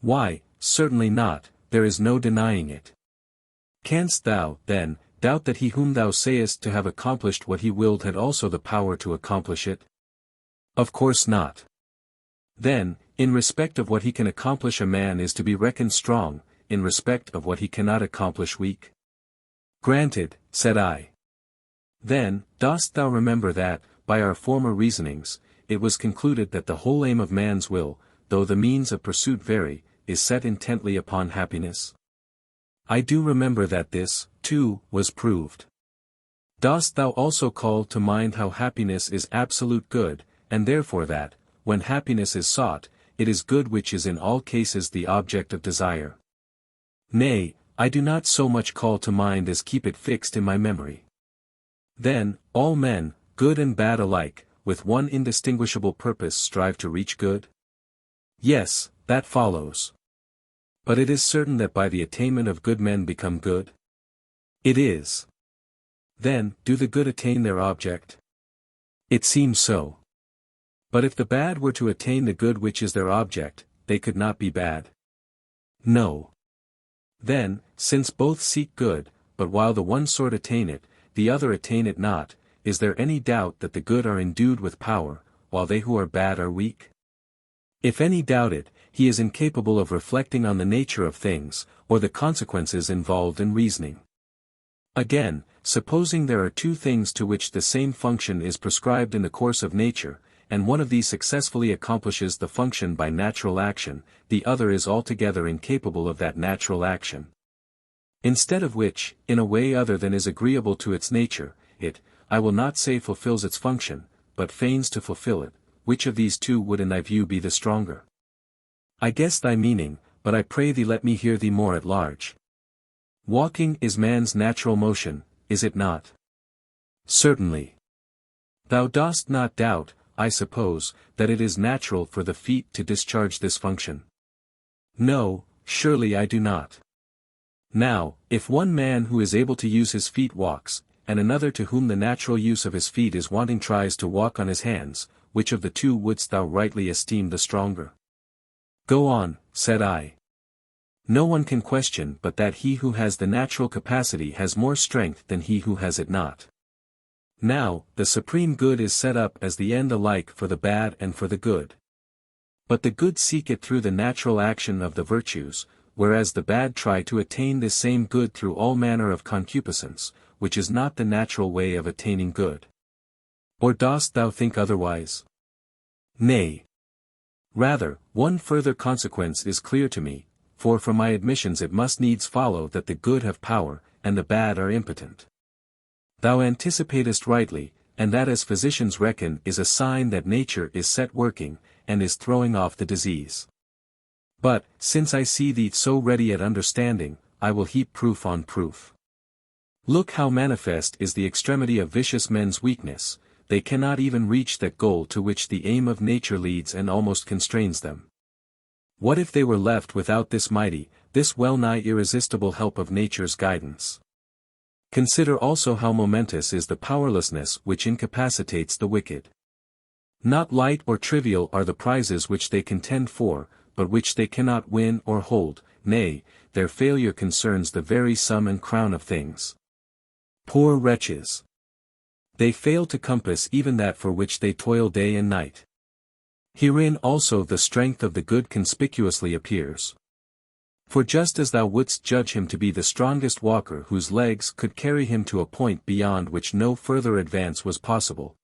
Why, certainly not, there is no denying it. Canst thou, then, doubt that he whom thou sayest to have accomplished what he willed had also the power to accomplish it? Of course not. Then, in respect of what he can accomplish a man is to be reckoned strong, in respect of what he cannot accomplish weak? Granted, said I. Then, dost thou remember that, by our former reasonings, it was concluded that the whole aim of man's will, though the means of pursuit vary, is set intently upon happiness? I do remember that this, too, was proved. Dost thou also call to mind how happiness is absolute good, and therefore that, when happiness is sought, it is good which is in all cases the object of desire? Nay, I do not so much call to mind as keep it fixed in my memory. Then, all men, good and bad alike, with one indistinguishable purpose strive to reach good? Yes, that follows. But it is certain that by the attainment of good men become good? It is. Then, do the good attain their object? It seems so. But if the bad were to attain the good which is their object, they could not be bad? No. Then, since both seek good, but while the one sort attain it, the other attain it not, is there any doubt that the good are endued with power, while they who are bad are weak? If any doubt it, he is incapable of reflecting on the nature of things, or the consequences involved in reasoning. Again, supposing there are two things to which the same function is prescribed in the course of nature, and one of these successfully accomplishes the function by natural action, the other is altogether incapable of that natural action. Instead of which, in a way other than is agreeable to its nature, it, I will not say fulfills its function, but feigns to fulfill it, which of these two would in thy view be the stronger? I guess thy meaning, but I pray thee let me hear thee more at large. Walking is man's natural motion, is it not? Certainly. Thou dost not doubt, I suppose, that it is natural for the feet to discharge this function? No, surely I do not. Now, if one man who is able to use his feet walks, and another to whom the natural use of his feet is wanting tries to walk on his hands, which of the two wouldst thou rightly esteem the stronger? Go on, said I. No one can question but that he who has the natural capacity has more strength than he who has it not. Now, the supreme good is set up as the end alike for the bad and for the good. But the good seek it through the natural action of the virtues, whereas the bad try to attain this same good through all manner of concupiscence, which is not the natural way of attaining good. Or dost thou think otherwise? Nay. Rather, one further consequence is clear to me, for from my admissions it must needs follow that the good have power, and the bad are impotent. Thou anticipatest rightly, and that as physicians reckon is a sign that nature is set working, and is throwing off the disease. But, since I see thee so ready at understanding, I will heap proof on proof. Look how manifest is the extremity of vicious men's weakness, they cannot even reach that goal to which the aim of nature leads and almost constrains them. What if they were left without this mighty, this well-nigh irresistible help of nature's guidance? Consider also how momentous is the powerlessness which incapacitates the wicked. Not light or trivial are the prizes which they contend for, but which they cannot win or hold, nay, their failure concerns the very sum and crown of things. Poor wretches! They fail to compass even that for which they toil day and night. Herein also the strength of the good conspicuously appears. For just as thou wouldst judge him to be the strongest walker whose legs could carry him to a point beyond which no further advance was possible,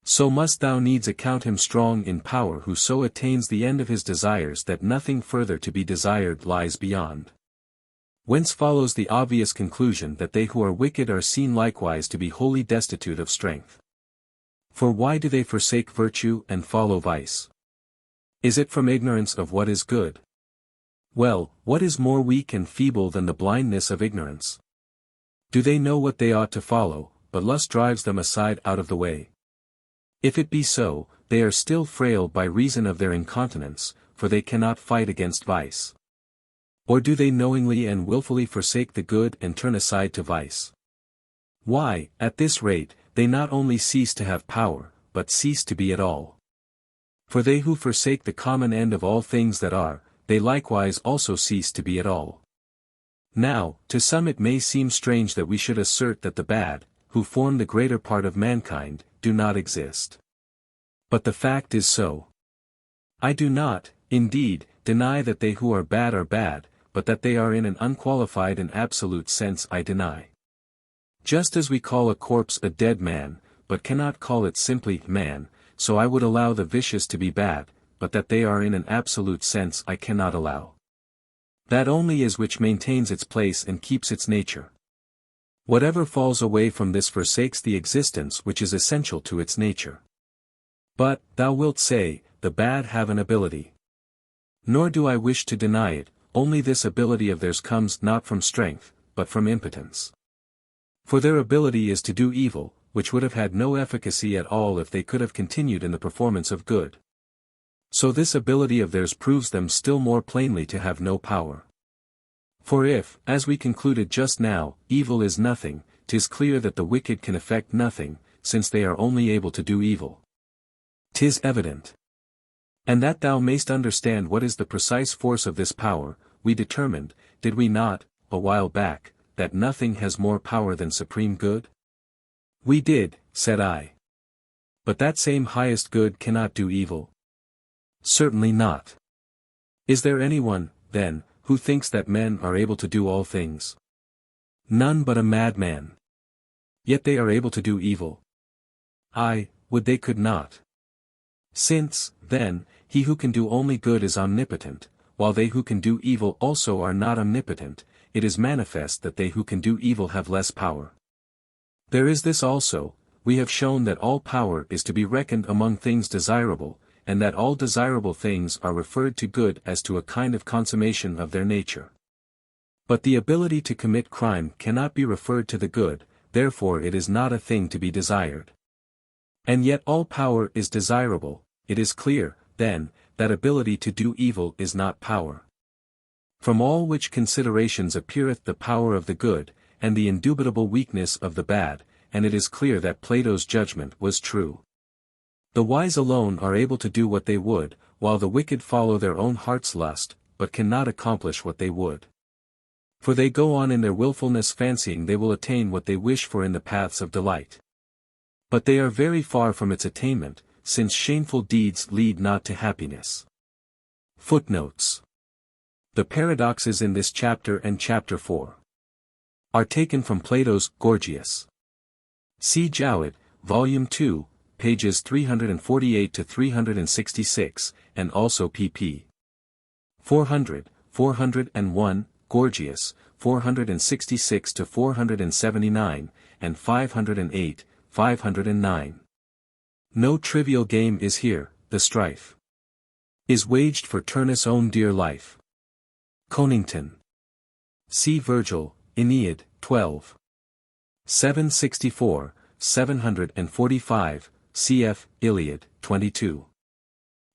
so must thou needs account him strong in power who so attains the end of his desires that nothing further to be desired lies beyond. Whence follows the obvious conclusion that they who are wicked are seen likewise to be wholly destitute of strength. For why do they forsake virtue and follow vice? Is it from ignorance of what is good? Well, what is more weak and feeble than the blindness of ignorance? Do they know what they ought to follow, but lust drives them aside out of the way? If it be so, they are still frail by reason of their incontinence, for they cannot fight against vice. Or do they knowingly and willfully forsake the good and turn aside to vice? Why, at this rate, they not only cease to have power, but cease to be at all. For they who forsake the common end of all things that are, they likewise also cease to be at all. Now, to some it may seem strange that we should assert that the bad, who form the greater part of mankind, do not exist. But the fact is so. I do not, indeed, deny that they who are bad, but that they are in an unqualified and absolute sense I deny. Just as we call a corpse a dead man, but cannot call it simply man, so I would allow the vicious to be bad, but that they are in an absolute sense I cannot allow. That only is which maintains its place and keeps its nature. Whatever falls away from this forsakes the existence which is essential to its nature. But, thou wilt say, the bad have an ability. Nor do I wish to deny it, only this ability of theirs comes not from strength, but from impotence. For their ability is to do evil, which would have had no efficacy at all if they could have continued in the performance of good. So this ability of theirs proves them still more plainly to have no power. For if, as we concluded just now, evil is nothing, 'tis clear that the wicked can effect nothing, since they are only able to do evil. 'Tis evident. And that thou mayst understand what is the precise force of this power, we determined, did we not, a while back, that nothing has more power than supreme good? We did, said I. But that same highest good cannot do evil? Certainly not. Is there anyone, then, who thinks that men are able to do all things? None but a madman. Yet they are able to do evil. Would they could not. Since, then, he who can do only good is omnipotent, while they who can do evil also are not omnipotent, it is manifest that they who can do evil have less power. There is this also, we have shown that all power is to be reckoned among things desirable, and that all desirable things are referred to good as to a kind of consummation of their nature. But the ability to commit crime cannot be referred to the good, therefore it is not a thing to be desired. And yet all power is desirable, it is clear, then, that ability to do evil is not power. From all which considerations appeareth the power of the good, and the indubitable weakness of the bad, and it is clear that Plato's judgment was true. The wise alone are able to do what they would, while the wicked follow their own heart's lust, but cannot accomplish what they would. For they go on in their willfulness fancying they will attain what they wish for in the paths of delight. But they are very far from its attainment, since shameful deeds lead not to happiness. Footnotes. The paradoxes in this chapter and chapter 4 are taken from Plato's Gorgias. See Jowett, Volume 2, pages 348 to 366, and also pp. 400, 401, Gorgias, 466 to 479, and 508, 509. No trivial game is here, the strife is waged for Turnus' own dear life. Conington. See Virgil, Aeneid, 12. 764, 745, cf. Iliad, 22.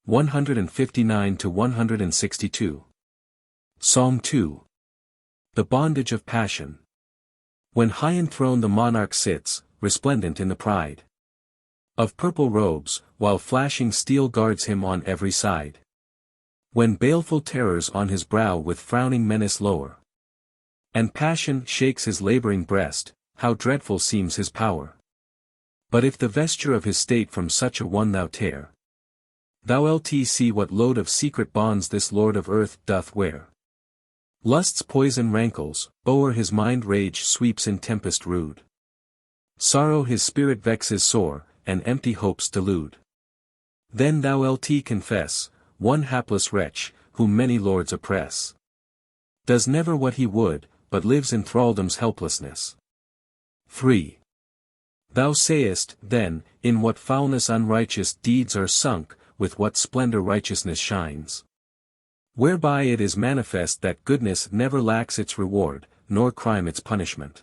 159 to 162. Psalm 2. The bondage of passion. When high enthroned the monarch sits, resplendent in the pride of purple robes, while flashing steel guards him on every side. When baleful terrors on his brow with frowning menace lower, and passion shakes his laboring breast, how dreadful seems his power. But if the vesture of his state from such a one thou tear, thou'lt see what load of secret bonds this lord of earth doth wear. Lust's poison rankles, o'er his mind rage sweeps in tempest rude. Sorrow his spirit vexes sore, and empty hopes delude. Then thou'lt confess, one hapless wretch, whom many lords oppress, does never what he would, but lives in thraldom's helplessness. 3. Thou sayest, then, in what foulness unrighteous deeds are sunk, with what splendor righteousness shines. Whereby it is manifest that goodness never lacks its reward, nor crime its punishment.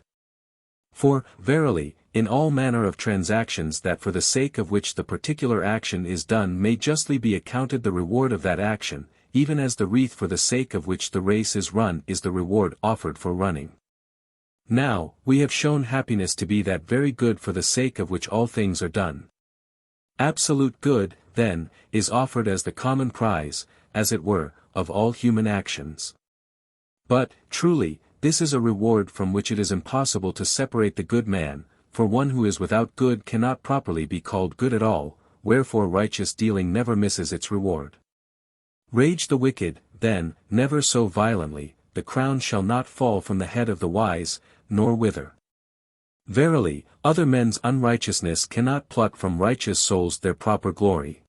For, verily, in all manner of transactions that for the sake of which the particular action is done may justly be accounted the reward of that action, even as the wreath for the sake of which the race is run is the reward offered for running. Now, we have shown happiness to be that very good for the sake of which all things are done. Absolute good, then, is offered as the common prize, as it were, of all human actions. But, truly, this is a reward from which it is impossible to separate the good man, for one who is without good cannot properly be called good at all, wherefore righteous dealing never misses its reward. Rage the wicked, then, never so violently, the crown shall not fall from the head of the wise, nor wither. Verily, other men's unrighteousness cannot pluck from righteous souls their proper glory.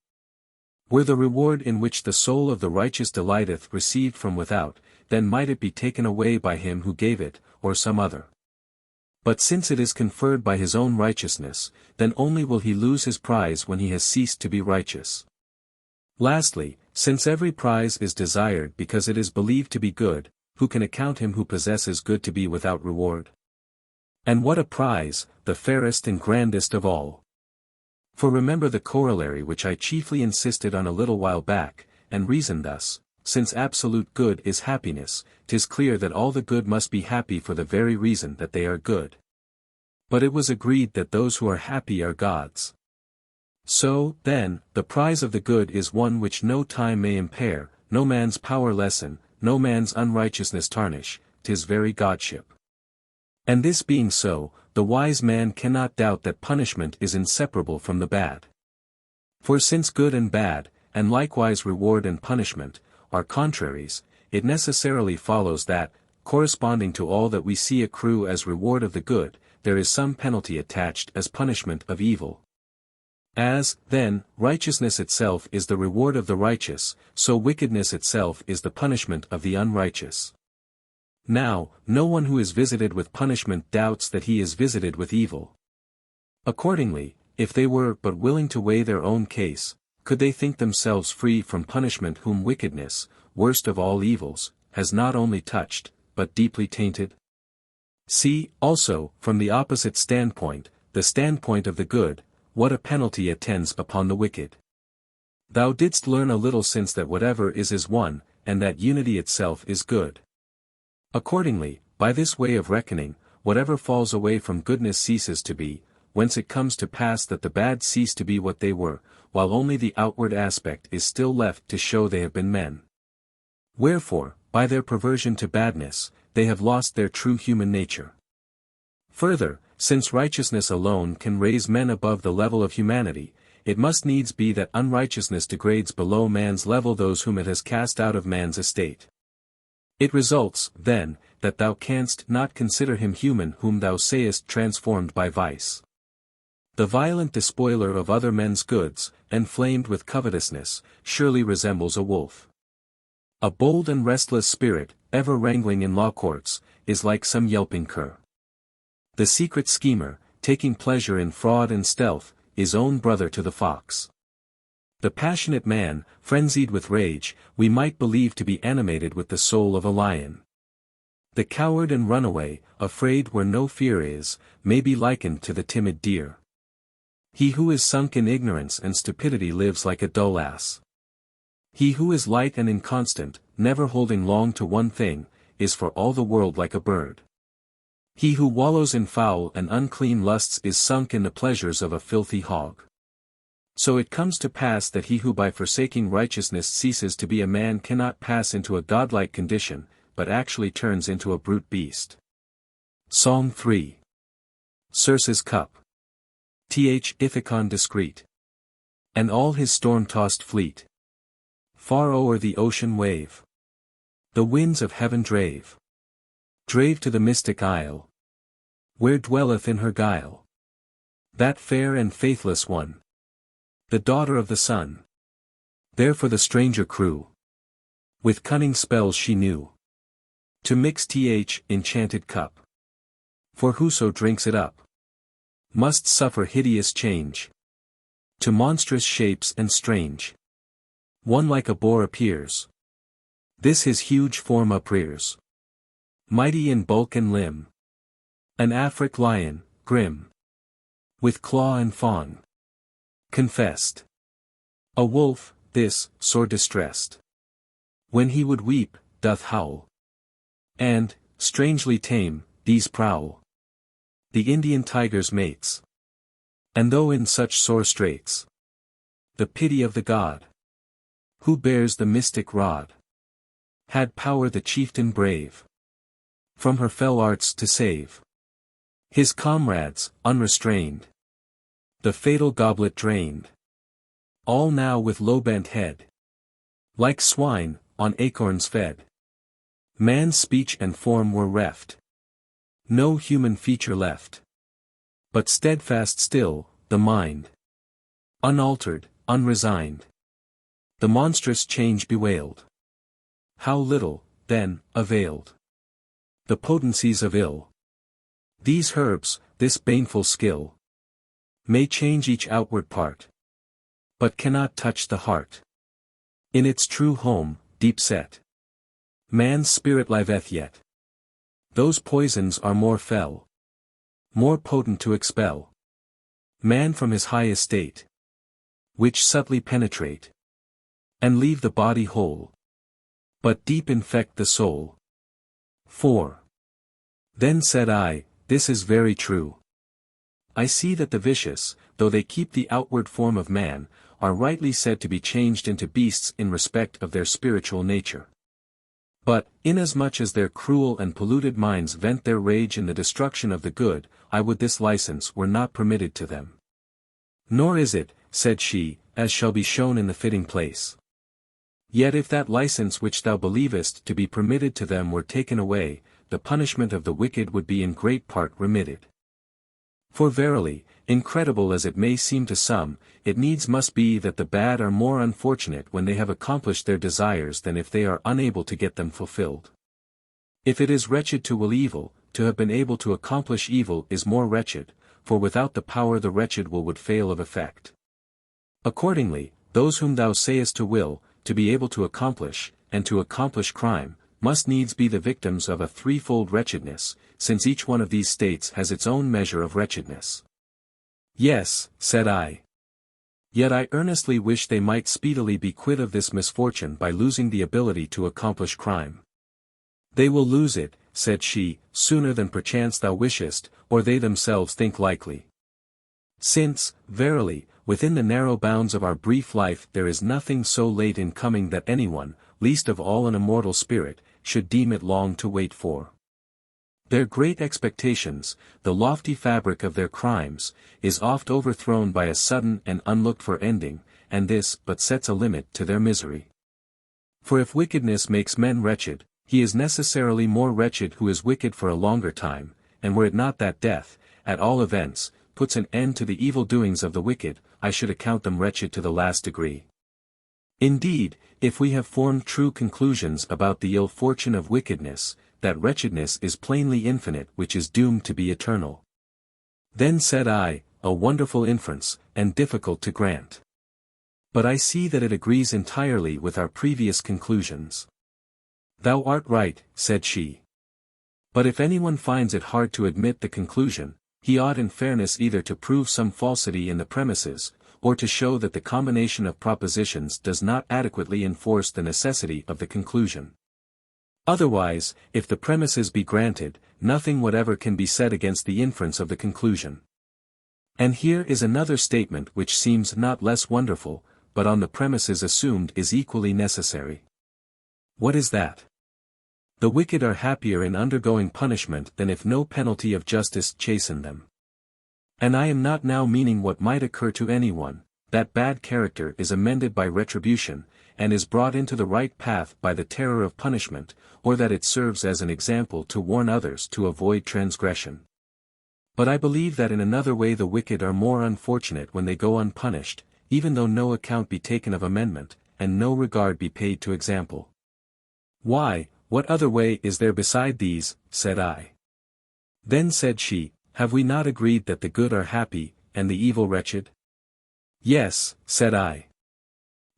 Were the reward in which the soul of the righteous delighteth received from without, then might it be taken away by him who gave it, or some other. But since it is conferred by his own righteousness, then only will he lose his prize when he has ceased to be righteous. Lastly, since every prize is desired because it is believed to be good, who can account him who possesses good to be without reward? And what a prize, the fairest and grandest of all! For remember the corollary which I chiefly insisted on a little while back, and reason thus: since absolute good is happiness, 'tis clear that all the good must be happy for the very reason that they are good. But it was agreed that those who are happy are gods. So, then, the prize of the good is one which no time may impair, no man's power lessen, no man's unrighteousness tarnish, 'tis very godship. And this being so, the wise man cannot doubt that punishment is inseparable from the bad. For since good and bad, and likewise reward and punishment, are contraries, it necessarily follows that, corresponding to all that we see accrue as reward of the good, there is some penalty attached as punishment of evil. As, then, righteousness itself is the reward of the righteous, so wickedness itself is the punishment of the unrighteous. Now, no one who is visited with punishment doubts that he is visited with evil. Accordingly, if they were but willing to weigh their own case, could they think themselves free from punishment whom wickedness, worst of all evils, has not only touched, but deeply tainted? See, also, from the opposite standpoint, the standpoint of the good, what a penalty attends upon the wicked. Thou didst learn a little since that whatever is one, and that unity itself is good. Accordingly, by this way of reckoning, whatever falls away from goodness ceases to be, whence it comes to pass that the bad cease to be what they were, while only the outward aspect is still left to show they have been men. Wherefore, by their perversion to badness, they have lost their true human nature. Further, since righteousness alone can raise men above the level of humanity, it must needs be that unrighteousness degrades below man's level those whom it has cast out of man's estate. It results, then, that thou canst not consider him human whom thou sayest transformed by vice. The violent despoiler of other men's goods, enflamed with covetousness, surely resembles a wolf. A bold and restless spirit, ever wrangling in law courts, is like some yelping cur. The secret schemer, taking pleasure in fraud and stealth, is own brother to the fox. The passionate man, frenzied with rage, we might believe to be animated with the soul of a lion. The coward and runaway, afraid where no fear is, may be likened to the timid deer. He who is sunk in ignorance and stupidity lives like a dull ass. He who is light and inconstant, never holding long to one thing, is for all the world like a bird. He who wallows in foul and unclean lusts is sunk in the pleasures of a filthy hog. So it comes to pass that he who by forsaking righteousness ceases to be a man cannot pass into a godlike condition, but actually turns into a brute beast. Psalm 3. Circe's cup. Ithacon discreet. And all his storm-tossed fleet. Far o'er the ocean wave. The winds of heaven drave. Drave to the mystic isle. Where dwelleth in her guile that fair and faithless one, the daughter of the sun. There for the stranger crew, with cunning spells she knew, to mix enchanted cup. For whoso drinks it up, must suffer hideous change, to monstrous shapes and strange. One like a boar appears, this his huge form uprears, mighty in bulk and limb, an Afric lion, grim, with claw and fawn, confessed. A wolf, this, sore distressed, when he would weep, doth howl. And, strangely tame, these prowl, the Indian tiger's mates. And though in such sore straits, the pity of the god, who bears the mystic rod, had power the chieftain brave, from her fell arts to save his comrades, unrestrained, the fatal goblet drained. All now with low bent head, like swine, on acorns fed, Man's speech and form were reft. No human feature left. But steadfast still, the mind. Unaltered, unresigned. The monstrous change bewailed. How little, then, availed the potencies of ill. These herbs, this baneful skill, may change each outward part, but cannot touch the heart. In its true home, deep set, man's spirit liveth yet. Those poisons are more fell, more potent to expel man from his high estate, which subtly penetrate, and leave the body whole, but deep infect the soul. 4. Then said I, this is very true. I see that the vicious, though they keep the outward form of man, are rightly said to be changed into beasts in respect of their spiritual nature. But, inasmuch as their cruel and polluted minds vent their rage in the destruction of the good, I would this license were not permitted to them. Nor is it, said she, as shall be shown in the fitting place. Yet if that license which thou believest to be permitted to them were taken away, the punishment of the wicked would be in great part remitted. For verily, incredible as it may seem to some, it needs must be that the bad are more unfortunate when they have accomplished their desires than if they are unable to get them fulfilled. If it is wretched to will evil, to have been able to accomplish evil is more wretched, for without the power the wretched will would fail of effect. Accordingly, those whom thou sayest to will, to be able to accomplish, and to accomplish crime, must needs be the victims of a threefold wretchedness, since each one of these states has its own measure of wretchedness. Yes, said I. Yet I earnestly wish they might speedily be quit of this misfortune by losing the ability to accomplish crime. They will lose it, said she, sooner than perchance thou wishest, or they themselves think likely. Since, verily, within the narrow bounds of our brief life there is nothing so late in coming that anyone, least of all an immortal spirit, should deem it long to wait for. Their great expectations, the lofty fabric of their crimes, is oft overthrown by a sudden and unlooked-for ending, and this but sets a limit to their misery. For if wickedness makes men wretched, he is necessarily more wretched who is wicked for a longer time, and were it not that death, at all events, puts an end to the evil doings of the wicked, I should account them wretched to the last degree. Indeed, if we have formed true conclusions about the ill fortune of wickedness, that wretchedness is plainly infinite which is doomed to be eternal. Then said I, a wonderful inference, and difficult to grant. But I see that it agrees entirely with our previous conclusions. Thou art right, said she. But if anyone finds it hard to admit the conclusion, he ought in fairness either to prove some falsity in the premises, or to show that the combination of propositions does not adequately enforce the necessity of the conclusion. Otherwise, if the premises be granted, nothing whatever can be said against the inference of the conclusion. And here is another statement which seems not less wonderful, but on the premises assumed is equally necessary. What is that? The wicked are happier in undergoing punishment than if no penalty of justice chastened them. And I am not now meaning what might occur to anyone, that bad character is amended by retribution, and is brought into the right path by the terror of punishment, or that it serves as an example to warn others to avoid transgression. But I believe that in another way the wicked are more unfortunate when they go unpunished, even though no account be taken of amendment, and no regard be paid to example. Why, what other way is there beside these, said I. Then said she, have we not agreed that the good are happy, and the evil wretched? Yes, said I.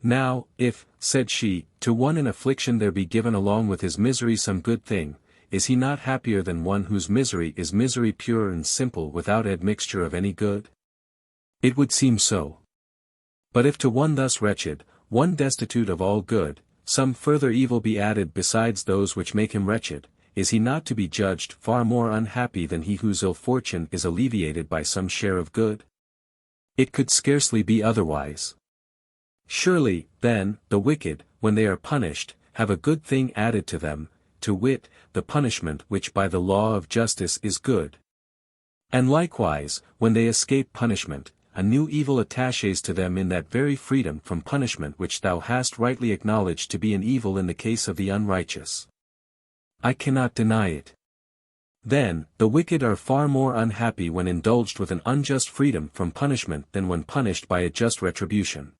Now, if, said she, to one in affliction there be given along with his misery some good thing, is he not happier than one whose misery is misery pure and simple without admixture of any good? It would seem so. But if to one thus wretched, one destitute of all good, some further evil be added besides those which make him wretched, is he not to be judged far more unhappy than he whose ill fortune is alleviated by some share of good? It could scarcely be otherwise. Surely, then, the wicked, when they are punished, have a good thing added to them, to wit, the punishment which by the law of justice is good. And likewise, when they escape punishment, a new evil attaches to them in that very freedom from punishment which thou hast rightly acknowledged to be an evil in the case of the unrighteous. I cannot deny it. Then, the wicked are far more unhappy when indulged with an unjust freedom from punishment than when punished by a just retribution.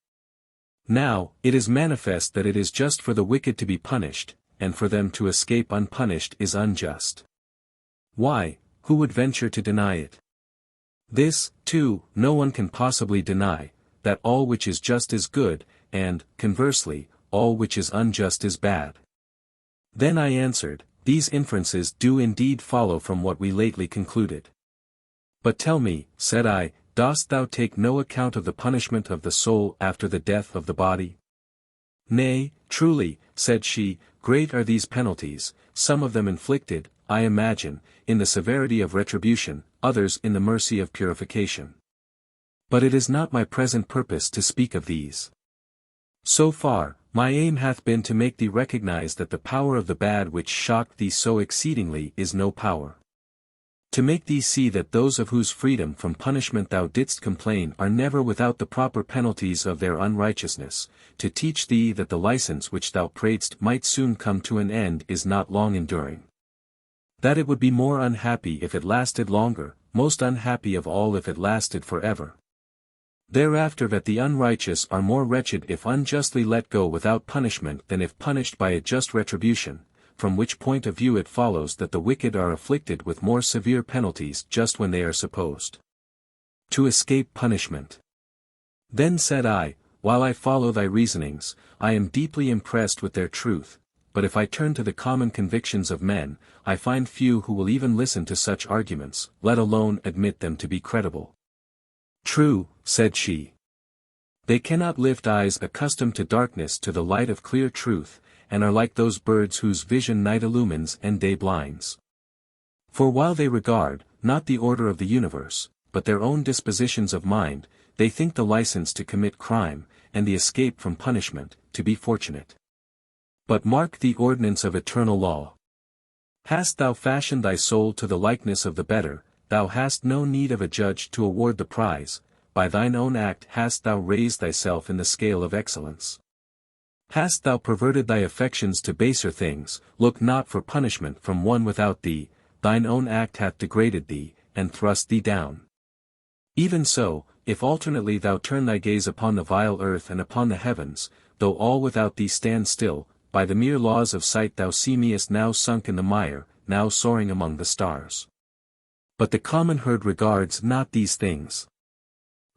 Now, it is manifest that it is just for the wicked to be punished, and for them to escape unpunished is unjust. Why, who would venture to deny it? This, too, no one can possibly deny, that all which is just is good, and, conversely, all which is unjust is bad. Then I answered, these inferences do indeed follow from what we lately concluded. But tell me, said I, dost thou take no account of the punishment of the soul after the death of the body? Nay, truly, said she, great are these penalties, some of them inflicted, I imagine, in the severity of retribution, others in the mercy of purification. But it is not my present purpose to speak of these. So far, my aim hath been to make thee recognize that the power of the bad which shocked thee so exceedingly is no power. To make thee see that those of whose freedom from punishment thou didst complain are never without the proper penalties of their unrighteousness, to teach thee that the license which thou praidst might soon come to an end is not long enduring. That it would be more unhappy if it lasted longer, most unhappy of all if it lasted forever. Thereafter that the unrighteous are more wretched if unjustly let go without punishment than if punished by a just retribution, from which point of view it follows that the wicked are afflicted with more severe penalties just when they are supposed to escape punishment. Then said I, while I follow thy reasonings, I am deeply impressed with their truth, but if I turn to the common convictions of men, I find few who will even listen to such arguments, let alone admit them to be credible. True, said she. They cannot lift eyes accustomed to darkness to the light of clear truth, and are like those birds whose vision night illumines and day blinds. For while they regard, not the order of the universe, but their own dispositions of mind, they think the license to commit crime, and the escape from punishment, to be fortunate. But mark the ordinance of eternal law. Hast thou fashioned thy soul to the likeness of the better, thou hast no need of a judge to award the prize, by thine own act hast thou raised thyself in the scale of excellence. Hast thou perverted thy affections to baser things, look not for punishment from one without thee, thine own act hath degraded thee, and thrust thee down. Even so, if alternately thou turn thy gaze upon the vile earth and upon the heavens, though all without thee stand still, by the mere laws of sight thou seemest now sunk in the mire, now soaring among the stars. But the common herd regards not these things.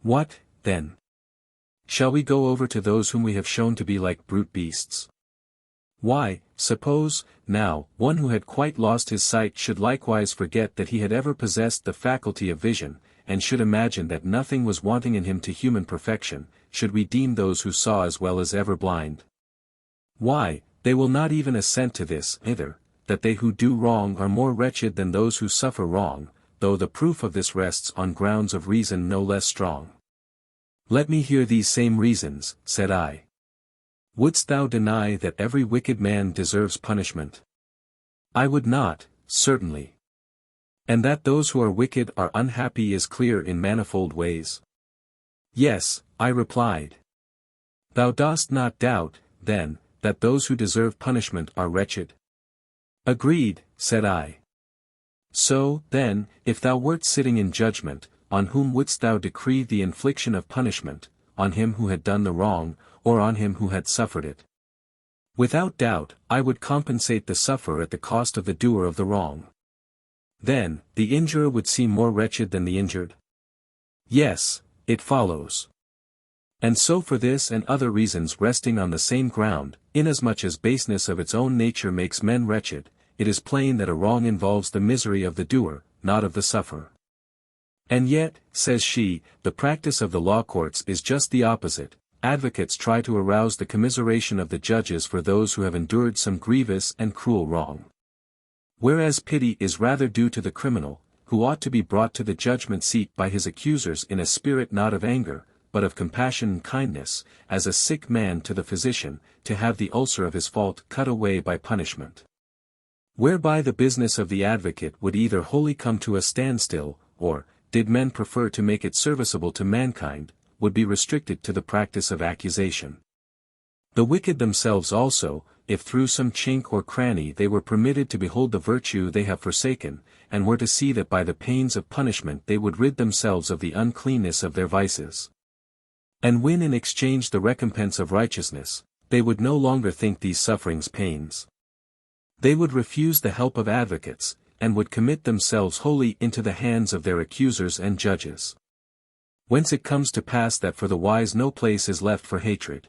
What, then? Shall we go over to those whom we have shown to be like brute beasts? Why, suppose, now, one who had quite lost his sight should likewise forget that he had ever possessed the faculty of vision, and should imagine that nothing was wanting in him to human perfection, should we deem those who saw as well as ever blind? Why, they will not even assent to this, either, that they who do wrong are more wretched than those who suffer wrong, though the proof of this rests on grounds of reason no less strong. Let me hear these same reasons, said I. Wouldst thou deny that every wicked man deserves punishment? I would not, certainly. And that those who are wicked are unhappy is clear in manifold ways? Yes, I replied. Thou dost not doubt, then, that those who deserve punishment are wretched? Agreed, said I. So, then, if thou wert sitting in judgment, on whom wouldst thou decree the infliction of punishment, on him who had done the wrong, or on him who had suffered it? Without doubt, I would compensate the sufferer at the cost of the doer of the wrong. Then, the injurer would seem more wretched than the injured? Yes, it follows. And so for this and other reasons resting on the same ground, inasmuch as baseness of its own nature makes men wretched, it is plain that a wrong involves the misery of the doer, not of the sufferer. And yet, says she, the practice of the law courts is just the opposite. Advocates try to arouse the commiseration of the judges for those who have endured some grievous and cruel wrong. Whereas pity is rather due to the criminal, who ought to be brought to the judgment seat by his accusers in a spirit not of anger, but of compassion and kindness, as a sick man to the physician, to have the ulcer of his fault cut away by punishment. Whereby the business of the advocate would either wholly come to a standstill, or, did men prefer to make it serviceable to mankind, would be restricted to the practice of accusation. The wicked themselves also, if through some chink or cranny they were permitted to behold the virtue they have forsaken, and were to see that by the pains of punishment they would rid themselves of the uncleanness of their vices, and win in exchange the recompense of righteousness, they would no longer think these sufferings pains. They would refuse the help of advocates, and would commit themselves wholly into the hands of their accusers and judges. Whence it comes to pass that for the wise no place is left for hatred.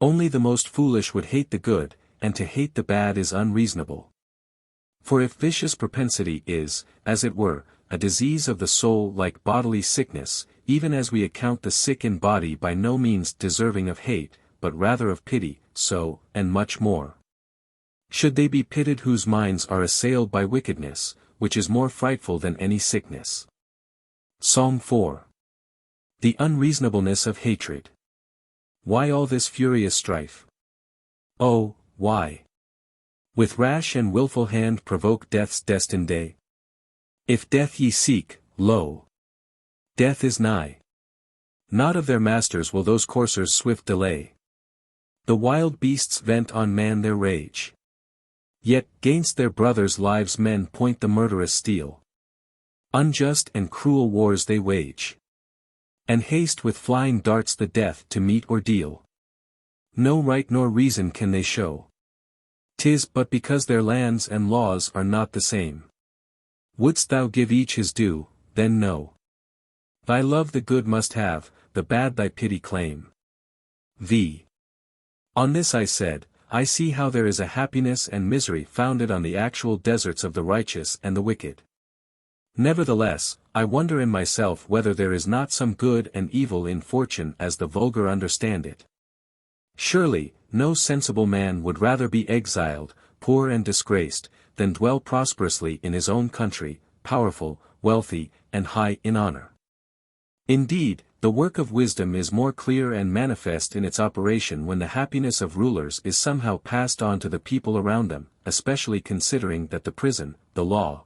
Only the most foolish would hate the good, and to hate the bad is unreasonable. For if vicious propensity is, as it were, a disease of the soul like bodily sickness, even as we account the sick in body by no means deserving of hate, but rather of pity, so, and much more, should they be pitied whose minds are assailed by wickedness, which is more frightful than any sickness. Psalm 4. The unreasonableness of hatred. Why all this furious strife? Oh, why? With rash and wilful hand provoke death's destined day? If death ye seek, lo! Death is nigh. Not of their masters will those coursers swift delay. The wild beasts vent on man their rage. Yet, 'gainst their brothers' lives men point the murderous steel. Unjust and cruel wars they wage, and haste with flying darts the death to meet or deal. No right nor reason can they show. 'Tis but because their lands and laws are not the same. Wouldst thou give each his due, then know. Thy love the good must have, the bad thy pity claim. V. On this I said, I see how there is a happiness and misery founded on the actual deserts of the righteous and the wicked. Nevertheless, I wonder in myself whether there is not some good and evil in fortune as the vulgar understand it. Surely, no sensible man would rather be exiled, poor and disgraced, than dwell prosperously in his own country, powerful, wealthy, and high in honor. Indeed, the work of wisdom is more clear and manifest in its operation when the happiness of rulers is somehow passed on to the people around them, especially considering that the prison, the law,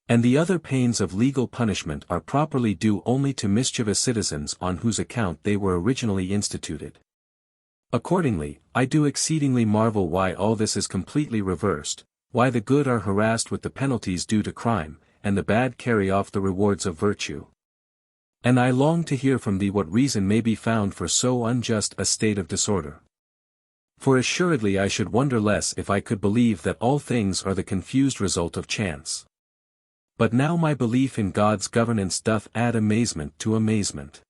and the other pains of legal punishment are properly due only to mischievous citizens on whose account they were originally instituted. Accordingly, I do exceedingly marvel why all this is completely reversed, why the good are harassed with the penalties due to crime, and the bad carry off the rewards of virtue. And I long to hear from thee what reason may be found for so unjust a state of disorder. For assuredly I should wonder less if I could believe that all things are the confused result of chance. But now my belief in God's governance doth add amazement to amazement.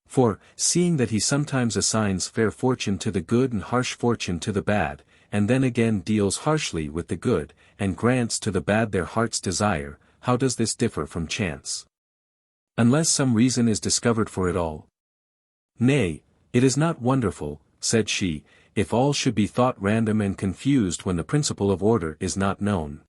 For, seeing that he sometimes assigns fair fortune to the good and harsh fortune to the bad, and then again deals harshly with the good, and grants to the bad their heart's desire, how does this differ from chance? Unless some reason is discovered for it all. Nay, it is not wonderful, said she, if all should be thought random and confused when the principle of order is not known.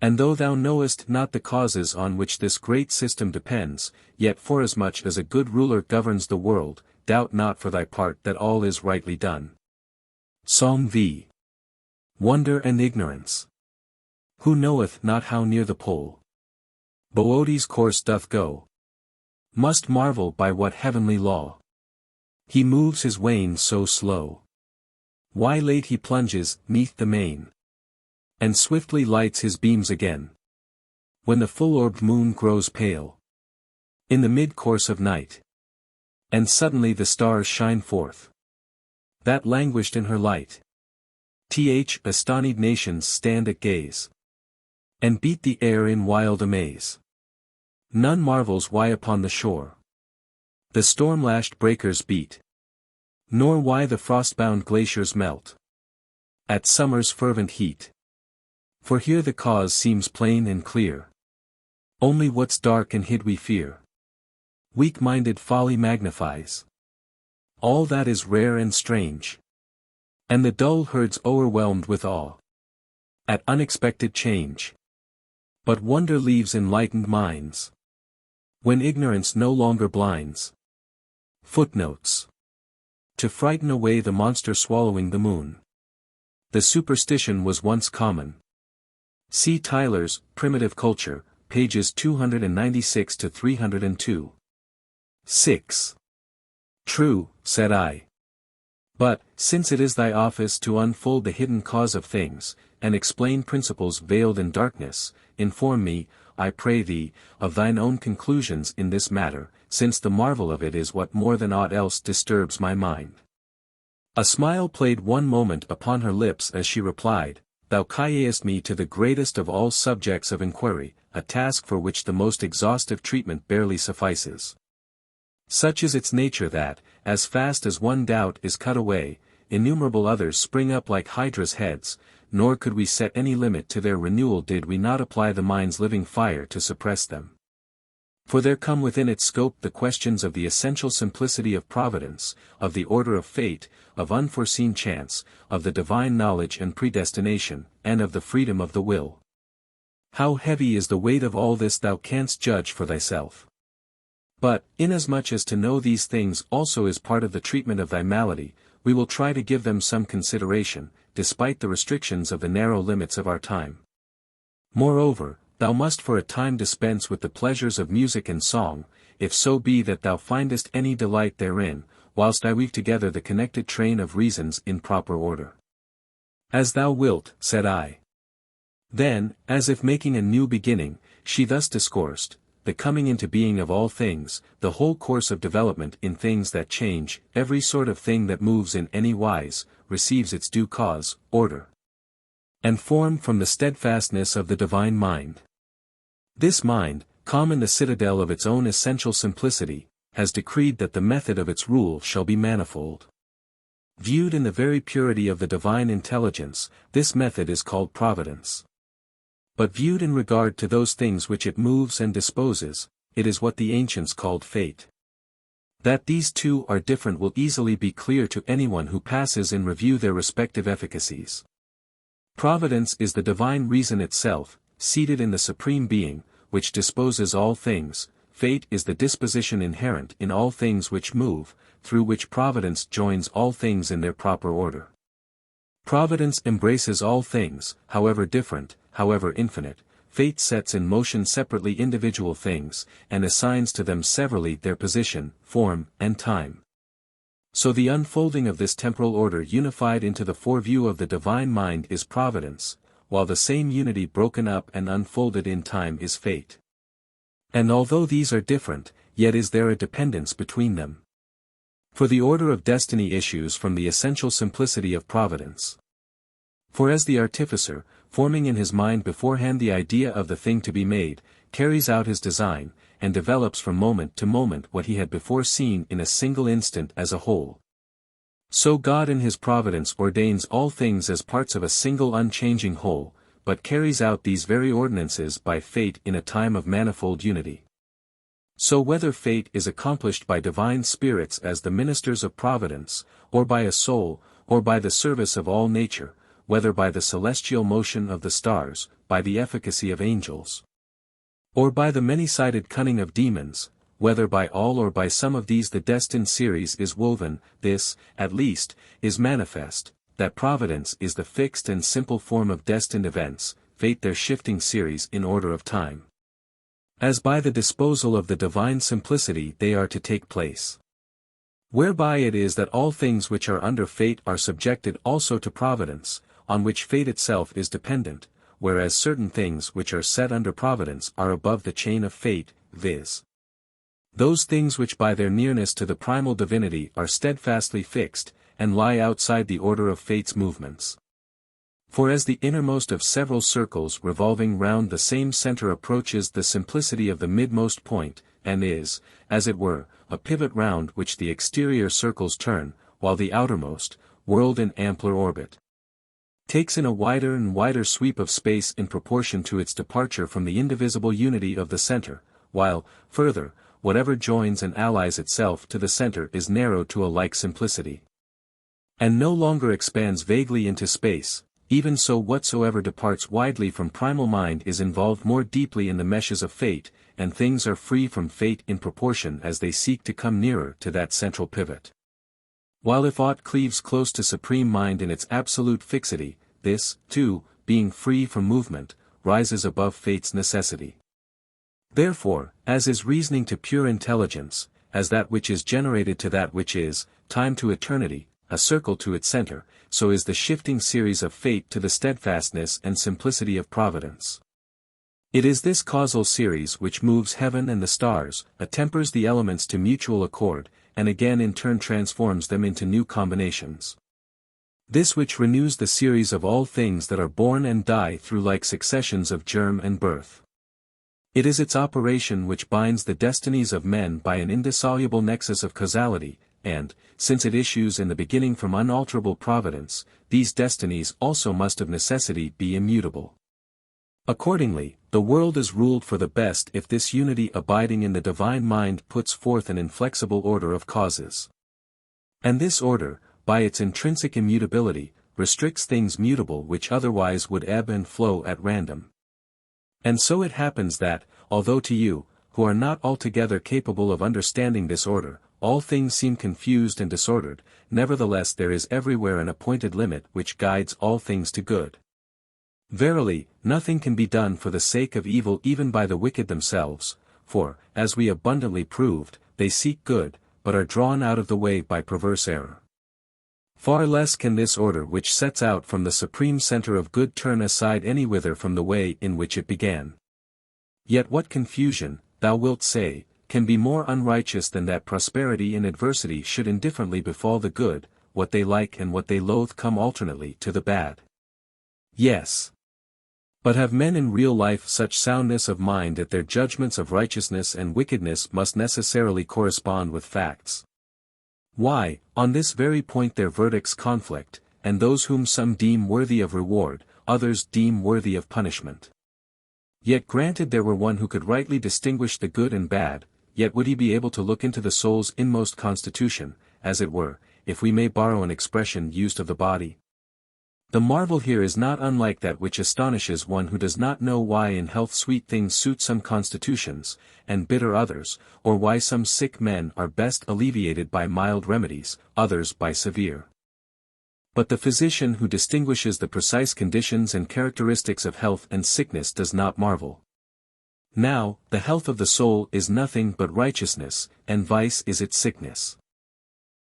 And though thou knowest not the causes on which this great system depends, yet forasmuch as a good ruler governs the world, doubt not for thy part that all is rightly done. Psalm v. Wonder and ignorance. Who knoweth not how near the pole Boötes' course doth go, must marvel by what heavenly law he moves his wain so slow. Why late he plunges 'neath the main, and swiftly lights his beams again, when the full-orbed moon grows pale in the mid-course of night, and suddenly the stars shine forth, that languished in her light. Astonied nations stand at gaze, and beat the air in wild amaze. None marvels why upon the shore the storm-lashed breakers beat, nor why the frost-bound glaciers melt at summer's fervent heat. For here the cause seems plain and clear. Only what's dark and hid we fear. Weak-minded folly magnifies all that is rare and strange, and the dull herd's o'erwhelmed with awe at unexpected change. But wonder leaves enlightened minds when ignorance no longer blinds. Footnotes. To frighten away the monster swallowing the moon. The superstition was once common. See Tyler's Primitive Culture, pages 296 to 302. 6. True, said I. But, since it is thy office to unfold the hidden cause of things, and explain principles veiled in darkness, inform me, I pray thee, of thine own conclusions in this matter, since the marvel of it is what more than aught else disturbs my mind. A smile played one moment upon her lips as she replied, Thou callest me to the greatest of all subjects of inquiry, a task for which the most exhaustive treatment barely suffices. Such is its nature that, as fast as one doubt is cut away, innumerable others spring up like Hydra's heads, nor could we set any limit to their renewal did we not apply the mind's living fire to suppress them. For there come within its scope the questions of the essential simplicity of providence, of the order of fate, of unforeseen chance, of the divine knowledge and predestination, and of the freedom of the will. How heavy is the weight of all this thou canst judge for thyself. But, inasmuch as to know these things also is part of the treatment of thy malady, we will try to give them some consideration, despite the restrictions of the narrow limits of our time. Moreover, thou must for a time dispense with the pleasures of music and song, if so be that thou findest any delight therein, whilst I weave together the connected train of reasons in proper order. As thou wilt, said I. Then, as if making a new beginning, she thus discoursed, the coming into being of all things, the whole course of development in things that change, every sort of thing that moves in any wise, receives its due cause, order, and form from the steadfastness of the divine mind. This mind, calm in the citadel of its own essential simplicity, has decreed that the method of its rule shall be manifold. Viewed in the very purity of the divine intelligence, this method is called providence. But viewed in regard to those things which it moves and disposes, it is what the ancients called fate. That these two are different will easily be clear to anyone who passes in review their respective efficacies. Providence is the divine reason itself, seated in the Supreme Being, which disposes all things. Fate is the disposition inherent in all things which move, through which Providence joins all things in their proper order. Providence embraces all things, however different, however infinite. Fate sets in motion separately individual things, and assigns to them severally their position, form, and time. So the unfolding of this temporal order unified into the foreview of the divine mind is providence, while the same unity broken up and unfolded in time is fate. And although these are different, yet is there a dependence between them. For the order of destiny issues from the essential simplicity of providence. For as the artificer, forming in his mind beforehand the idea of the thing to be made, carries out his design, and develops from moment to moment what he had before seen in a single instant as a whole. So God in his providence ordains all things as parts of a single unchanging whole, but carries out these very ordinances by fate in a time of manifold unity. So whether fate is accomplished by divine spirits as the ministers of providence, or by a soul, or by the service of all nature, whether by the celestial motion of the stars, by the efficacy of angels, or by the many-sided cunning of demons, whether by all or by some of these the destined series is woven, this, at least, is manifest, that providence is the fixed and simple form of destined events, fate their shifting series in order of time. As by the disposal of the divine simplicity they are to take place. Whereby it is that all things which are under fate are subjected also to providence, on which fate itself is dependent, whereas certain things which are set under providence are above the chain of fate, viz. Those things which by their nearness to the primal divinity are steadfastly fixed, and lie outside the order of fate's movements. For as the innermost of several circles revolving round the same center approaches the simplicity of the midmost point, and is, as it were, a pivot round which the exterior circles turn, while the outermost, whirled in ampler orbit, takes in a wider and wider sweep of space in proportion to its departure from the indivisible unity of the center, while, further, whatever joins and allies itself to the center is narrowed to a like simplicity, and no longer expands vaguely into space. Even so whatsoever departs widely from primal mind is involved more deeply in the meshes of fate, and things are free from fate in proportion as they seek to come nearer to that central pivot. While if aught cleaves close to supreme mind in its absolute fixity, this, too, being free from movement, rises above fate's necessity. Therefore, as is reasoning to pure intelligence, as that which is generated to that which is, time to eternity, a circle to its center, so is the shifting series of fate to the steadfastness and simplicity of providence. It is this causal series which moves heaven and the stars, attempers the elements to mutual accord, and again in turn transforms them into new combinations. This which renews the series of all things that are born and die through like successions of germ and birth. It is its operation which binds the destinies of men by an indissoluble nexus of causality, and, since it issues in the beginning from unalterable providence, these destinies also must of necessity be immutable. Accordingly, the world is ruled for the best if this unity abiding in the divine mind puts forth an inflexible order of causes. And this order, by its intrinsic immutability, restricts things mutable which otherwise would ebb and flow at random. And so it happens that, although to you, who are not altogether capable of understanding this order, all things seem confused and disordered, nevertheless there is everywhere an appointed limit which guides all things to good. Verily, nothing can be done for the sake of evil even by the wicked themselves, for, as we abundantly proved, they seek good, but are drawn out of the way by perverse error. Far less can this order which sets out from the supreme center of good turn aside anywhither from the way in which it began. Yet what confusion, thou wilt say, can be more unrighteous than that prosperity and adversity should indifferently befall the good, what they like and what they loathe come alternately to the bad? Yes. But have men in real life such soundness of mind that their judgments of righteousness and wickedness must necessarily correspond with facts? Why, on this very point their verdicts conflict, and those whom some deem worthy of reward, others deem worthy of punishment. Yet granted there were one who could rightly distinguish the good and bad, yet would he be able to look into the soul's inmost constitution, as it were, if we may borrow an expression used of the body? The marvel here is not unlike that which astonishes one who does not know why in health sweet things suit some constitutions, and bitter others, or why some sick men are best alleviated by mild remedies, others by severe. But the physician who distinguishes the precise conditions and characteristics of health and sickness does not marvel. Now, the health of the soul is nothing but righteousness, and vice is its sickness.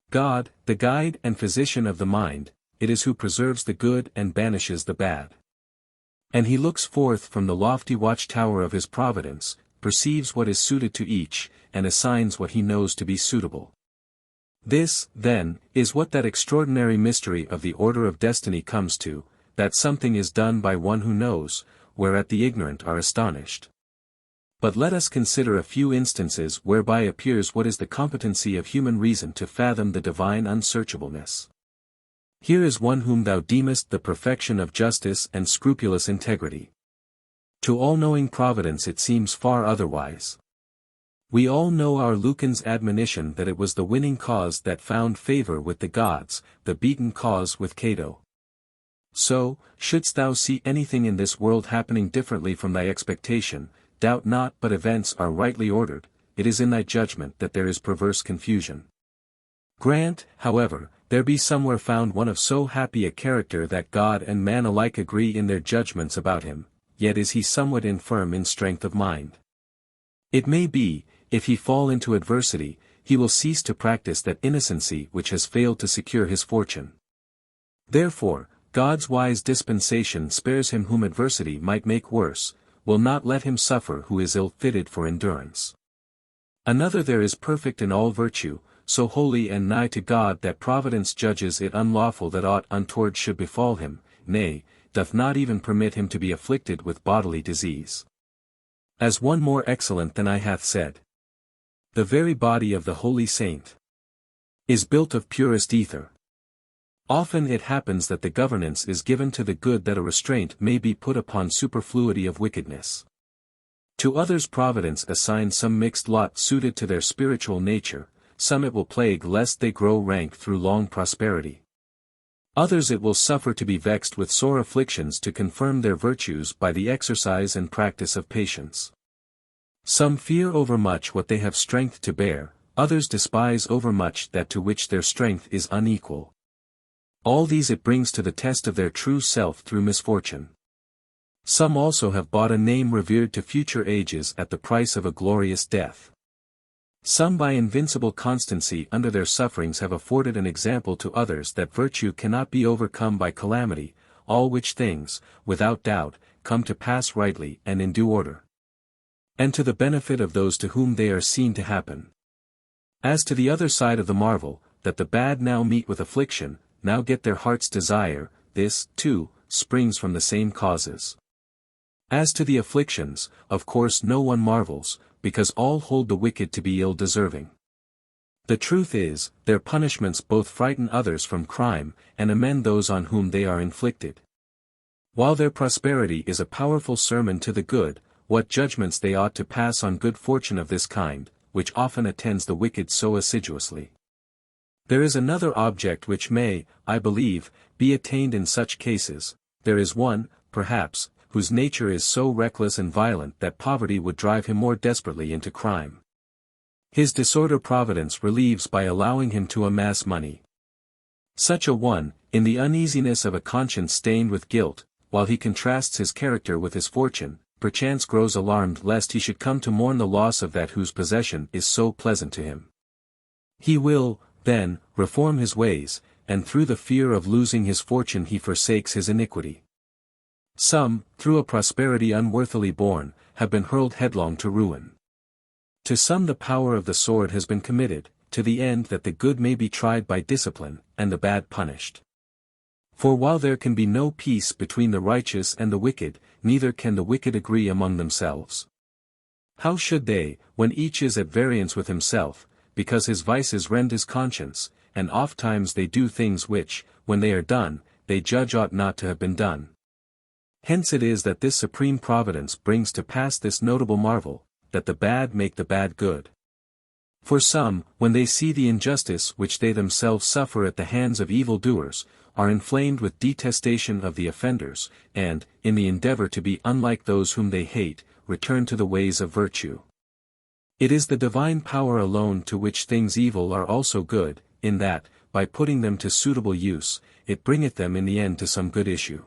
God, the guide and physician of the mind, it is who preserves the good and banishes the bad. And he looks forth from the lofty watchtower of his providence, perceives what is suited to each, and assigns what he knows to be suitable. This, then, is what that extraordinary mystery of the order of destiny comes to, that something is done by one who knows, whereat the ignorant are astonished. But let us consider a few instances whereby appears what is the competency of human reason to fathom the divine unsearchableness. Here is one whom thou deemest the perfection of justice and scrupulous integrity. To all-knowing providence it seems far otherwise. We all know our Lucan's admonition that it was the winning cause that found favor with the gods, the beaten cause with Cato. So, shouldst thou see anything in this world happening differently from thy expectation, doubt not but events are rightly ordered, it is in thy judgment that there is perverse confusion. Grant, however, there be somewhere found one of so happy a character that God and man alike agree in their judgments about him, yet is he somewhat infirm in strength of mind. It may be, if he fall into adversity, he will cease to practice that innocency which has failed to secure his fortune. Therefore, God's wise dispensation spares him whom adversity might make worse, will not let him suffer who is ill-fitted for endurance. Another there is perfect in all virtue, so holy and nigh to God that providence judges it unlawful that aught untoward should befall him, nay, doth not even permit him to be afflicted with bodily disease. As one more excellent than I hath said, the very body of the holy saint is built of purest ether. Often it happens that the governance is given to the good that a restraint may be put upon superfluity of wickedness. To others providence assigns some mixed lot suited to their spiritual nature, some it will plague lest they grow rank through long prosperity. Others it will suffer to be vexed with sore afflictions to confirm their virtues by the exercise and practice of patience. Some fear overmuch what they have strength to bear, others despise overmuch that to which their strength is unequal. All these it brings to the test of their true self through misfortune. Some also have bought a name revered to future ages at the price of a glorious death. Some by invincible constancy under their sufferings have afforded an example to others that virtue cannot be overcome by calamity, all which things, without doubt, come to pass rightly and in due order, and to the benefit of those to whom they are seen to happen. As to the other side of the marvel, that the bad now meet with affliction, now get their heart's desire, this, too, springs from the same causes. As to the afflictions, of course no one marvels, because all hold the wicked to be ill-deserving. The truth is, their punishments both frighten others from crime, and amend those on whom they are inflicted. While their prosperity is a powerful sermon to the good, what judgments they ought to pass on good fortune of this kind, which often attends the wicked so assiduously. There is another object which may, I believe, be attained in such cases. There is one, perhaps, whose nature is so reckless and violent that poverty would drive him more desperately into crime. His disorder Providence relieves by allowing him to amass money. Such a one, in the uneasiness of a conscience stained with guilt, while he contrasts his character with his fortune, perchance grows alarmed lest he should come to mourn the loss of that whose possession is so pleasant to him. He will, then, reform his ways, and through the fear of losing his fortune he forsakes his iniquity. Some, through a prosperity unworthily borne, have been hurled headlong to ruin. To some the power of the sword has been committed, to the end that the good may be tried by discipline, and the bad punished. For while there can be no peace between the righteous and the wicked, neither can the wicked agree among themselves. How should they, when each is at variance with himself, because his vices rend his conscience, and ofttimes they do things which, when they are done, they judge ought not to have been done. Hence it is that this supreme providence brings to pass this notable marvel, that the bad make the bad good. For some, when they see the injustice which they themselves suffer at the hands of evildoers, are inflamed with detestation of the offenders, and, in the endeavor to be unlike those whom they hate, return to the ways of virtue. It is the divine power alone to which things evil are also good, in that, by putting them to suitable use, it bringeth them in the end to some good issue.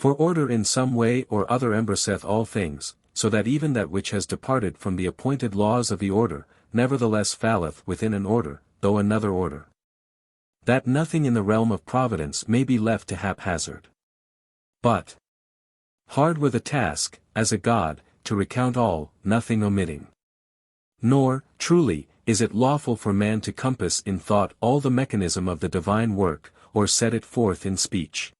For order in some way or other embrasseth all things, so that even that which has departed from the appointed laws of the order, nevertheless falleth within an order, though another order. That nothing in the realm of providence may be left to haphazard. But hard were the task, as a god, to recount all, nothing omitting. Nor, truly, is it lawful for man to compass in thought all the mechanism of the divine work, or set it forth in speech.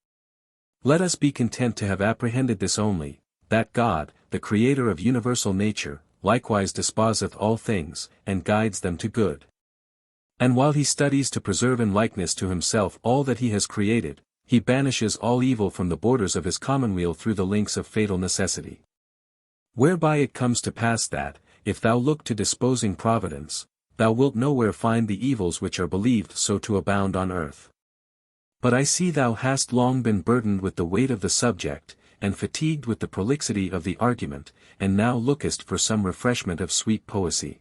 Let us be content to have apprehended this only, that God, the Creator of universal nature, likewise disposeth all things, and guides them to good. And while he studies to preserve in likeness to himself all that he has created, he banishes all evil from the borders of his commonweal through the links of fatal necessity. Whereby it comes to pass that, if thou look to disposing providence, thou wilt nowhere find the evils which are believed so to abound on earth. But I see thou hast long been burdened with the weight of the subject, and fatigued with the prolixity of the argument, and now lookest for some refreshment of sweet poesy.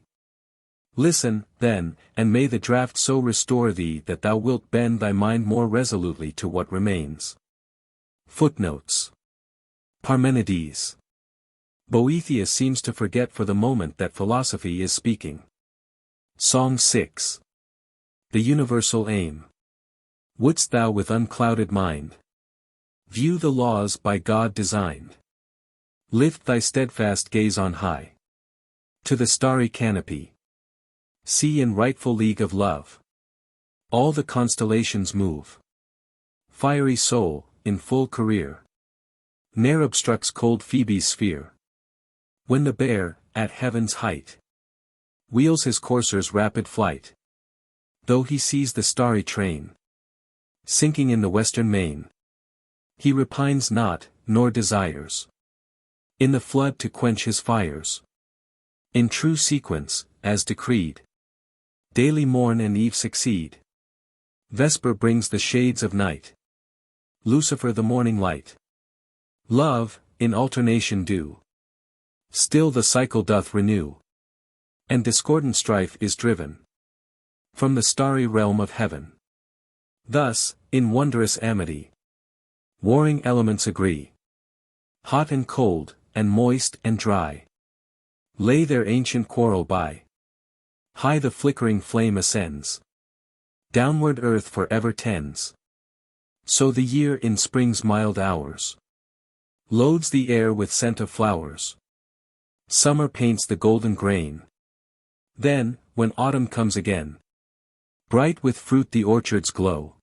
Listen, then, and may the draught so restore thee that thou wilt bend thy mind more resolutely to what remains. Footnotes. Parmenides. Boethius seems to forget for the moment that philosophy is speaking. Song 6. The universal aim. Wouldst thou with unclouded mind view the laws by God designed? Lift thy steadfast gaze on high to the starry canopy. See in rightful league of love all the constellations move. Fiery soul, in full career, ne'er obstructs cold Phoebe's sphere. When the bear, at heaven's height, wheels his courser's rapid flight, though he sees the starry train sinking in the western main, he repines not, nor desires in the flood to quench his fires. In true sequence, as decreed, daily morn and eve succeed. Vesper brings the shades of night, Lucifer the morning light. Love, in alternation due, still the cycle doth renew, and discordant strife is driven from the starry realm of heaven. Thus, in wondrous amity, warring elements agree. Hot and cold, and moist and dry, lay their ancient quarrel by. high the flickering flame ascends. Downward earth forever tends. So the year in spring's mild hours loads the air with scent of flowers. Summer paints the golden grain. Then, when autumn comes again, bright with fruit the orchards glow.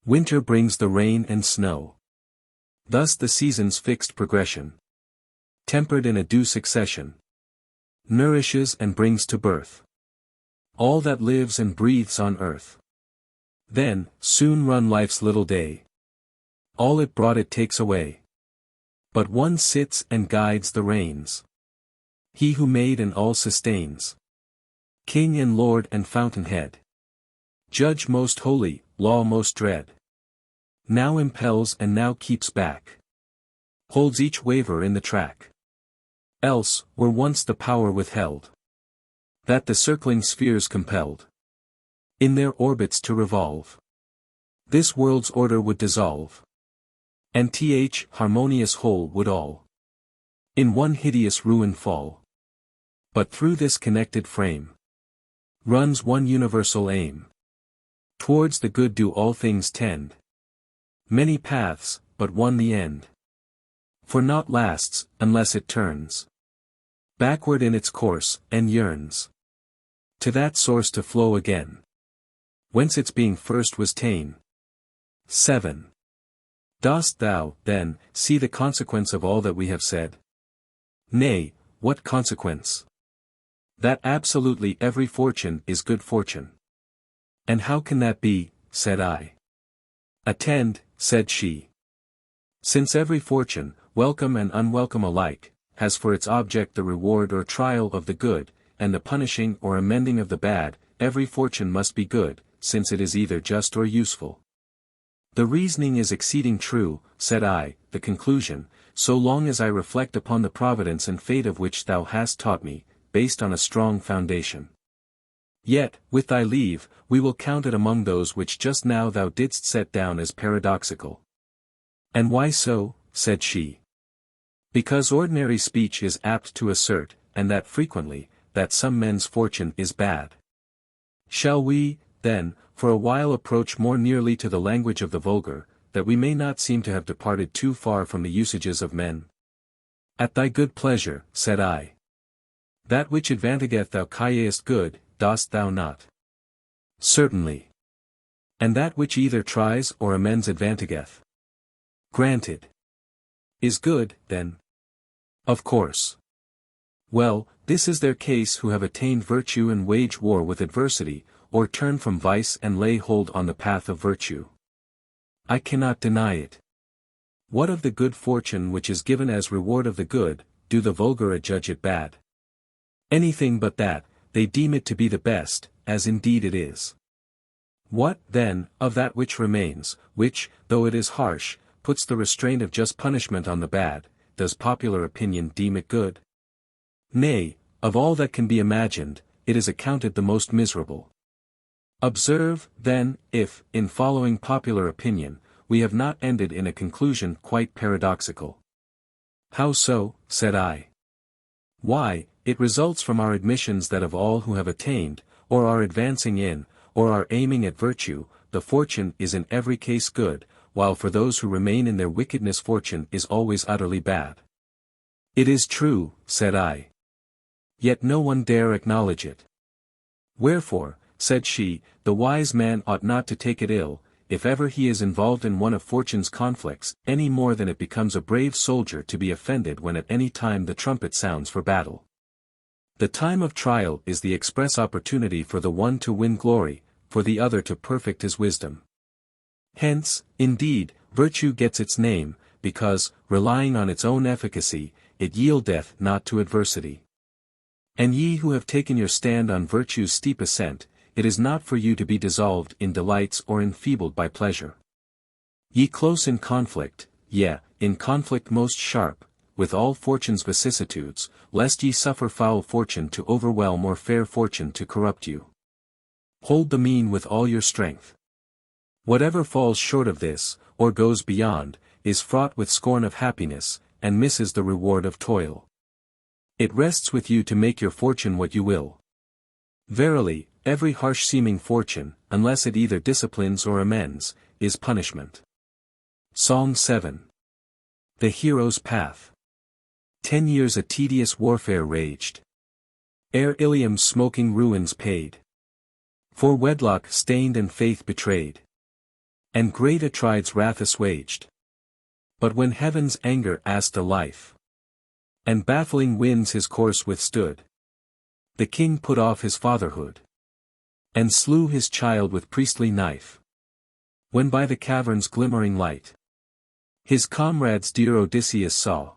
Winter brings the rain and snow. Thus the season's fixed progression, tempered in a due succession, nourishes and brings to birth all that lives and breathes on earth. Then, soon run life's little day. All it brought it takes away. But one sits and guides the reins. He who made and all sustains. King and Lord and fountainhead. Judge most holy, law most dread. Now impels and now keeps back. Holds each waver in the track. Else, were once the power withheld, that the circling spheres compelled in their orbits to revolve, this world's order would dissolve. And harmonious whole would all in one hideous ruin fall. But through this connected frame runs one universal aim. Towards the good do all things tend. Many paths, but one the end. For naught lasts, unless it turns backward in its course, and yearns to that source to flow again, whence its being first was ta'en. 7. Dost thou, then, see the consequence of all that we have said? Nay, what consequence? That absolutely every fortune is good fortune. And how can that be, said I. Attend, said she. Since every fortune, welcome and unwelcome alike, has for its object the reward or trial of the good, and the punishing or amending of the bad, every fortune must be good, since it is either just or useful. The reasoning is exceeding true, said I, the conclusion, so long as I reflect upon the providence and fate of which thou hast taught me, based on a strong foundation. Yet, with thy leave, we will count it among those which just now thou didst set down as paradoxical. And why so? Said she. Because ordinary speech is apt to assert, and that frequently, that some men's fortune is bad. Shall we, then, for a while approach more nearly to the language of the vulgar, that we may not seem to have departed too far from the usages of men? At thy good pleasure, said I. That which advantageth thou callest good, dost thou not? Certainly. And that which either tries or amends advantageth? Granted. Is good, then? Of course. Well, this is their case who have attained virtue and wage war with adversity, or turn from vice and lay hold on the path of virtue. I cannot deny it. What of the good fortune which is given as reward of the good, do the vulgar adjudge it bad? Anything but that, they deem it to be the best, as indeed it is. What, then, of that which remains, which, though it is harsh, puts the restraint of just punishment on the bad, does popular opinion deem it good? Nay, of all that can be imagined, it is accounted the most miserable. Observe, then, if, in following popular opinion, we have not ended in a conclusion quite paradoxical. How so? Said I. Why, it results from our admissions that of all who have attained, or are advancing in, or are aiming at virtue, the fortune is in every case good, while for those who remain in their wickedness fortune is always utterly bad. It is true, said I. Yet no one dare acknowledge it. Wherefore, said she, the wise man ought not to take it ill, if ever he is involved in one of fortune's conflicts, any more than it becomes a brave soldier to be offended when at any time the trumpet sounds for battle. The time of trial is the express opportunity for the one to win glory, for the other to perfect his wisdom. Hence, indeed, virtue gets its name, because, relying on its own efficacy, it yieldeth not to adversity. And ye who have taken your stand on virtue's steep ascent, it is not for you to be dissolved in delights or enfeebled by pleasure. Ye close in conflict, yea, in conflict most sharp, with all fortune's vicissitudes, lest ye suffer foul fortune to overwhelm or fair fortune to corrupt you. Hold the mean with all your strength. Whatever falls short of this, or goes beyond, is fraught with scorn of happiness, and misses the reward of toil. It rests with you to make your fortune what you will. Verily, every harsh-seeming fortune, unless it either disciplines or amends, is punishment. Song 7. The Hero's Path. 10 years a tedious warfare raged, ere Ilium's smoking ruins paid. For wedlock stained and faith betrayed, and great Atrides' wrath assuaged. But when heaven's anger asked a life, and baffling winds his course withstood, the king put off his fatherhood, and slew his child with priestly knife. When by the cavern's glimmering light, his comrades dear Odysseus saw,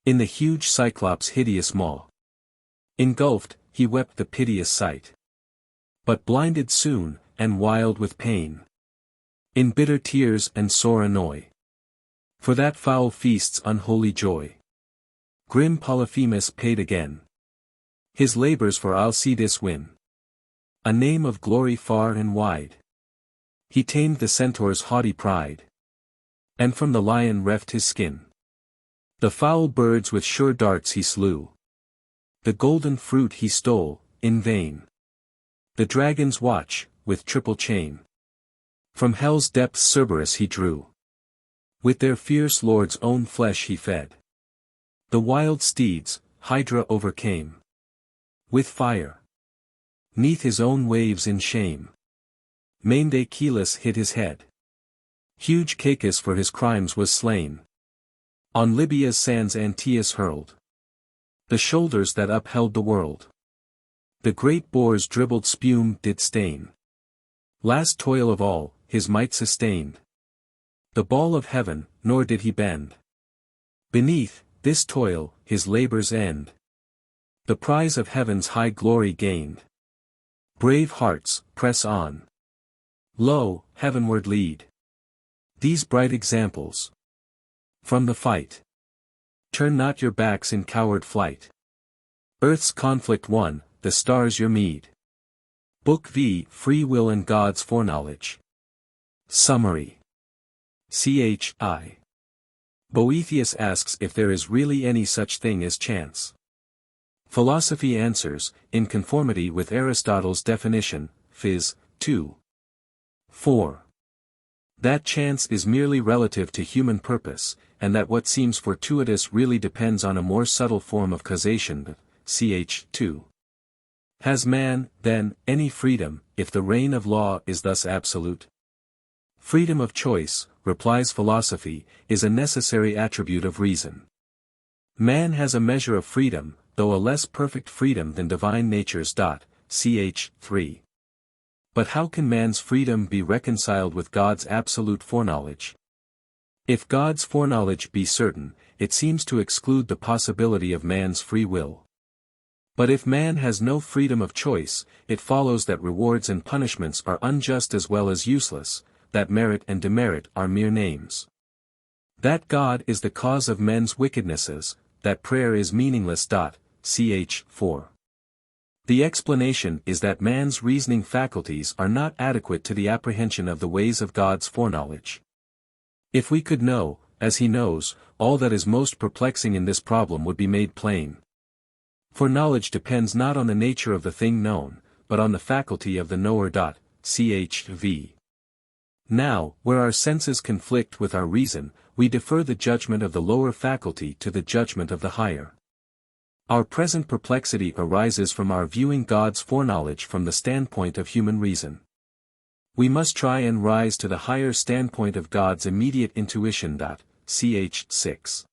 in the huge Cyclops' hideous maw, engulfed, he wept the piteous sight. But blinded soon, and wild with pain, in bitter tears and sore annoy, for that foul feast's unholy joy, grim Polyphemus paid again his labors for Alcides win, a name of glory far and wide. He tamed the centaur's haughty pride, and from the lion reft his skin. The foul birds with sure darts he slew, the golden fruit he stole, in vain. The dragon's watch, with triple chain, from hell's depths Cerberus he drew. With their fierce lord's own flesh he fed. The wild steeds, Hydra overcame with fire, 'neath his own waves in shame. Maned Achilles hid his head. Huge Cacus for his crimes was slain. On Libya's sands Antaeus hurled the shoulders that upheld the world. The great boar's dribbled spume did stain. Last toil of all, his might sustained the ball of heaven, nor did he bend beneath this toil, his labor's end. The prize of heaven's high glory gained. Brave hearts, press on. Lo, heavenward lead. These bright examples from the fight. Turn not your backs in coward flight. Earth's conflict won, the stars your meed. Book V. Free Will and God's Foreknowledge. Summary. Ch.I. Boethius asks if there is really any such thing as chance. Philosophy answers, in conformity with Aristotle's definition, Phys. 2. 4. That chance is merely relative to human purpose, and that what seems fortuitous really depends on a more subtle form of causation, ch. 2. Has man, then, any freedom, if the reign of law is thus absolute? Freedom of choice, replies philosophy, is a necessary attribute of reason. Man has a measure of freedom, though a less perfect freedom than divine nature's. Ch. 3. But how can man's freedom be reconciled with God's absolute foreknowledge? If God's foreknowledge be certain, it seems to exclude the possibility of man's free will. But if man has no freedom of choice, it follows that rewards and punishments are unjust as well as useless, that merit and demerit are mere names. That God is the cause of men's wickednesses, that prayer is meaningless. Ch. 4. The explanation is that man's reasoning faculties are not adequate to the apprehension of the ways of God's foreknowledge. If we could know, as he knows, all that is most perplexing in this problem would be made plain. For knowledge depends not on the nature of the thing known, but on the faculty of the knower. Ch.V. Now, where our senses conflict with our reason, we defer the judgment of the lower faculty to the judgment of the higher. Our present perplexity arises from our viewing God's foreknowledge from the standpoint of human reason. We must try and rise to the higher standpoint of God's immediate intuition. Ch. 6.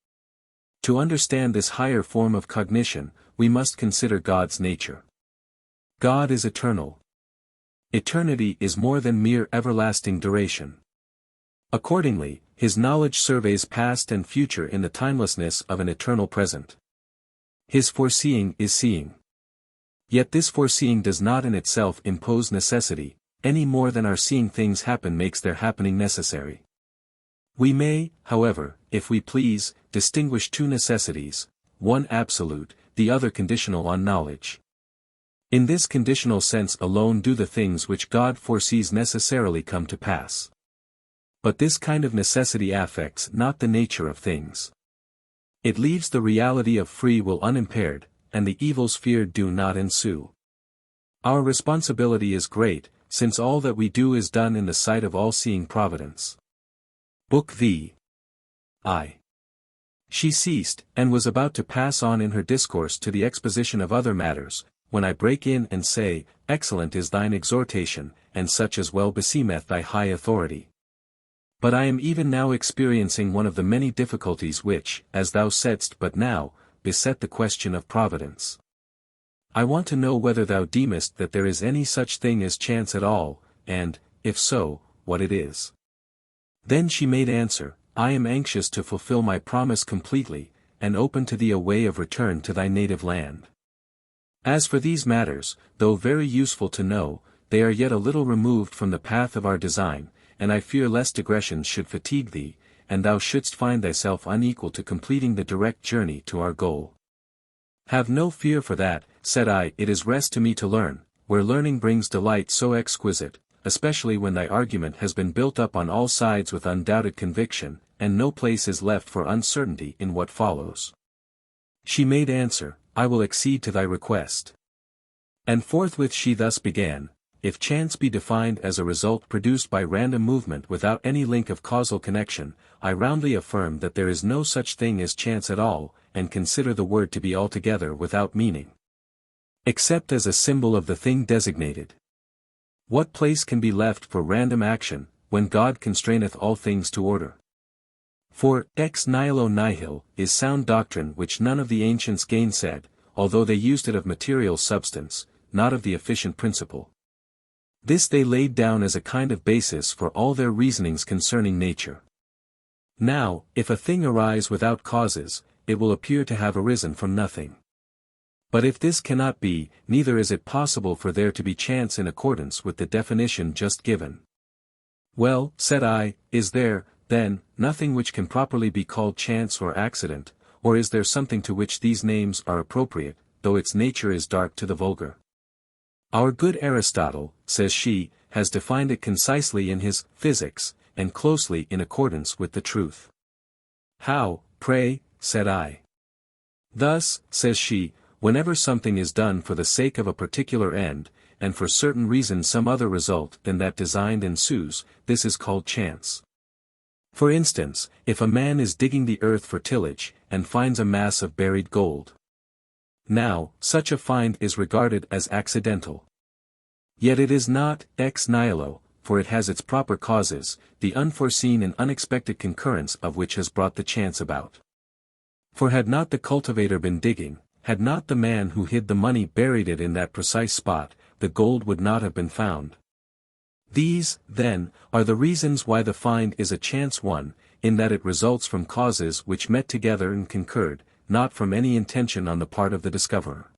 To understand this higher form of cognition, we must consider God's nature. God is eternal. Eternity is more than mere everlasting duration. Accordingly, his knowledge surveys past and future in the timelessness of an eternal present. His foreseeing is seeing. Yet this foreseeing does not in itself impose necessity, any more than our seeing things happen makes their happening necessary. We may, however, if we please, distinguish two necessities, one absolute, the other conditional on knowledge. In this conditional sense alone do the things which God foresees necessarily come to pass. But this kind of necessity affects not the nature of things. It leaves the reality of free will unimpaired, and the evils feared do not ensue. Our responsibility is great, since all that we do is done in the sight of all-seeing Providence. Book V. I. She ceased, and was about to pass on in her discourse to the exposition of other matters, when I break in and say, Excellent is thine exhortation, and such as well beseemeth thy high authority. But I am even now experiencing one of the many difficulties which, as thou saidst but now, beset the question of providence. I want to know whether thou deemest that there is any such thing as chance at all, and, if so, what it is. Then she made answer, I am anxious to fulfill my promise completely, and open to thee a way of return to thy native land. As for these matters, though very useful to know, they are yet a little removed from the path of our design, and I fear lest digressions should fatigue thee, and thou shouldst find thyself unequal to completing the direct journey to our goal. Have no fear for that, said I, it is rest to me to learn, where learning brings delight so exquisite, especially when thy argument has been built up on all sides with undoubted conviction, and no place is left for uncertainty in what follows. She made answer, I will accede to thy request. And forthwith she thus began, if chance be defined as a result produced by random movement without any link of causal connection, I roundly affirm that there is no such thing as chance at all, and consider the word to be altogether without meaning. Except as a symbol of the thing designated. What place can be left for random action, when God constraineth all things to order? For, ex nihilo nihil, is sound doctrine which none of the ancients gainsaid, although they used it of material substance, not of the efficient principle. This they laid down as a kind of basis for all their reasonings concerning nature. Now, if a thing arise without causes, it will appear to have arisen from nothing. But if this cannot be, neither is it possible for there to be chance in accordance with the definition just given. Well, said I, is there, then, nothing which can properly be called chance or accident, or is there something to which these names are appropriate, though its nature is dark to the vulgar? Our good Aristotle, says she, has defined it concisely in his Physics, and closely in accordance with the truth. How, pray, said I. Thus, says she, whenever something is done for the sake of a particular end, and for certain reason some other result than that designed ensues, this is called chance. For instance, if a man is digging the earth for tillage, and finds a mass of buried gold. Now, such a find is regarded as accidental. Yet it is not ex nihilo, for it has its proper causes, the unforeseen and unexpected concurrence of which has brought the chance about. For had not the cultivator been digging, had not the man who hid the money buried it in that precise spot, the gold would not have been found. These, then, are the reasons why the find is a chance one, in that it results from causes which met together and concurred, not from any intention on the part of the discoverer.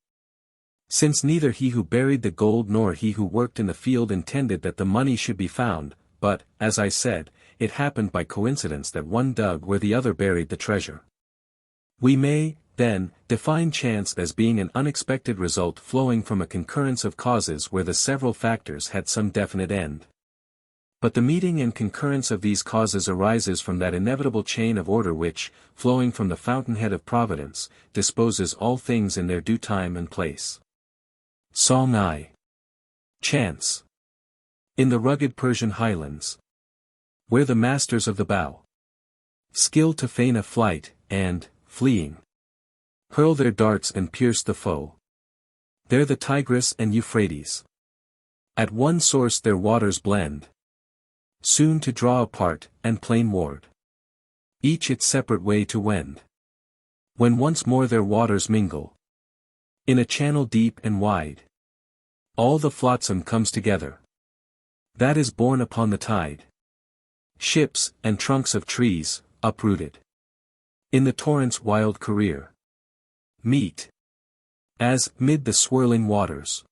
Since neither he who buried the gold nor he who worked in the field intended that the money should be found, but, as I said, it happened by coincidence that one dug where the other buried the treasure. We may, then, define chance as being an unexpected result flowing from a concurrence of causes where the several factors had some definite end. But the meeting and concurrence of these causes arises from that inevitable chain of order which, flowing from the fountainhead of providence, disposes all things in their due time and place. Song I. Chance. In the rugged Persian highlands, where the masters of the bow skill to feign a flight, and, fleeing, hurl their darts and pierce the foe. There the Tigris and Euphrates at one source their waters blend, soon to draw apart, and plainward, each its separate way to wend. When once more their waters mingle, in a channel deep and wide, all the flotsam comes together, that is borne upon the tide. Ships, and trunks of trees, uprooted, in the torrent's wild career, meet, as, mid the swirling waters,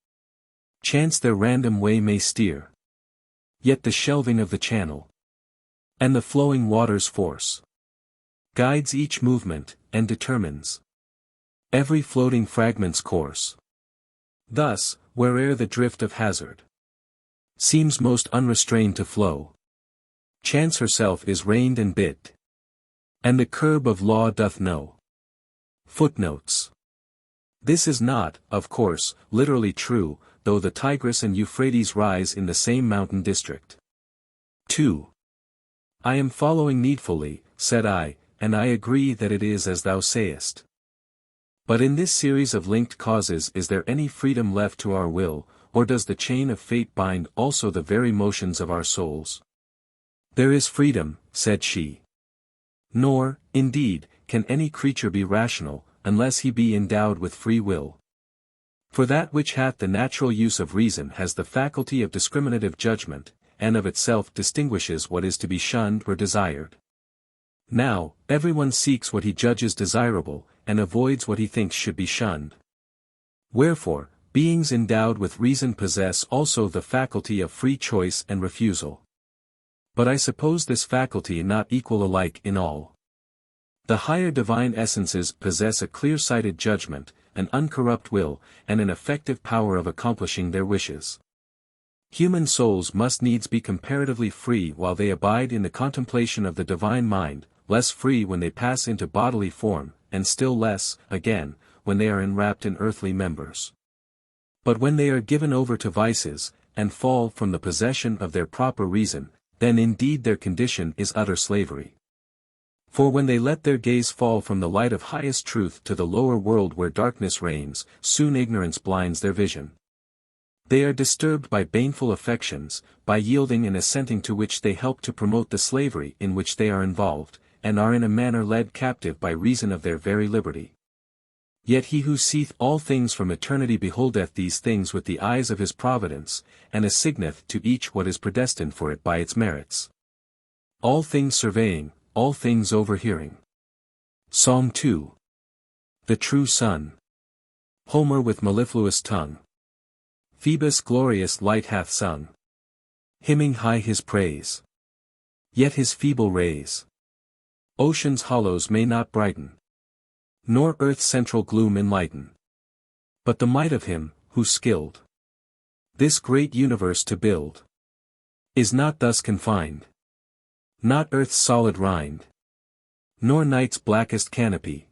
chance their random way may steer. Yet the shelving of the channel, and the flowing water's force, guides each movement, and determines every floating fragment's course. Thus, where'er the drift of hazard seems most unrestrained to flow, chance herself is reined and bid, and the curb of law doth know. Footnotes. This is not, of course, literally true, though the Tigris and Euphrates rise in the same mountain district. 2. I am following needfully, said I, and I agree that it is as thou sayest. But in this series of linked causes is there any freedom left to our will, or does the chain of fate bind also the very motions of our souls? There is freedom, said she. Nor, indeed, can any creature be rational, unless he be endowed with free will. For that which hath the natural use of reason has the faculty of discriminative judgment, and of itself distinguishes what is to be shunned or desired. Now, everyone seeks what he judges desirable, and avoids what he thinks should be shunned. Wherefore, beings endowed with reason possess also the faculty of free choice and refusal. But I suppose this faculty not equal alike in all. The higher divine essences possess a clear-sighted judgment, an uncorrupt will, and an effective power of accomplishing their wishes. Human souls must needs be comparatively free while they abide in the contemplation of the divine mind, less free when they pass into bodily form, and still less, again, when they are enwrapped in earthly members. But when they are given over to vices, and fall from the possession of their proper reason, then indeed their condition is utter slavery. For when they let their gaze fall from the light of highest truth to the lower world where darkness reigns, soon ignorance blinds their vision. They are disturbed by baneful affections, by yielding and assenting to which they help to promote the slavery in which they are involved, and are in a manner led captive by reason of their very liberty. Yet he who seeth all things from eternity beholdeth these things with the eyes of his providence, and assigneth to each what is predestined for it by its merits. All things surveying, all things overhearing. Psalm 2. The true sun. Homer with mellifluous tongue. Phoebus glorious light hath sung. Hymning high his praise. Yet his feeble rays ocean's hollows may not brighten, nor earth's central gloom enlighten. But the might of him, who skilled this great universe to build, is not thus confined. Not earth's solid rind, nor night's blackest canopy,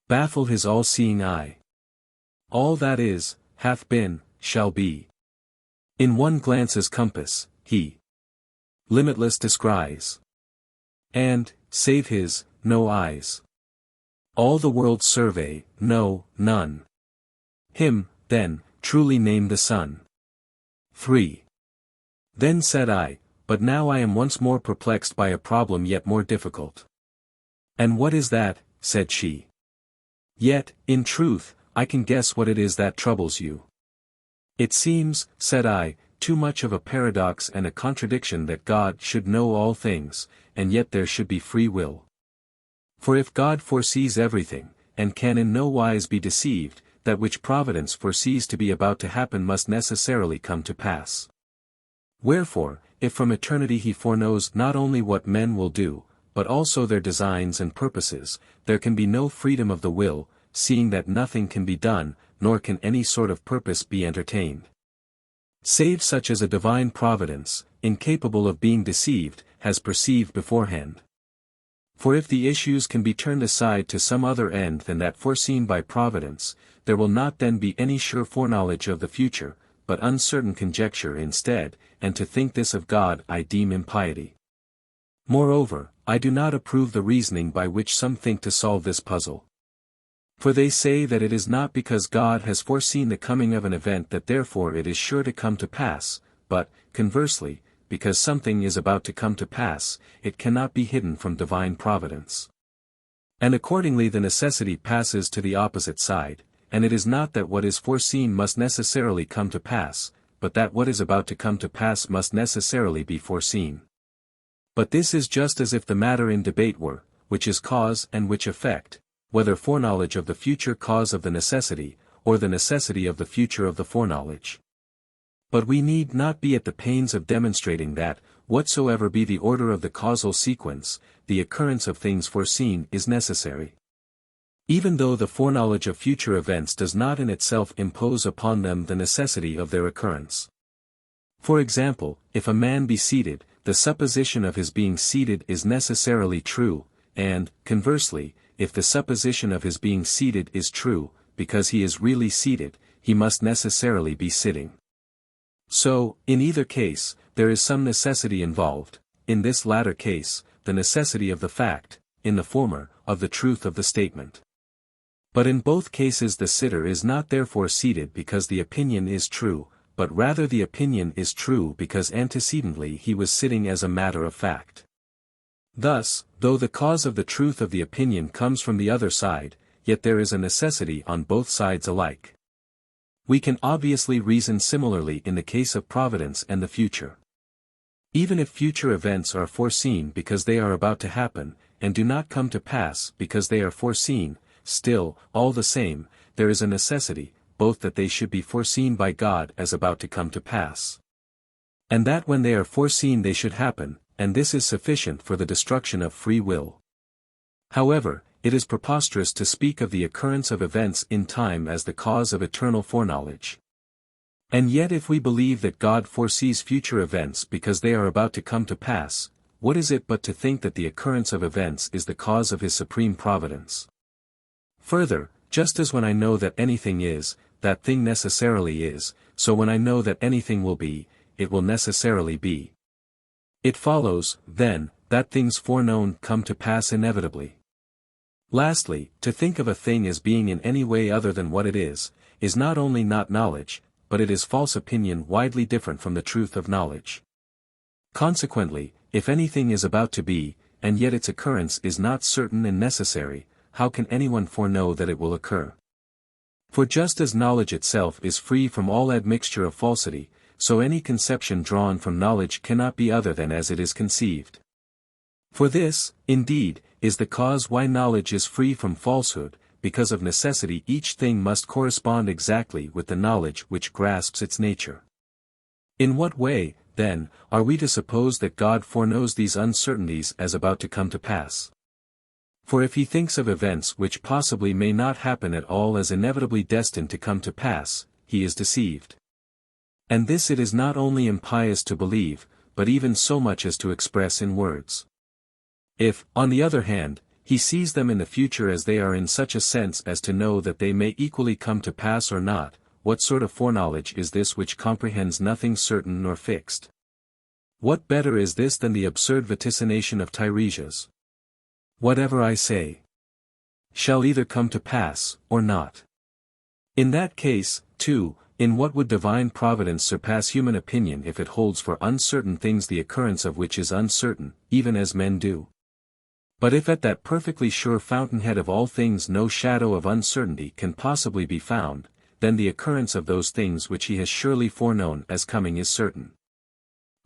baffle his all-seeing eye. All that is, hath been, shall be. In one glance's compass, he limitless descries. And, save his, no eyes, all the world survey, no, none. Him, then, truly name the sun. 3. Then said I, but now I am once more perplexed by a problem yet more difficult. And what is that? Said she. Yet, in truth, I can guess what it is that troubles you. It seems, said I, too much of a paradox and a contradiction that God should know all things, and yet there should be free will. For if God foresees everything, and can in no wise be deceived, that which Providence foresees to be about to happen must necessarily come to pass. Wherefore, if from eternity he foreknows not only what men will do, but also their designs and purposes, there can be no freedom of the will, seeing that nothing can be done, nor can any sort of purpose be entertained, save such as a divine providence, incapable of being deceived, has perceived beforehand. For if the issues can be turned aside to some other end than that foreseen by Providence, there will not then be any sure foreknowledge of the future, but uncertain conjecture instead, and to think this of God I deem impiety. Moreover, I do not approve the reasoning by which some think to solve this puzzle. For they say that it is not because God has foreseen the coming of an event that therefore it is sure to come to pass, but, conversely, because something is about to come to pass, it cannot be hidden from divine providence. And accordingly the necessity passes to the opposite side, and it is not that what is foreseen must necessarily come to pass, but that what is about to come to pass must necessarily be foreseen. But this is just as if the matter in debate were, which is cause and which effect, whether foreknowledge of the future cause of the necessity, or the necessity of the future of the foreknowledge. But we need not be at the pains of demonstrating that, whatsoever be the order of the causal sequence, the occurrence of things foreseen is necessary. Even though the foreknowledge of future events does not in itself impose upon them the necessity of their occurrence. For example, if a man be seated, the supposition of his being seated is necessarily true, and, conversely, if the supposition of his being seated is true, because he is really seated, he must necessarily be sitting. So, in either case, there is some necessity involved, in this latter case, the necessity of the fact, in the former, of the truth of the statement. But in both cases the sitter is not therefore seated because the opinion is true, but rather the opinion is true because antecedently he was sitting as a matter of fact. Thus, though the cause of the truth of the opinion comes from the other side, yet there is a necessity on both sides alike. We can obviously reason similarly in the case of providence and the future. Even if future events are foreseen because they are about to happen, and do not come to pass because they are foreseen, still, all the same, there is a necessity, both that they should be foreseen by God as about to come to pass, and that when they are foreseen they should happen, and this is sufficient for the destruction of free will. However, it is preposterous to speak of the occurrence of events in time as the cause of eternal foreknowledge. And yet if we believe that God foresees future events because they are about to come to pass, what is it but to think that the occurrence of events is the cause of his supreme providence? Further, just as when I know that anything is, that thing necessarily is, so when I know that anything will be, it will necessarily be. It follows, then, that things foreknown come to pass inevitably. Lastly, to think of a thing as being in any way other than what it is not only not knowledge, but it is false opinion widely different from the truth of knowledge. Consequently, if anything is about to be, and yet its occurrence is not certain and necessary, how can anyone foreknow that it will occur? For just as knowledge itself is free from all admixture of falsity, so any conception drawn from knowledge cannot be other than as it is conceived. For this, indeed, is the cause why knowledge is free from falsehood, because of necessity each thing must correspond exactly with the knowledge which grasps its nature. In what way, then, are we to suppose that God foreknows these uncertainties as about to come to pass? For if he thinks of events which possibly may not happen at all as inevitably destined to come to pass, he is deceived. And this it is not only impious to believe, but even so much as to express in words. If, on the other hand, he sees them in the future as they are in such a sense as to know that they may equally come to pass or not, what sort of foreknowledge is this which comprehends nothing certain nor fixed? What better is this than the absurd vaticination of Tiresias? Whatever I say shall either come to pass, or not. In that case, too, in what would divine providence surpass human opinion if it holds for uncertain things the occurrence of which is uncertain, even as men do? But if at that perfectly sure fountainhead of all things no shadow of uncertainty can possibly be found, then the occurrence of those things which he has surely foreknown as coming is certain.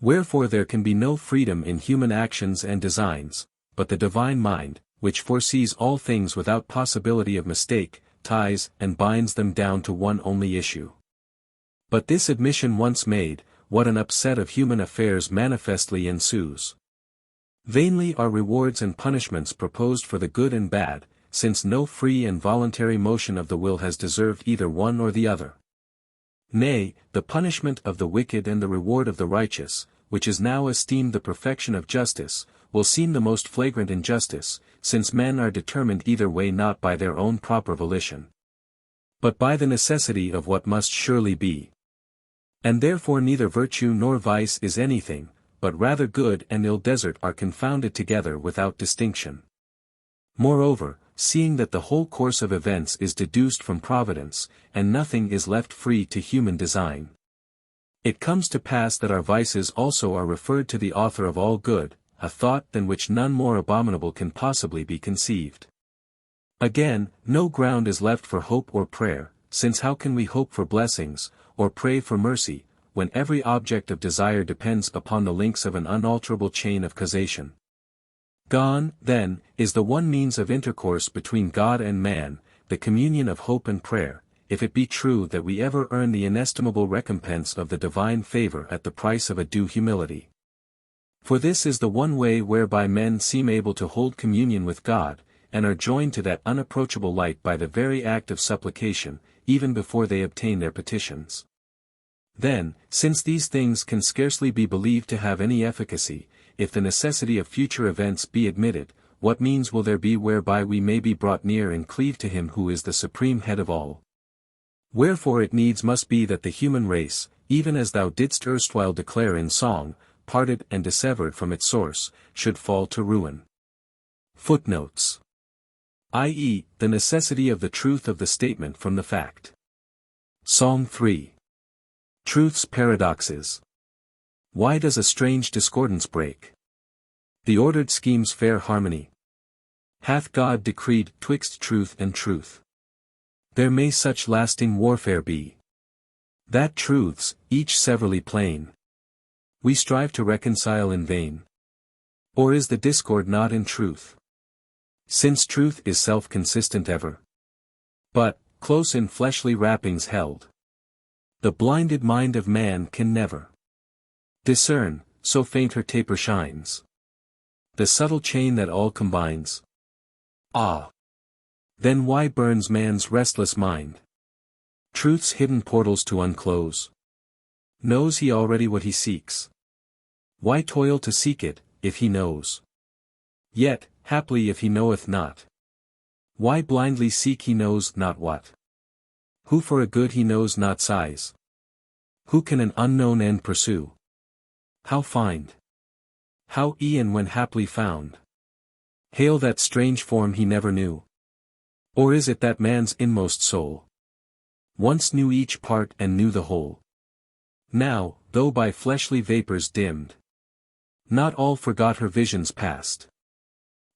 Wherefore there can be no freedom in human actions and designs, but the divine mind, which foresees all things without possibility of mistake, ties and binds them down to one only issue. But this admission once made, what an upset of human affairs manifestly ensues. Vainly are rewards and punishments proposed for the good and bad, since no free and voluntary motion of the will has deserved either one or the other. Nay, the punishment of the wicked and the reward of the righteous, which is now esteemed the perfection of justice, will seem the most flagrant injustice, since men are determined either way not by their own proper volition, but by the necessity of what must surely be. And therefore neither virtue nor vice is anything, but rather good and ill desert are confounded together without distinction. Moreover, seeing that the whole course of events is deduced from providence, and nothing is left free to human design, it comes to pass that our vices also are referred to the author of all good, a thought than which none more abominable can possibly be conceived. Again, no ground is left for hope or prayer, since how can we hope for blessings, or pray for mercy, when every object of desire depends upon the links of an unalterable chain of causation? Gone, then, is the one means of intercourse between God and man, the communion of hope and prayer, if it be true that we ever earn the inestimable recompense of the divine favor at the price of a due humility. For this is the one way whereby men seem able to hold communion with God, and are joined to that unapproachable light by the very act of supplication, even before they obtain their petitions. Then, since these things can scarcely be believed to have any efficacy, if the necessity of future events be admitted, what means will there be whereby we may be brought near and cleave to him who is the supreme head of all? Wherefore it needs must be that the human race, even as thou didst erstwhile declare in song, parted and dissevered from its source, should fall to ruin. Footnotes. I.e., the necessity of the truth of the statement from the fact. Song 3. Truth's paradoxes. Why does a strange discordance break? The ordered scheme's fair harmony. Hath God decreed 'twixt truth and truth? There may such lasting warfare be, that truths, each severally plain, we strive to reconcile in vain. Or is the discord not in truth? Since truth is self-consistent ever, but, close in fleshly wrappings held, the blinded mind of man can never discern, so faint her taper shines, the subtle chain that all combines. Ah! Then why burns man's restless mind? Truth's hidden portals to unclose. Knows he already what he seeks? Why toil to seek it, if he knows? Yet, haply if he knoweth not, why blindly seek he knows not what? Who for a good he knows not sighs? Who can an unknown end pursue? How find? How e'en when haply found? Hail that strange form he never knew? Or is it that man's inmost soul once knew each part and knew the whole? Now, though by fleshly vapors dimmed, not all forgot her visions past.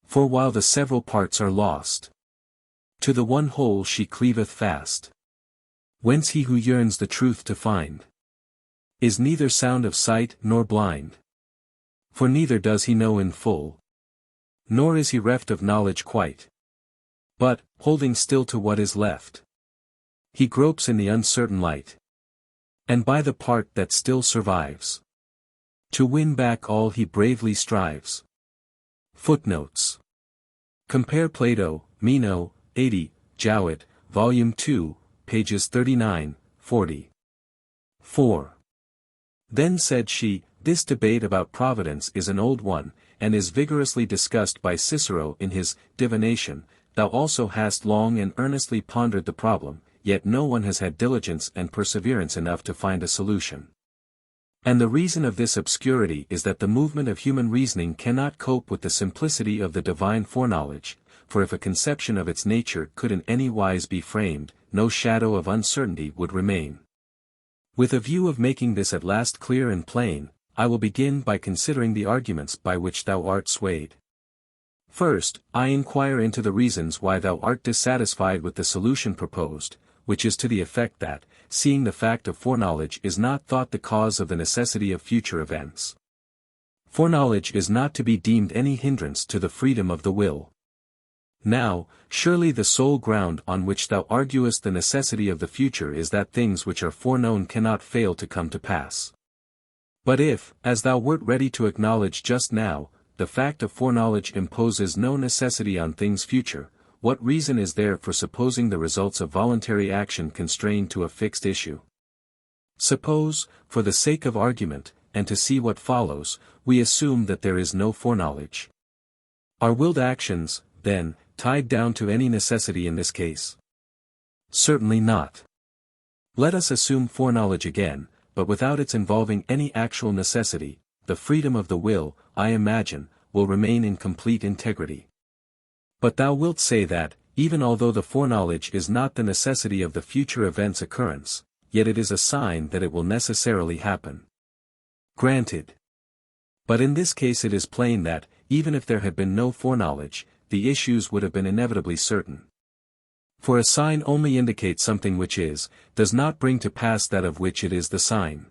For while the several parts are lost, to the one whole she cleaveth fast. Whence he who yearns the truth to find is neither sound of sight nor blind. For neither does he know in full, nor is he reft of knowledge quite. But, holding still to what is left, he gropes in the uncertain light, and by the part that still survives, to win back all he bravely strives. Footnotes. Compare Plato, Meno, 80, Jowett, Volume 2, pages 39, 40. 4. Then said she, this debate about providence is an old one, and is vigorously discussed by Cicero in his Divination. Thou also hast long and earnestly pondered the problem, yet no one has had diligence and perseverance enough to find a solution. And the reason of this obscurity is that the movement of human reasoning cannot cope with the simplicity of the divine foreknowledge, for if a conception of its nature could in any wise be framed, no shadow of uncertainty would remain. With a view of making this at last clear and plain, I will begin by considering the arguments by which thou art swayed. First, I inquire into the reasons why thou art dissatisfied with the solution proposed, which is to the effect that, seeing the fact of foreknowledge is not thought the cause of the necessity of future events, foreknowledge is not to be deemed any hindrance to the freedom of the will. Now, surely the sole ground on which thou arguest the necessity of the future is that things which are foreknown cannot fail to come to pass. But if, as thou wert ready to acknowledge just now, the fact of foreknowledge imposes no necessity on things future, what reason is there for supposing the results of voluntary action constrained to a fixed issue? Suppose, for the sake of argument, and to see what follows, we assume that there is no foreknowledge. Are willed actions, then, tied down to any necessity in this case? Certainly not. Let us assume foreknowledge again, but without its involving any actual necessity. The freedom of the will, I imagine, will remain in complete integrity. But thou wilt say that, even although the foreknowledge is not the necessity of the future event's occurrence, yet it is a sign that it will necessarily happen. Granted. But in this case it is plain that, even if there had been no foreknowledge, the issues would have been inevitably certain. For a sign only indicates something which does not bring to pass that of which it is the sign.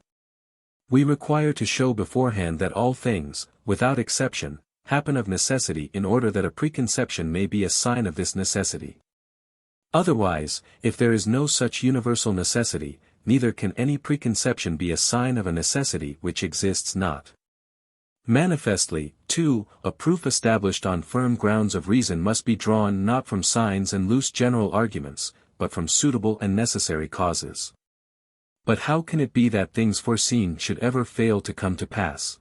We require to show beforehand that all things, without exception, happen of necessity in order that a preconception may be a sign of this necessity. Otherwise, if there is no such universal necessity, neither can any preconception be a sign of a necessity which exists not. Manifestly, too, a proof established on firm grounds of reason must be drawn not from signs and loose general arguments, but from suitable and necessary causes. But how can it be that things foreseen should ever fail to come to pass?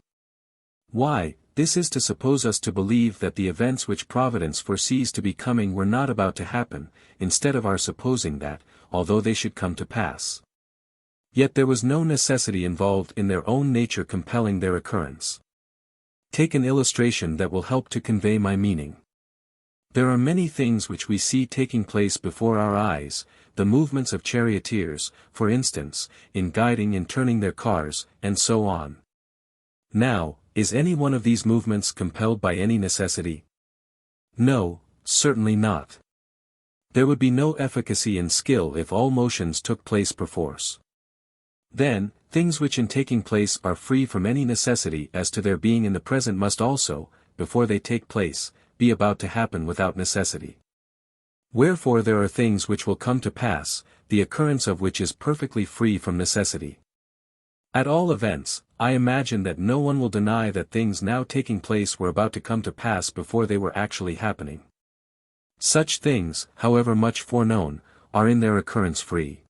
Why, this is to suppose us to believe that the events which Providence foresees to be coming were not about to happen, instead of our supposing that, although they should come to pass, yet there was no necessity involved in their own nature compelling their occurrence. Take an illustration that will help to convey my meaning. There are many things which we see taking place before our eyes, the movements of charioteers, for instance, in guiding and turning their cars, and so on. Now, is any one of these movements compelled by any necessity? No, certainly not. There would be no efficacy and skill if all motions took place perforce. Then, things which in taking place are free from any necessity as to their being in the present must also, before they take place, be about to happen without necessity. Wherefore there are things which will come to pass, the occurrence of which is perfectly free from necessity. At all events, I imagine that no one will deny that things now taking place were about to come to pass before they were actually happening. Such things, however much foreknown, are in their occurrence free.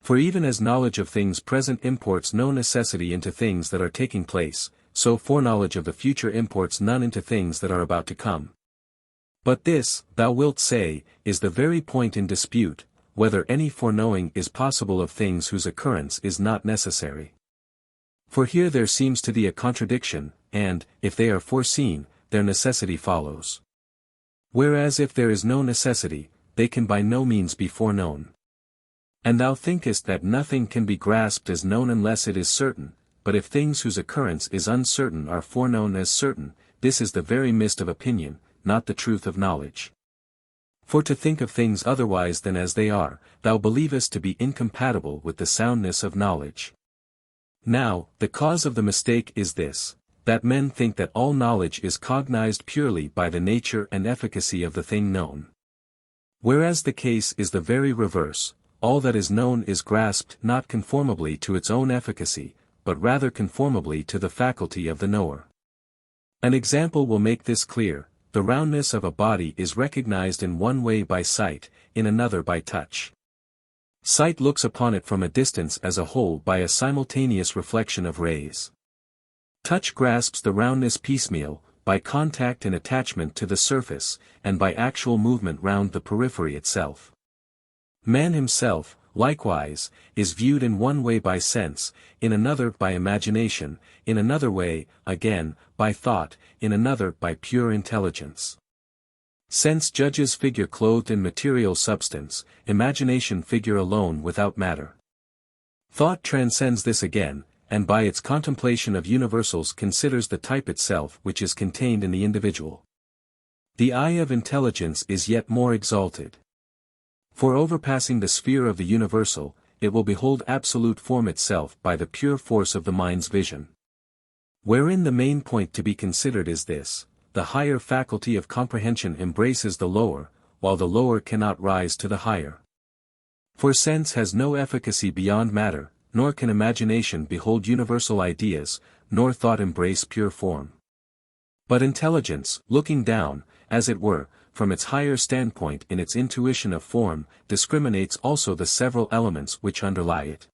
For even as knowledge of things present imports no necessity into things that are taking place, so foreknowledge of the future imports none into things that are about to come. But this, thou wilt say, is the very point in dispute, whether any foreknowing is possible of things whose occurrence is not necessary. For here there seems to thee a contradiction, and, if they are foreseen, their necessity follows. Whereas if there is no necessity, they can by no means be foreknown. And thou thinkest that nothing can be grasped as known unless it is certain, but if things whose occurrence is uncertain are foreknown as certain, this is the very mist of opinion, not the truth of knowledge. For to think of things otherwise than as they are, thou believest to be incompatible with the soundness of knowledge. Now, the cause of the mistake is this, that men think that all knowledge is cognized purely by the nature and efficacy of the thing known. Whereas the case is the very reverse, all that is known is grasped not conformably to its own efficacy, but rather conformably to the faculty of the knower. An example will make this clear. The roundness of a body is recognized in one way by sight, in another by touch. Sight looks upon it from a distance as a whole by a simultaneous reflection of rays. Touch grasps the roundness piecemeal, by contact and attachment to the surface, and by actual movement round the periphery itself. Man himself, likewise, is viewed in one way by sense, in another by imagination, in another way, again, by thought, in another by pure intelligence. Sense judges figure clothed in material substance, imagination figure alone without matter. Thought transcends this again, and by its contemplation of universals considers the type itself which is contained in the individual. The eye of intelligence is yet more exalted. For overpassing the sphere of the universal, it will behold absolute form itself by the pure force of the mind's vision. Wherein the main point to be considered is this, the higher faculty of comprehension embraces the lower, while the lower cannot rise to the higher. For sense has no efficacy beyond matter, nor can imagination behold universal ideas, nor thought embrace pure form. But intelligence, looking down, as it were, from its higher standpoint in its intuition of form, discriminates also the several elements which underlie it.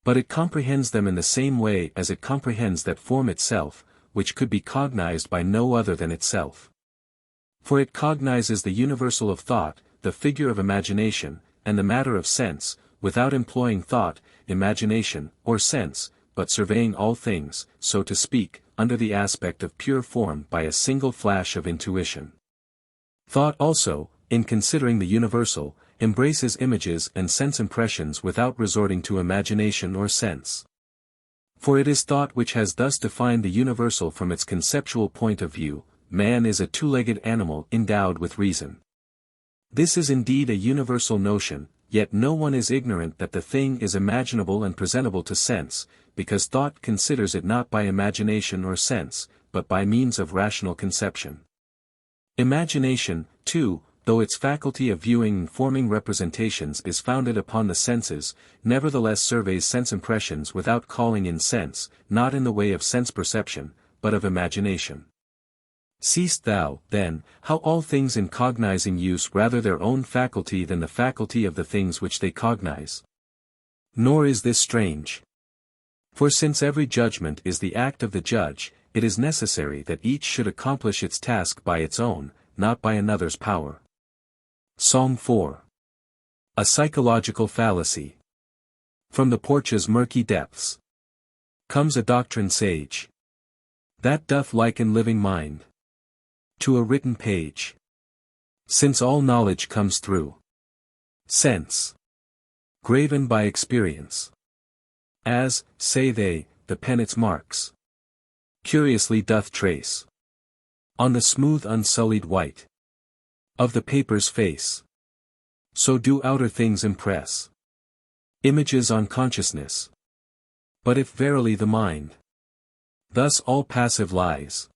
But it comprehends them in the same way as it comprehends that form itself, which could be cognized by no other than itself. For it cognizes the universal of thought, the figure of imagination, and the matter of sense, without employing thought, imagination, or sense, but surveying all things, so to speak, under the aspect of pure form by a single flash of intuition. Thought also, in considering the universal, embraces images and sense impressions without resorting to imagination or sense. For it is thought which has thus defined the universal from its conceptual point of view. Man is a two-legged animal endowed with reason. This is indeed a universal notion, yet no one is ignorant that the thing is imaginable and presentable to sense, because thought considers it not by imagination or sense, but by means of rational conception. Imagination, too, though its faculty of viewing and forming representations is founded upon the senses, nevertheless surveys sense impressions without calling in sense, not in the way of sense perception, but of imagination. Seest thou, then, how all things in cognizing use rather their own faculty than the faculty of the things which they cognize? Nor is this strange. For since every judgment is the act of the judge, it is necessary that each should accomplish its task by its own, not by another's power. Song 4. A psychological fallacy. From the porch's murky depths comes a doctrine sage, that doth liken living mind to a written page. Since all knowledge comes through sense, graven by experience, as, say they, the pen its marks curiously doth trace on the smooth unsullied white of the paper's face, so do outer things impress images on consciousness. But if verily the mind thus all passive lies,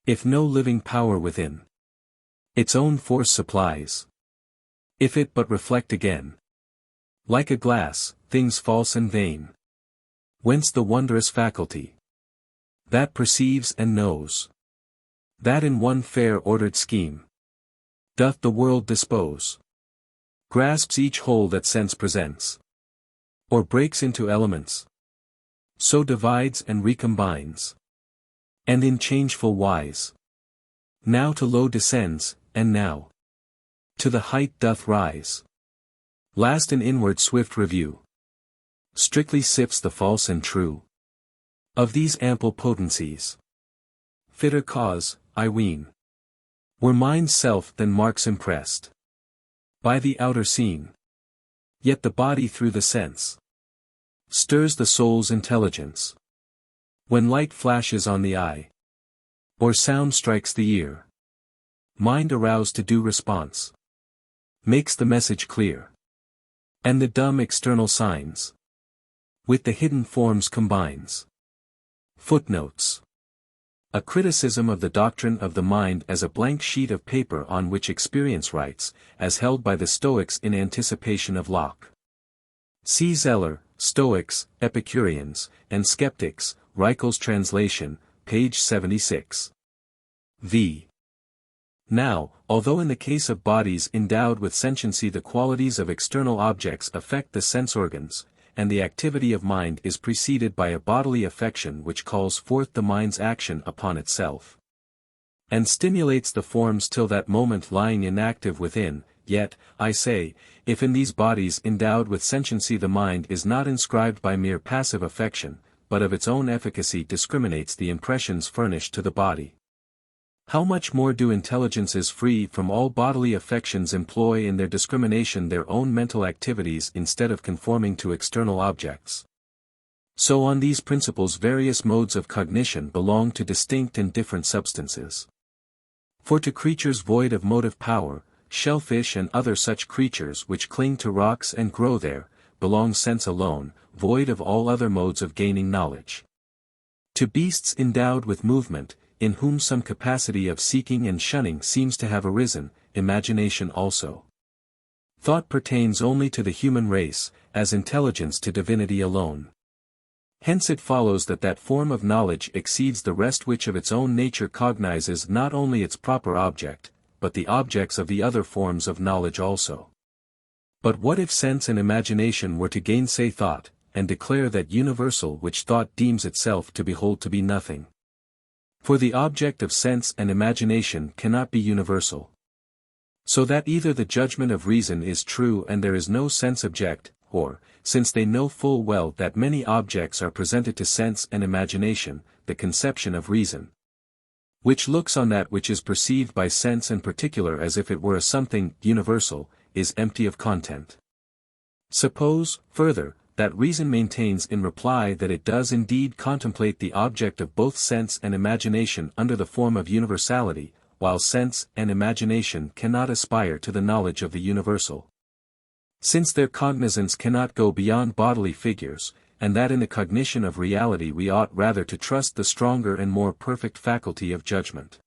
if no living power within its own force supplies, if it but reflect again, like a glass, things false and vain, whence the wondrous faculty that perceives and knows, that in one fair ordered scheme doth the world dispose, grasps each whole that sense presents, or breaks into elements, so divides and recombines, and in changeful wise, now to low descends, and now to the height doth rise. Last in inward swift review, strictly sifts the false and true of these ample potencies. Fitter cause, I ween, were mind's self than marks impressed by the outer scene. Yet the body through the sense stirs the soul's intelligence. When light flashes on the eye, or sound strikes the ear, mind aroused to due response makes the message clear, and the dumb external signs with the hidden forms combines. Footnotes. A criticism of the doctrine of the mind as a blank sheet of paper on which experience writes, as held by the Stoics in anticipation of Locke. C. Zeller, Stoics, Epicureans, and Skeptics, Reichel's translation, page 76. V. Now, although in the case of bodies endowed with sentiency the qualities of external objects affect the sense organs, and the activity of mind is preceded by a bodily affection which calls forth the mind's action upon itself, and stimulates the forms till that moment lying inactive within, yet, I say, if in these bodies endowed with sentiency the mind is not inscribed by mere passive affection, but of its own efficacy discriminates the impressions furnished to the body, how much more do intelligences free from all bodily affections employ in their discrimination their own mental activities instead of conforming to external objects? So on these principles various modes of cognition belong to distinct and different substances. For to creatures void of motive power, shellfish and other such creatures which cling to rocks and grow there, belongs sense alone, void of all other modes of gaining knowledge. To beasts endowed with movement, in whom some capacity of seeking and shunning seems to have arisen, imagination also. Thought pertains only to the human race, as intelligence to divinity alone. Hence it follows that that form of knowledge exceeds the rest which of its own nature cognizes not only its proper object, but the objects of the other forms of knowledge also. But what if sense and imagination were to gainsay thought, and declare that universal which thought deems itself to behold to be nothing? For the object of sense and imagination cannot be universal. So that either the judgment of reason is true and there is no sense object, or, since they know full well that many objects are presented to sense and imagination, the conception of reason, which looks on that which is perceived by sense and particular as if it were a something universal, is empty of content. Suppose, further, that reason maintains in reply that it does indeed contemplate the object of both sense and imagination under the form of universality, while sense and imagination cannot aspire to the knowledge of the universal, since their cognizance cannot go beyond bodily figures, and that in the cognition of reality we ought rather to trust the stronger and more perfect faculty of judgment.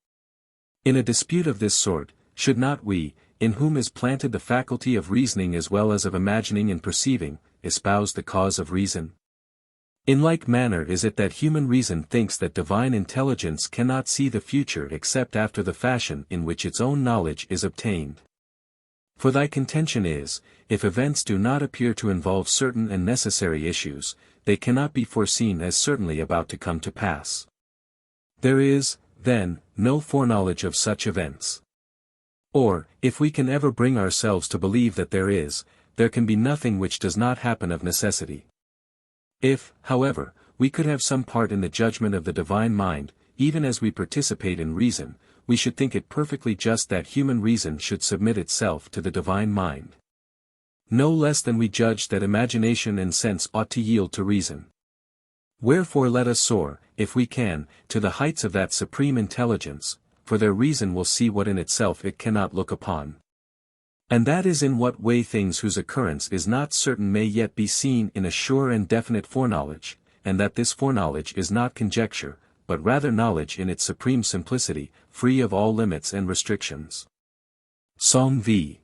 In a dispute of this sort, should not we, in whom is planted the faculty of reasoning as well as of imagining and perceiving, espouse the cause of reason? In like manner is it that human reason thinks that divine intelligence cannot see the future except after the fashion in which its own knowledge is obtained. For thy contention is, if events do not appear to involve certain and necessary issues, they cannot be foreseen as certainly about to come to pass. There is, then, no foreknowledge of such events. Or, if we can ever bring ourselves to believe that there can be nothing which does not happen of necessity. If, however, we could have some part in the judgment of the divine mind, even as we participate in reason, we should think it perfectly just that human reason should submit itself to the divine mind. No less than we judge that imagination and sense ought to yield to reason. Wherefore let us soar, if we can, to the heights of that supreme intelligence, for their reason will see what in itself it cannot look upon. And that is in what way things whose occurrence is not certain may yet be seen in a sure and definite foreknowledge, and that this foreknowledge is not conjecture, but rather knowledge in its supreme simplicity, free of all limits and restrictions. Song v.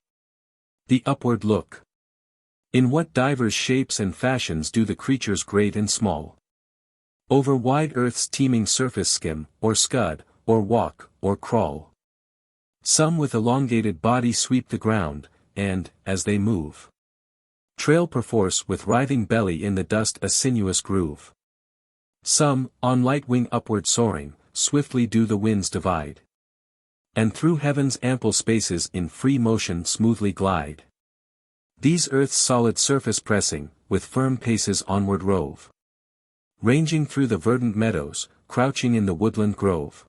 The upward look. In what divers shapes and fashions do the creatures great and small over wide earth's teeming surface skim, or scud, or walk, or crawl. Some with elongated body sweep the ground, and, as they move, trail perforce with writhing belly in the dust a sinuous groove. Some, on light wing upward soaring, swiftly do the winds divide, and through heaven's ample spaces in free motion smoothly glide. These earth's solid surface pressing, with firm paces onward rove, ranging through the verdant meadows, crouching in the woodland grove.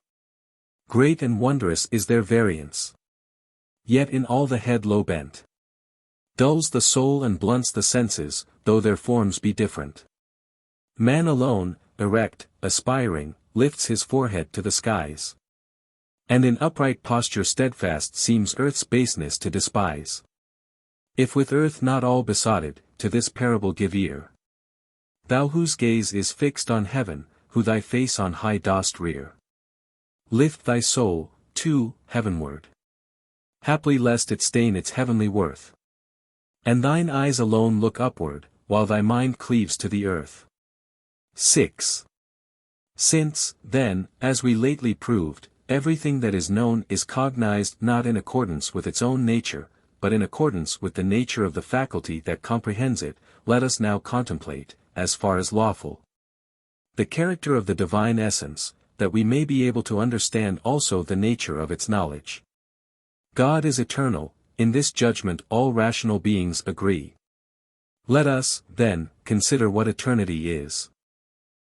Great and wondrous is their variance, yet in all the head low bent, dulls the soul and blunts the senses, though their forms be different. Man alone, erect, aspiring, lifts his forehead to the skies, and in upright posture steadfast seems earth's baseness to despise. If with earth not all besotted, to this parable give ear. Thou whose gaze is fixed on heaven, who thy face on high dost rear. Lift thy soul, too, heavenward, haply lest it stain its heavenly worth. And thine eyes alone look upward, while thy mind cleaves to the earth. 6. Since, then, as we lately proved, everything that is known is cognized not in accordance with its own nature, but in accordance with the nature of the faculty that comprehends it, let us now contemplate, as far as lawful, the character of the divine essence, that we may be able to understand also the nature of its knowledge. God is eternal, in this judgment all rational beings agree. Let us, then, consider what eternity is.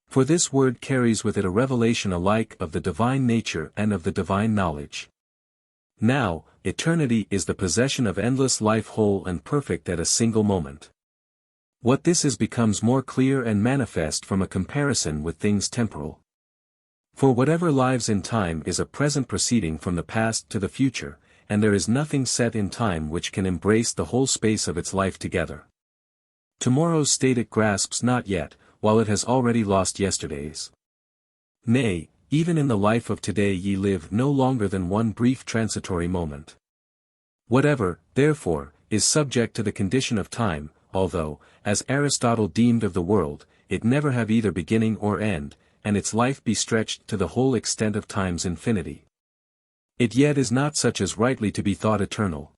For this word carries with it a revelation alike of the divine nature and of the divine knowledge. Now, eternity is the possession of endless life whole and perfect at a single moment. What this is becomes more clear and manifest from a comparison with things temporal. For whatever lives in time is a present proceeding from the past to the future, and there is nothing set in time which can embrace the whole space of its life together. Tomorrow's state it grasps not yet, while it has already lost yesterday's. Nay, even in the life of today ye live no longer than one brief transitory moment. Whatever, therefore, is subject to the condition of time, although, as Aristotle deemed of the world, it never have either beginning or end, and its life be stretched to the whole extent of time's infinity, it yet is not such as rightly to be thought eternal.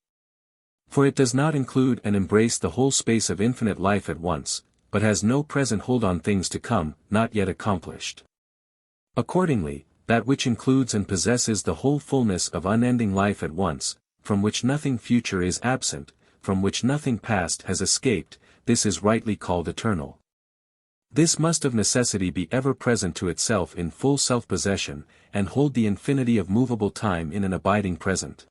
For it does not include and embrace the whole space of infinite life at once, but has no present hold on things to come, not yet accomplished. Accordingly, that which includes and possesses the whole fullness of unending life at once, from which nothing future is absent, from which nothing past has escaped, this is rightly called eternal. This must of necessity be ever present to itself in full self-possession, and hold the infinity of movable time in an abiding present.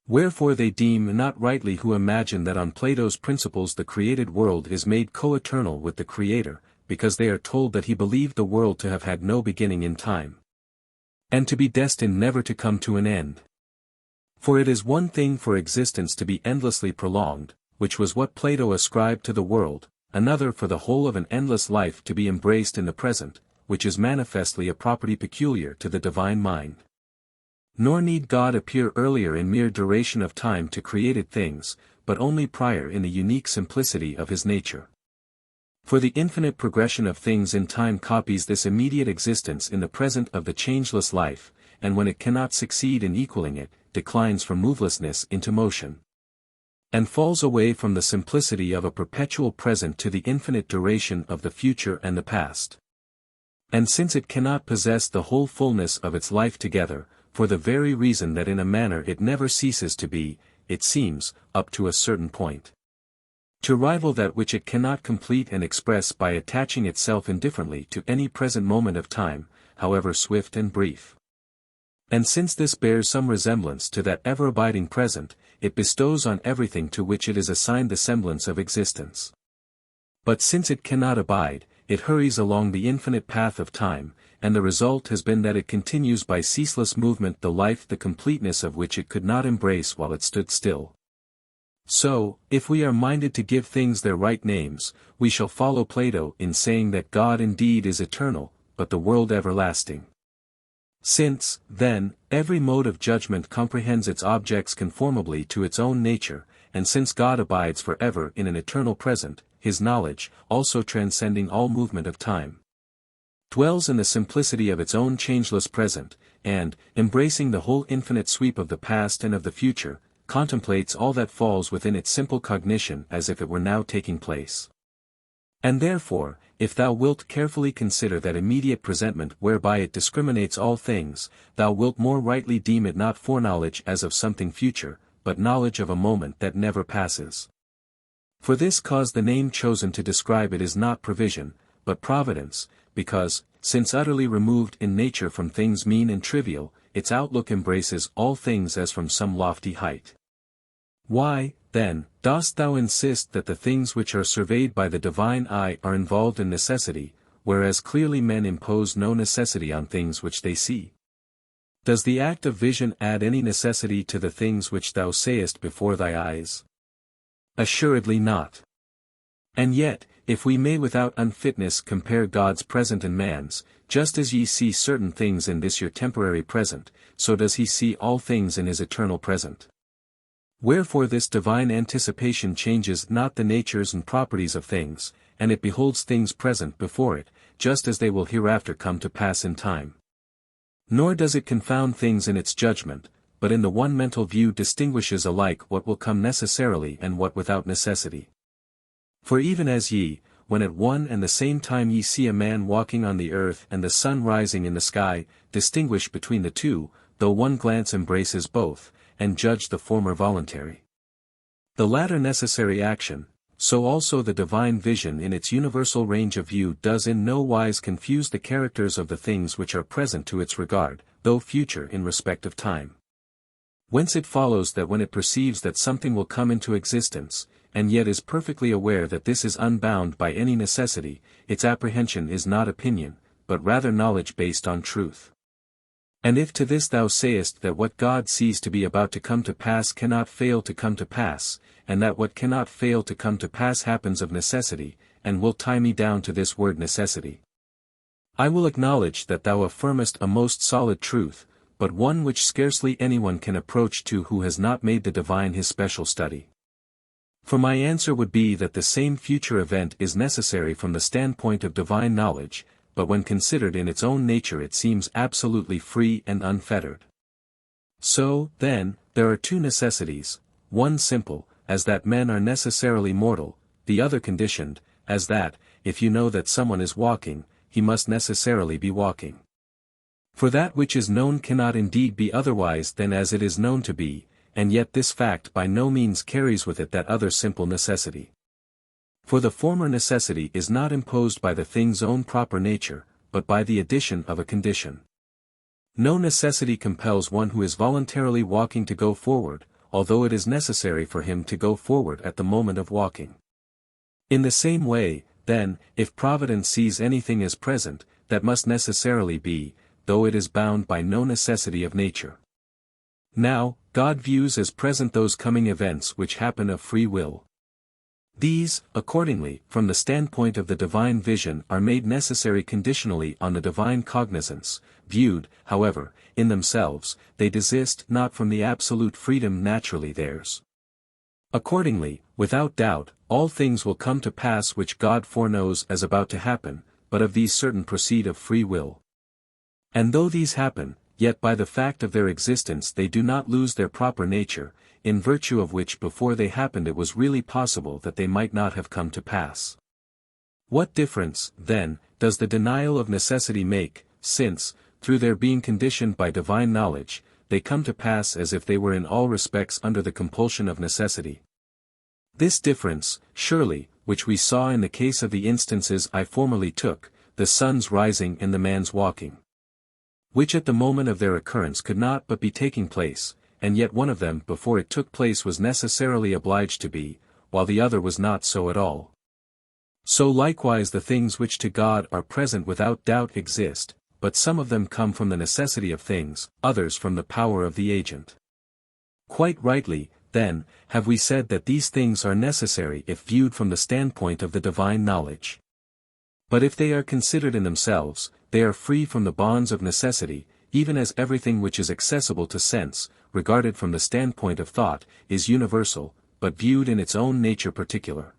Wherefore they deem not rightly who imagine that on Plato's principles the created world is made co-eternal with the Creator, because they are told that he believed the world to have had no beginning in time, and to be destined never to come to an end. For it is one thing for existence to be endlessly prolonged, which was what Plato ascribed to the world, another for the whole of an endless life to be embraced in the present, which is manifestly a property peculiar to the divine mind. Nor need God appear earlier in mere duration of time to created things, but only prior in the unique simplicity of his nature. For the infinite progression of things in time copies this immediate existence in the present of the changeless life, and when it cannot succeed in equaling it, declines from movelessness into motion, and falls away from the simplicity of a perpetual present to the infinite duration of the future and the past. And since it cannot possess the whole fullness of its life together, for the very reason that in a manner it never ceases to be, it seems, up to a certain point, to rival that which it cannot complete and express by attaching itself indifferently to any present moment of time, however swift and brief. And since this bears some resemblance to that ever-abiding present, it bestows on everything to which it is assigned the semblance of existence. But since it cannot abide, it hurries along the infinite path of time, and the result has been that it continues by ceaseless movement the life the completeness of which it could not embrace while it stood still. So, if we are minded to give things their right names, we shall follow Plato in saying that God indeed is eternal, but the world everlasting. Since, then, every mode of judgment comprehends its objects conformably to its own nature, and since God abides forever in an eternal present, his knowledge, also transcending all movement of time, dwells in the simplicity of its own changeless present, and, embracing the whole infinite sweep of the past and of the future, contemplates all that falls within its simple cognition as if it were now taking place. And therefore, if thou wilt carefully consider that immediate presentment whereby it discriminates all things, thou wilt more rightly deem it not foreknowledge as of something future, but knowledge of a moment that never passes. For this cause the name chosen to describe it is not provision, but providence, because, since utterly removed in nature from things mean and trivial, its outlook embraces all things as from some lofty height. Why, then, dost thou insist that the things which are surveyed by the divine eye are involved in necessity, whereas clearly men impose no necessity on things which they see? Does the act of vision add any necessity to the things which thou sayest before thy eyes? Assuredly not. And yet, if we may without unfitness compare God's present and man's, just as ye see certain things in this your temporary present, so does he see all things in his eternal present. Wherefore this divine anticipation changes not the natures and properties of things, and it beholds things present before it, just as they will hereafter come to pass in time. Nor does it confound things in its judgment, but in the one mental view distinguishes alike what will come necessarily and what without necessity. For even as ye, when at one and the same time ye see a man walking on the earth and the sun rising in the sky, distinguish between the two, though one glance embraces both, and judge the former voluntary, the latter necessary action, so also the divine vision in its universal range of view does in no wise confuse the characters of the things which are present to its regard, though future in respect of time. Whence it follows that when it perceives that something will come into existence, and yet is perfectly aware that this is unbound by any necessity, its apprehension is not opinion, but rather knowledge based on truth. And if to this thou sayest that what God sees to be about to come to pass cannot fail to come to pass, and that what cannot fail to come to pass happens of necessity, and will tie me down to this word necessity, I will acknowledge that thou affirmest a most solid truth, but one which scarcely anyone can approach to who has not made the divine his special study. For my answer would be that the same future event is necessary from the standpoint of divine knowledge, but when considered in its own nature it seems absolutely free and unfettered. So, then, there are two necessities, one simple, as that men are necessarily mortal, the other conditioned, as that, if you know that someone is walking, he must necessarily be walking. For that which is known cannot indeed be otherwise than as it is known to be, and yet this fact by no means carries with it that other simple necessity. For the former necessity is not imposed by the thing's own proper nature, but by the addition of a condition. No necessity compels one who is voluntarily walking to go forward, although it is necessary for him to go forward at the moment of walking. In the same way, then, if Providence sees anything as present, that must necessarily be, though it is bound by no necessity of nature. Now, God views as present those coming events which happen of free will. These, accordingly, from the standpoint of the divine vision are made necessary conditionally on the divine cognizance, viewed, however, in themselves, they desist not from the absolute freedom naturally theirs. Accordingly, without doubt, all things will come to pass which God foreknows as about to happen, but of these certain proceed of free will. And though these happen, yet by the fact of their existence they do not lose their proper nature, in virtue of which before they happened it was really possible that they might not have come to pass. What difference, then, does the denial of necessity make, since, through their being conditioned by divine knowledge, they come to pass as if they were in all respects under the compulsion of necessity? This difference, surely, which we saw in the case of the instances I formerly took, the sun's rising and the man's walking, which at the moment of their occurrence could not but be taking place, and yet one of them before it took place was necessarily obliged to be, while the other was not so at all. So likewise the things which to God are present without doubt exist, but some of them come from the necessity of things, others from the power of the agent. Quite rightly, then, have we said that these things are necessary if viewed from the standpoint of the divine knowledge. But if they are considered in themselves, they are free from the bonds of necessity, even as everything which is accessible to sense, regarded from the standpoint of thought, is universal, but viewed in its own nature particular.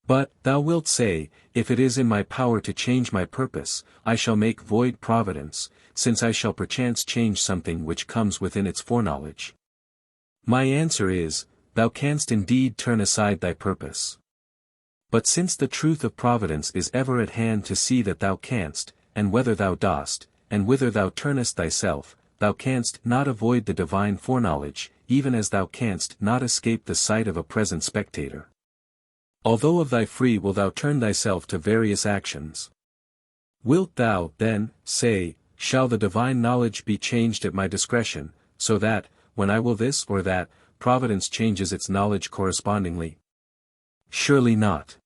But, thou wilt say, if it is in my power to change my purpose, I shall make void providence, since I shall perchance change something which comes within its foreknowledge. My answer is, thou canst indeed turn aside thy purpose. But since the truth of providence is ever at hand to see that thou canst, and whether thou dost, and whither thou turnest thyself, thou canst not avoid the divine foreknowledge, even as thou canst not escape the sight of a present spectator. Although of thy free will thou turn thyself to various actions. Wilt thou, then, say, shall the divine knowledge be changed at my discretion, so that, when I will this or that, providence changes its knowledge correspondingly? Surely not.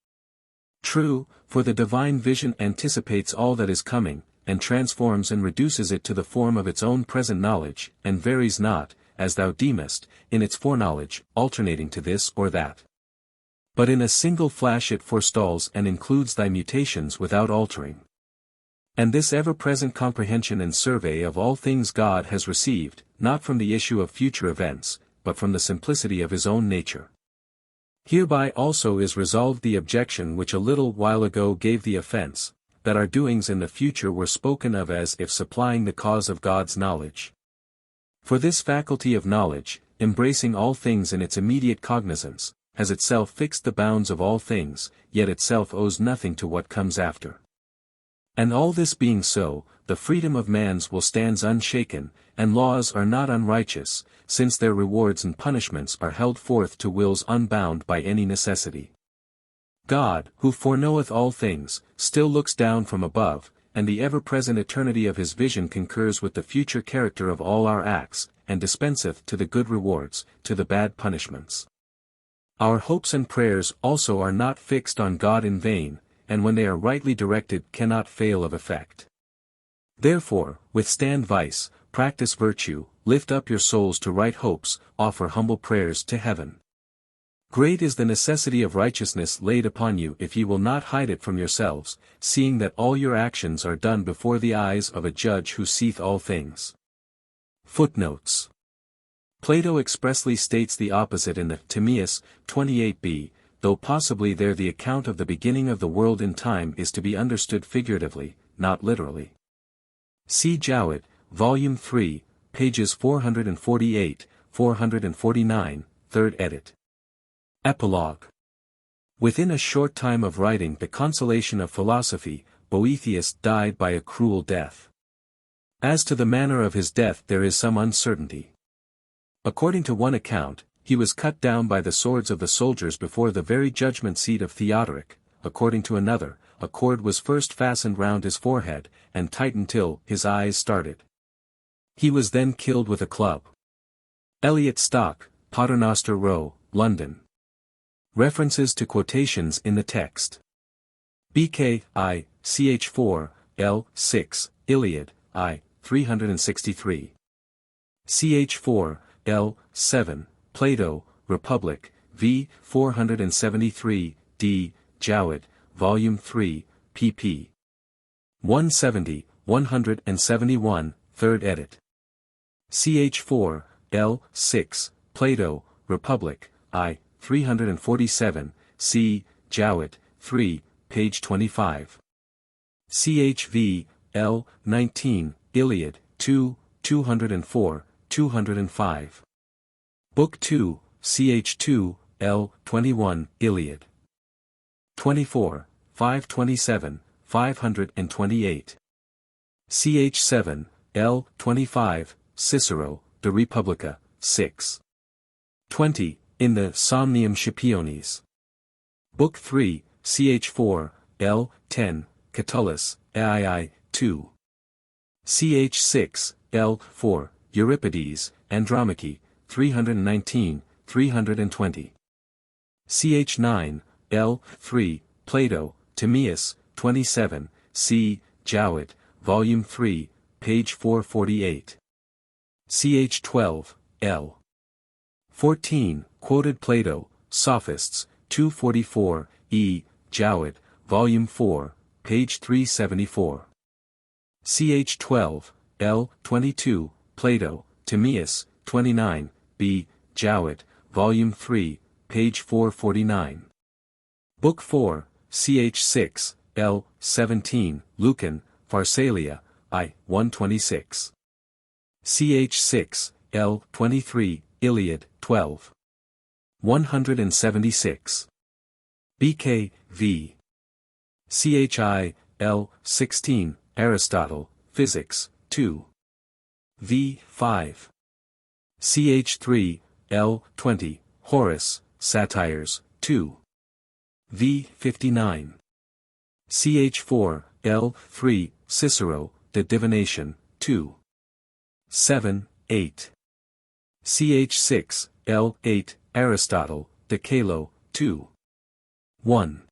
True, for the divine vision anticipates all that is coming, and transforms and reduces it to the form of its own present knowledge, and varies not, as thou deemest, in its foreknowledge, alternating to this or that. But in a single flash it forestalls and includes thy mutations without altering. And this ever-present comprehension and survey of all things God has received, not from the issue of future events, but from the simplicity of his own nature. Hereby also is resolved the objection which a little while ago gave the offense, that our doings in the future were spoken of as if supplying the cause of God's knowledge. For this faculty of knowledge, embracing all things in its immediate cognizance, has itself fixed the bounds of all things, yet itself owes nothing to what comes after. And all this being so, the freedom of man's will stands unshaken, and laws are not unrighteous, since their rewards and punishments are held forth to wills unbound by any necessity. God, who foreknoweth all things, still looks down from above, and the ever-present eternity of his vision concurs with the future character of all our acts, and dispenseth to the good rewards, to the bad punishments. Our hopes and prayers also are not fixed on God in vain, and when they are rightly directed cannot fail of effect. Therefore, withstand vice, practice virtue, lift up your souls to right hopes, offer humble prayers to heaven. Great is the necessity of righteousness laid upon you if ye will not hide it from yourselves, seeing that all your actions are done before the eyes of a judge who seeth all things. Footnotes. Plato expressly states the opposite in the Timaeus, 28b, though possibly there the account of the beginning of the world in time is to be understood figuratively, not literally. See Jowett, Volume 3, pages 448, 449, 3rd edit. Epilogue. Within a short time of writing the Consolation of Philosophy, Boethius died by a cruel death. As to the manner of his death there is some uncertainty. According to one account, he was cut down by the swords of the soldiers before the very judgment seat of Theodoric. According to another, a cord was first fastened round his forehead, and tightened till his eyes started. He was then killed with a club. Eliot Stock, Paternoster Row, London. References to quotations in the text. BK, I, ch4, L, 6, Iliad, I, 363. ch4, L, 7, Plato, Republic, v. 473, d. Jowett, Volume 3, pp. 170, 171, 3rd edit. ch4, L, 6, Plato, Republic, I, 347, c. Jowett, 3, page 25. chv. L, 19, Iliad, 2, 204, 205. Book 2, ch2, L, 21, Iliad. 24, 527, 528. Ch. 7, L. 25, Cicero, De Republica, 6. 20, in the Somnium Scipionis. Book 3, Ch. 4, L. 10, Catullus, AII, 2. Ch. 6, L. 4, Euripides, Andromache, 319, 320. Ch. 9, L. 3, Plato, Timaeus, 27, C. Jowett, Volume 3, page 448. Ch. 12, L. 14, quoted Plato, Sophists, 244, E. Jowett, Volume 4, page 374. Ch. 12, L. 22, Plato, Timaeus, 29, B. Jowett, Volume 3, page 449. Book 4, Ch. 6, L. 17, Lucan, Pharsalia, I. 126. Ch. 6, L. 23, Iliad, 12. 176. Bk. v. Chi. L. 16, Aristotle, Physics, 2. v. 5. Ch. 3, L. 20, Horace, Satires, 2. v. 59. Ch. 4, L. 3, Cicero, De Divination, 2. 7, 8. Ch. 6, L. 8, Aristotle, De Caelo, 2. 1.